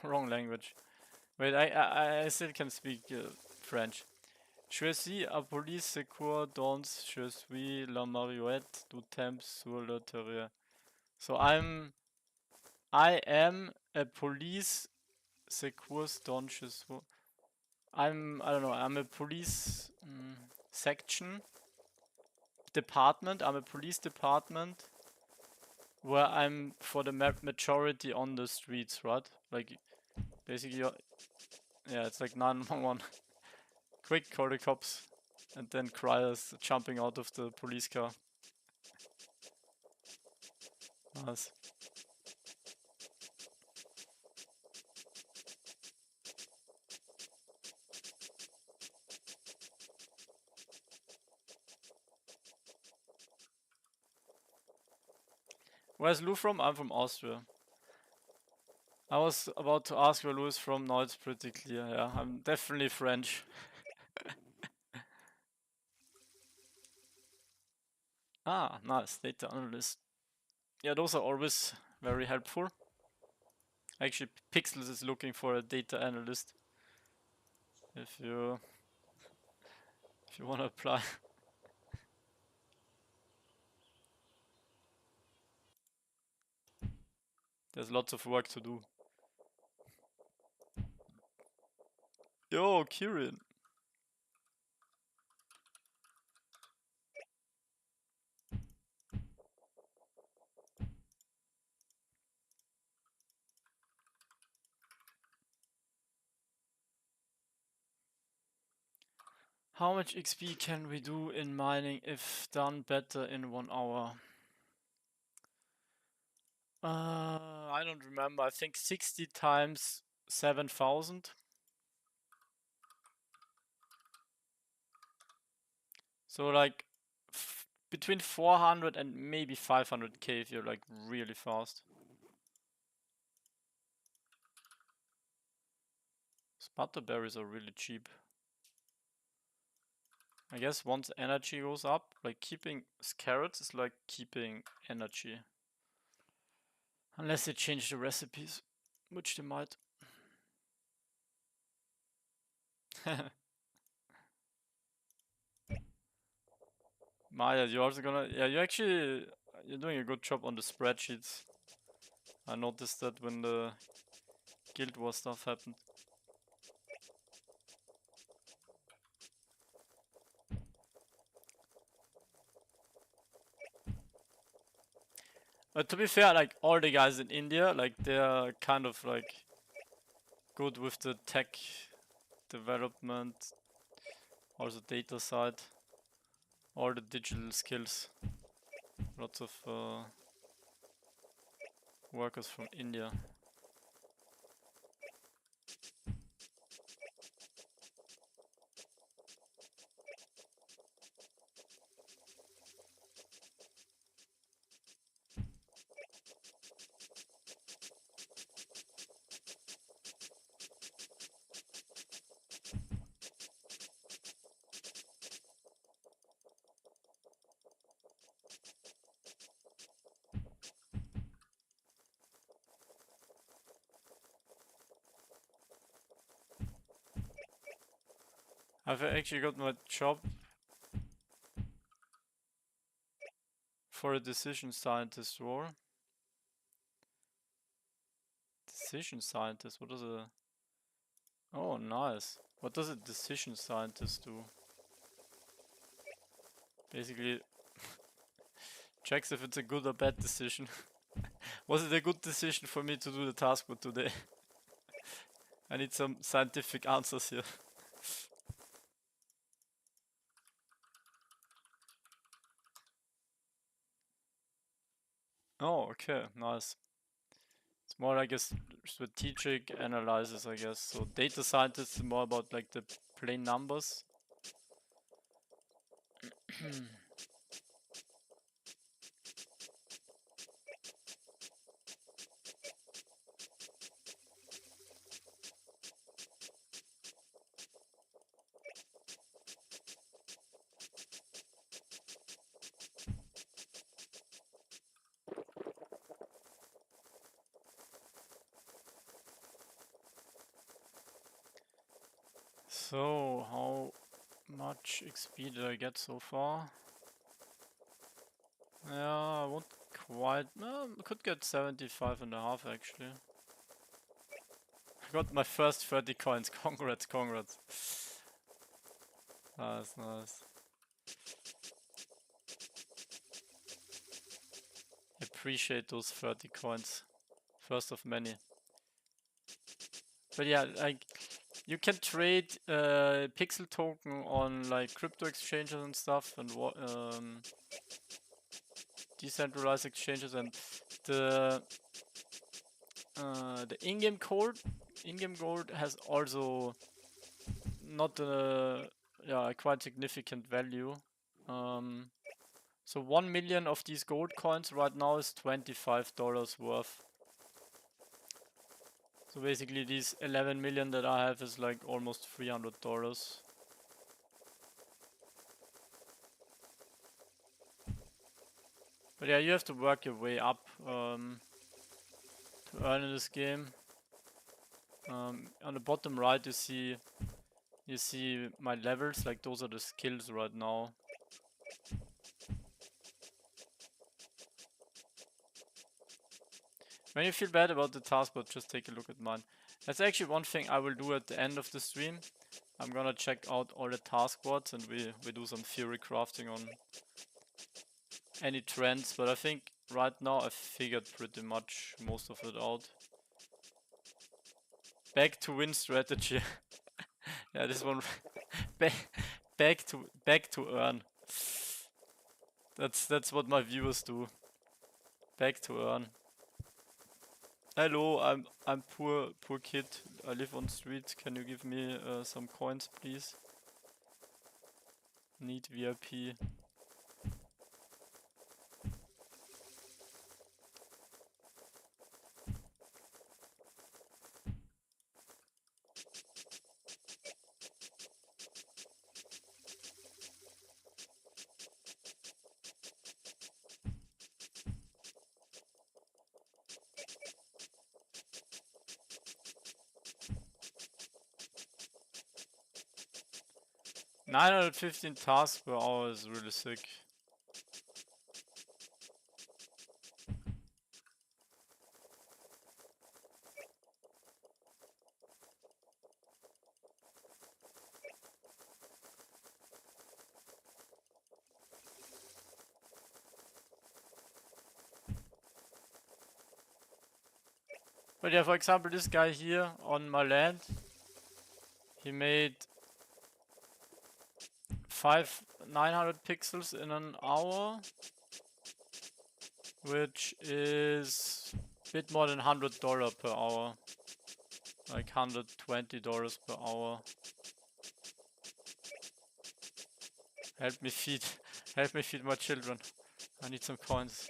Wrong language. Wait, I still can speak French. Je suis à police secours dans je suis la marionnette du temps sur le terrain. So I am a police secours dans je suis. I don't know, I'm a police section department. I'm a police department where I'm for the majority on the streets, right? Like basically, yeah, it's like 911. Quick, call the cops, and then criers jumping out of the police car. Nice. Where's Lou from? I'm from Austria. I was about to ask where Lou is from, now it's pretty clear. Yeah, I'm definitely French. Ah, nice, data analyst. Yeah, those are always very helpful. Actually, Pixels is looking for a data analyst. If you want to apply. There's lots of work to do. Yo, Kirin. How much XP can we do in mining if done better in 1 hour? I don't remember. I think 60 times 7,000. So like between 400 and maybe 500k if you're like really fast. Butterberries are really cheap. I guess once energy goes up, like keeping carrots is like keeping energy. Unless they change the recipes, which they might. Maya, you're also gonna... Yeah, you're doing a good job on the spreadsheets. I noticed that when the Guild War stuff happened. But to be fair, like all the guys in India, like they're kind of like good with the tech development, also data side, all the digital skills. Lots of workers from India. I've actually got my job for a decision scientist role. Decision scientist, what is a... Oh, nice. What does a decision scientist do? Basically, checks if it's a good or bad decision. Was it a good decision for me to do the taskboard today? I need some scientific answers here. Oh, okay, nice. It's more like a strategic analysis, I guess. So data scientists is more about like the plain numbers. So how much XP did I get so far? Yeah, I won't quite. I could get 75.5 actually. I got my first 30 coins. Congrats, congrats. Nice, nice. Appreciate those 30 coins. First of many. But yeah, like you can trade pixel token on like crypto exchanges and stuff, and decentralized exchanges, and the in-game gold has also not a quite significant value. So 1 million of these gold coins right now is $25 worth. So basically these 11 million that I have is like almost $300. But yeah, you have to work your way up to earn in this game. On the bottom right you see my levels, like those are the skills right now. When you feel bad about the taskboard, just take a look at mine. That's actually one thing I will do at the end of the stream. I'm gonna check out all the taskboards and we do some theory crafting on any trends, but I think right now I've figured pretty much most of it out. Back to win strategy. Yeah, this one back to earn. That's what my viewers do. Back to earn. Hello, I'm poor kid. I live on street. Can you give me some coins, please? Need VIP. $915 tasks per hour is really sick. But yeah, for example, this guy here on my land, he made 900 pixels in an hour, which is a bit more than $100 per hour, like $120 per hour. Help me feed my children. I need some coins.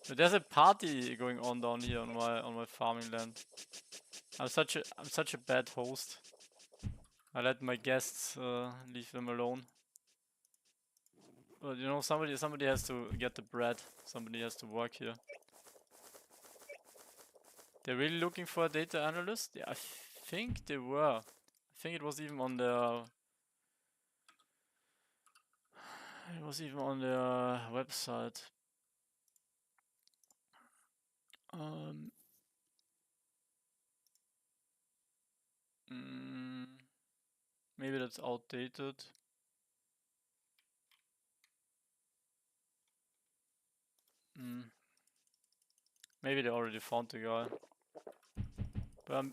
But there's a party going on down here on my farming land. I'm such a bad host. I let my guests leave them alone. But you know, somebody has to get the bread. Somebody has to work here. They're really looking for a data analyst? Yeah, I think they were. I think it was even on their website. Maybe that's outdated. Maybe they already found the guy. But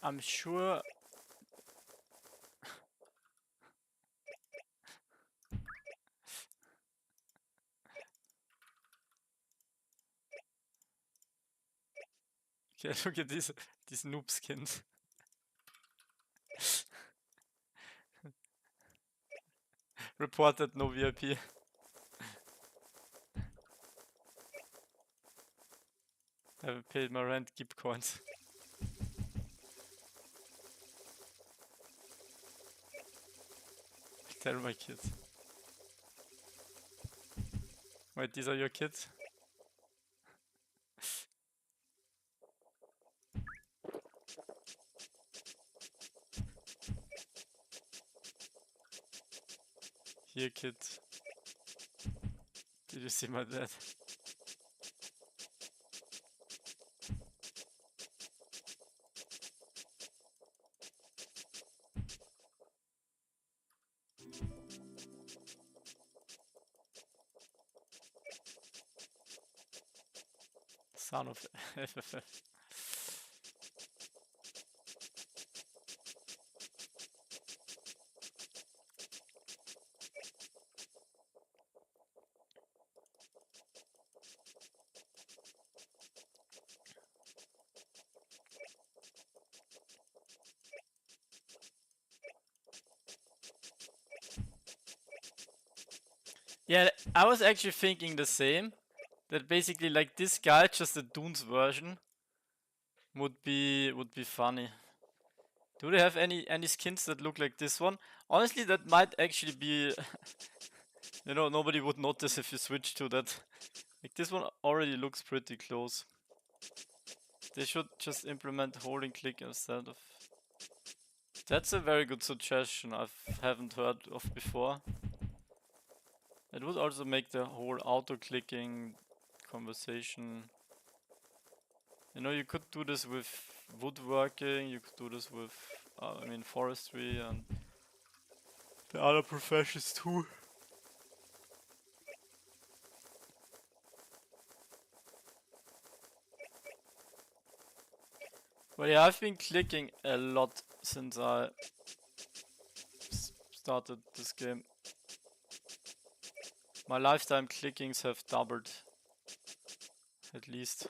I'm sure. Okay, look at these noob skins. Reported no VIP. Haven't paid my rent, keep coins. Tell my kids. Wait, these are your kids? Here, kid. Did you see my dad? Son of FFF. Yeah, I was actually thinking the same. That basically like this guy, just a Dunes version, would be funny. Do they have any skins that look like this one? Honestly, that might actually be you know, nobody would notice if you switch to that. Like this one already looks pretty close. They should just implement holding click instead of... That's a very good suggestion I haven't heard of before. It would also make the whole auto-clicking conversation... You know, you could do this with woodworking, you could do this with, I mean, forestry and the other professions too. But yeah, I've been clicking a lot since I started this game. My lifetime clickings have doubled, at least.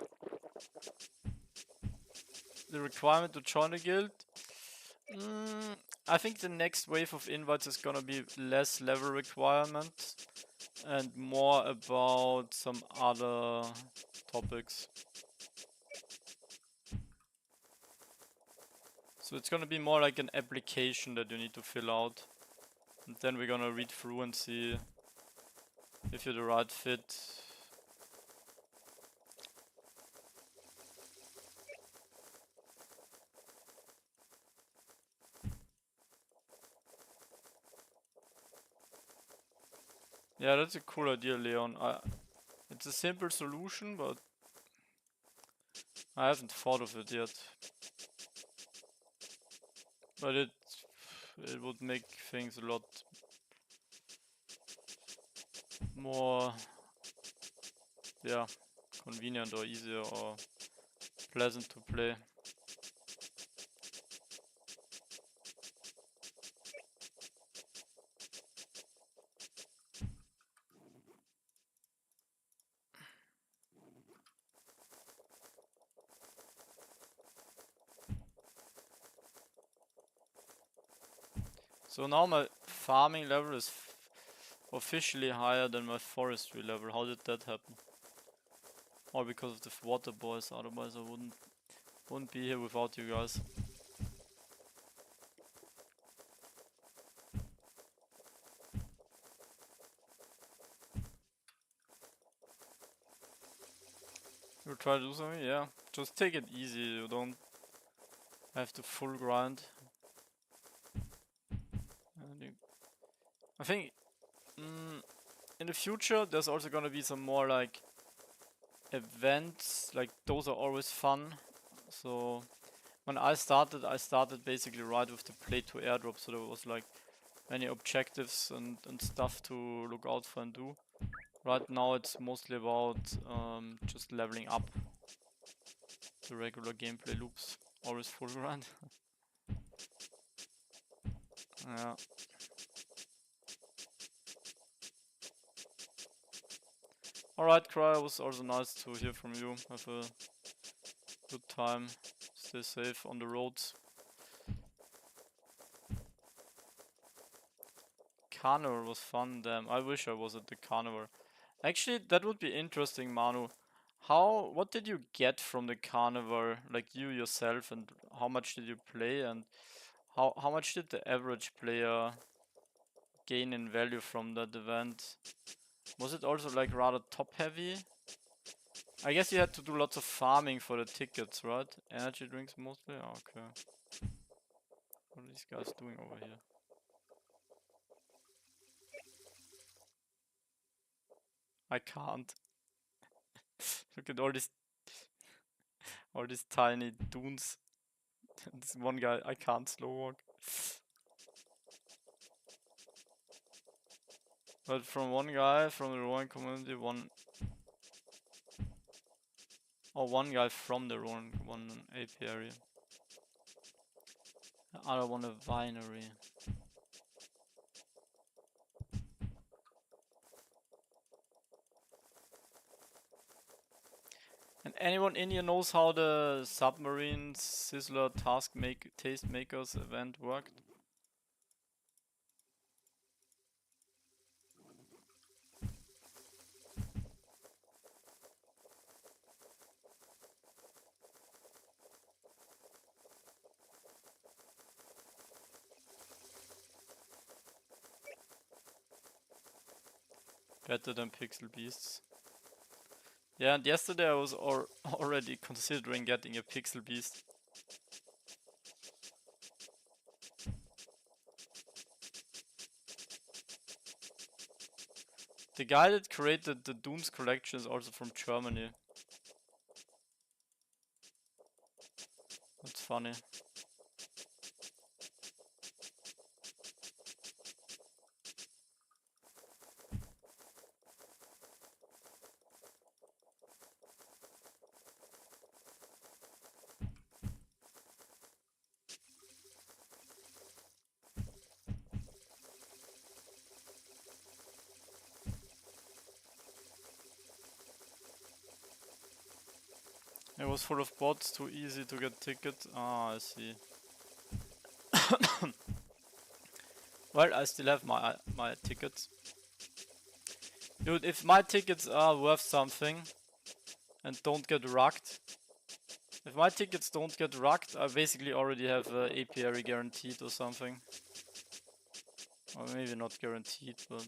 The requirement to join a guild? I think the next wave of invites is gonna be less level requirement and more about some other topics. So it's gonna be more like an application that you need to fill out. And then we're gonna read through and see if you're the right fit. Yeah, that's a cool idea, Leon. It's a simple solution, but I haven't thought of it yet. But it would make things a lot more, yeah, convenient or easier or pleasant to play. So now my farming level is officially higher than my forestry level. How did that happen? Or because of the water boys, otherwise I wouldn't be here without you guys. You try to do something? Yeah. Just take it easy, you don't have to full grind. I think in the future there's also gonna be some more like events, like those are always fun. So when I started basically right with the play to airdrop, so there was like many objectives and stuff to look out for and do. Right now it's mostly about just leveling up the regular gameplay loops, always full grind. Yeah. Alright, Cry, it was also nice to hear from you. Have a good time. Stay safe on the roads. Carnival was fun, damn. I wish I was at the carnival. Actually, that would be interesting, Manu. What did you get from the carnival, like you yourself, and how much did you play, and how much did the average player gain in value from that event? Was it also like rather top heavy? I guess you had to do lots of farming for the tickets, right? Energy drinks mostly? Oh, okay. What are these guys doing over here? I can't. Look at all these tiny dunes. This one guy, I can't slow walk. But from one guy from the Rowan community, one guy from the Rowan one apiary. The other one a winery. And anyone in here knows how the submarine sizzler taste makers event worked? Better than Pixel Beasts. Yeah, and yesterday I was already considering getting a Pixel Beast. The guy that created the Dooms collection is also from Germany. That's funny. It was full of bots, too easy to get tickets. Ah, I see. Well, I still have my tickets. Dude, if my tickets are worth something and don't get rugged, if my tickets don't get rugged, I basically already have apiary guaranteed or something. Or maybe not guaranteed, but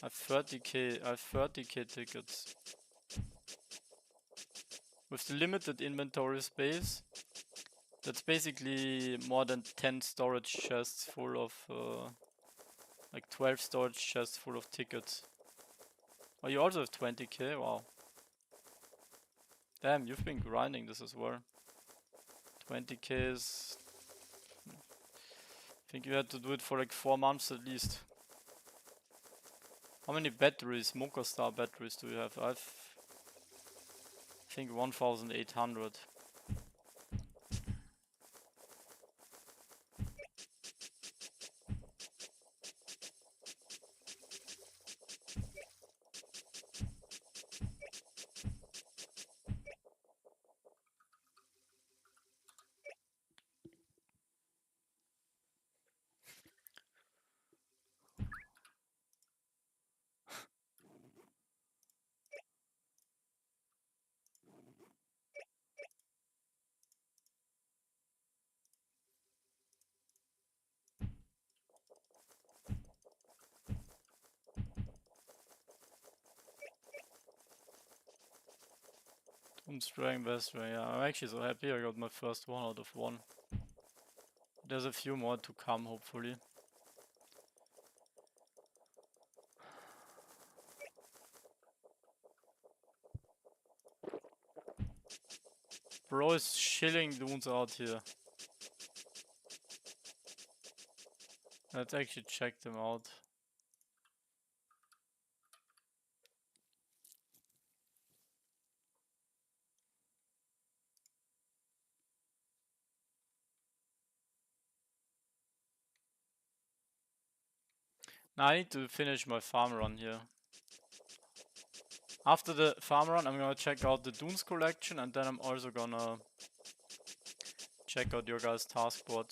I have 30k tickets. With the limited inventory space, that's basically more than 10 storage chests full of, like 12 storage chests full of tickets. Oh, you also have 20k? Wow. Damn, you've been grinding this as well. 20k is... I think you had to do it for like 4 months at least. How many batteries, Mocha Star batteries do you have? I think 1800. I'm spraying best way. Yeah, I'm actually so happy I got my first 1 out of 1. There's a few more to come, hopefully. Bro is shilling dudes out here. Let's actually check them out. Now I need to finish my farm run here. After the farm run, I'm gonna check out the Dunes collection, and then I'm also gonna check out your guys' taskboard.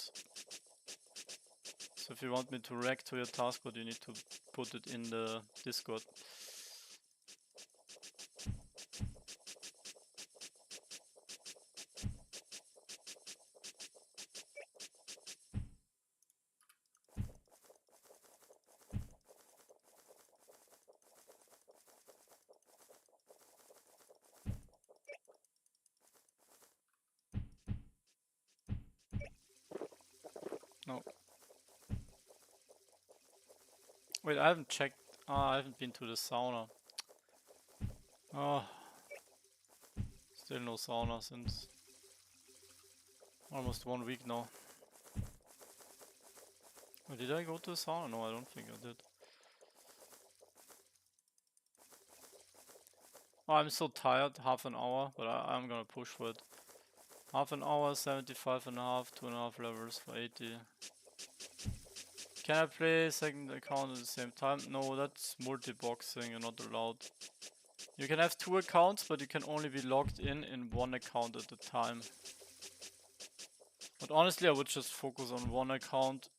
So if you want me to react to your taskboard, you need to put it in the Discord. No. Wait, I haven't checked. I haven't been to the sauna. Oh, still no sauna since almost 1 week now. Oh, did I go to the sauna? No, I don't think I did. Oh, I'm so tired. Half an hour, but I'm gonna push for it. Half an hour, 75 and a half, 2.5 levels for 80. Can I play second account at the same time? No, that's multi-boxing, you're not allowed. You can have 2 accounts, but you can only be logged in 1 account at a time. But honestly, I would just focus on 1 account.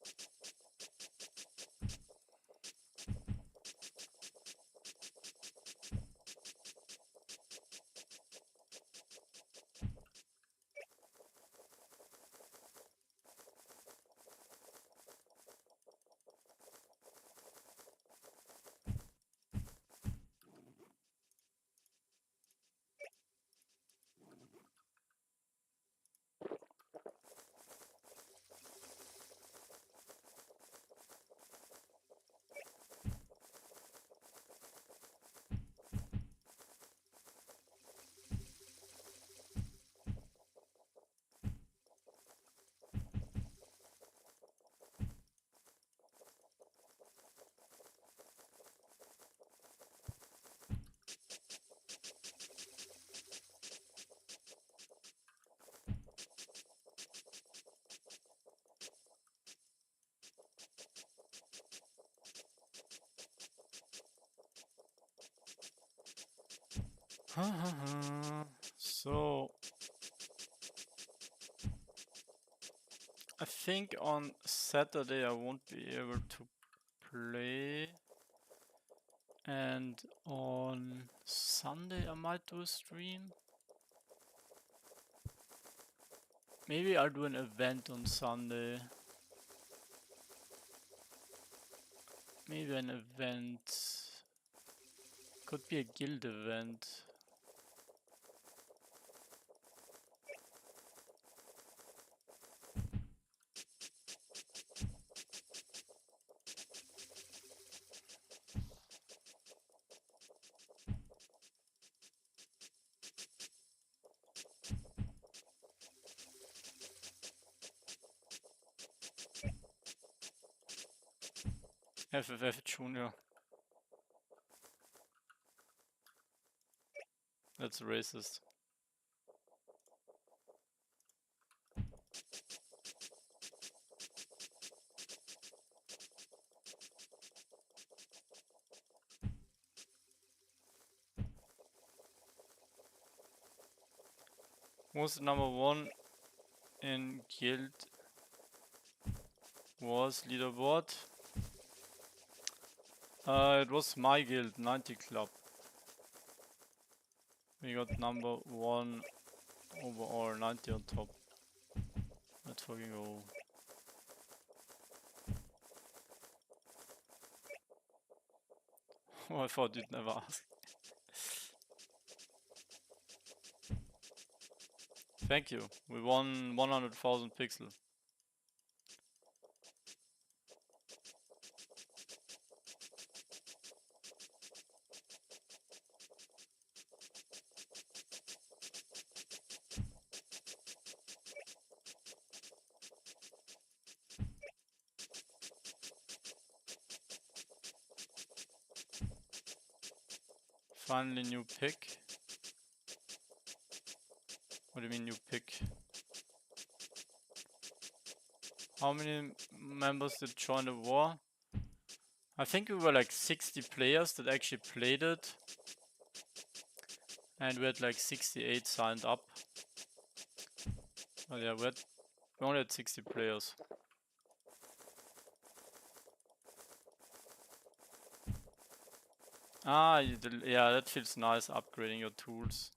So I think on Saturday I won't be able to play, and on Sunday I might do a stream. Maybe I'll do an event on Sunday. Maybe an event. Could be a guild event. FFF Junior. That's racist. Was number 1 in guild was leaderboard. It was my guild, 90 Club. We got number 1 overall, 90 on top. Let's fucking go. Oh, I thought you'd never ask. Thank you. We won 100,000 pixel. Finally new pick. What do you mean new pick? How many members did join the war? I think we were like 60 players that actually played it. And we had like 68 signed up. Oh yeah, we only had 60 players. Ah, yeah, that feels nice, upgrading your tools.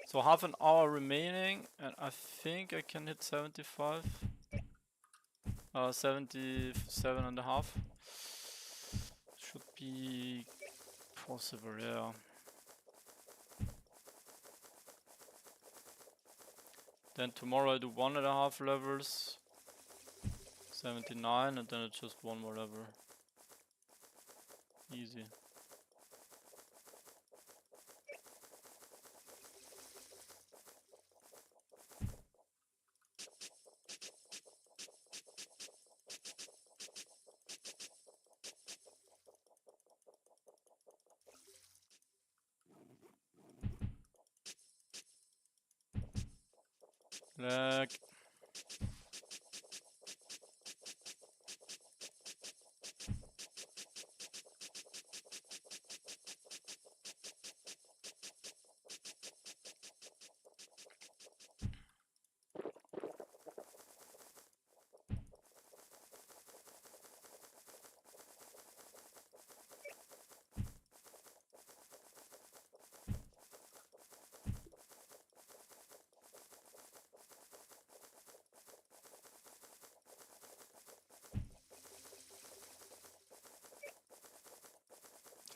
So half an hour remaining, and I think I can hit 75. 77.5. Should be possible, yeah. Then tomorrow I do 1.5 levels. 79, and then it's just one more level. Easy. Lag.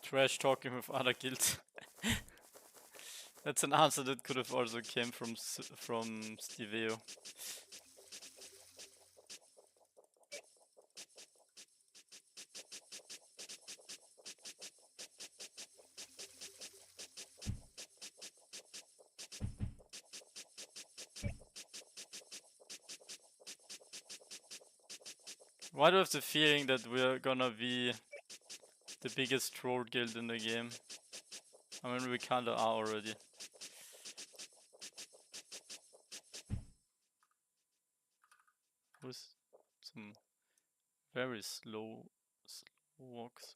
Trash talking with other guilds. That's an answer that could have also came from Steveo. Why do I have the feeling that we're gonna be the biggest troll guild in the game? I mean, we kinda are already. With some very slow walks.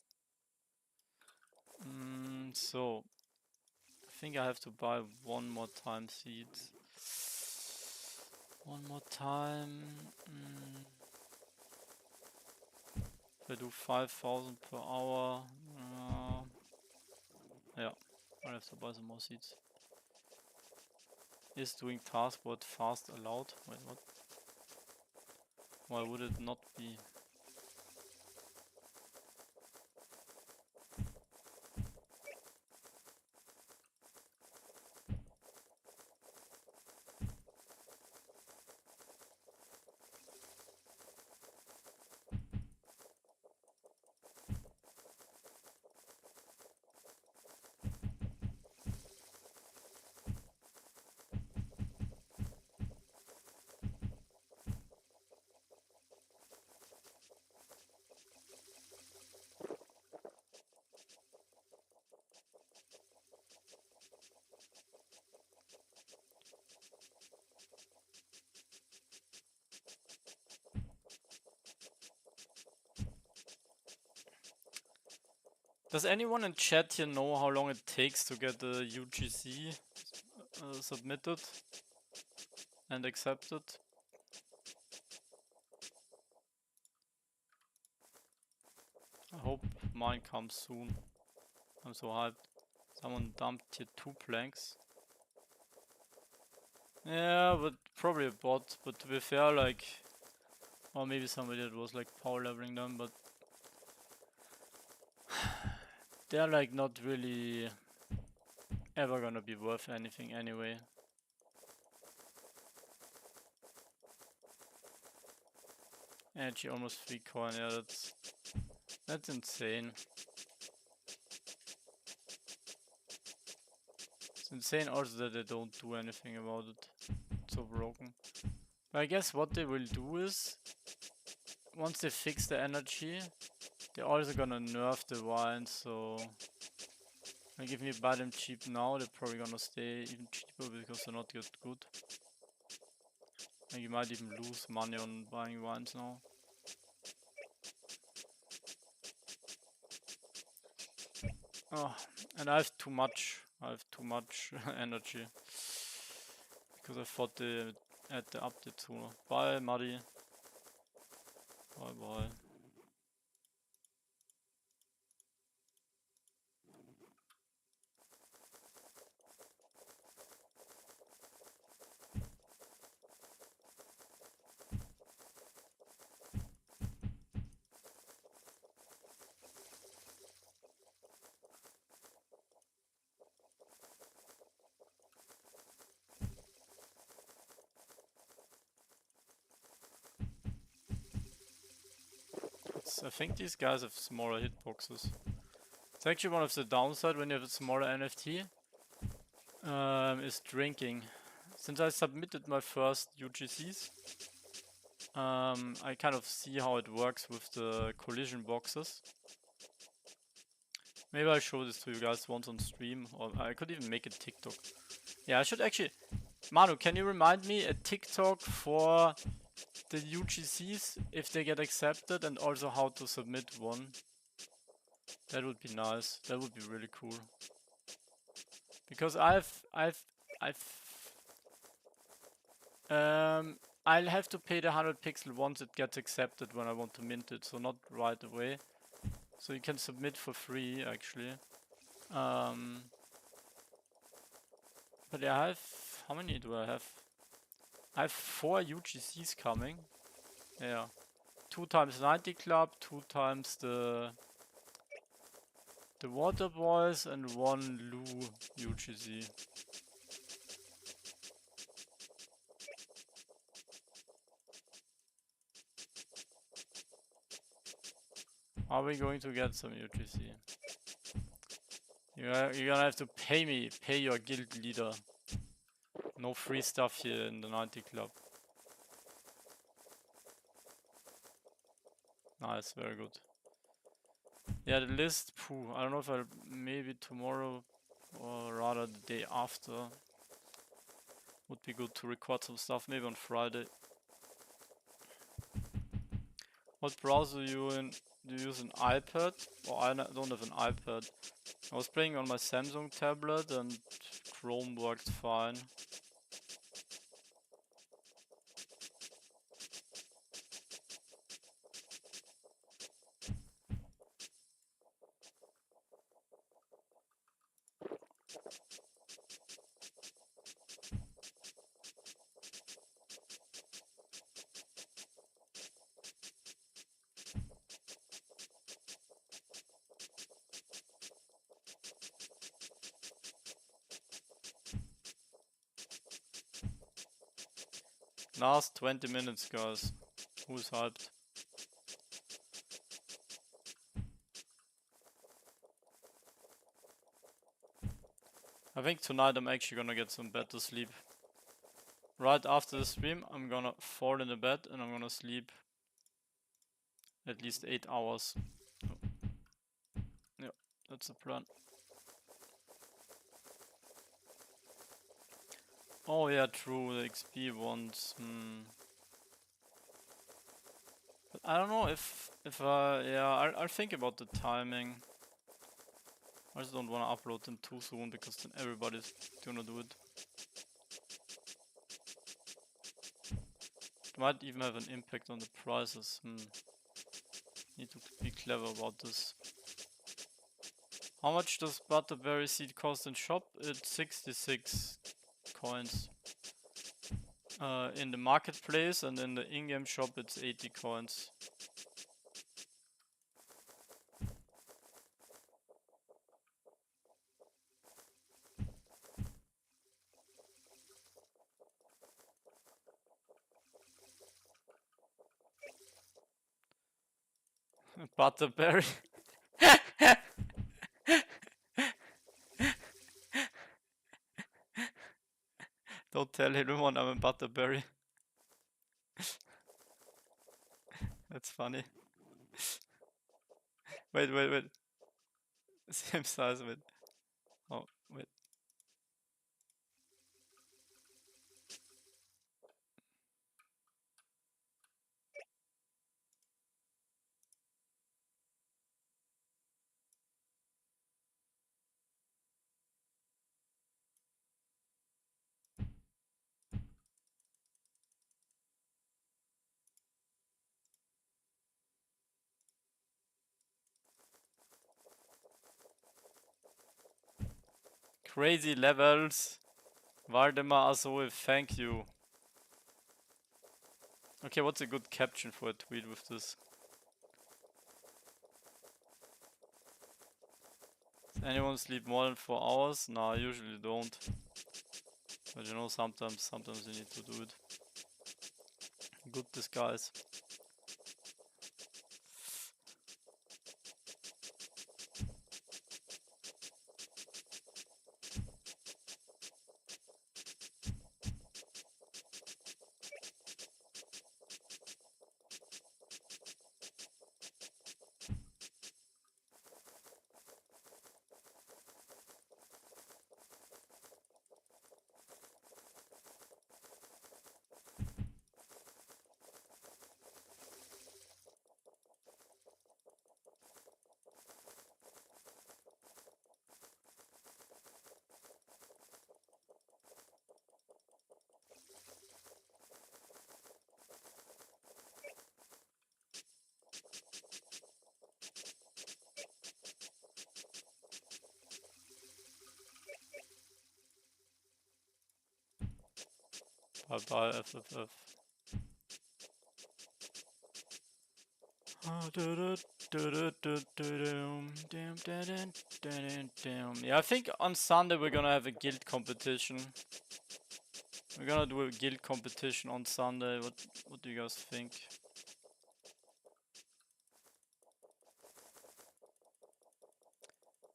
So I think I have to buy one more time seeds. One more time. If I do 5,000 per hour, yeah, I have to buy some more seeds. Is doing taskboard fast allowed? Wait, what? Why would it not be? Does anyone in chat here know how long it takes to get the UGC submitted and accepted? I hope mine comes soon. I'm so hyped. Someone dumped here 2 planks. Yeah, but probably a bot. But to be fair, like, or maybe somebody that was like power leveling them, but they're like not really ever gonna be worth anything anyway. Energy almost 3 coin, yeah, that's insane. It's insane also that they don't do anything about it. It's so broken. But I guess what they will do is, once they fix the energy, they're also gonna nerf the wines, so like if you buy them cheap now, they're probably gonna stay even cheaper because they're not yet good. And you might even lose money on buying wines now. Oh, and I have too much. I have too much energy. Because I thought they had the update sooner. Bye, Muddy. Bye bye. I think these guys have smaller hitboxes. It's actually one of the downside when you have a smaller NFT. Is drinking. Since I submitted my first UGCs, I kind of see how it works with the collision boxes. Maybe I'll show this to you guys once on stream, or I could even make a TikTok. Yeah, I should actually... Manu, can you remind me a TikTok for the UGCs if they get accepted, and also how to submit one? That would be nice. That would be really cool. Because I'll have to pay the 100 pixel once it gets accepted when I want to mint it, so not right away. So you can submit for free, actually. But yeah, I have... How many do I have? I have 4 UGCs coming. Yeah. 2 times 90 Club, 2 times the Water Boys, and 1 Lou UGC. Are we going to get some UGC? You're gonna have to pay me, pay your guild leader. No free stuff here in the 90 Club. Nice, very good. Yeah, the list, phew, I don't know if I'll, maybe tomorrow or rather the day after. Would be good to record some stuff, maybe on Friday. What browser do you use an iPad? Oh, I don't have an iPad. I was playing on my Samsung tablet and Chrome worked fine. Last 20 minutes, guys. Who's hyped? I think tonight I'm actually gonna get some better sleep. Right after the stream, I'm gonna fall in the bed and I'm gonna sleep at least 8 hours. Yeah, that's the plan. Oh yeah, true, the XP ones. But I don't know if yeah, I'll think about the timing. I just don't want to upload them too soon because then everybody's gonna do it. It might even have an impact on the prices. Need to be clever about this. How much does Butterberry seed cost in shop? It's 66 coins. In the marketplace, and in the in-game shop it's 80 coins. Butterberry. Don't tell anyone I'm a Butterberry. That's funny. Wait. Same size of it. Oh, wait. Crazy levels. Waldemar Azoe, thank you. Okay, what's a good caption for a tweet with this? Does anyone sleep more than 4 hours? No, I usually don't. But you know, sometimes you need to do it. Good disguise. Bye bye, FFF. Yeah, I think on Sunday we're gonna have a guild competition. We're gonna do a guild competition on Sunday. What do you guys think?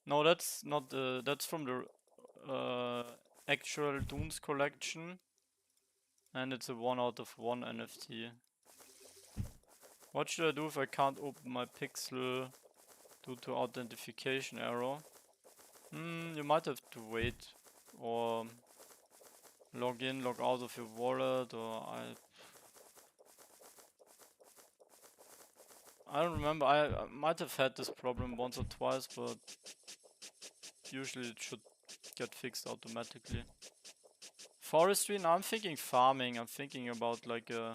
No, that's not the. That's from the actual Dunes collection, and it's a 1 out of 1 NFT. What should I do if I can't open my pixel due to authentication error? You might have to wait, or log in, log out of your wallet, or I don't remember. I might have had this problem once or twice, but usually it should get fixed automatically. Forestry? Now I'm thinking farming. I'm thinking about like a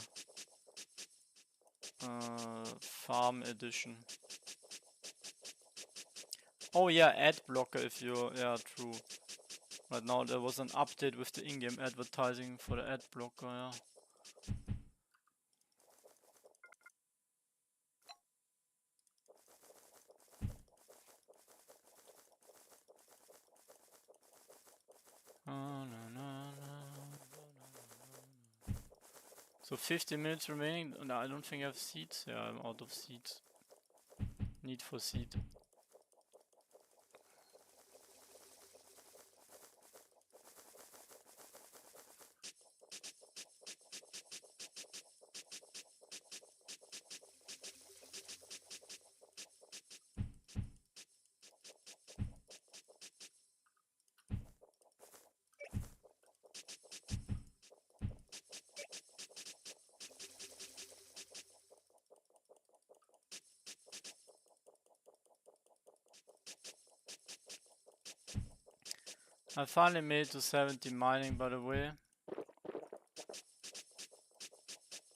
farm edition. Oh yeah, ad blocker if you're... Yeah, true. Right now there was an update with the in-game advertising for the ad blocker, yeah. So 50 minutes remaining. No, I don't think I have seeds. Yeah, I'm out of seeds. Need for seed. I finally made to 70 mining, by the way.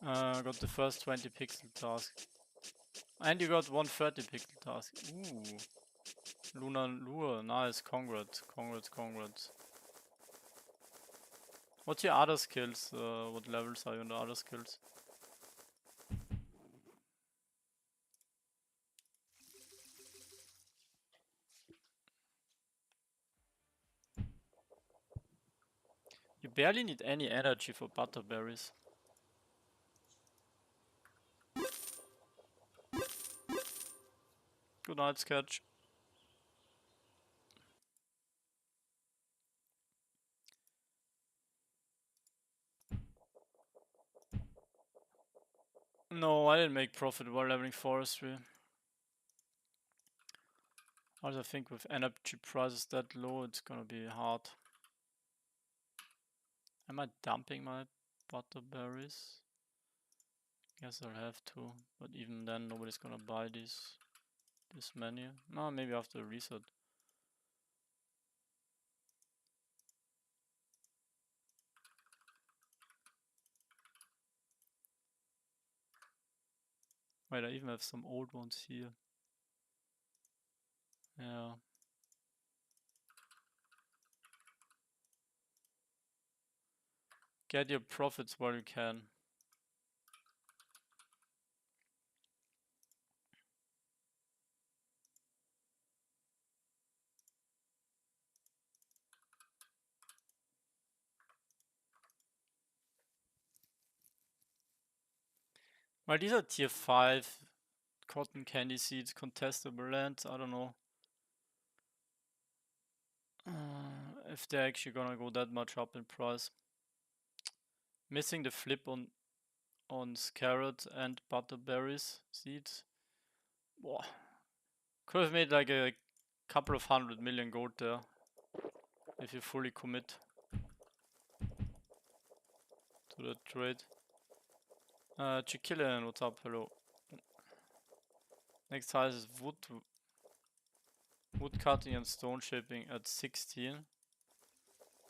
Got the first 20 pixel task. And you got 130 pixel task. Ooh. Lunar Lure, nice, congrats, congrats, congrats. What's your other skills? What levels are you on the other skills? You barely need any energy for butterberries. Good night, Sketch. No, I didn't make profit while leveling forestry. Also, I think with energy prices that low, it's gonna be hard. Am I dumping my butterberries? Guess I'll have to, but even then nobody's gonna buy this many. No, maybe after a reset. Wait, I even have some old ones here. Yeah. Get your profits while you can. Well, these are tier 5 cotton candy seeds, contestable lands, I don't know. If they're actually gonna go that much up in price. Missing the flip on carrot and butterberries seeds. Whoa. Could have made like a couple of 100 million gold there. If you fully commit to the trade. Chiquillian, what's up? Hello. Next size is wood cutting and stone shaping at 16.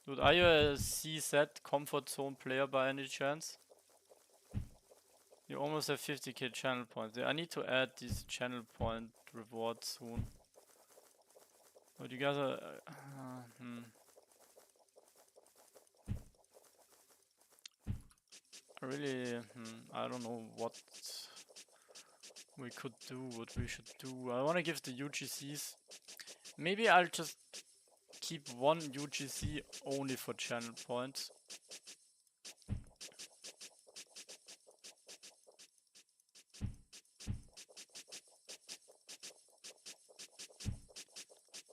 Dude, are you a CZ comfort zone player by any chance? You almost have 50k channel points. Yeah, I need to add these channel point rewards soon. But you guys are... really, I don't know what we could do, what we should do. I want to give the UGCs. Maybe I'll just keep one UGC only for channel points.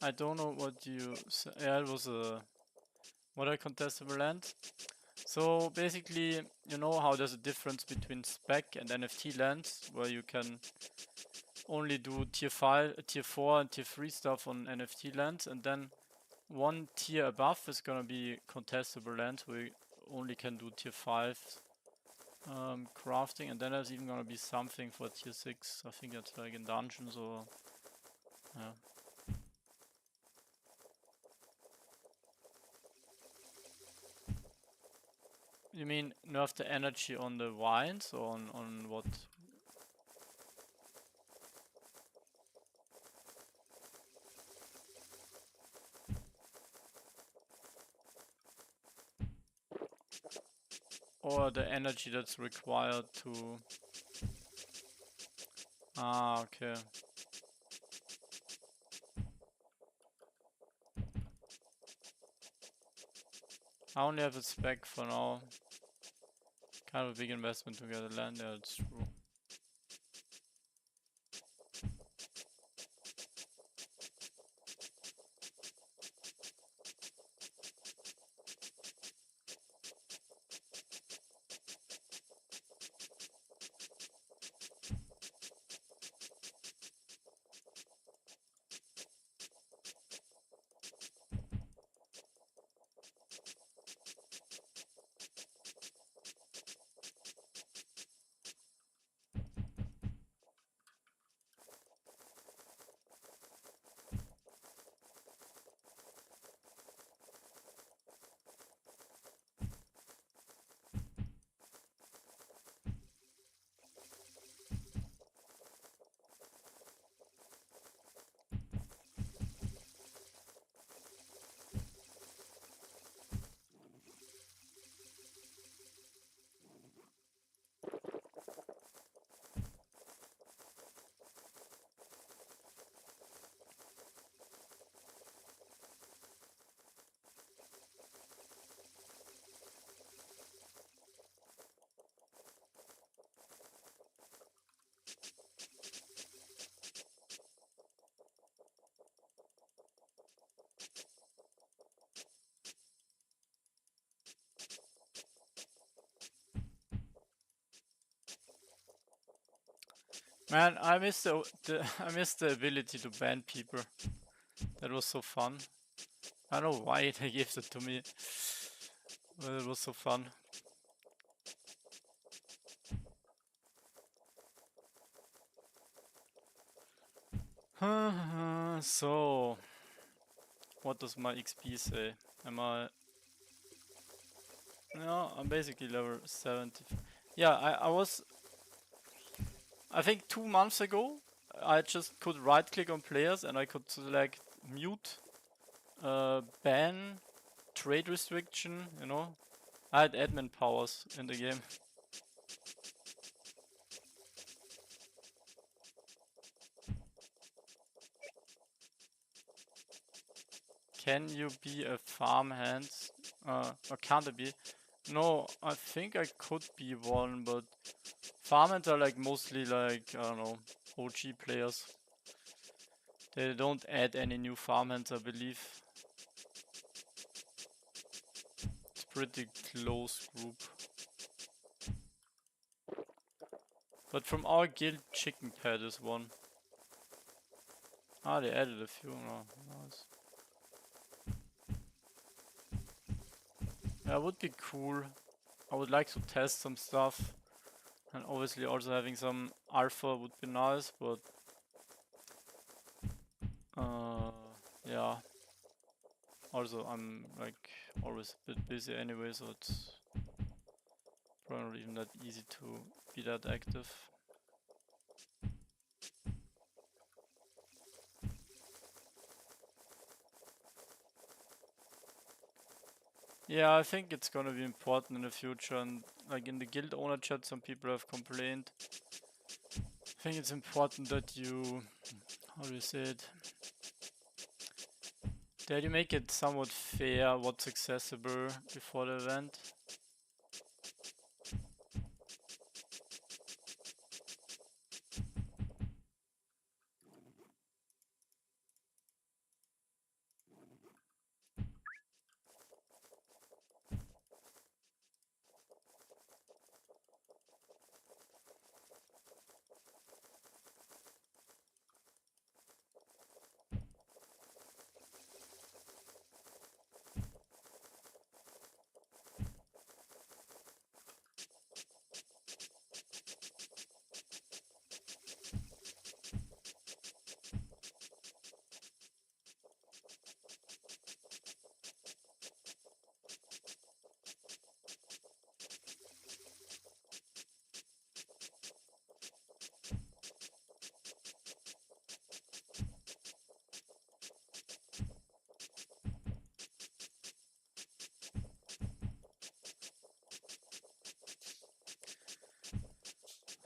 I don't know what you said. Yeah, it was a model contestable land. So basically, you know how there's a difference between spec and NFT lands, where you can only do tier 5, tier 4 and tier 3 stuff on NFT lands, and then one tier above is gonna be contestable lands, where you only can do tier 5 crafting, and then there's even gonna be something for tier 6. I think that's like in dungeons or yeah. You mean nerf the energy on the vines or on what? Or the energy that's required to... Ah, okay. I only have a spec for now. Kind of a big investment to get a land, yeah, that's true. Man, I miss the I miss the ability to ban people. That was so fun. I don't know why they gave it to me, but it was so fun. So, what does my XP say? Am I... No, I'm basically level 70. Yeah, I was... I think 2 months ago, I just could right click on players and I could select mute, ban, trade restriction, you know. I had admin powers in the game. Can you be a farmhand? Or can't I be? No, I think I could be one, but farmhands are like mostly like, I don't know, OG players. They don't add any new farmhands, I believe. It's pretty close group. But from our guild, Chicken Pad is one. Ah, they added a few. No, nice. Yeah, it would be cool. I would like to test some stuff. And obviously also having some alpha would be nice, but... yeah. Also, I'm like always a bit busy anyway, so it's probably not even that easy to be that active. Yeah, I think it's gonna be important in the future, and like in the guild owner chat, some people have complained. I think it's important that you, how do you say it? That you make it somewhat fair what's accessible before the event.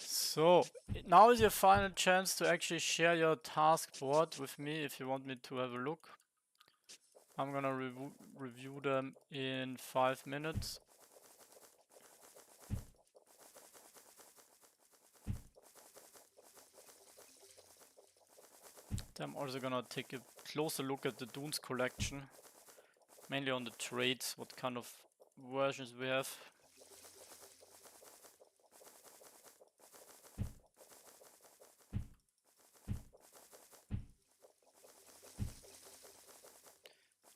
So, now is your final chance to actually share your task board with me if you want me to have a look. I'm gonna review them in 5 minutes. Then I'm also gonna take a closer look at the Dunes collection. Mainly on the traits, what kind of versions we have.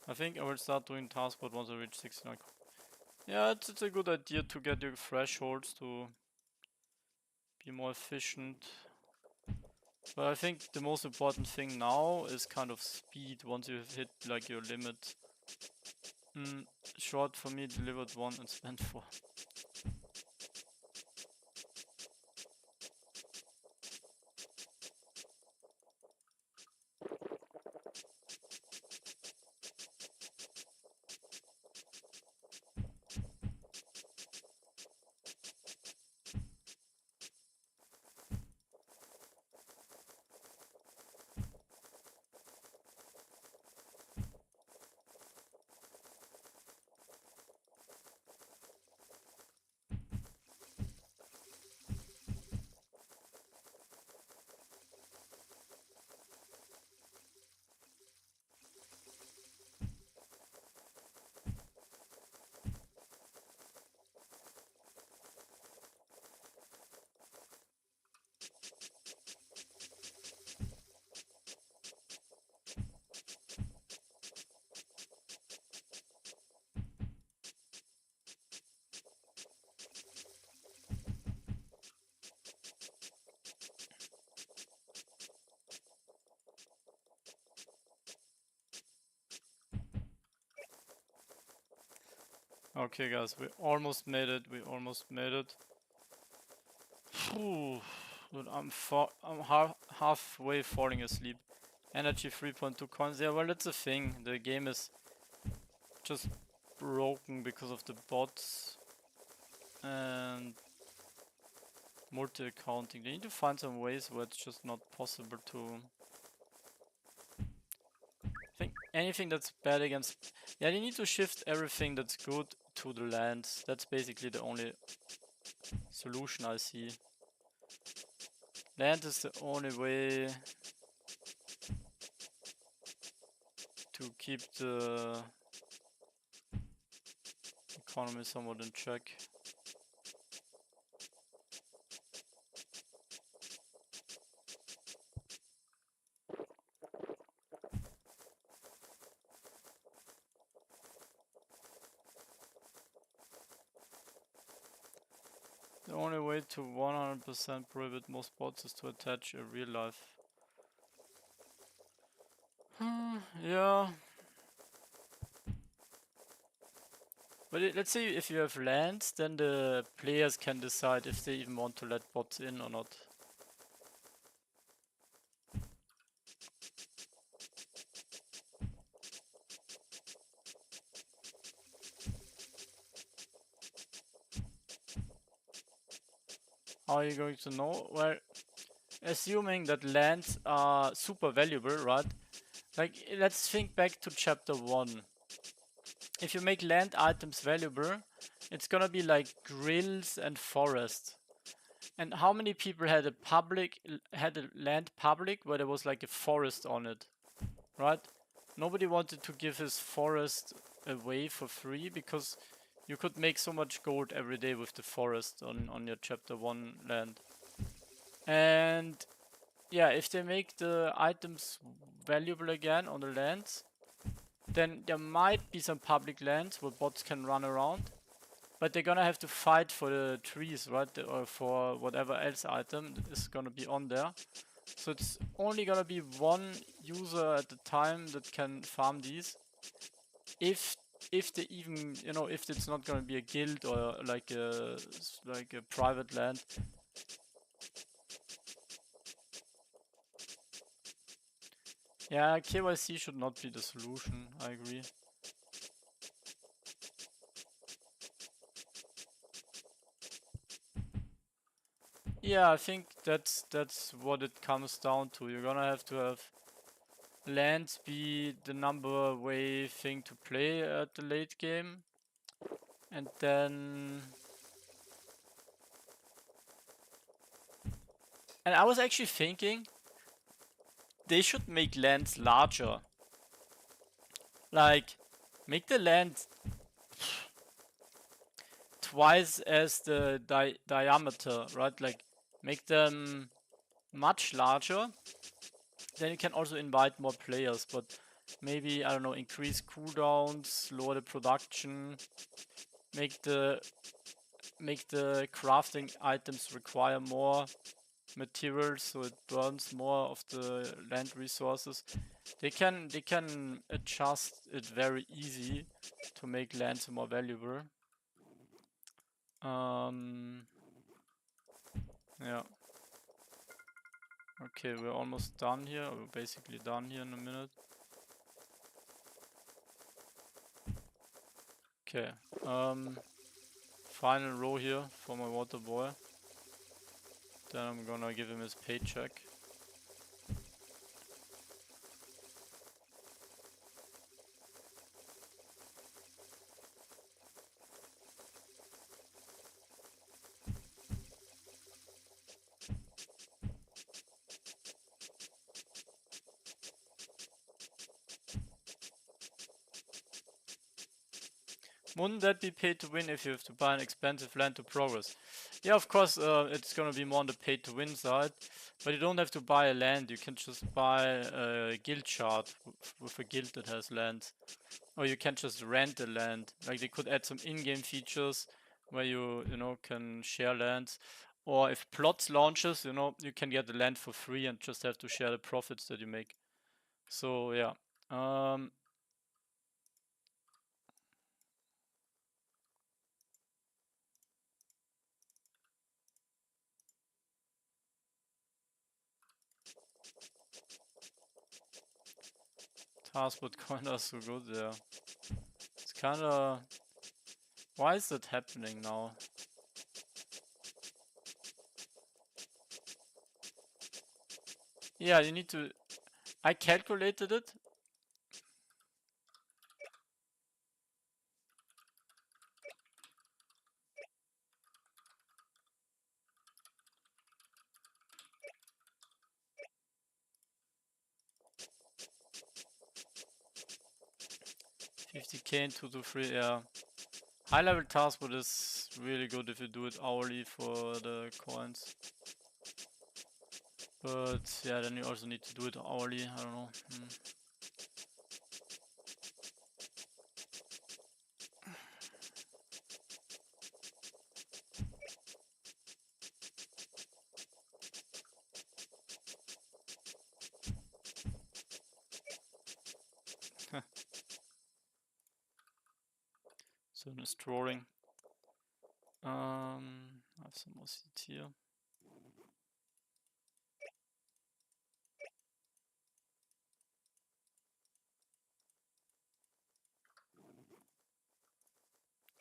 I think I will start doing Taskboard once I reach 69. Yeah, it's a good idea to get your thresholds to be more efficient. But I think the most important thing now is kind of speed once you've hit like your limit. Short for me, delivered 1 and spent 4. Okay guys, we almost made it, Phew, dude, I'm halfway falling asleep. Energy 3.2 coins, yeah, well that's the thing, the game is just broken because of the bots and multi-accounting. They need to find some ways where it's just not possible to... I think anything that's bad against... Yeah, they need to shift everything that's good to the lands. That's basically the only solution I see. Land is the only way to keep the economy somewhat in check. The only way to 100% prohibit most bots is to attach a real life. Yeah. But let's say if you have lands, then the players can decide if they even want to let bots in or not. How are you going to know? Well, assuming that lands are super valuable, right? Like, let's think back to chapter 1. If you make land items valuable, it's gonna be like grills and forest. And how many people had a land public where there was like a forest on it, right? Nobody wanted to give his forest away for free because you could make so much gold every day with the forest on your chapter 1 land. And yeah, if they make the items valuable again on the lands, then there might be some public lands where bots can run around. But they're gonna have to fight for the trees, right? Or for whatever else item that is gonna be on there. So it's only gonna be one user at a time that can farm these. If they even, you know, if it's not gonna be a guild or like a private land. Yeah, KYC should not be the solution, I agree. Yeah, I think that's what it comes down to. You're gonna have to have lands be the number way thing to play at the late game. And then... And I was actually thinking they should make lands larger. Like, make the land twice as the diameter, right? Like, make them much larger. Then you can also invite more players, but maybe, I don't know, increase cooldowns, lower the production, make the crafting items require more materials, so it burns more of the land resources. They can adjust it very easy to make lands more valuable. Yeah. Okay, we're almost done here. We're basically done here in a minute. Okay. Final row here for my water boy. Then I'm gonna give him his paycheck. Wouldn't that be pay to win if you have to buy an expensive land to progress? Yeah, of course, it's gonna be more on the pay to win side, but you don't have to buy a land. You can just buy a guild chart with a guild that has land, or you can just rent a land. Like they could add some in-game features where you know can share lands, or if plots launches, you know you can get the land for free and just have to share the profits that you make. So yeah. Taskboard coin are so good, yeah. It's kinda... Why is that happening now? Yeah, you need to... I calculated it. $50k in 2 to 3, yeah. High level Taskboard is really good if you do it hourly for the coins. But yeah, then you also need to do it hourly, I don't know. So it's drawing. I have some more seeds here.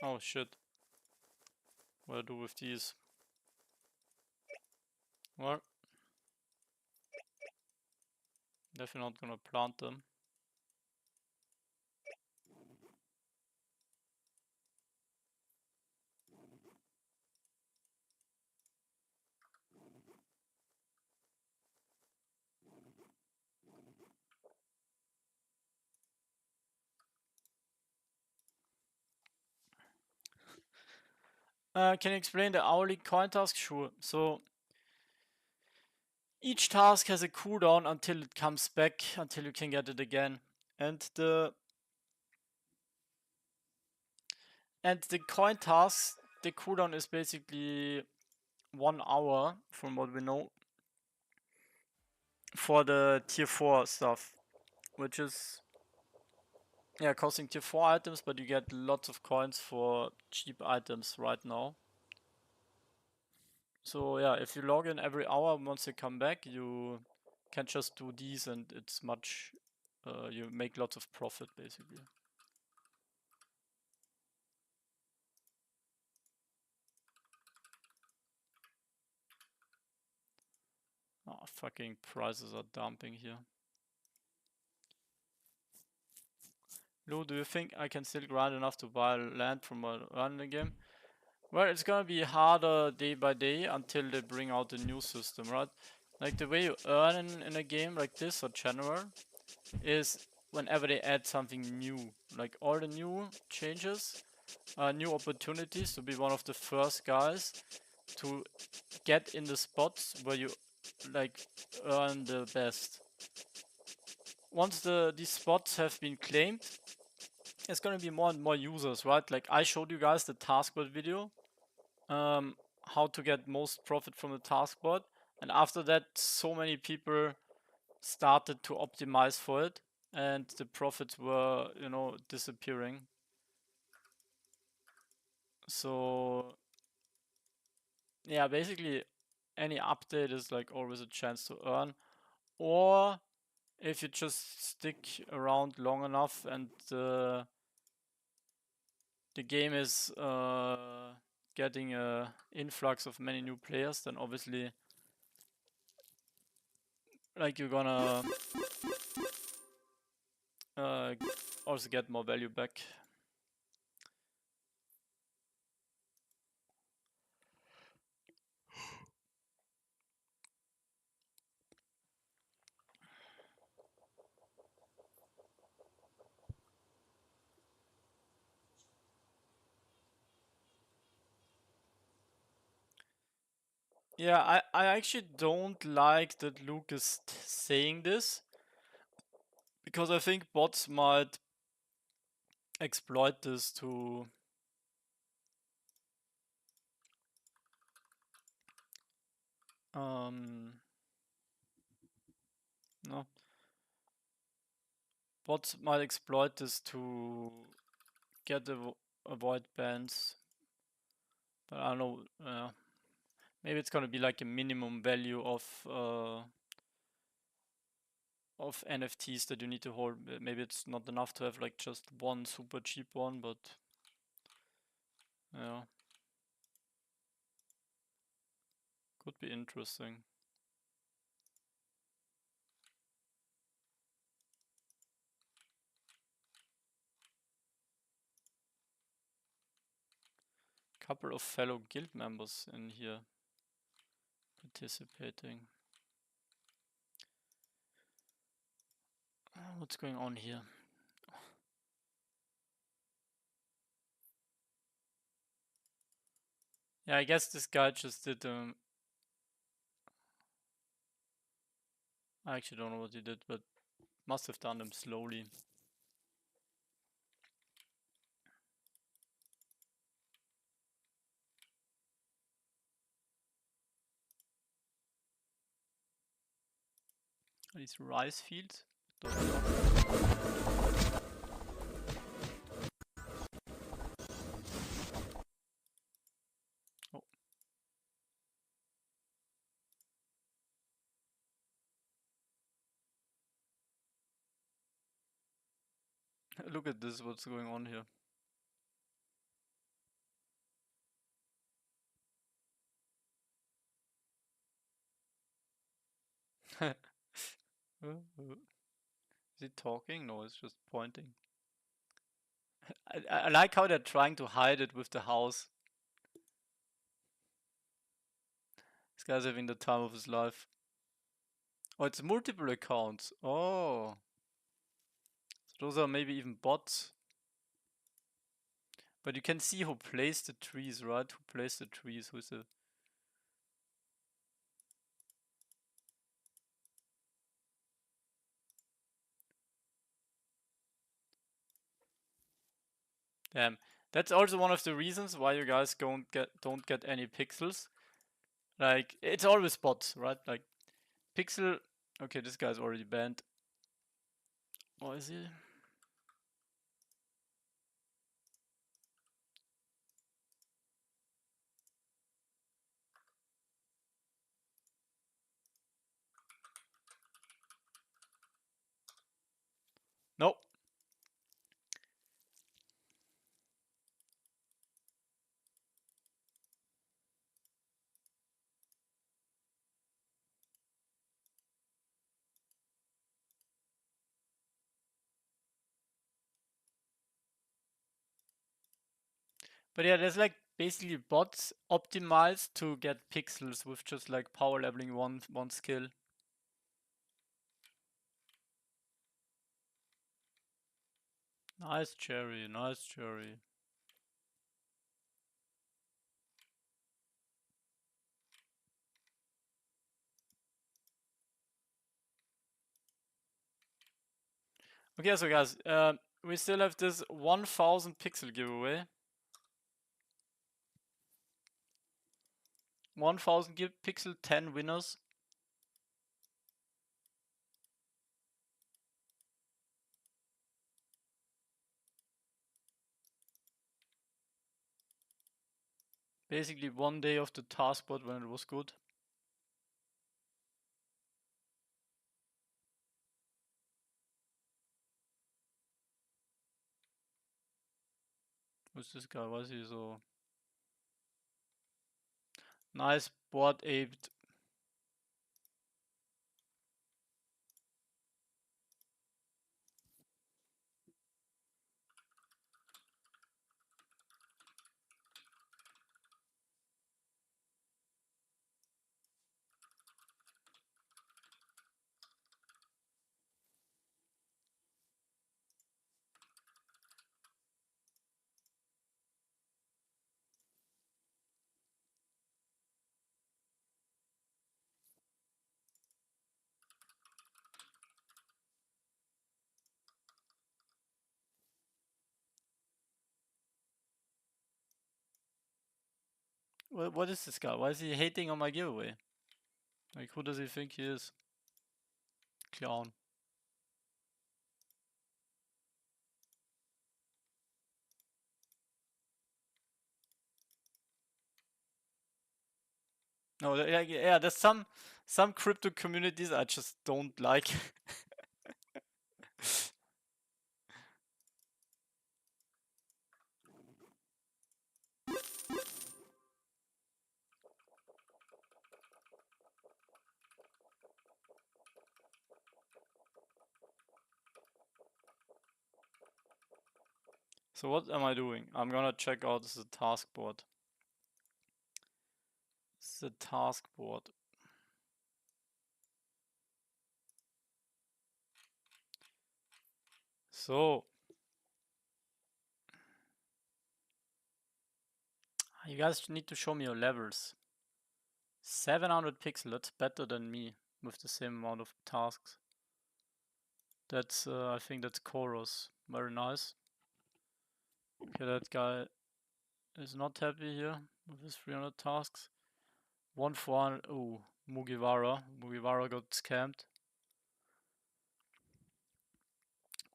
Oh shit. What do I do with these? Well, definitely not gonna plant them. Can you explain the hourly coin task? Sure. So each task has a cooldown until it comes back, until you can get it again. And the coin task, the cooldown is basically 1 hour from what we know for the tier 4 stuff, which is costing tier 4 items, but you get lots of coins for cheap items right now. So yeah, if you log in every hour, once you come back, you can just do these and it's much, you make lots of profit basically. Oh, fucking prices are dumping here. Lou, do you think I can still grind enough to buy land from a earn in the game? Well, it's gonna be harder day by day until they bring out a new system, right? Like the way you earn in a game like this or general is whenever they add something new. Like all the new changes, new opportunities to be one of the first guys to get in the spots where you like earn the best. Once these spots have been claimed, there's gonna be more and more users, right? Like I showed you guys the Taskboard video, how to get most profit from the Taskboard, and after that, so many people started to optimize for it, and the profits were, disappearing. So yeah, basically any update is like always a chance to earn, or if you just stick around long enough and the game is getting a influx of many new players, then obviously like you're gonna also get more value back. Yeah, I actually don't like that Luke is saying this, because I think bots might exploit this to no, bots might exploit this to get avoid bans, but I don't know. Maybe it's gonna be like a minimum value of NFTs that you need to hold. Maybe it's not enough to have like just one super cheap one, but yeah, could be interesting. Couple of fellow guild members in here participating. What's going on here? Yeah, I guess this guy just did I actually don't know what he did, but must have done them slowly. Are these rice fields? Don't know. Oh. Look at this, what's going on here. Is he talking? No, it's just pointing. I like how they're trying to hide it with the house. This guy's having the time of his life. Oh, it's multiple accounts. Oh. So those are maybe even bots. But you can see who placed the trees, right? Who placed the trees? Who's the... Damn. That's also one of the reasons why you guys don't get any pixels. Like, it's always bots, right? Like, pixel... Okay, this guy's already banned. What is he? Nope. But yeah, there's like basically bots optimized to get pixels with just like power leveling one skill. Nice cherry, nice cherry. Okay, so guys, we still have this 1000 pixel giveaway. 1000 pixel, 10 winners. Basically 1 day of the taskboard when it was good. Who's this guy? Why is he so... Nice board aped. What is this guy? Why is he hating on my giveaway? Like, who does he think he is? Clown. No, yeah, there's some crypto communities I just don't like. So what am I doing? I'm gonna check out the taskboard. The taskboard. So you guys need to show me your levels. 700 pixel, that's better than me with the same amount of tasks. That's I think that's Chorus. Very nice. Okay, that guy is not happy here with his 300 tasks. 1400. Oh, Mugiwara. Mugiwara got scammed.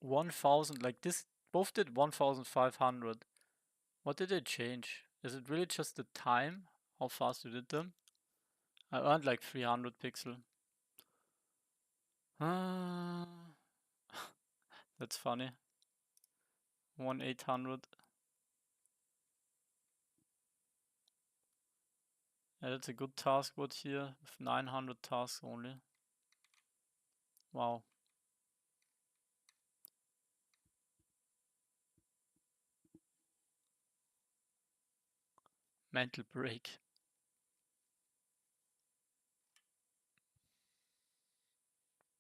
1000, like this, both did 1500. What did they change? Is it really just the time? How fast you did them? I earned like 300 pixel. That's funny. 1800. Yeah, that's a good task board here with 900 tasks only. Wow. Mental break.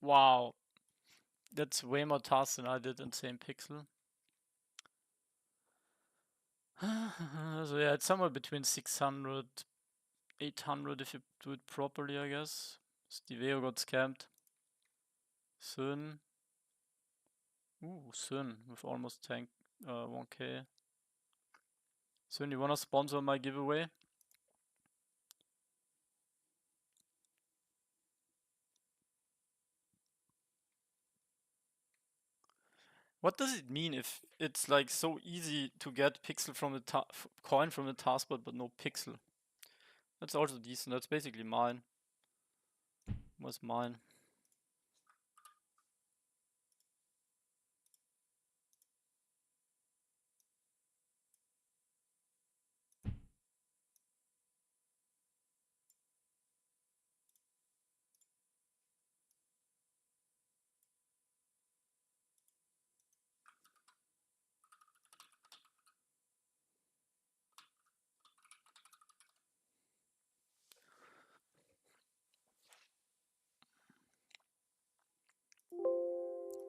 Wow. That's way more tasks than I did in same pixel. So yeah, it's somewhere between 600, 800 if you do it properly, I guess. Stiveo got scammed. Sun. Ooh, Sun with almost 1k. Sun, you wanna sponsor my giveaway? What does it mean if it's like so easy to get pixel from the coin from the taskboard but no pixel? That's also decent. That's basically mine. Was mine.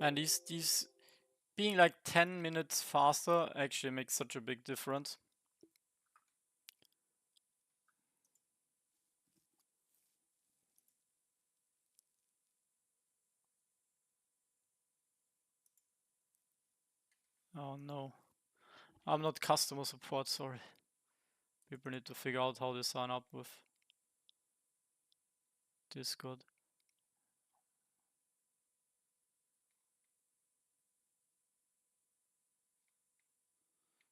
And these being like 10 minutes faster actually makes such a big difference. Oh no. I'm not customer support, sorry. People need to figure out how they sign up with Discord.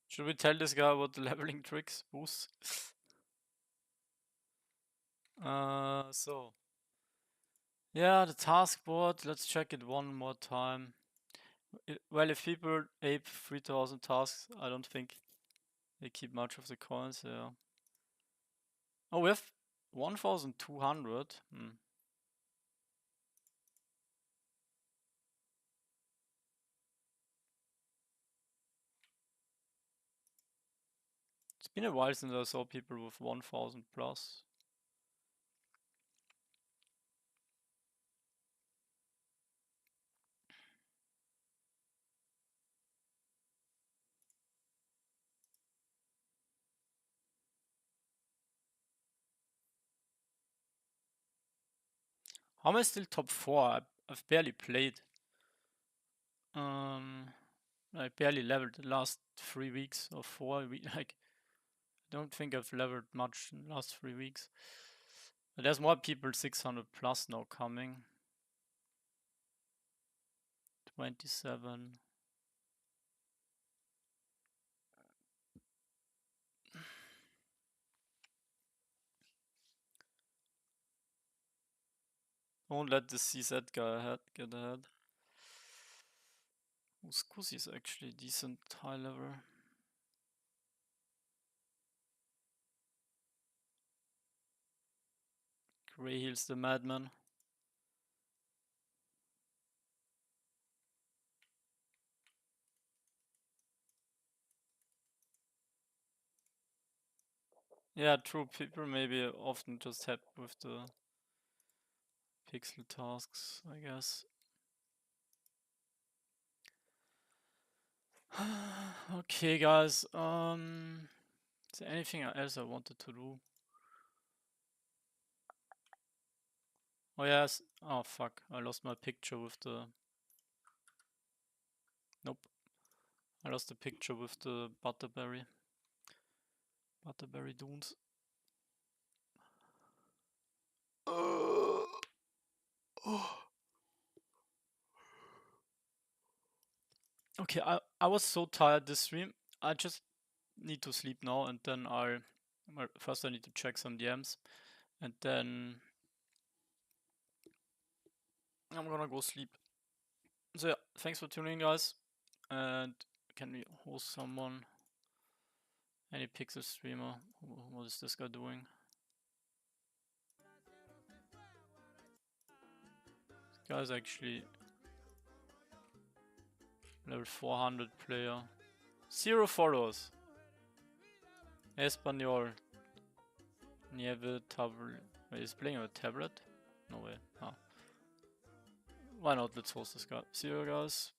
Should we tell this guy about the leveling tricks boost? So. Yeah, the task board, let's check it one more time. Well, if people ape 3000 tasks, I don't think they keep much of the coins, yeah. Oh, we have 1200. It's been a while since I saw people with 1000 plus. How am I still top 4? I've barely played. I barely leveled the last 3 weeks or 4 weeks. Like, I don't think I've leveled much in the last 3 weeks. But there's more people 600 plus now coming. 27. Don't let the CZ guy get ahead. Scusi is actually decent high level. Grey heals the madman. Yeah, true. People maybe often just happy with the pixel tasks, I guess. Okay, guys. Is there anything else I wanted to do? Oh yes. Oh fuck! I lost my picture with the. Nope. I lost the picture with the Butterberry. Butterberry dunes. Okay, I was so tired this stream. I just need to sleep now, and then first I need to check some DMs, and then I'm gonna go sleep. So yeah, thanks for tuning in, guys. And can we host someone? Any Pixel streamer? What is this guy doing? Guy's actually level 400 player. 0 followers. Espanol. Nieve tablet. Wait, he's playing on a tablet? No way. Ah. Why not? Let's host this guy. See you guys.